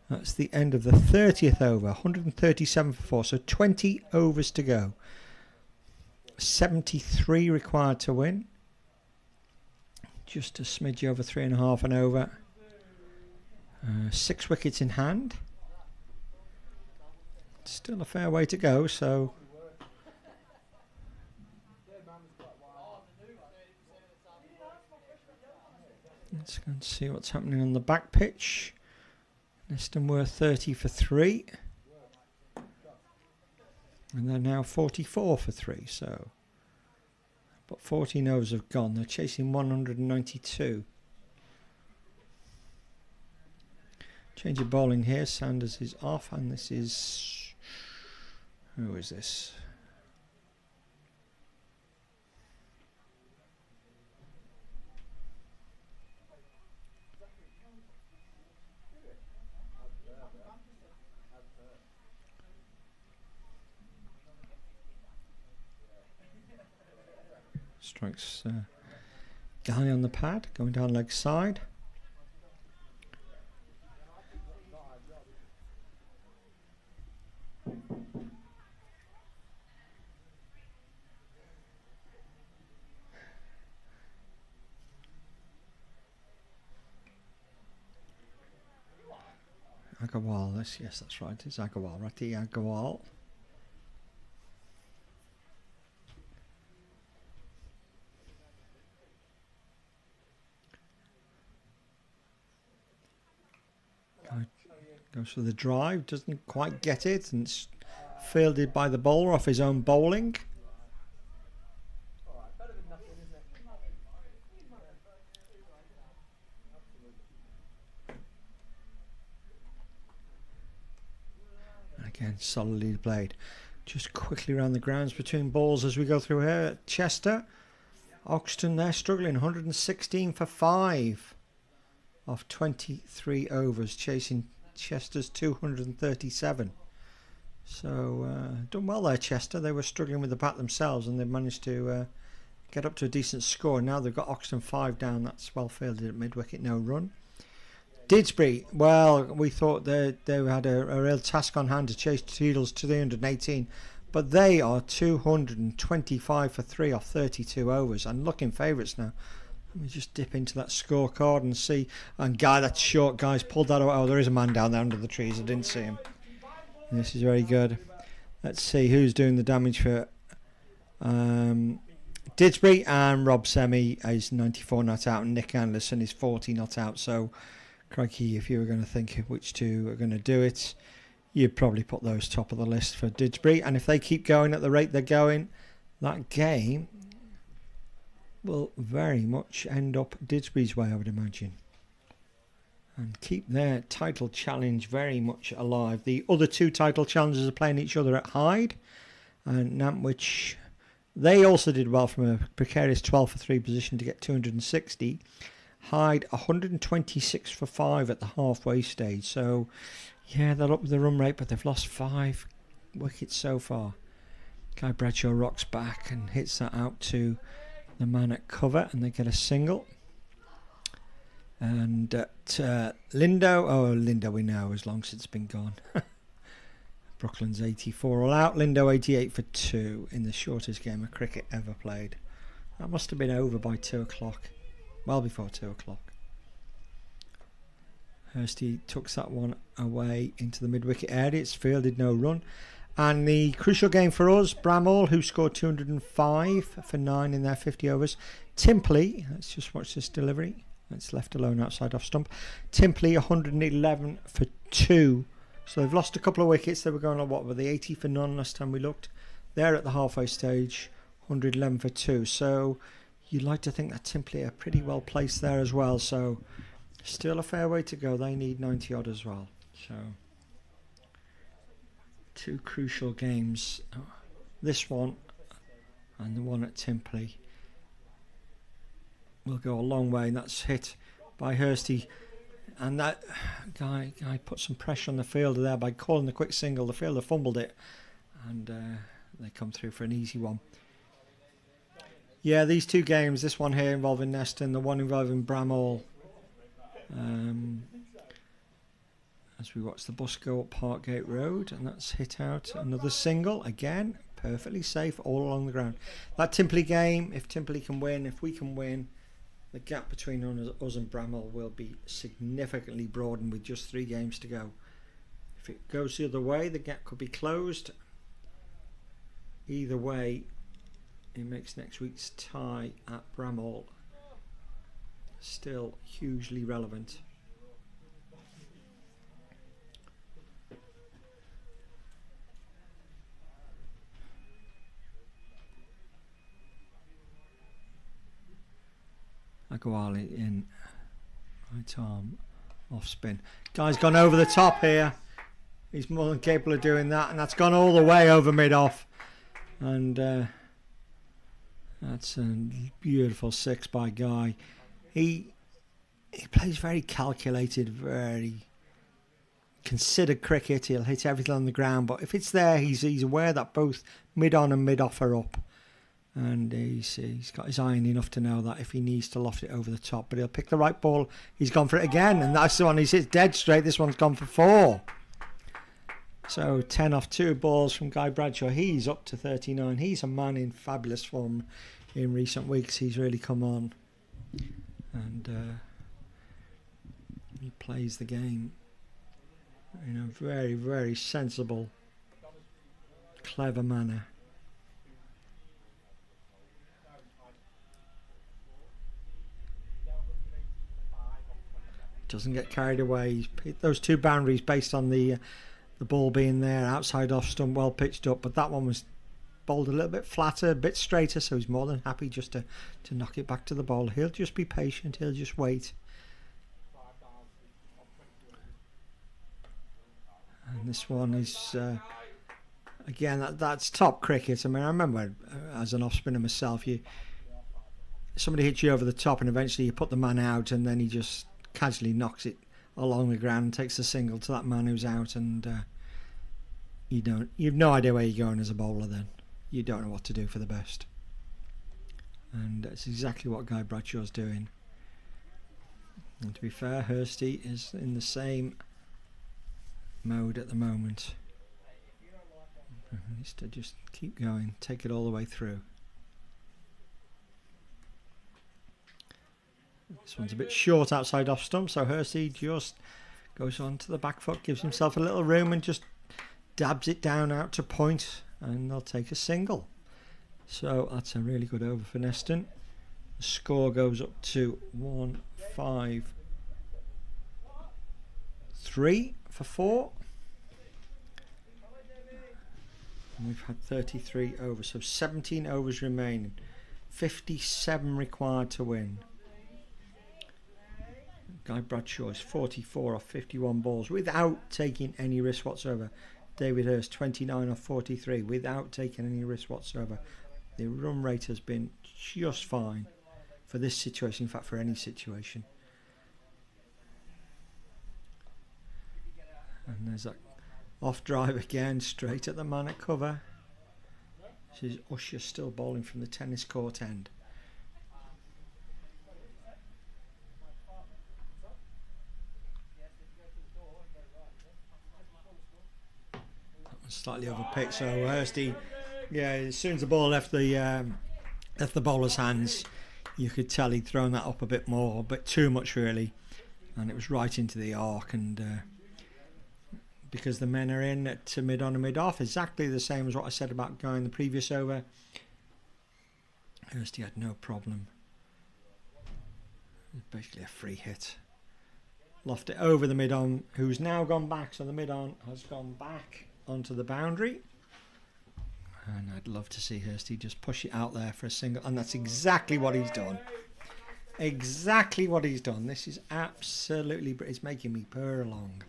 C: That's the end of the 30th over. 137 for 4, so 20 overs to go. 73 required to win. Just a smidge over 3.5 and over. 6 wickets in hand. Still a fair way to go, so let's go and see what's happening on the back pitch. Neston were 30 for 3. And they're now 44 for 3. So, but 14 overs have gone. They're chasing 192. Change of bowling here. Sanders is off, and this is... who is this? Strikes Guy on the pad, going down leg side. Agarwal, yes, that's right, it's Agarwal, Rati Agarwal. Goes for the drive, doesn't quite get it, and it's fielded by the bowler off his own bowling. Again, solidly played. Just quickly around the grounds between balls as we go through here. Chester, Oxton there struggling, 116 for 5 off 23 overs, chasing Chester's 237. So done well there, Chester. They were struggling with the bat themselves, and they've managed to get up to a decent score. Now they've got Oxton 5 down. That's well fielded at mid-wicket, no run. Didsbury, well, we thought they had a real task on hand to chase Toodles to the 118, but they are 225 for 3 off 32 overs and looking favourites now. Let me just dip into that scorecard and see. And that short guy's pulled that out. Oh, there is a man down there under the trees. I didn't see him. This is very good. Let's see who's doing the damage for Didsbury, and Rob Semi is 94 not out, and Nick Anderson is 40 not out. So, crikey, if you were going to think of which two are going to do it, you'd probably put those top of the list for Didsbury. And if they keep going at the rate they're going, that game will very much end up Didsbury's way, I would imagine, and keep their title challenge very much alive. The other two title challengers are playing each other at Hyde and Nantwich. They also did well from a precarious 12 for 3 position to get 260. Hyde 126 for 5 at the halfway stage. So, yeah, they're up with the run rate, but they've lost 5 wickets so far. Guy Bradshaw rocks back and hits that out to the man at cover, and they get a single. And at Lindo we know has long since been gone. Brooklands 84 all out, Lindo 88 for 2 in the shortest game of cricket ever played. That must have been over by 2 o'clock, well before 2 o'clock. Hursty tucks that one away into the mid-wicket area. It's fielded, no run. And the crucial game for us, Bramall, who scored 205 for 9 in their 50 overs. Timpley, let's just watch this delivery. It's left alone outside off stump. Timpley 111 for 2. So they've lost a couple of wickets. They were going on, what were they, 80 for none last time we looked. They're at the halfway stage, 111 for 2. So you'd like to think that Timpley are pretty well placed there as well. So still a fair way to go. They need 90 odd as well. So two crucial games, this one and the one at Timpley, will go a long way. And that's hit by Hursty, and that guy put some pressure on the fielder there by calling the quick single. The fielder fumbled it, and they come through for an easy one. Yeah, these two games, this one here involving Neston, the one involving Bramall, as we watch the bus go up Parkgate Road, and that's hit out another single again, perfectly safe all along the ground. That Timpley game, if Timpley can win, if we can win, the gap between us and Bramall will be significantly broadened with just 3 games to go. If it goes the other way, the gap could be closed. Either way, it makes next week's tie at Bramall still hugely relevant. Aguali in, right arm, off spin. Guy's gone over the top here. He's more than capable of doing that, and that's gone all the way over mid-off. And that's a beautiful 6 by Guy. He plays very calculated, very considered cricket. He'll hit everything on the ground, but if it's there, he's aware that both mid-on and mid-off are up. And he's got his iron enough to know that if he needs to loft it over the top, but he'll pick the right ball. He's gone for it again, and that's the one. He's hit dead straight. This one's gone for 4. So 10 off 2 balls from Guy Bradshaw. He's up to 39. He's a man in fabulous form in recent weeks. He's really come on, and he plays the game in a very, very sensible, clever manner. Doesn't get carried away. He's hit those 2 boundaries based on the ball being there, outside off stump, well pitched up, but that one was bowled a little bit flatter, a bit straighter, so he's more than happy just to knock it back to the ball. He'll just be patient, he'll just wait. And this one is again, that's top cricket. I mean, I remember as an off spinner myself, somebody hits you over the top and eventually you put the man out, and then he just casually knocks it along the ground and takes a single to that man who's out, and you've no idea where you're going as a bowler then. You don't know what to do for the best. And that's exactly what Guy Bradshaw's doing. And to be fair, Hursty is in the same mode at the moment. Needs to just keep going, take it all the way through. This one's a bit short outside off stump, so Hursty just goes on to the back foot, gives himself a little room and just dabs it down out to point, and they'll take a single. So that's a really good over for Neston. The score goes up to 1-5-3 for 4. And we've had 33 overs, so 17 overs remaining. 57 required to win. Guy Bradshaw is 44 off 51 balls without taking any risk whatsoever. David Hurst 29 off 43 without taking any risk whatsoever. The run rate has been just fine for this situation, in fact for any situation. And there's that off drive again, straight at the man at cover. This is Usher still bowling from the tennis court end. That was slightly over pitch, so Hursty, yeah, as soon as the ball left the bowler's hands, you could tell he'd thrown that up a bit more, but too much really, and it was right into the arc. And because the men are in at mid on and mid off, exactly the same as what I said about going the previous over, Hursty had no problem. Basically a free hit. Loft it over the mid on, who's now gone back, so the mid on has gone back onto the boundary. And I'd love to see Hursty just push it out there for a single, and that's exactly what he's done. Exactly what he's done. This is absolutely, it's making me purr along.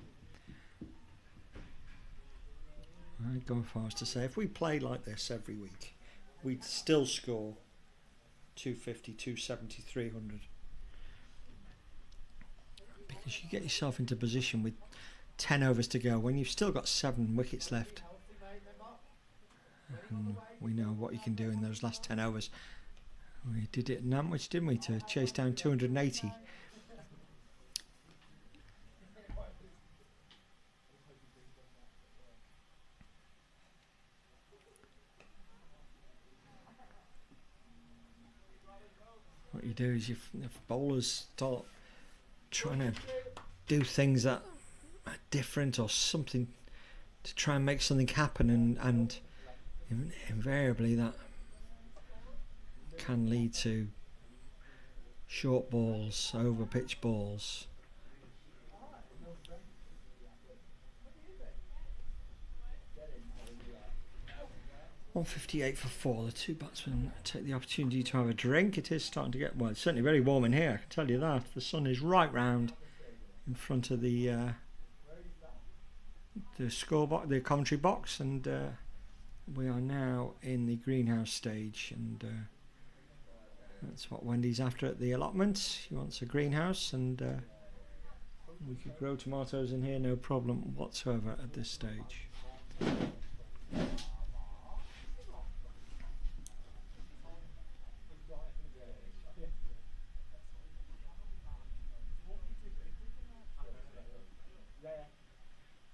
C: I'd go as far as to say if we played like this every week, we'd still score 250, 270, 300. Because you get yourself into position with 10 overs to go when you've still got 7 wickets left. And we know what you can do in those last 10 overs. We did it in Nantwich, didn't we, to chase down 280. What you do is if bowlers start trying to do things that are different or something to try and make something happen, and invariably that can lead to short balls, over pitch balls. 158 for 4. The two batsmen take the opportunity to have a drink. It is starting to get, well, it's certainly very warm in here, I can tell you that. The sun is right round in front of the score box, the commentary box, and we are now in the greenhouse stage, and that's what Wendy's after at the allotment. She wants a greenhouse, and we could grow tomatoes in here no problem whatsoever at this stage.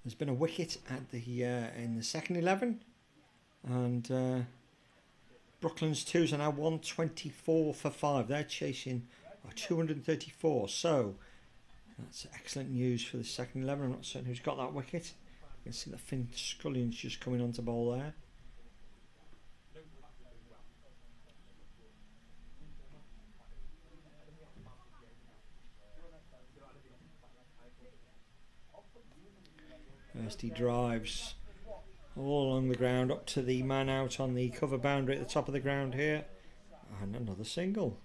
C: There's been a wicket at the in the second 11, and Brooklyn's twos are now 124 for 5. They're chasing 234, so that's excellent news for the second 11. I'm not certain who's got that wicket. You can see that Finn Scullion's just coming onto bowl there. First he drives all along the ground up to the man out on the cover boundary at the top of the ground here, and another single.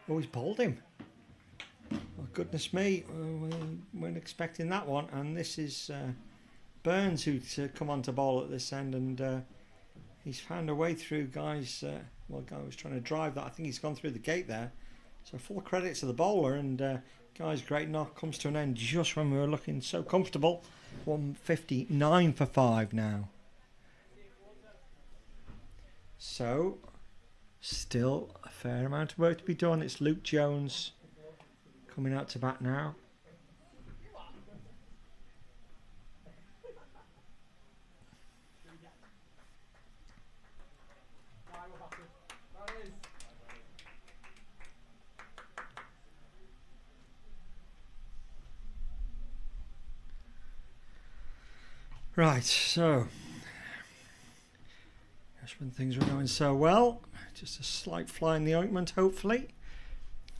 C: Oh, he's bowled him. Oh, goodness me, we weren't expecting that one. And this is Burns who's come on to bowl at this end, and he's found a way through. Guy was trying to drive that. I think he's gone through the gate there. So full credit to the bowler, and Guy's great knock comes to an end just when we were looking so comfortable. 159 for 5 now. So Still a fair amount of work to be done. It's Luke Jones coming out to bat now. Right, so that's when things were going so well. Just a slight fly in the ointment, hopefully.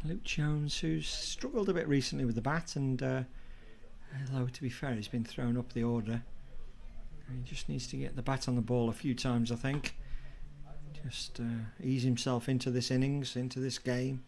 C: Luke Jones, who's struggled a bit recently with the bat, and although to be fair, he's been thrown up the order. He just needs to get the bat on the ball a few times, I think. Just ease himself into this innings, into this game.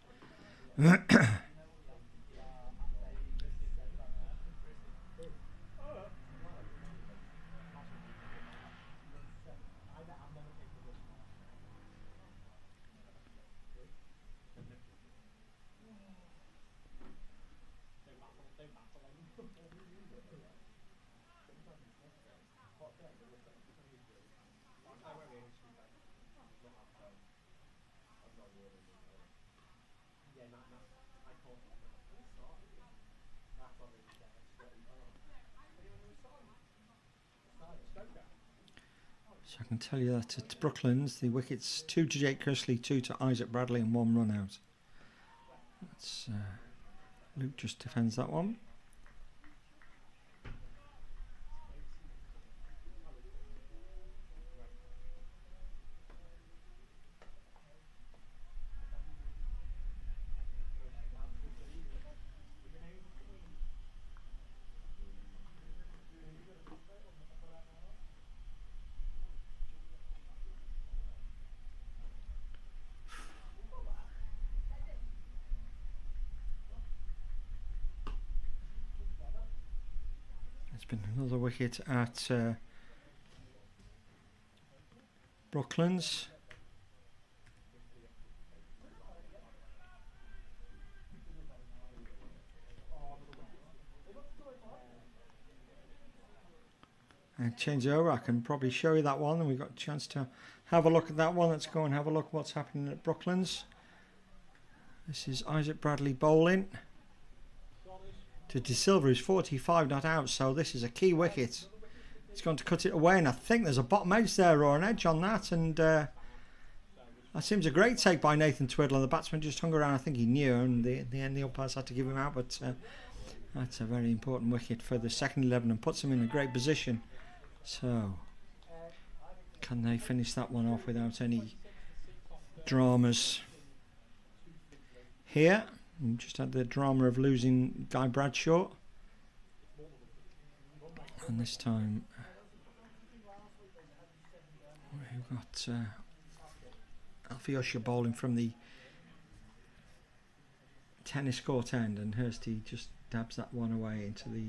C: So I can tell you that at Brooklands, the wickets 2 to Jake Chrisley, 2 to Isaac Bradley, and 1 run out. That's Luke just defends that one. Been another wicket at Brooklands. And change it over. I can probably show you that one, and we've got a chance to have a look at that one. Let's go and have a look at what's happening at Brooklands. This is Isaac Bradley bowling to De Silva, who's 45 not out, so this is a key wicket. It's going to cut it away, and I think there's a bottom edge there or an edge on that, and that seems a great take by Nathan Twiddler. The batsman just hung around. I think he knew, and in the end the umpires had to give him out, but that's a very important wicket for the second 11 and puts him in a great position. So can they finish that one off without any dramas here? We just had the drama of losing Guy Bradshaw, and this time we've got Alfie Usher bowling from the tennis court end, and Hursty just dabs that one away into the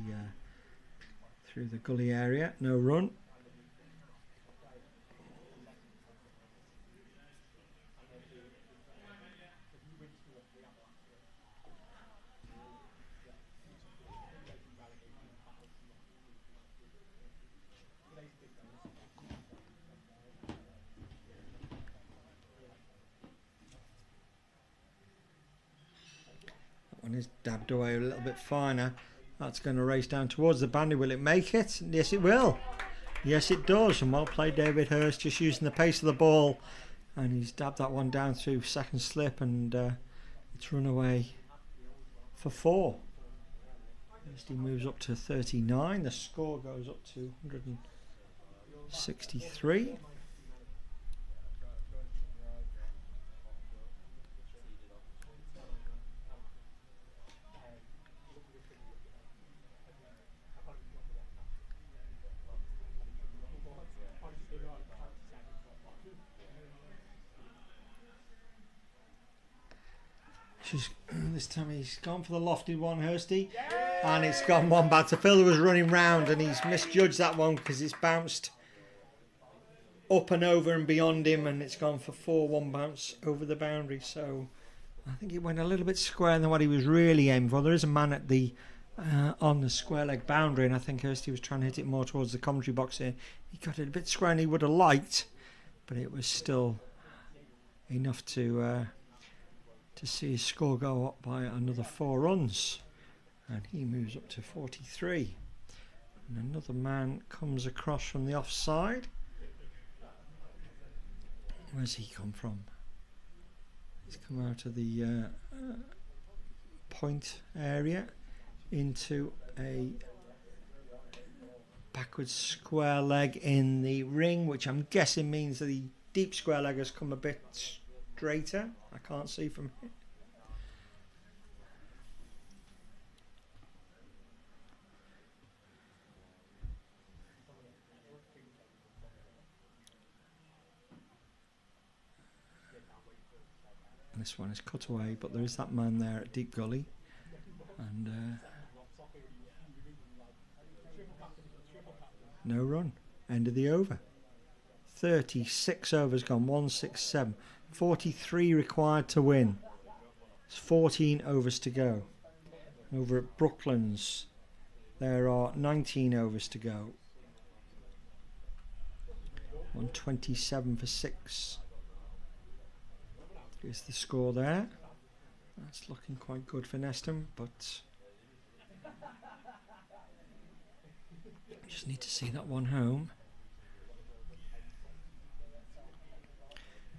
C: through the gully area. No run. One is dabbed away a little bit finer. That's going to race down towards the bandy. Will it make it? Yes, it will. Yes, it does. And well played, David Hurst, just using the pace of the ball. And he's dabbed that one down through second slip, and it's run away for 4. Hurst moves up to 39. The score goes up to 163. This time he's gone for the lofted one, Hursty, and it's gone one back. The fielder was running round, and he's misjudged that one because it's bounced up and over and beyond him, and it's gone for 4. One bounce over the boundary. So I think it went a little bit square than what he was really aiming for. There is a man at the on the square leg boundary, and I think Hursty was trying to hit it more towards the commentary box here. He got it a bit square, and he would have liked, but it was still enough to see his score go up by another 4 runs, and he moves up to 43. And another man comes across from the offside. Where's he come from? He's come out of the point area into a backwards square leg in the ring, which I'm guessing means that the deep square leg has come a bit straighter. I can't see from here. This one is cut away, but there is that man there at deep gully, and no run. End of the over. 36 overs gone, 167. 43 required to win. It's 14 overs to go. Over at Brooklands, there are 19 overs to go. 127 for 6. Here's the score there. That's looking quite good for Neston, but just need to see that one home.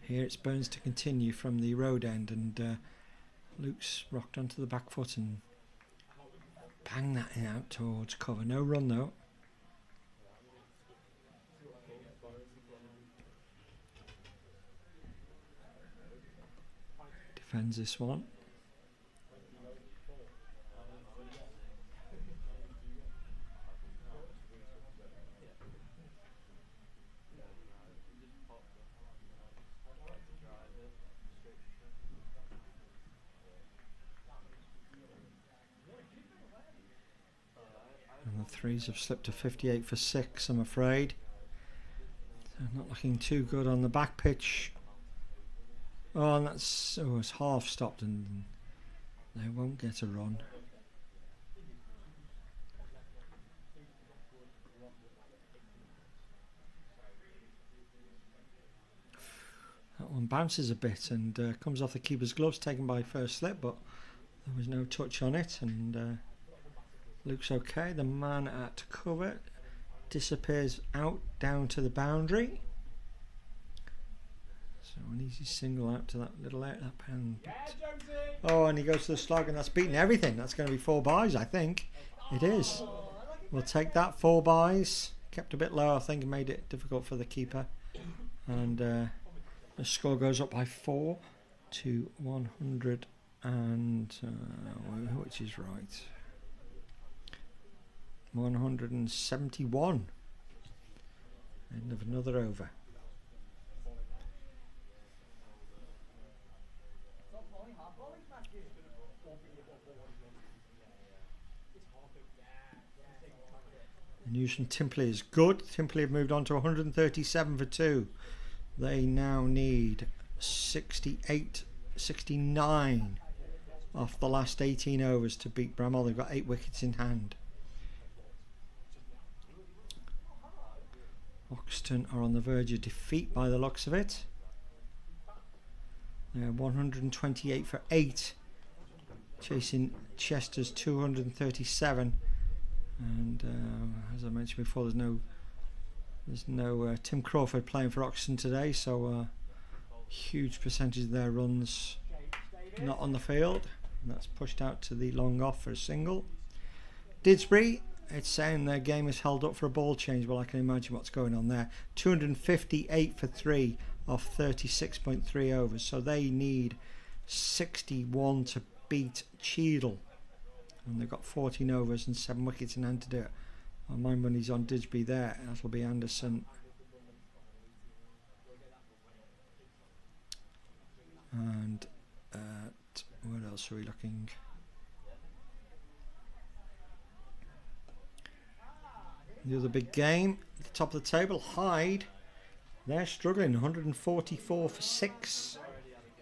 C: Here it's Burns to continue from the road end, and Luke's rocked onto the back foot and bang that in out towards cover. No run though. Defends this one. And the threes have slipped to 58 for 6, I'm afraid. So not looking too good on the back pitch. Oh, and that's it's half stopped, and they won't get a run. That one bounces a bit and comes off the keeper's gloves, taken by first slip, but there was no touch on it, and Luke's okay. The man at cover disappears out down to the boundary. So an easy single out to that little out that pen. Oh, and he goes to the slog, and that's beaten everything. That's going to be 4 byes, I think. It is. We'll take that. 4 byes. Kept a bit low, I think, and made it difficult for the keeper. And the score goes up by 4 to 100, and which is right. 171. End of another over. The news from Timpley is good. Timpley have moved on to 137 for 2. They now need 69 off the last 18 overs to beat Bramall. They've got 8 wickets in hand. Oxton are on the verge of defeat by the looks of it. They're 128 for 8, chasing Chester's 237. And as I mentioned before, there's no Tim Crawford playing for Oxton today, so huge percentage of their runs not on the field, and that's pushed out to the long off for a single. Didsbury, it's saying their game is held up for a ball change. Well, I can imagine what's going on there. 258 for 3 off 36.3 overs, so they need 61 to beat Cheadle. And they've got 14 overs and 7 wickets in hand to do it. Well, my money's on Didsbury there. That'll be Anderson. And what else are we looking? The other big game at the top of the table, Hyde. They're struggling. 144 for 6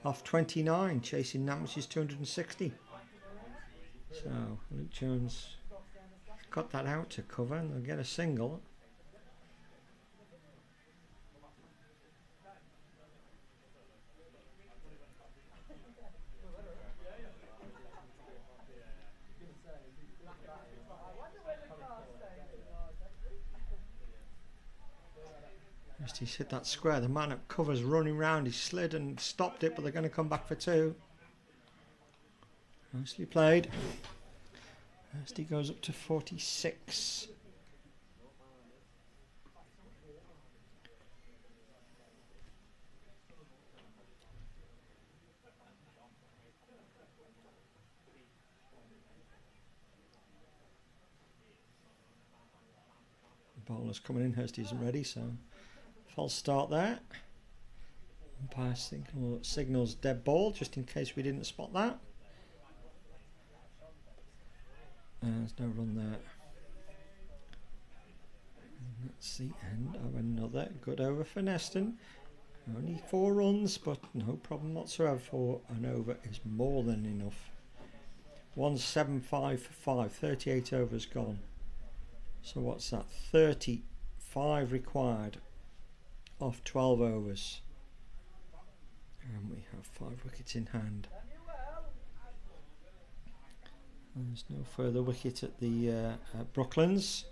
C: off 29, chasing Nantwich 260. So Luke Jones got that out to cover, and they'll get a single. Just he's hit that square. The man at cover's running round. He slid and stopped it, but they're going to come back for two. Nicely played. He goes up to 46. Bowler's coming in. Hurst isn't ready, so false start there. Umpire signals dead ball, just in case we didn't spot that. There's no run there. And that's the end of another good over for Neston. Only 4 runs, but no problem whatsoever. For an over is more than enough. 175 for 5. 38 overs gone. So what's that? 35 required off 12 overs. And we have 5 wickets in hand. There's no further wicket at the Brooklands.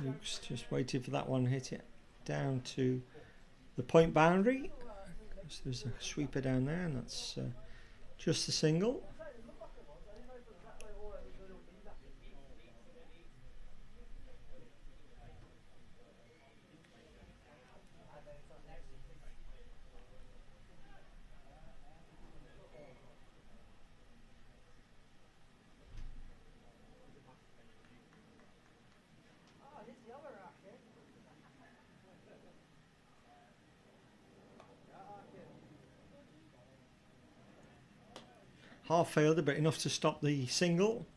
C: Luke's just waited for that one, hit it down to the point boundary. So there's a sweeper down there, and that's just a single. Half fielder, but enough to stop the single.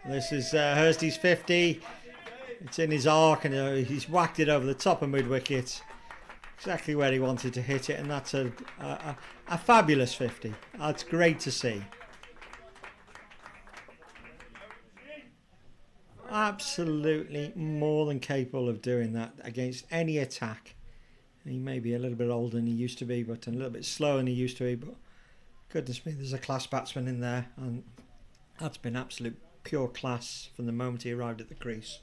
C: This is Hursty's 50. It's in his arc, and he's whacked it over the top of mid-wicket. Exactly where he wanted to hit it, and that's a fabulous 50. That's great to see. Absolutely more than capable of doing that against any attack. He may be a little bit older than he used to be, but a little bit slower than he used to be. But goodness me, there's a class batsman in there, and that's been absolute pure class from the moment he arrived at the crease.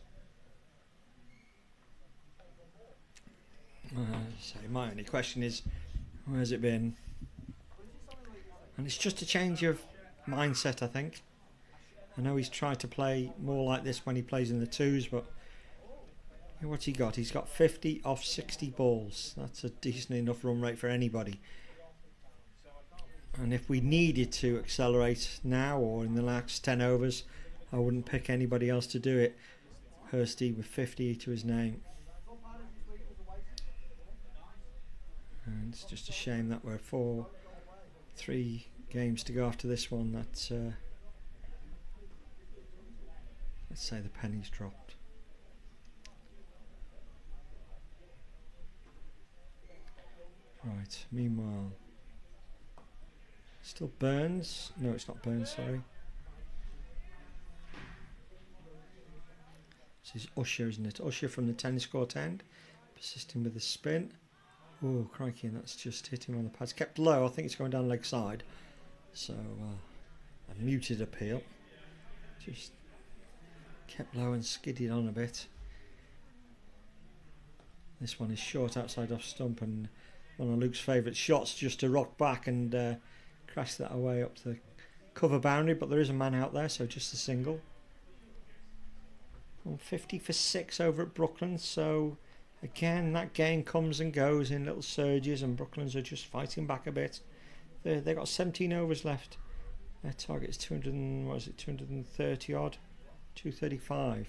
C: So my only question is, where's it been? And it's just a change of mindset, I think. I know he's tried to play more like this when he plays in the twos, but what's he got? He's got 50 off 60 balls. That's a decent enough run rate for anybody. And if we needed to accelerate now or in the last 10 overs, I wouldn't pick anybody else to do it. Hursty with 50 to his name. And it's just a shame that we're 3 games to go after this one. That's let's say the penny's dropped. Right, meanwhile, still Burns. No, it's not Burns, sorry. This is Usher, isn't it? Usher from the tennis court end, persisting with the spin. Oh, crikey, and that's just hit him on the pads. Kept low, I think it's going down leg side. So, a muted appeal. Just kept low and skidded on a bit. This one is short outside off stump, and one of Luke's favourite shots, just to rock back and crash that away up to the cover boundary, but there is a man out there, so just a single. 50 for 6 over at Brooklands, so again that game comes and goes in little surges, and Brooklands are just fighting back a bit. They've got 17 overs left. Their target is 230 odd, 235.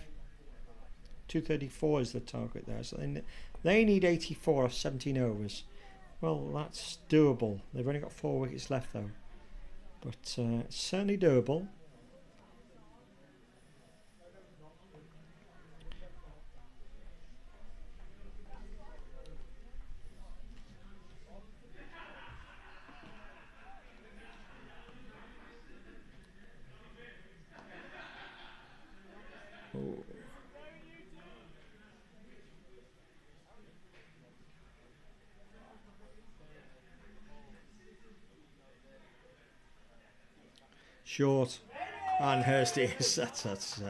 C: 234 is the target there. So they need 84 off 17 overs. Well, that's doable. They've only got 4 wickets left though, but it's certainly doable. Oh. Short, and Hursty is that's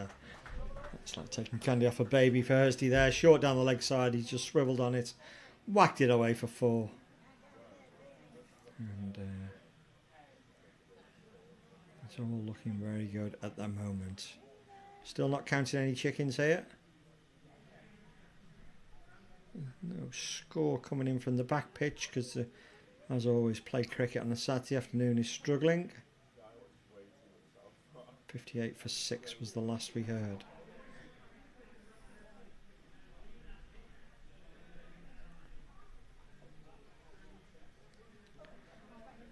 C: like taking candy off a baby for Hursty there. Short down the leg side, he's just swiveled on it, whacked it away for 4, and it's all looking very good at the moment. Still not counting any chickens here. No score coming in from the back pitch because, as always, play cricket on a Saturday afternoon is struggling. 58 for 6 was the last we heard.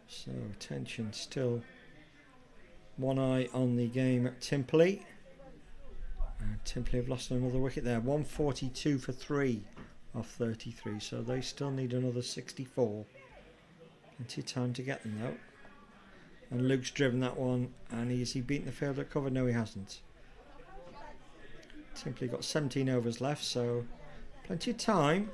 C: So attention, still one eye on the game at Timperley. And Timperley have lost another wicket there. 142 for 3 off 33, so they still need another 64. Plenty of time to get them though. And Luke's driven that one, and has he beaten the fielder at cover? No, he hasn't. Timperley got 17 overs left, so plenty of time.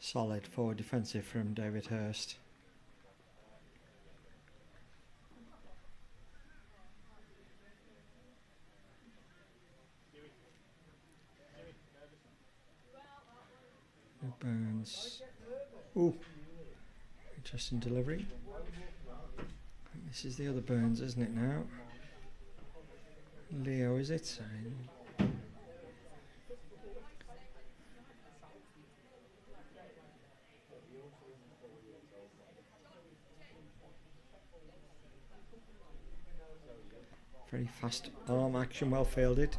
C: Solid forward defensive from David Hurst. Burns. Ooh, interesting delivery. This is the other Burns, isn't it now? Leo, is it? Very fast arm action, well fielded.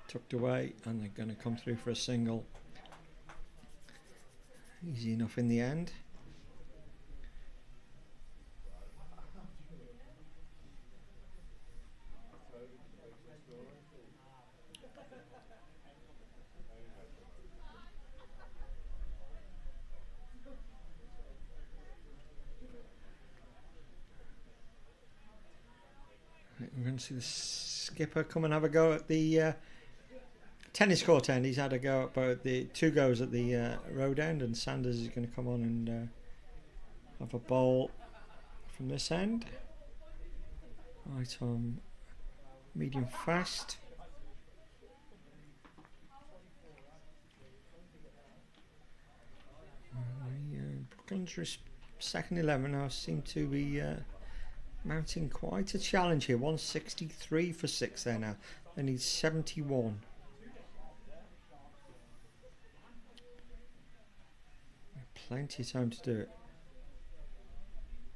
C: Tucked away, and they're going to come through for a single. Easy enough in the end. We're going to see the skipper come and have a go at the tennis court end. He's had a go at both the 2 goes at the road end, and Sanders is going to come on and have a bowl from this end. Right on medium fast. Brooklyn's second 11 now seem to be mounting quite a challenge here. 163 for 6 there now. They need 71. Plenty of time to do it.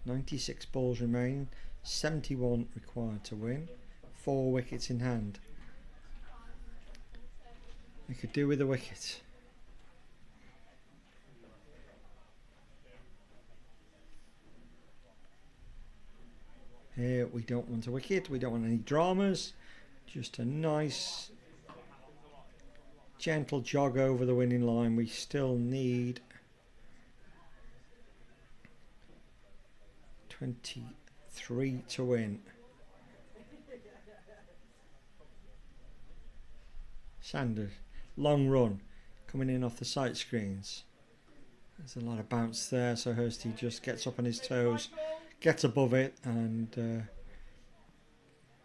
C: 96 balls remain, 71 required to win, 4 wickets in hand. They could do with a wicket. Here we don't want a wicket, we don't want any dramas, just a nice gentle jog over the winning line. We still need 3 to win. Sanders, long run, coming in off the sight screens. There's a lot of bounce there, so Hursty just gets up on his toes, gets above it, and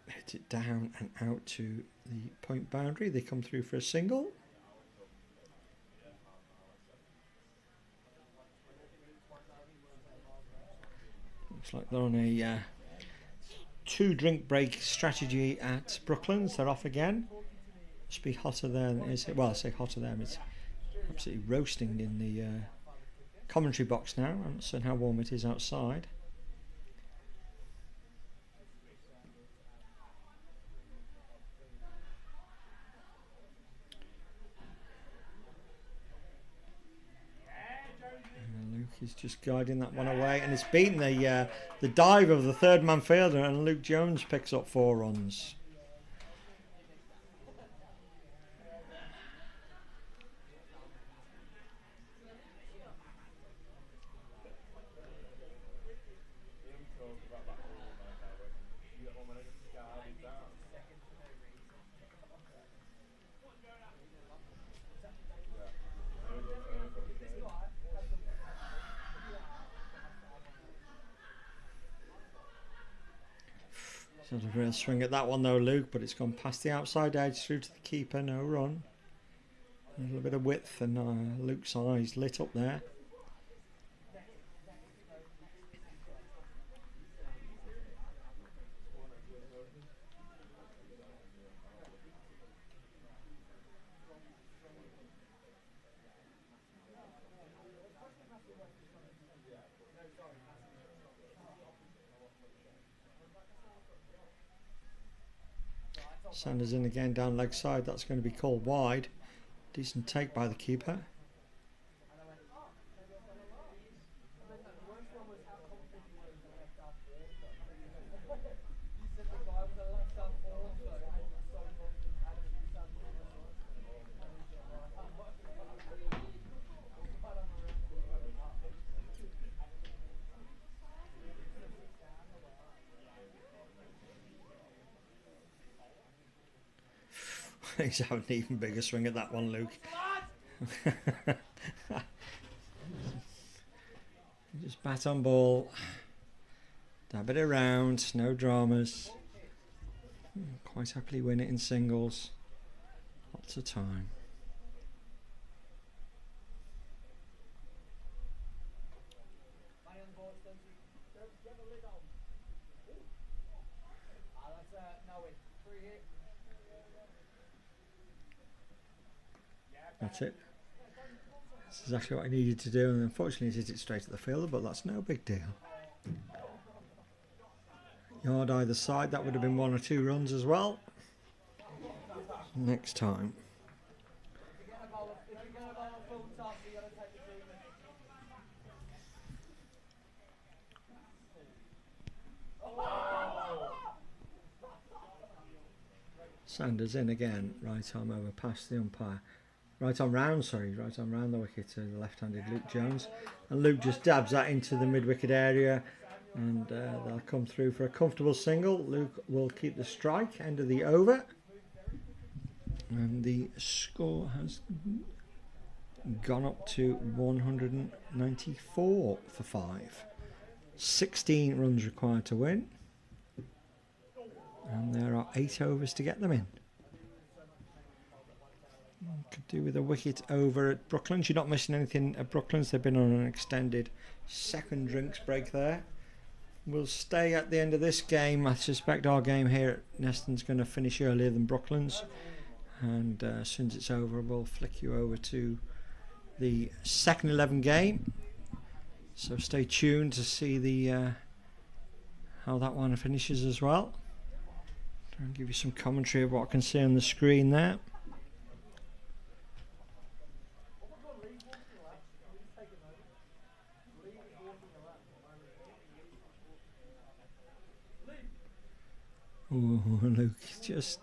C: hits it down and out to the point boundary. They come through for a single. Looks like they're on a 2-drink break strategy at Brooklands. They're off again. Must be hotter there than it is. Well, I say hotter there. It's absolutely roasting in the commentary box now. I'm not certain how warm it is outside. Luke is just guiding that one away, and it's beaten the dive of the third man fielder, and Luke Jones picks up 4 runs. Sort of a real swing at that one though, Luke, but it's gone past the outside edge through to the keeper. No run. A little bit of width, and Luke's eyes lit up there. Sanders in again down leg side. That's going to be called wide. Decent take by the keeper. He's having an even bigger swing at that one, Luke. Just bat on ball, dab it around, no dramas. Quite happily win it in singles. Lots of time. That's it. That's exactly what I needed to do, and unfortunately it hit it straight at the fielder, but that's no big deal. Yard either side, that would have been 1 or 2 runs as well. Next time. Sanders in again, right arm over past the umpire. Right arm round the wicket to the left-handed Luke Jones. And Luke just dabs that into the mid-wicket area, and they'll come through for a comfortable single. Luke will keep the strike, end of the over. And the score has gone up to 194 for 5. 16 runs required to win. And there are 8 overs to get them in. Could do with a wicket over at Brooklands. You're not missing anything at Brooklands. They've been on an extended second drinks break there. We'll stay at the end of this game. I suspect our game here at Neston's going to finish earlier than Brooklands. And as soon as it's over, we'll flick you over to the second 11 game. So stay tuned to see the how that one finishes as well. I'll give you some commentary of what I can see on the screen there. Oh, Luke, just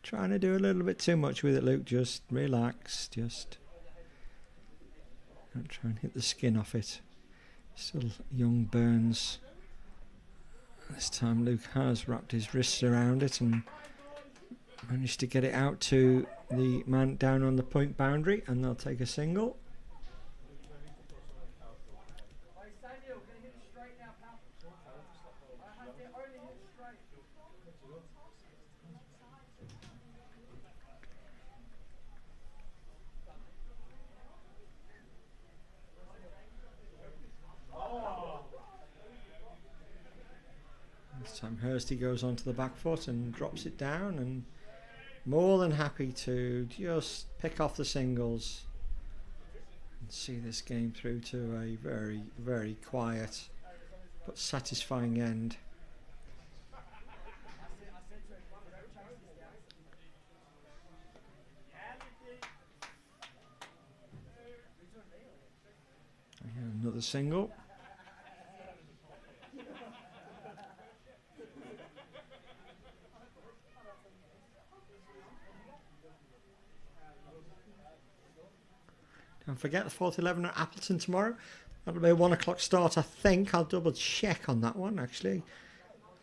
C: trying to do a little bit too much with it, Luke. Just relax. Just don't try and hit the skin off it. Still young burns This time Luke has wrapped his wrists around it and managed to get it out to the man down on the point boundary, and they'll take a single. This time Hursty goes onto the back foot and drops it down, and more than happy to just pick off the singles and see this game through to a very, very quiet but satisfying end. And another single. Don't forget the 4th 11 at Appleton tomorrow. That'll be a 1 o'clock start, I think. I'll double check on that one, actually.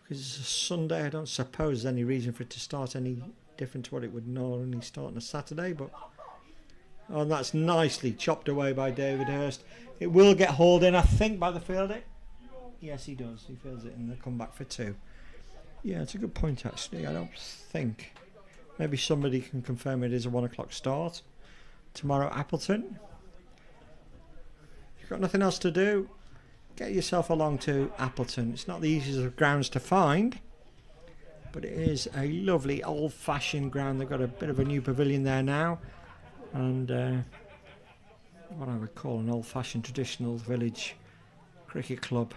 C: Because it's a Sunday, I don't suppose there's any reason for it to start any different to what it would normally start on a Saturday. But oh, and that's nicely chopped away by David Hurst. It will get hauled in, I think, by the fielder. Yes, he does. He fields it and they'll come back for 2. Yeah, it's a good point, actually. I don't think. Maybe somebody can confirm it is a 1 o'clock start tomorrow at Appleton. Got nothing else to do, get yourself along to Appleton. It's not the easiest of grounds to find, but it is a lovely old-fashioned ground. They've got a bit of a new pavilion there now, and what I would call an old-fashioned traditional village cricket club.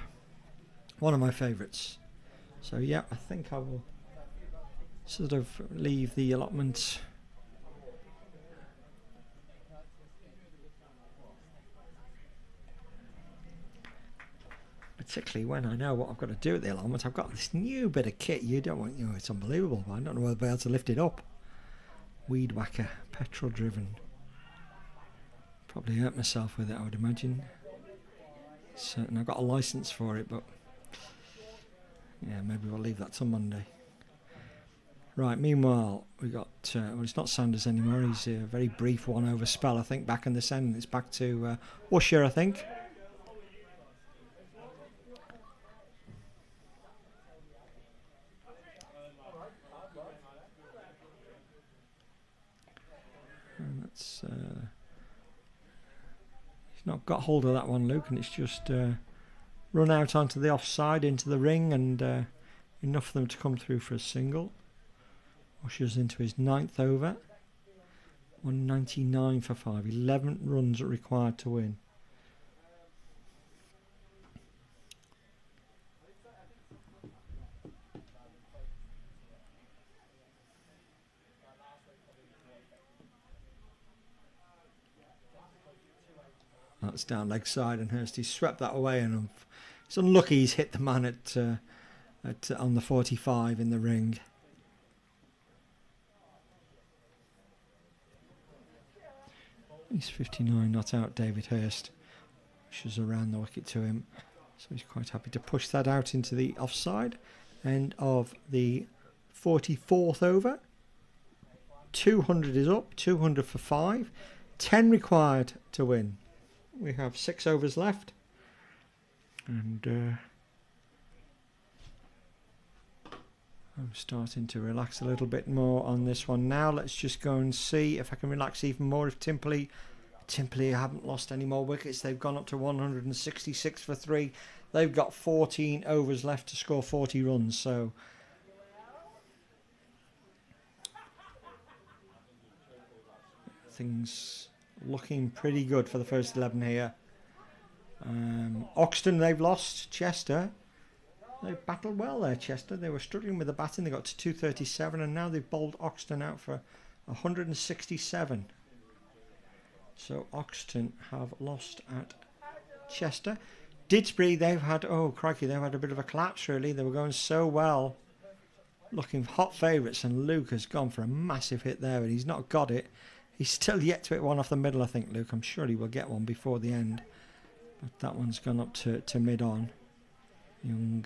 C: One of my favourites. So yeah, I think I will sort of leave the allotment particularly when I know what I've got to do at the allotment. I've got this new bit of kit. You don't want, it's unbelievable. I don't know whether I'll be able to lift it up. Weed whacker, petrol driven. Probably hurt myself with it, I would imagine. And I've got a license for it, but yeah, maybe we'll leave that till Monday. Right, meanwhile, we got, well, it's not Sanders anymore. He's a very brief one-over spell, I think, back in this end. It's back to Usher, I think. And that's he's not got hold of that one, Luke, and it's just run out onto the offside into the ring, and enough for them to come through for a single. Ushers into his 9th over. 199 for 5. 11 runs required to win. That's down leg side, and Hursty swept that away, and it's unlucky he's hit the man at on the 45 in the ring. He's 59, not out, David Hurst. Pushes around the wicket to him, so he's quite happy to push that out into the offside. End of the 44th over. 200 is up, 200 for 5. 10 required to win. We have 6 overs left, and I'm starting to relax a little bit more on this one now. Let's just go and see if I can relax even more. If Timperley haven't lost any more wickets. They've gone up to 166 for 3. They've got 14 overs left to score 40 runs, so things looking pretty good for the first 11 here. Oxton, they've lost. Chester, they've battled well there, Chester. They were struggling with the batting. They got to 237, and now they've bowled Oxton out for 167. So Oxton have lost at Chester. Didsbury, they've had, oh crikey, they've had a bit of a collapse really. They were going so well, looking hot favourites, and Luke has gone for a massive hit there, but he's not got it. He's still yet to hit one off the middle, I think, Luke. I'm sure he will get one before the end. But that one's gone up to mid-on. Young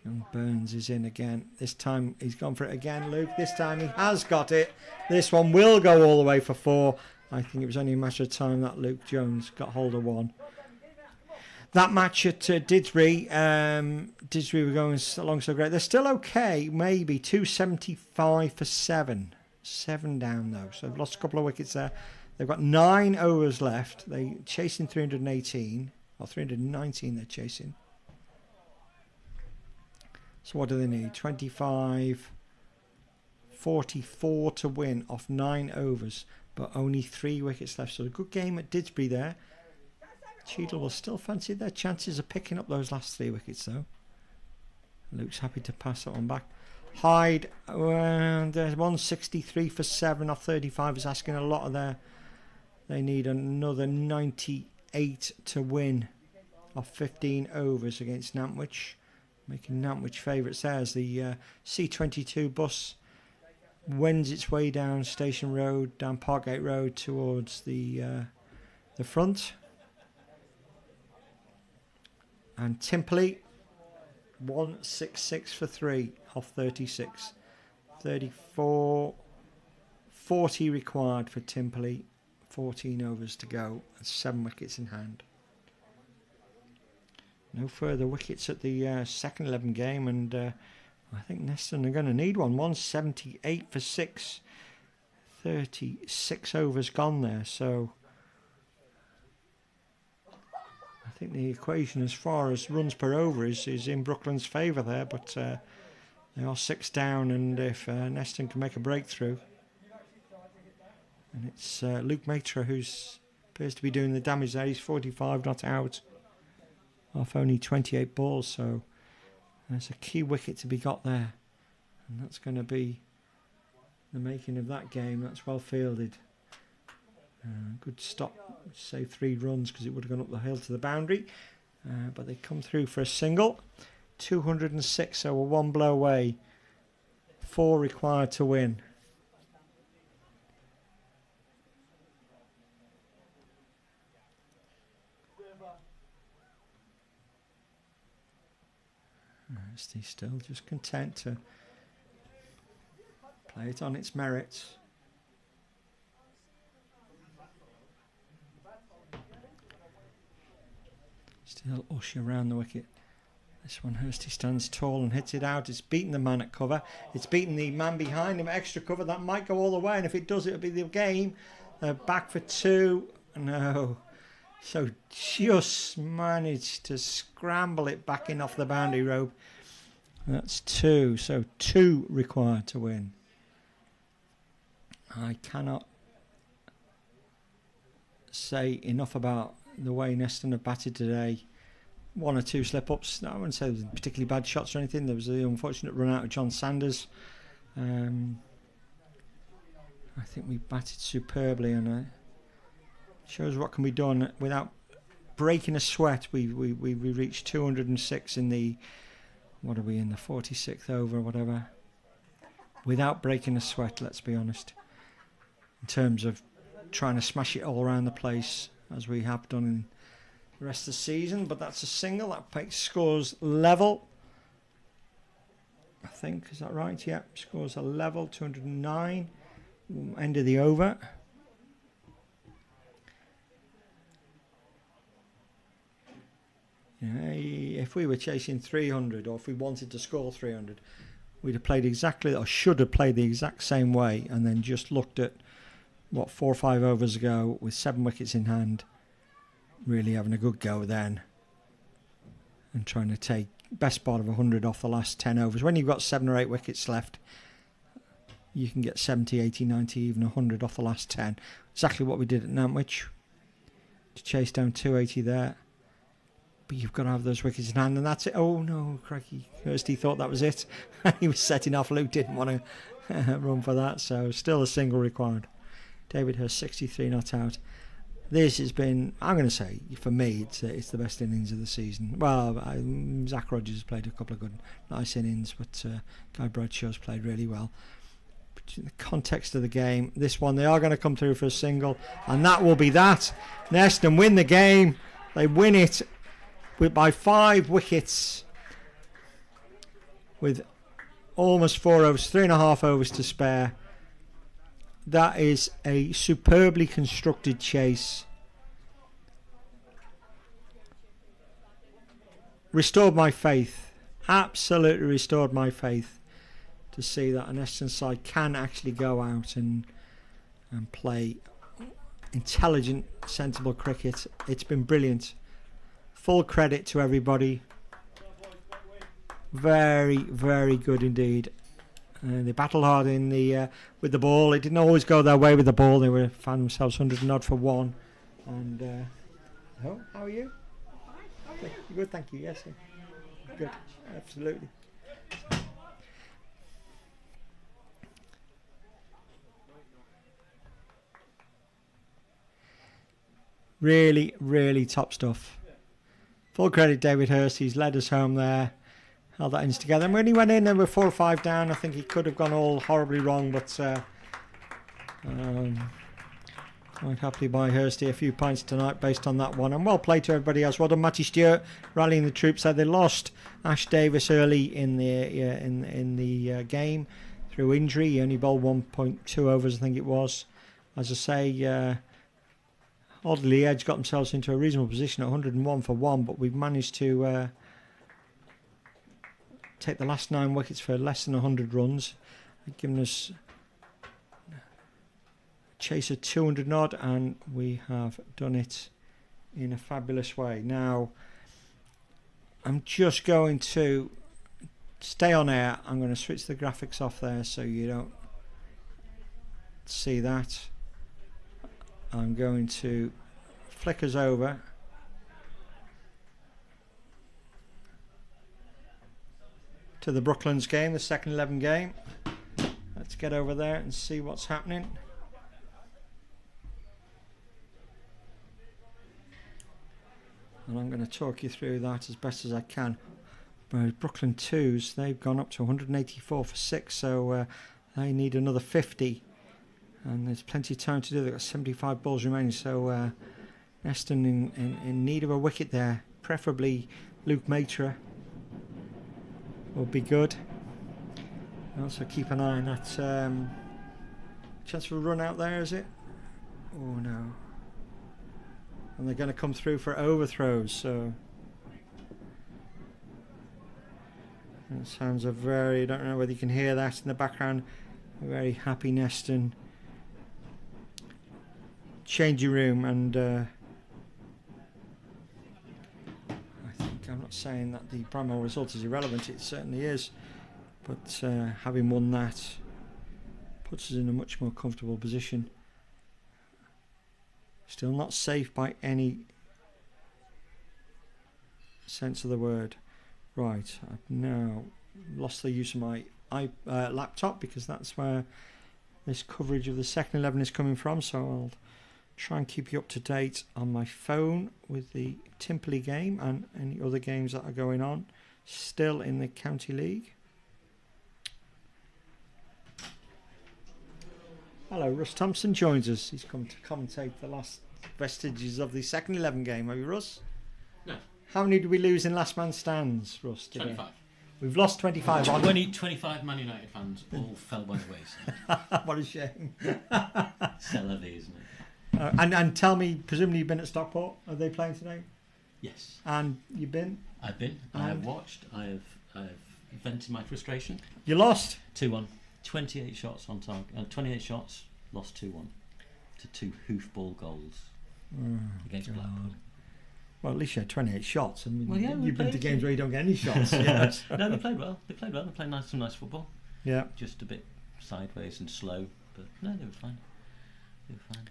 C: Young Burns is in again. This time he's gone for it again, Luke. This time he has got it. This one will go all the way for 4. I think it was only a matter of time that Luke Jones got hold of one. That match at Didsbury, Didsbury were going along so great. They're still okay, maybe 275 for 7. 7 down though, so they've lost a couple of wickets there. They've got 9 overs left. They're chasing 318, or 319 they're chasing. So what do they need? 25, 44 to win off 9 overs, but only 3 wickets left. So a good game at Didsbury there. Cheadle will still fancy their chances of picking up those last 3 wickets though. Luke's happy to pass that one back. Hyde, there's 163 for 7 off 35 is asking a lot of their. They need another 98 to win off 15 overs against Nantwich. Making Nantwich favourites there as the C22 bus wends its way down Station Road, down Parkgate Road towards the front. And Timperley, 166 for 3 off 36. 34, 40 required for Timperley. 14 overs to go and 7 wickets in hand. No further wickets at the second 11 game, and I think Neston are going to need one. 178 for 6. 36 overs gone there, so I think the equation as far as runs per over is in Brooklyn's favour there, but they are 6 down, and if Neston can make a breakthrough, and it's Luke Matra who appears to be doing the damage there. He's 45 not out off only 28 balls, so there's a key wicket to be got there, and that's going to be the making of that game. That's well fielded. Good stop, save 3 runs because it would have gone up the hill to the boundary, but they come through for a single. 206, so a 1 blow away. 4 required to win. He's still just content to play it on its merits. Still Usher around the wicket. This one, Hursty stands tall and hits it out. It's beaten the man at cover. It's beaten the man behind him at extra cover. That might go all the way, and if it does, it'll be the game. They're back for 2. No. So just managed to scramble it back in off the boundary rope. That's 2. So 2 required to win. I cannot say enough about the way Neston have batted today. 1 or 2 slip-ups. I wouldn't say there was particularly bad shots or anything. There was the unfortunate run out of John Sanders. I think we batted superbly, and shows what can be done without breaking a sweat. We reached 206 in the, what are we in, the 46th over or whatever, without breaking a sweat, let's be honest, in terms of trying to smash it all around the place as we have done in the rest of the season. But that's a single. That makes scores level, I think. Is that right? Yeah, scores are level, 209, end of the over. Yeah, if we were chasing 300, or if we wanted to score 300, we'd have played exactly, or should have played the exact same way, and then just looked at what 4 or 5 overs ago with 7 wickets in hand, really having a good go then, and trying to take best part of 100 off the last 10 overs. When you've got 7 or 8 wickets left, you can get 70, 80, 90, even 100 off the last 10. Exactly what we did at Nantwich to chase down 280 there. But you've got to have those wickets in hand, and that's it. Oh no, crikey. First he thought that was it. He was setting off. Luke didn't want to run for that, so still a single required. David Hurst, 63 not out. This has been, I'm going to say, for me, it's the best innings of the season. Well, Zach Rogers has played a couple of good, nice innings, but Guy Bradshaw's played really well. But in the context of the game, this one, they are going to come through for a single, and that will be that. Neston win the game. They win it by 5 wickets. with almost 4 overs, 3.5 overs to spare. That is a superbly constructed chase. Restored my faith. Absolutely restored my faith to see that an Neston side can actually go out and play intelligent, sensible cricket. It's been brilliant. Full credit to everybody. Very, very good indeed. They battled hard in the with the ball. It didn't always go their way with the ball. They found themselves 100 and odd for one. And how are you? Fine. Good, thank you. Yes, good, absolutely. Really, really top stuff. Full credit David Hurst. He's led us home there. Held that innings together. And when he went in, they were 4 or 5 down. I think he could have gone all horribly wrong, but quite happily by Hursty. A few points tonight based on that one. And well played to everybody else. Well done, Matty Stewart, rallying the troops. They lost Ash Davis early in the game through injury. He only bowled 1.2 overs, I think it was. As I say, Alderley Edge got themselves into a reasonable position at 101 for 1, but we've managed to take the last 9 wickets for less than 100 runs. They've given us a chase of 200 odd, and we have done it in a fabulous way. Now, I'm just going to stay on air. I'm going to switch the graphics off there so you don't see that. I'm going to flick us over to the Brooklands game, the second 11 game. Let's get over there and see what's happening. And I'm going to talk you through that as best as I can. But Brooklyn 2s, they've gone up to 184 for 6, so they need another 50. And there's plenty of time to do. They've got 75 balls remaining, so Neston in need of a wicket there. Preferably Luke Matra would be good. Also keep an eye on that chance for a run out there, is it? Oh no. And they're going to come through for overthrows, so that sounds a very, I don't know whether you can hear that in the background, a very happy Neston changing room. And I think, I'm not saying that the Bramwell result is irrelevant, it certainly is, but having won that puts us in a much more comfortable position. Still not safe by any sense of the word. Right, I've now lost the use of my laptop, because that's where this coverage of the second 11 is coming from, so I'll try and keep you up to date on my phone with the Timperley game and any other games that are going on still in the County League. Hello, Russ Thompson joins us. He's come to commentate the last vestiges of the second 11 game. Have you, Russ?
K: No.
C: How many did we lose in last man stands, Russ, today?
K: 25.
C: We've lost 25.
K: 25 Man United fans all fell by the wayside.
C: What a shame.
K: C'est la vie, isn't it?
C: And tell me, presumably you've been at Stockport. Are they playing today?
K: Yes.
C: And you've been?
K: I've been. I have watched. I have vented my frustration.
C: You lost?
K: 2-1. 28 shots on target. 28 shots, lost 2-1 to 2 hoofball goals against Blackpool.
C: Well, at least you had 28 shots. I mean,
K: Well, yeah,
C: you've been to games where you don't get any shots. Yeah.
K: No, they played well. They played some nice football.
C: Yeah.
K: Just a bit sideways and slow, but no, they were fine. They were fine.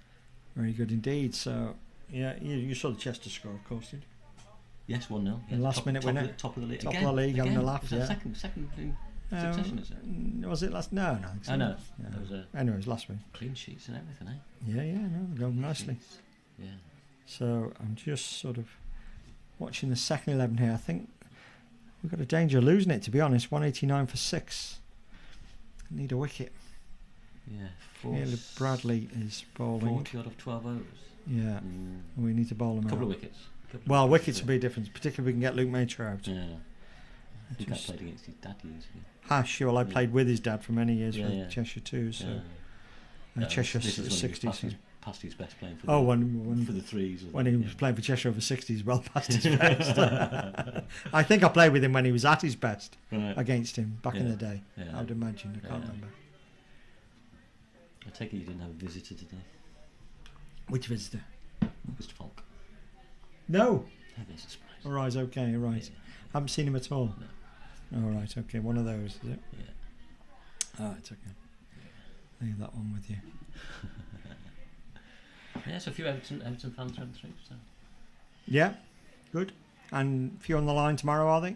C: Very good indeed. So, yeah, you saw the Chester score, of course, did you?
K: Yes, 1-0.
C: The last minute winner.
K: Top of the league.
C: Top of the league, having a laugh.
K: Was that
C: Yeah.
K: second in succession, is it?
C: Was it last? No, I think so.
K: I know.
C: Yeah.
K: There was a
C: Anyway, it was last week.
K: clean sheets and everything, eh?
C: Yeah, no, they're going nicely.
K: Sheets. Yeah.
C: So I'm just sort of watching the second 11 here. I think we've got a danger of losing it, to be honest. 189 for 6. Need a wicket.
K: Yeah.
C: Caleb Bradley is bowling.
K: 40 out of 12 overs.
C: Yeah. We need to bowl him
K: A couple
C: out.
K: of wickets.
C: Well, wickets will be a difference, particularly if we can get Luke Matra out.
K: Yeah. I think I played against his dad years ago.
C: Hash, well, I played with his dad for many years
K: Yeah,
C: for
K: yeah.
C: Cheshire too. So
K: No,
C: Cheshire
K: this is when he was
C: 60s.
K: past his best playing for
C: Oh,
K: the,
C: when
K: for the threes.
C: when he was playing for Cheshire over 60s, well past his best. I think I played with him when he was at his best
K: Right.
C: against him back in
K: Yeah.
C: the day.
K: Yeah.
C: I would imagine. I can't
K: Yeah.
C: remember.
K: I take it you didn't have a visitor today,
C: Which visitor?
K: Mr. Falk.
C: No.
K: Oh, there's a surprise.
C: All right, okay, right.
K: Yeah.
C: Haven't seen him at all.
K: No.
C: All right, okay. One of those, is it?
K: Yeah.
C: All right, okay. Leave that one with you.
K: Yeah, so a few Everton fans went through. So.
C: Yeah, good. And a few on the line tomorrow, are they?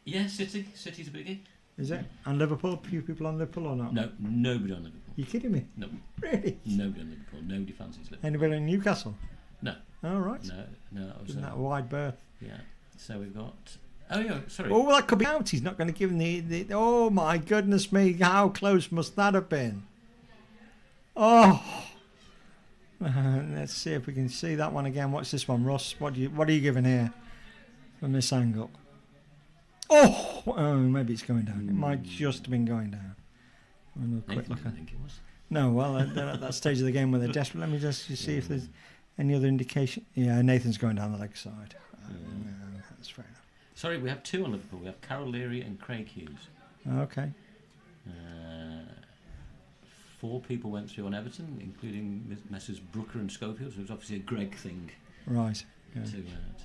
K: Yeah, City's a biggie.
C: Is it? And Liverpool? A few people on Liverpool or not?
K: No, nobody on Liverpool.
C: You kidding me?
K: No,
C: Really?
K: nobody on Liverpool. Nobody fancies Liverpool.
C: Anybody in Newcastle?
K: No.
C: All right.
K: No. That was,
C: Isn't that a wide berth?
K: yeah. So we've got. Oh yeah, sorry.
C: Oh, well, that could be out. He's not going to give him the. Oh my goodness me! How close must that have been? Oh. Let's see if we can see that one again. What's this one, Russ? What are you giving here from this angle? Oh, maybe it's going down. It might just have been going down. We'll have a quick
K: Nathan
C: look
K: didn't
C: at.
K: think it was.
C: No, well, they're at that stage of the game where they're desperate. Let me just see if there's any other indication. Yeah, Nathan's going down the leg side. No, that's fair enough.
K: Sorry, we have two on Liverpool. We have Carol Leary and Craig Hughes.
C: Okay.
K: 4 people went through on Everton, including Messrs Brooker and Schofield. So it was obviously a Greg thing
C: Right. Yeah.
K: to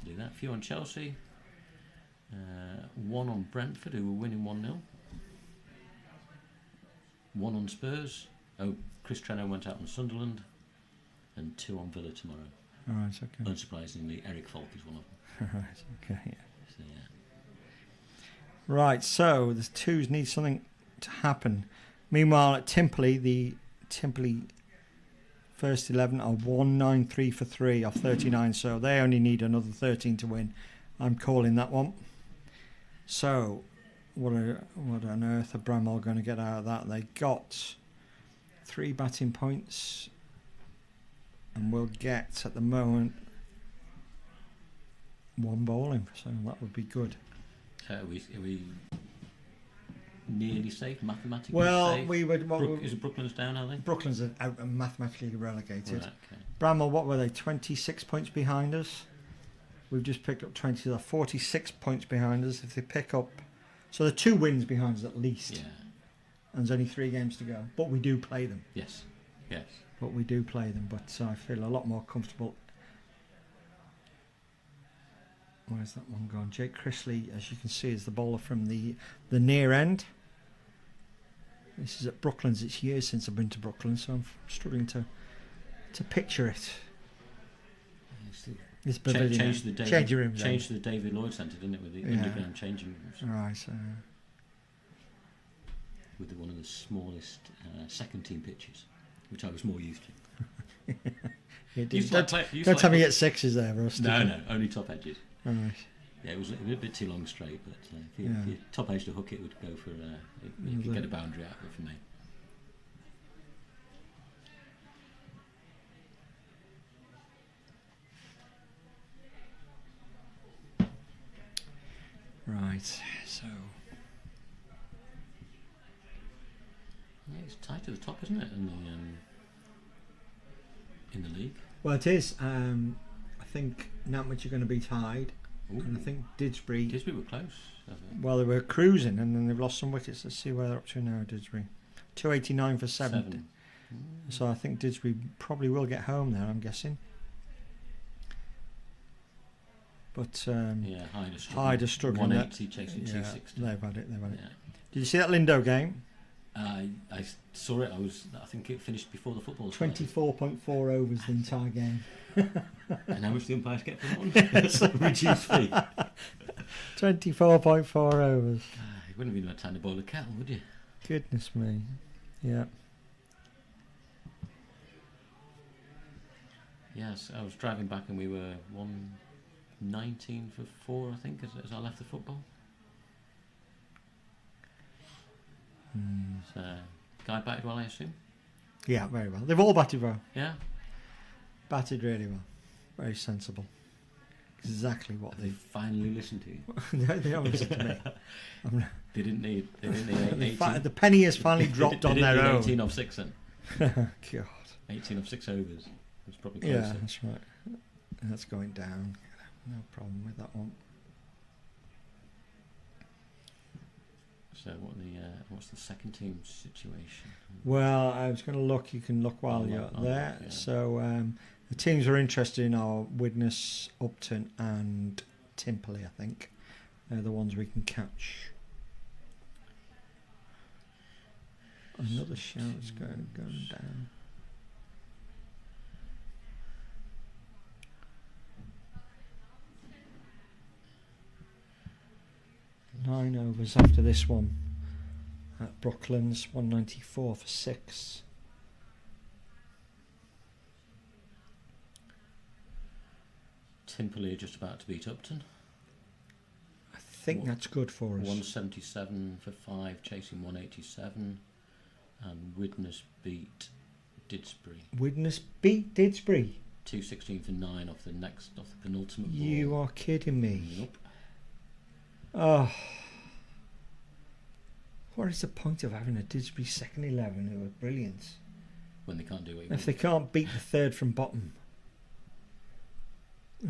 K: do that. A few on Chelsea. 1 on Brentford, who were winning 1-0. 1 on Spurs. Oh, Chris Treno went out on Sunderland. And 2 on Villa tomorrow.
C: All right. Okay.
K: Unsurprisingly, Eric Falk is one of them.
C: Right. Okay. Yeah.
K: So, yeah.
C: Right. So the twos need something to happen. Meanwhile, at Timperley, the Timperley first 11 are 193 for 3 off 39, so they only need another 13 to win. I'm calling that one. So, what on earth are Bramall going to get out of that? They got 3 batting points, and will get at the moment 1 bowling, so that would be good.
K: So are we nearly safe, mathematically
C: Well,
K: safe?
C: we would.
K: Is it Brooklands down, are they?
C: Brooklands are out and mathematically relegated.
K: Right, okay.
C: Bramall, what were they? 26 points behind us. We've just picked up 20. They're 46 points behind us. If they pick up, so they're 2 wins behind us at least.
K: Yeah.
C: And there's only 3 games to go. But we do play them.
K: Yes.
C: But we do play them. But I feel a lot more comfortable. Where's that one gone? Jake Chrisley, as you can see, is the bowler from the near end. This is at Brooklands. It's years since I've been to Brooklands, so I'm struggling to picture it. This pavilion. Changing rooms.
K: Changed to the David Lloyd Centre, didn't it, with the underground changing rooms?
C: Right.
K: With one of the smallest second team pitches, which I was more used to.
C: Don't tell me it's 6s there, Russ.
K: No, only top edges.
C: Right.
K: Yeah, it was a bit too long straight, but if you top edged a hook, it would go for you could get a boundary out of it for me.
C: Right, so
K: yeah, it's tight at the top, isn't it? In the league.
C: Well, it is. I think Nantwich are going to be tied, and I think Didsbury
K: were close.
C: Well, they were cruising, and then they've lost some wickets. Let's see where they're up to now. Didsbury, 289 for 7. So I think Didsbury probably will get home there. I'm guessing. But Hyde are struggling.
K: 180 chasing 260.
C: They've had it.
K: Yeah.
C: Did you see that Lindo game?
K: I saw it. I think it finished before the football started.
C: 24.4 overs the entire game.
K: And how much the umpires get for that one? It's a reduced fee.
C: 24.4 overs.
K: You wouldn't have been able to boil a kettle, would you?
C: Goodness me. Yeah.
K: Yes, I was driving back and we were 119 for 4, I think, as I left the football. So, Guy batted well, I assume?
C: Yeah, very well. They've all batted well.
K: Yeah?
C: Batted really well. Very sensible. exactly what
K: They
C: they.
K: finally listened to you.
C: They don't listen to me.
K: They didn't need 18.
C: The penny has finally dropped
K: They
C: on
K: didn't
C: their
K: need
C: own.
K: 18 of 6 then.
C: God.
K: 18 of 6 overs. It was probably closer.
C: Yeah, that's right. That's going down. No problem with that one.
K: So what's the second team's situation?
C: Well, I was going to look. You can look while
K: I'll
C: you're
K: look,
C: there.
K: yeah.
C: So the teams we're interested in are Widnes, Upton, and Timperley. I think they're the ones we can catch. Another shout's going down. 9 overs after this one at Brooklands, 194 for 6.
K: Timperley are just about to beat Upton.
C: I think that's good for us.
K: 177 for 5, chasing 187, and Widnes beat Didsbury.
C: Widnes beat Didsbury.
K: 216 for 9 off the penultimate ball.
C: You are kidding me.
K: Nope.
C: Oh. What is the point of having a Didsbury second 11 who are brilliant
K: When they can't do what you
C: if
K: want.
C: they can't beat the third from bottom?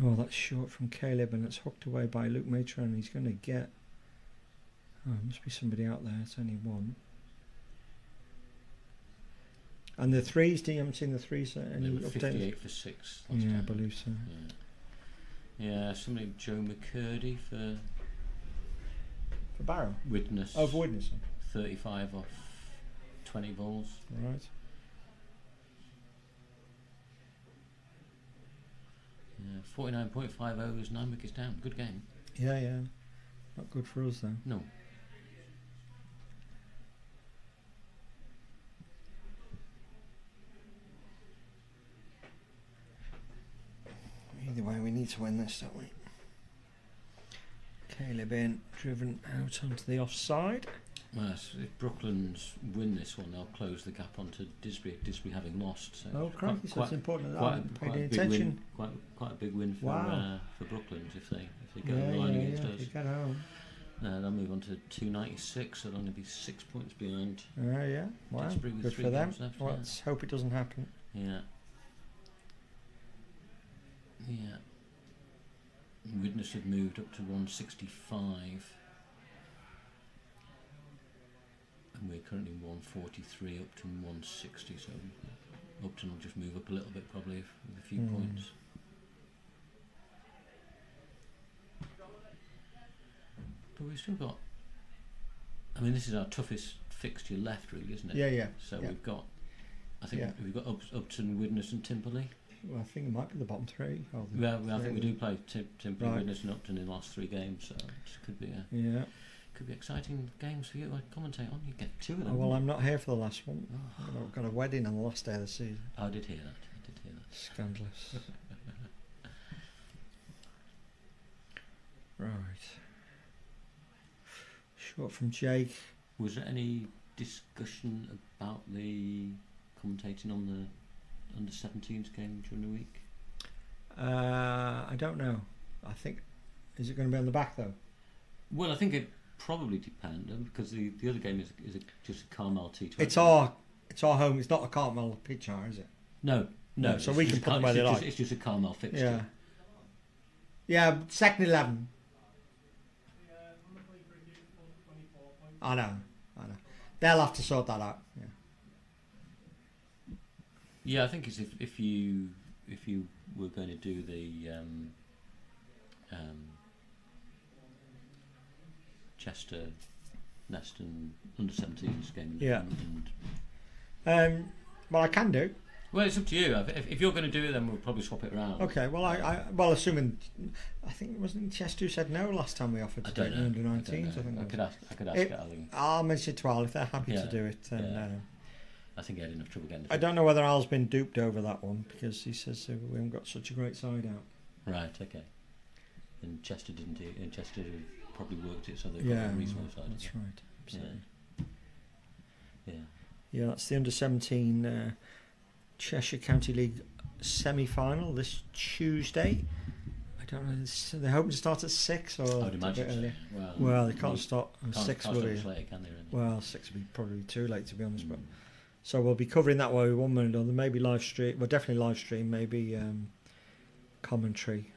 C: Oh, that's short from Caleb and it's hooked away by Luke Matron. He's going to get... Oh, there must be somebody out there. It's only one. And the threes, you haven't seen the threes?
K: They were 58 for 6 last
C: Yeah,
K: time.
C: I believe so.
K: Yeah, somebody, Joe McCurdy for
C: Barrow?
K: Widnes.
C: Oh, for Widnes.
K: 35 off 20 balls.
C: Right.
K: Yeah, 49.5 overs, 9 wickets down. Good game.
C: Yeah, yeah. Not good for us, though.
K: No.
C: Either way, we need to win this, don't we? Caleb in, driven out onto the offside.
K: Well, if Brooklands win this one, they'll close the gap onto Didsbury. Didsbury having lost. So
C: Oh, crikey, so it's important that I haven't paid any
K: big
C: attention.
K: Win, quite a big win for
C: Wow.
K: for Brooklands if they go in line against us.
C: If they get home.
K: They'll move on to 296. They'll only be 6 points behind.
C: Yeah, wow,
K: Didsbury with
C: good
K: 3
C: for them.
K: games left,
C: Well,
K: yeah.
C: let's hope it doesn't happen.
K: Yeah. Yeah. Widnes have moved up to 165. And we're currently 143 up to 160, so Upton will just move up a little bit probably with a few points. But we've still got, I mean, this is our toughest fixture left really, isn't it?
C: Yeah, yeah.
K: So
C: yeah.
K: we've got, I think
C: Yeah.
K: we've got Upton, Widnes and Timperley.
C: Well, I think it might be the bottom three. Or the
K: Well, I think we do play Timperley,
C: Right.
K: Widnes and Upton in the last 3 games, so it could be
C: Yeah.
K: exciting games for you to commentate on. You get 2 of them.
C: Oh, well, I'm not here for the last one. I've got a wedding on the last day of the season.
K: I did hear that.
C: Scandalous. Right. Short from Jake.
K: Was there any discussion about the commentating on the under-17s game during the week?
C: I don't know. I think, is it going to be on the back though?
K: Well, I think it probably depends because the other game is just a Carmel T20.
C: It's our home. It's not a Cartmel pitch, is it?
K: No.
C: So we can put them where they like.
K: It's just a Carmel fixture.
C: Yeah. Yeah, second 11. I know. They'll have to sort that out. Yeah.
K: Yeah, I think it's if you were going to do the Chester Neston under-17s game.
C: Yeah.
K: And
C: well, I can do.
K: well, it's up to you. If you're going to do it, then we'll probably swap it around.
C: Okay. Well, I assuming I think it wasn't Chester who said no last time we offered to
K: I don't
C: take
K: know.
C: the under-19s. I think
K: I could ask Ali.
C: I'll mention it to Al if they're happy
K: Yeah.
C: to do it. And,
K: Yeah. I think he had enough trouble getting it.
C: I don't know whether Al's been duped over that one because he says we haven't got such a great side out.
K: Right. Okay. And Chester didn't do. And Chester probably worked it so they've
C: Yeah,
K: got a reasonable side.
C: that's right. Absolutely.
K: Yeah.
C: Yeah, that's the under-17 Cheshire County League semi-final this Tuesday. I don't know. They're hoping to start at 6 or
K: I would
C: a bit
K: imagine
C: earlier.
K: so.
C: Well, they can't start at
K: Can't
C: 6,
K: start
C: will
K: much
C: they?
K: later, can they? Really?
C: Well, 6 would be probably too late, to be honest. But so we'll be covering that way one minute or other. Maybe live stream. Well, definitely live stream. Maybe commentary.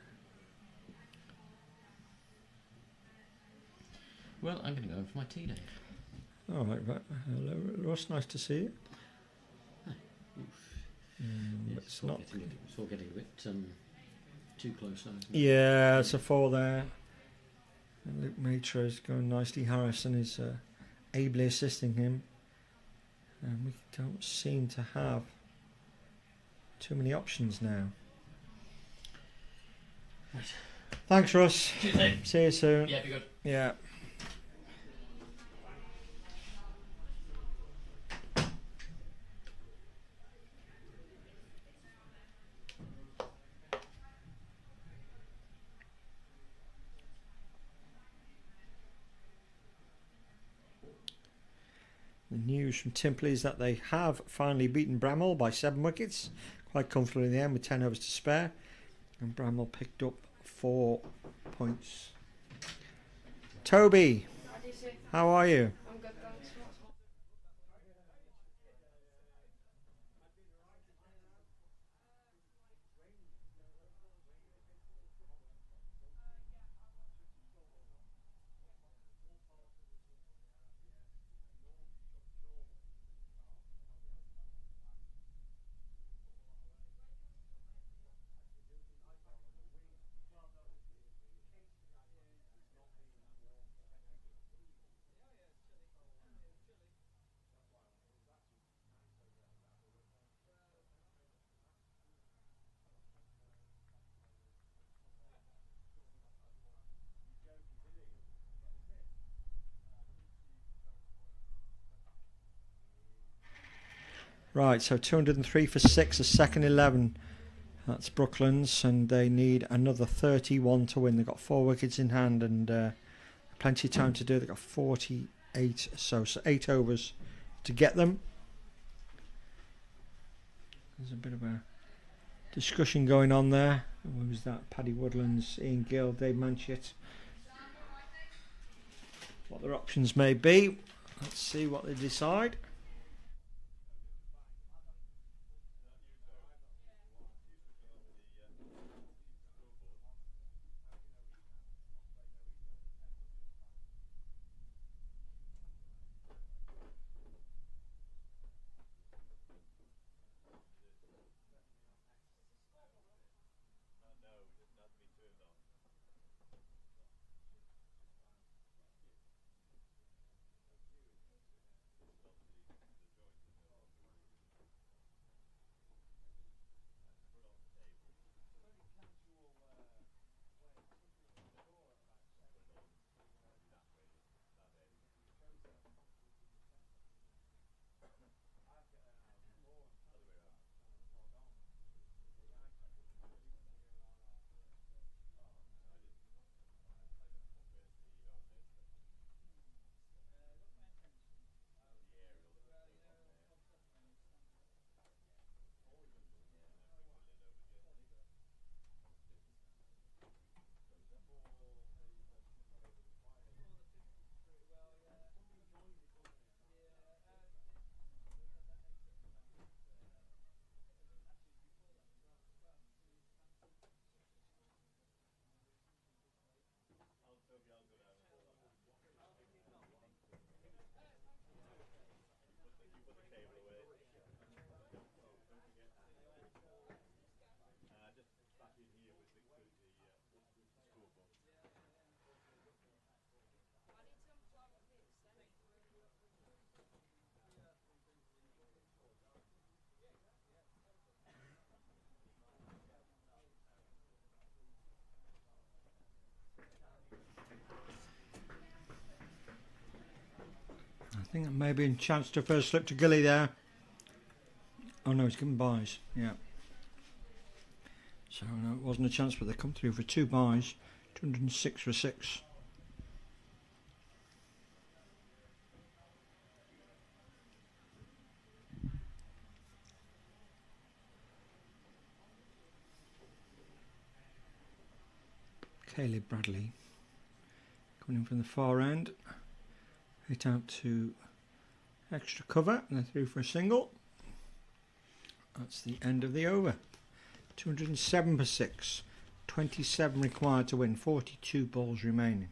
K: Well, I'm going to go for my tea, Dave.
C: All right, right. Hello, Ross. Nice to see you.
K: Yes,
C: It's not.
K: it's all getting a bit too close now. Isn't it?
C: Yeah, it's a 4 there. And Luke Matra is going nicely. Harrison is ably assisting him. And we don't seem to have too many options now.
K: Right.
C: Thanks, Ross.
K: Cheers, Dave.
C: See you soon.
K: Yeah, be good.
C: Yeah. The news from Timpley is that they have finally beaten Bramall by 7 wickets, quite comfortably in the end with 10 overs to spare, and Bramall picked up 4 points. Toby, how are you?
I: I'm good, thanks.
C: Right, so 203 for 6, a second 11. That's Brooklands, and they need another 31 to win. They've got 4 wickets in hand and plenty of time to do it. They've got 48, so 8 overs to get them. There's a bit of a discussion going on there. Who was that? Paddy Woodlands, Ian Gill, Dave Manchett. What their options may be. Let's see what they decide. I think that may be a chance to first slip to Gilly there. Oh no, he's given buys. Yeah. So no, it wasn't a chance, but they come through for 2 buys. 206 for 6. Caleb Bradley coming in from the far end. Hit out to extra cover and they're through for a single. That's the end of the over. 207 for 6. 27 required to win. 42 balls remaining.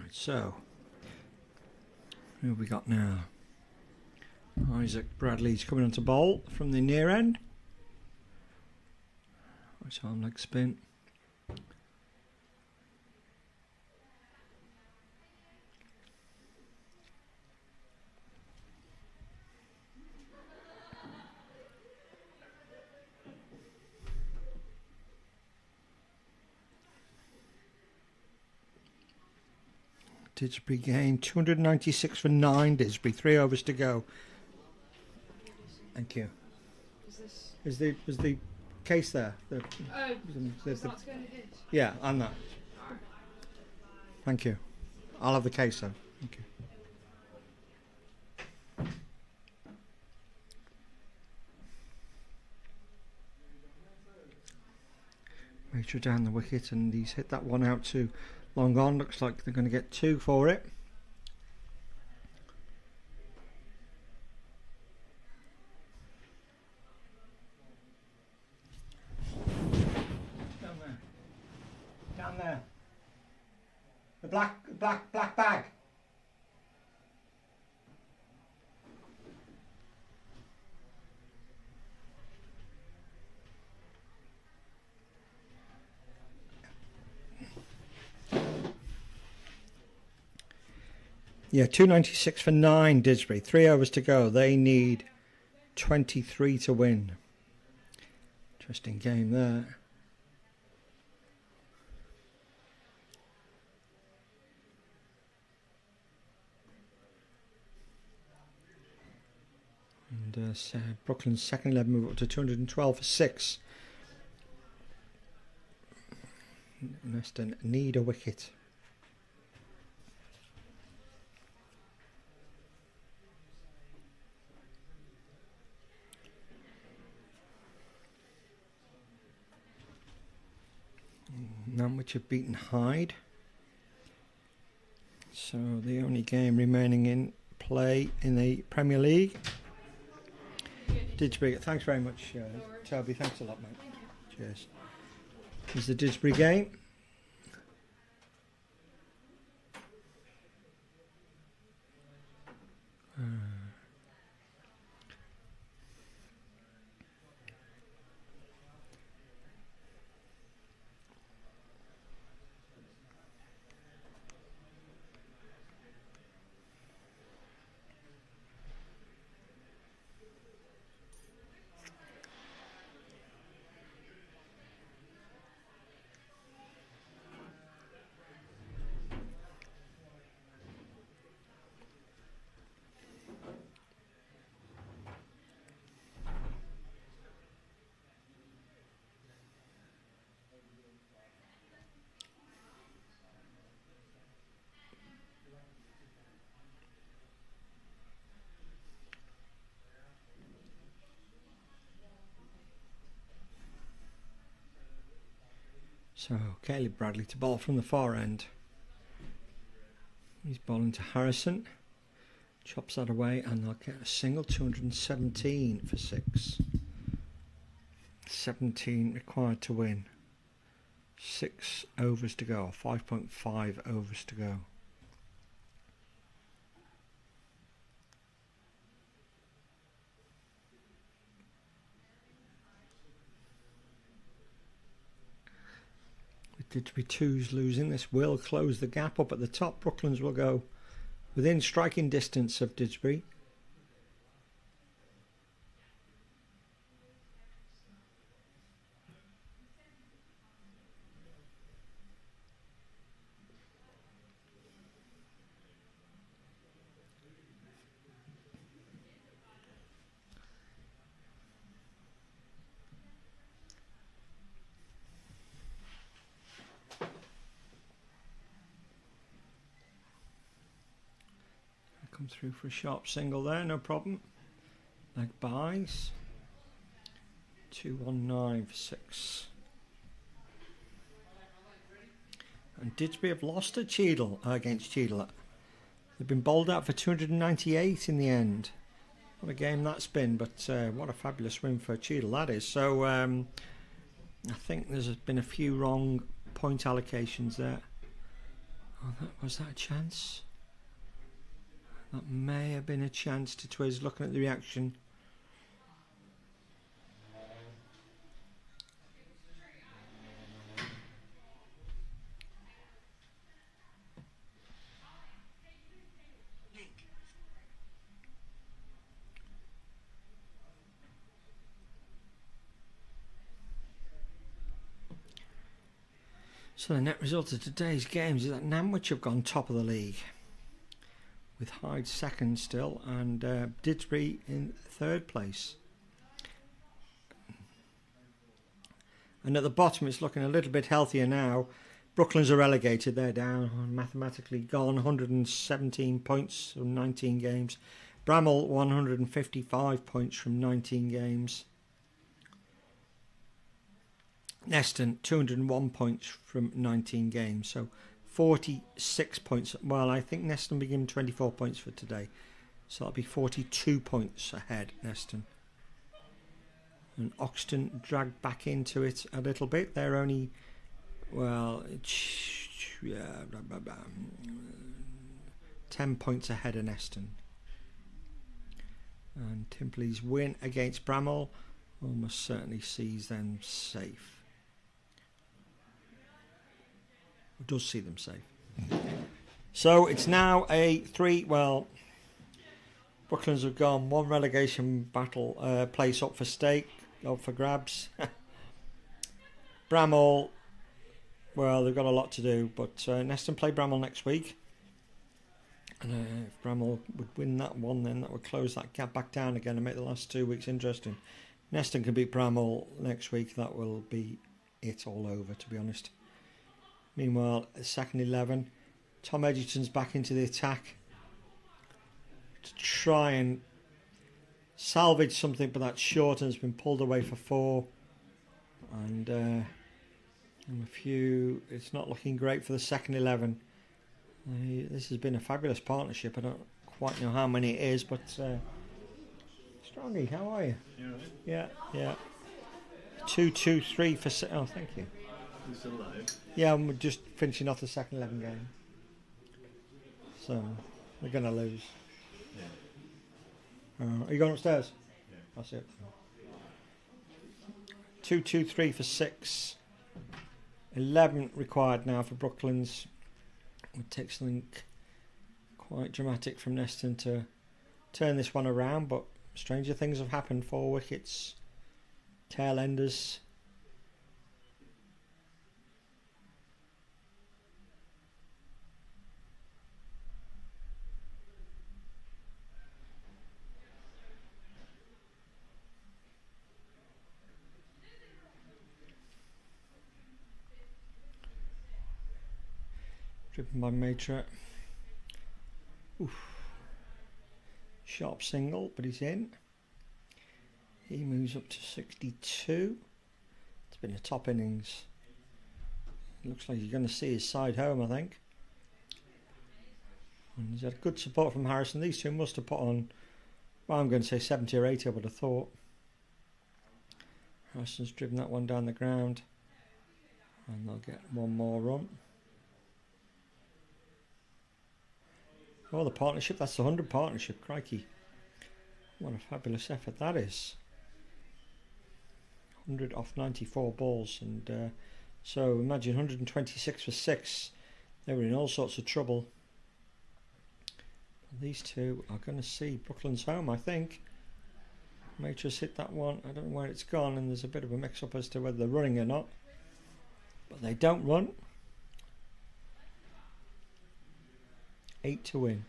C: So, who have we got now? Isaac Bradley's coming on to bowl from the near end. Right arm leg spin. Didsbury gained 296 for 9. Didsbury, 3 overs to go. Thank you. Was the case there? Yeah, and that. Thank you. I'll have the case then. Thank you. Major down the wicket, and he's hit that one out to long on. Looks like they're going to get 2 for it. Down there. The black bag. Yeah, 296 for 9, Didsbury. 3 overs to go. They need 23 to win. Interesting game there. And Brooklyn's second 11 move up to 212 for 6. Neston need a wicket. Norwich have beaten Hyde. So the only game remaining in play in the Premier League. Didsbury, thanks very much, Toby. Thanks a lot, mate. Cheers. This is the Didsbury game. So Caleb Bradley to bowl from the far end. He's bowling to Harrison. Chops that away and they'll get a single. 217 for 6. 17 required to win. 6 overs to go. 5.5 overs to go. Didsbury 2's losing. This will close the gap up at the top. Brooklands will go within striking distance of Didsbury. Come through for a sharp single there, no problem. Leg buys. 219 for 6. And Didsbury have lost at Cheadle against Cheadle. They've been bowled out for 298 in the end. What a game that's been, but what a fabulous win for Cheadle that is. So I think there's been a few wrong point allocations there. Oh, was that a chance? That may have been a chance to Twiz, looking at the reaction. So the net result of today's games is that Nantwich have gone top of the league, with Hyde second still, and Didsbury in third place. And at the bottom it's looking a little bit healthier now. Brooklands are relegated, they're down, mathematically gone, 117 points from 19 games. Bramall 155 points from 19 games. Neston 201 points from 19 games, so 46 points. Well, I think Neston will be given 24 points for today, so that'll be 42 points ahead, Neston. And Oxton dragged back into it a little bit. They're only, well, 10 points ahead of Neston. And Timpley's win against Bramall almost certainly sees them safe. Does see them safe. So it's now a 3. Well, Brooklands have gone 1 relegation battle place up for stake, up for grabs. Bramall, well, they've got a lot to do, but Neston play Bramall next week, and if Bramall would win that one, then that would close that gap back down again and make the last 2 weeks interesting. Neston can beat Bramall next week. That will be it all over, to be honest. Meanwhile, second 11, Tom Edgerton's back into the attack to try and salvage something, but that's short and has been pulled away for 4. And a few, it's not looking great for the second 11. This has been a fabulous partnership. I don't quite know how many it is, but Strongy, how are you?
B: You alright?
C: Yeah. 2, 2, 3 for 6. Oh, thank you.
B: You still alive?
C: Yeah, I'm just finishing off the second 11 game. So, we're going to lose.
B: Yeah.
C: Are you going upstairs?
B: Yeah.
C: That's it. 2, 2, 3 for 6. 11 required now for Brooklands. It takes something quite dramatic from Neston to turn this one around, but stranger things have happened. 4 wickets, tail enders. Driven by Matra. Oof. Sharp single, but he's in. He moves up to 62. It's been a top innings. Looks like you're going to see his side home, I think. And he's had good support from Harrison. These two must have put on, well, I'm going to say 70 or 80, I would have thought. Harrison's driven that one down the ground. And they'll get one more run. Oh, the partnership, that's the 100 partnership, crikey. What a fabulous effort that is. 100 off 94 balls, and so imagine 126 for 6. They were in all sorts of trouble. These two are going to see Brooklyn's home, I think. Matrix hit that one. I don't know where it's gone, and there's a bit of a mix-up as to whether they're running or not. But they don't run. 8 to win.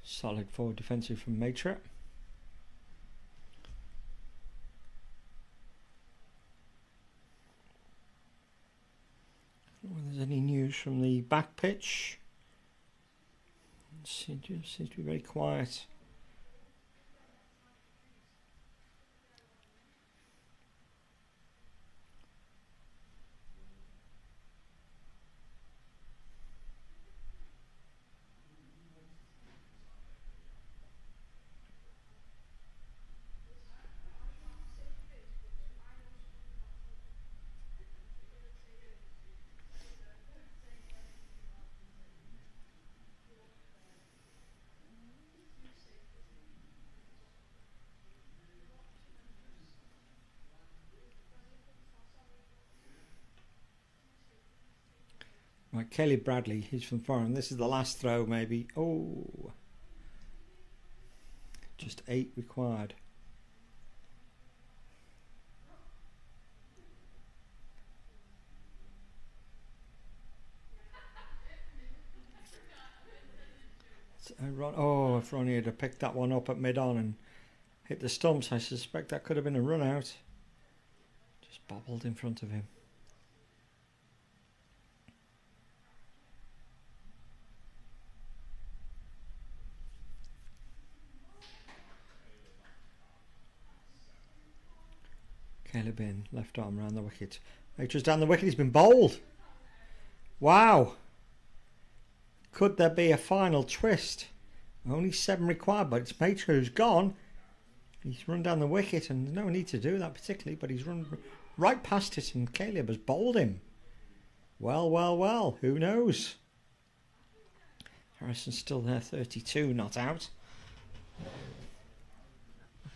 C: Solid forward defensive from Matra. Whether there's any news from the back pitch. It seems to be very quiet. Right, Kelly Bradley, he's from foreign. This is the last throw, maybe. Oh, just 8 required. Oh, if Ronnie had picked that one up at mid-on and hit the stumps, I suspect that could have been a run out. Just bobbled in front of him. Caleb in, left arm round the wicket. Matrix down the wicket, he's been bowled. Wow. Could there be a final twist? Only 7 required, but it's Matrix who's gone. He's run down the wicket, and there's no need to do that particularly, but he's run right past it, and Caleb has bowled him. Well, well, well, who knows? Harrison's still there, 32, not out.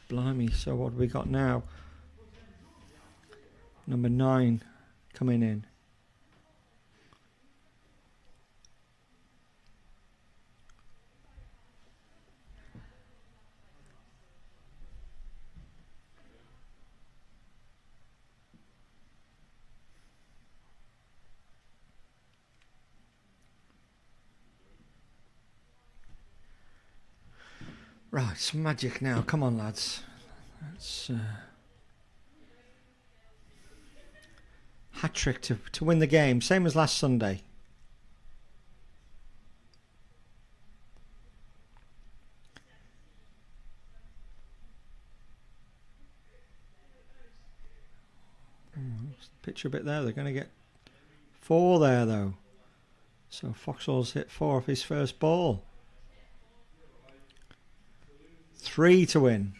C: Blimey, so what have we got now? Number 9 coming in. Right, some magic now. Come on, lads. Let's hat-trick to win the game, same as last Sunday. Picture a bit there. They're going to get 4 there, though. So Foxall's hit 4 off his first ball. 3 to win.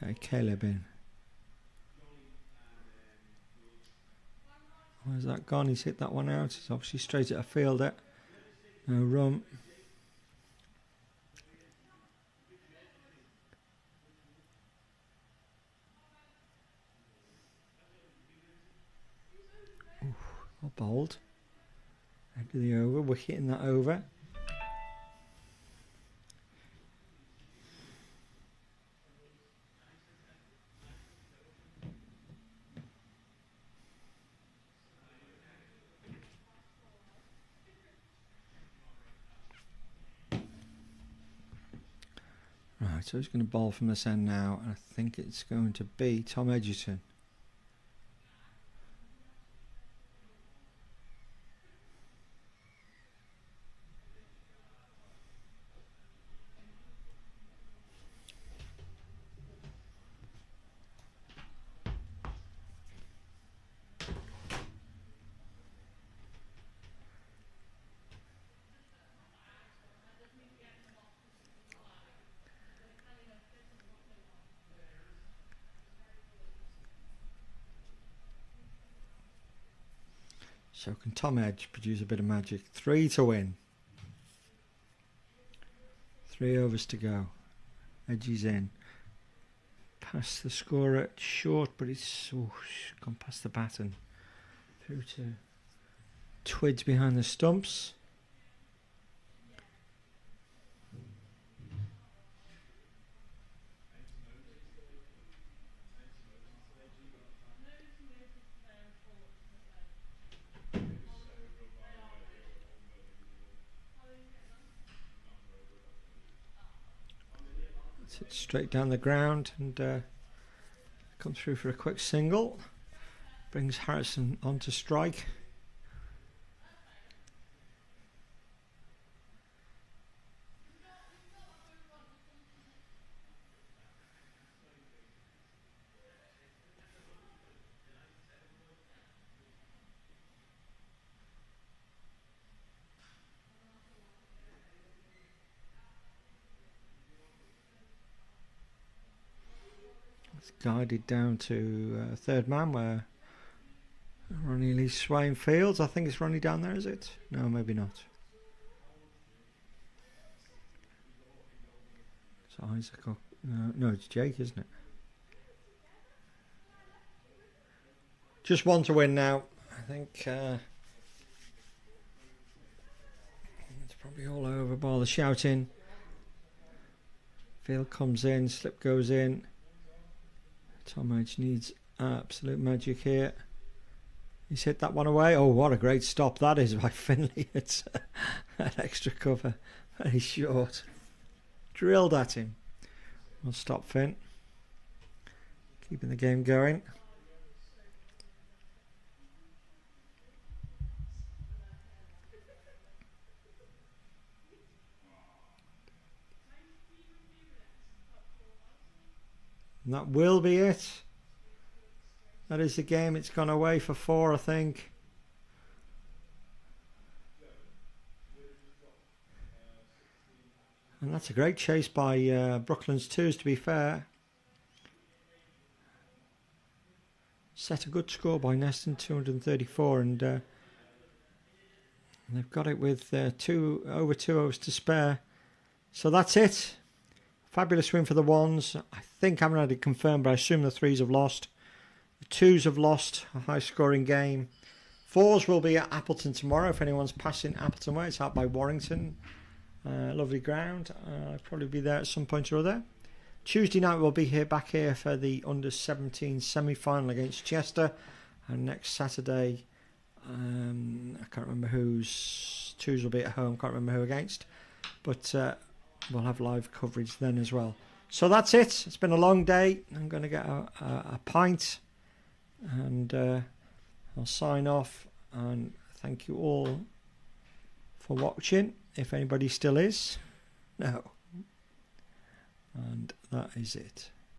C: Okay, Caleb in. Where's that gone? He's hit that one out. He's obviously straight at a fielder. No run. Well bowled. End of the over. Wicket in that over. Right, so he's going to bowl from this end now, and I think it's going to be Tom Edgerton. So can Tom Edge produce a bit of magic? 3 to win. 3 overs to go. Edge is in. Past the scorer short, but it's gone past the baton. Through to Twids behind the stumps. It's straight down the ground and come through for a quick single. Brings Harrison onto strike. It's guided down to third man where Ronnie Lee Swain fields. I think it's Ronnie down there, is it? No, maybe not. It's Isaac. No, it's Jake, isn't it? Just one to win now. I think it's probably all over. Ball the shouting. Field comes in, slip goes in. Tom Edge needs absolute magic here. He's hit that one away. Oh, what a great stop that is by Finley. It's that extra cover. Very short. Drilled at him. We'll stop Finn. Keeping the game going. And that will be it. That is the game. It's gone away for 4, I think. And that's a great chase by Brooklands 2s, to be fair. Set a good score by Neston, 234, and they've got it with over 2 overs to spare. So that's it. Fabulous win for the 1s. I think I haven't had it confirmed, but I assume the 3s have lost. The 2s have lost. A high-scoring game. 4s will be at Appleton tomorrow. If anyone's passing Appleton way, it's out by Warrington. Lovely ground. I'll probably be there at some point or other. Tuesday night we'll be back here for the under-17 semi-final against Chester. And next Saturday, I can't remember whose 2s will be at home. Can't remember who against. But we'll have live coverage then as well. So that's it. It's been a long day. I'm going to get a pint and I'll sign off, and thank you all for watching, if anybody still is. No. And that is it.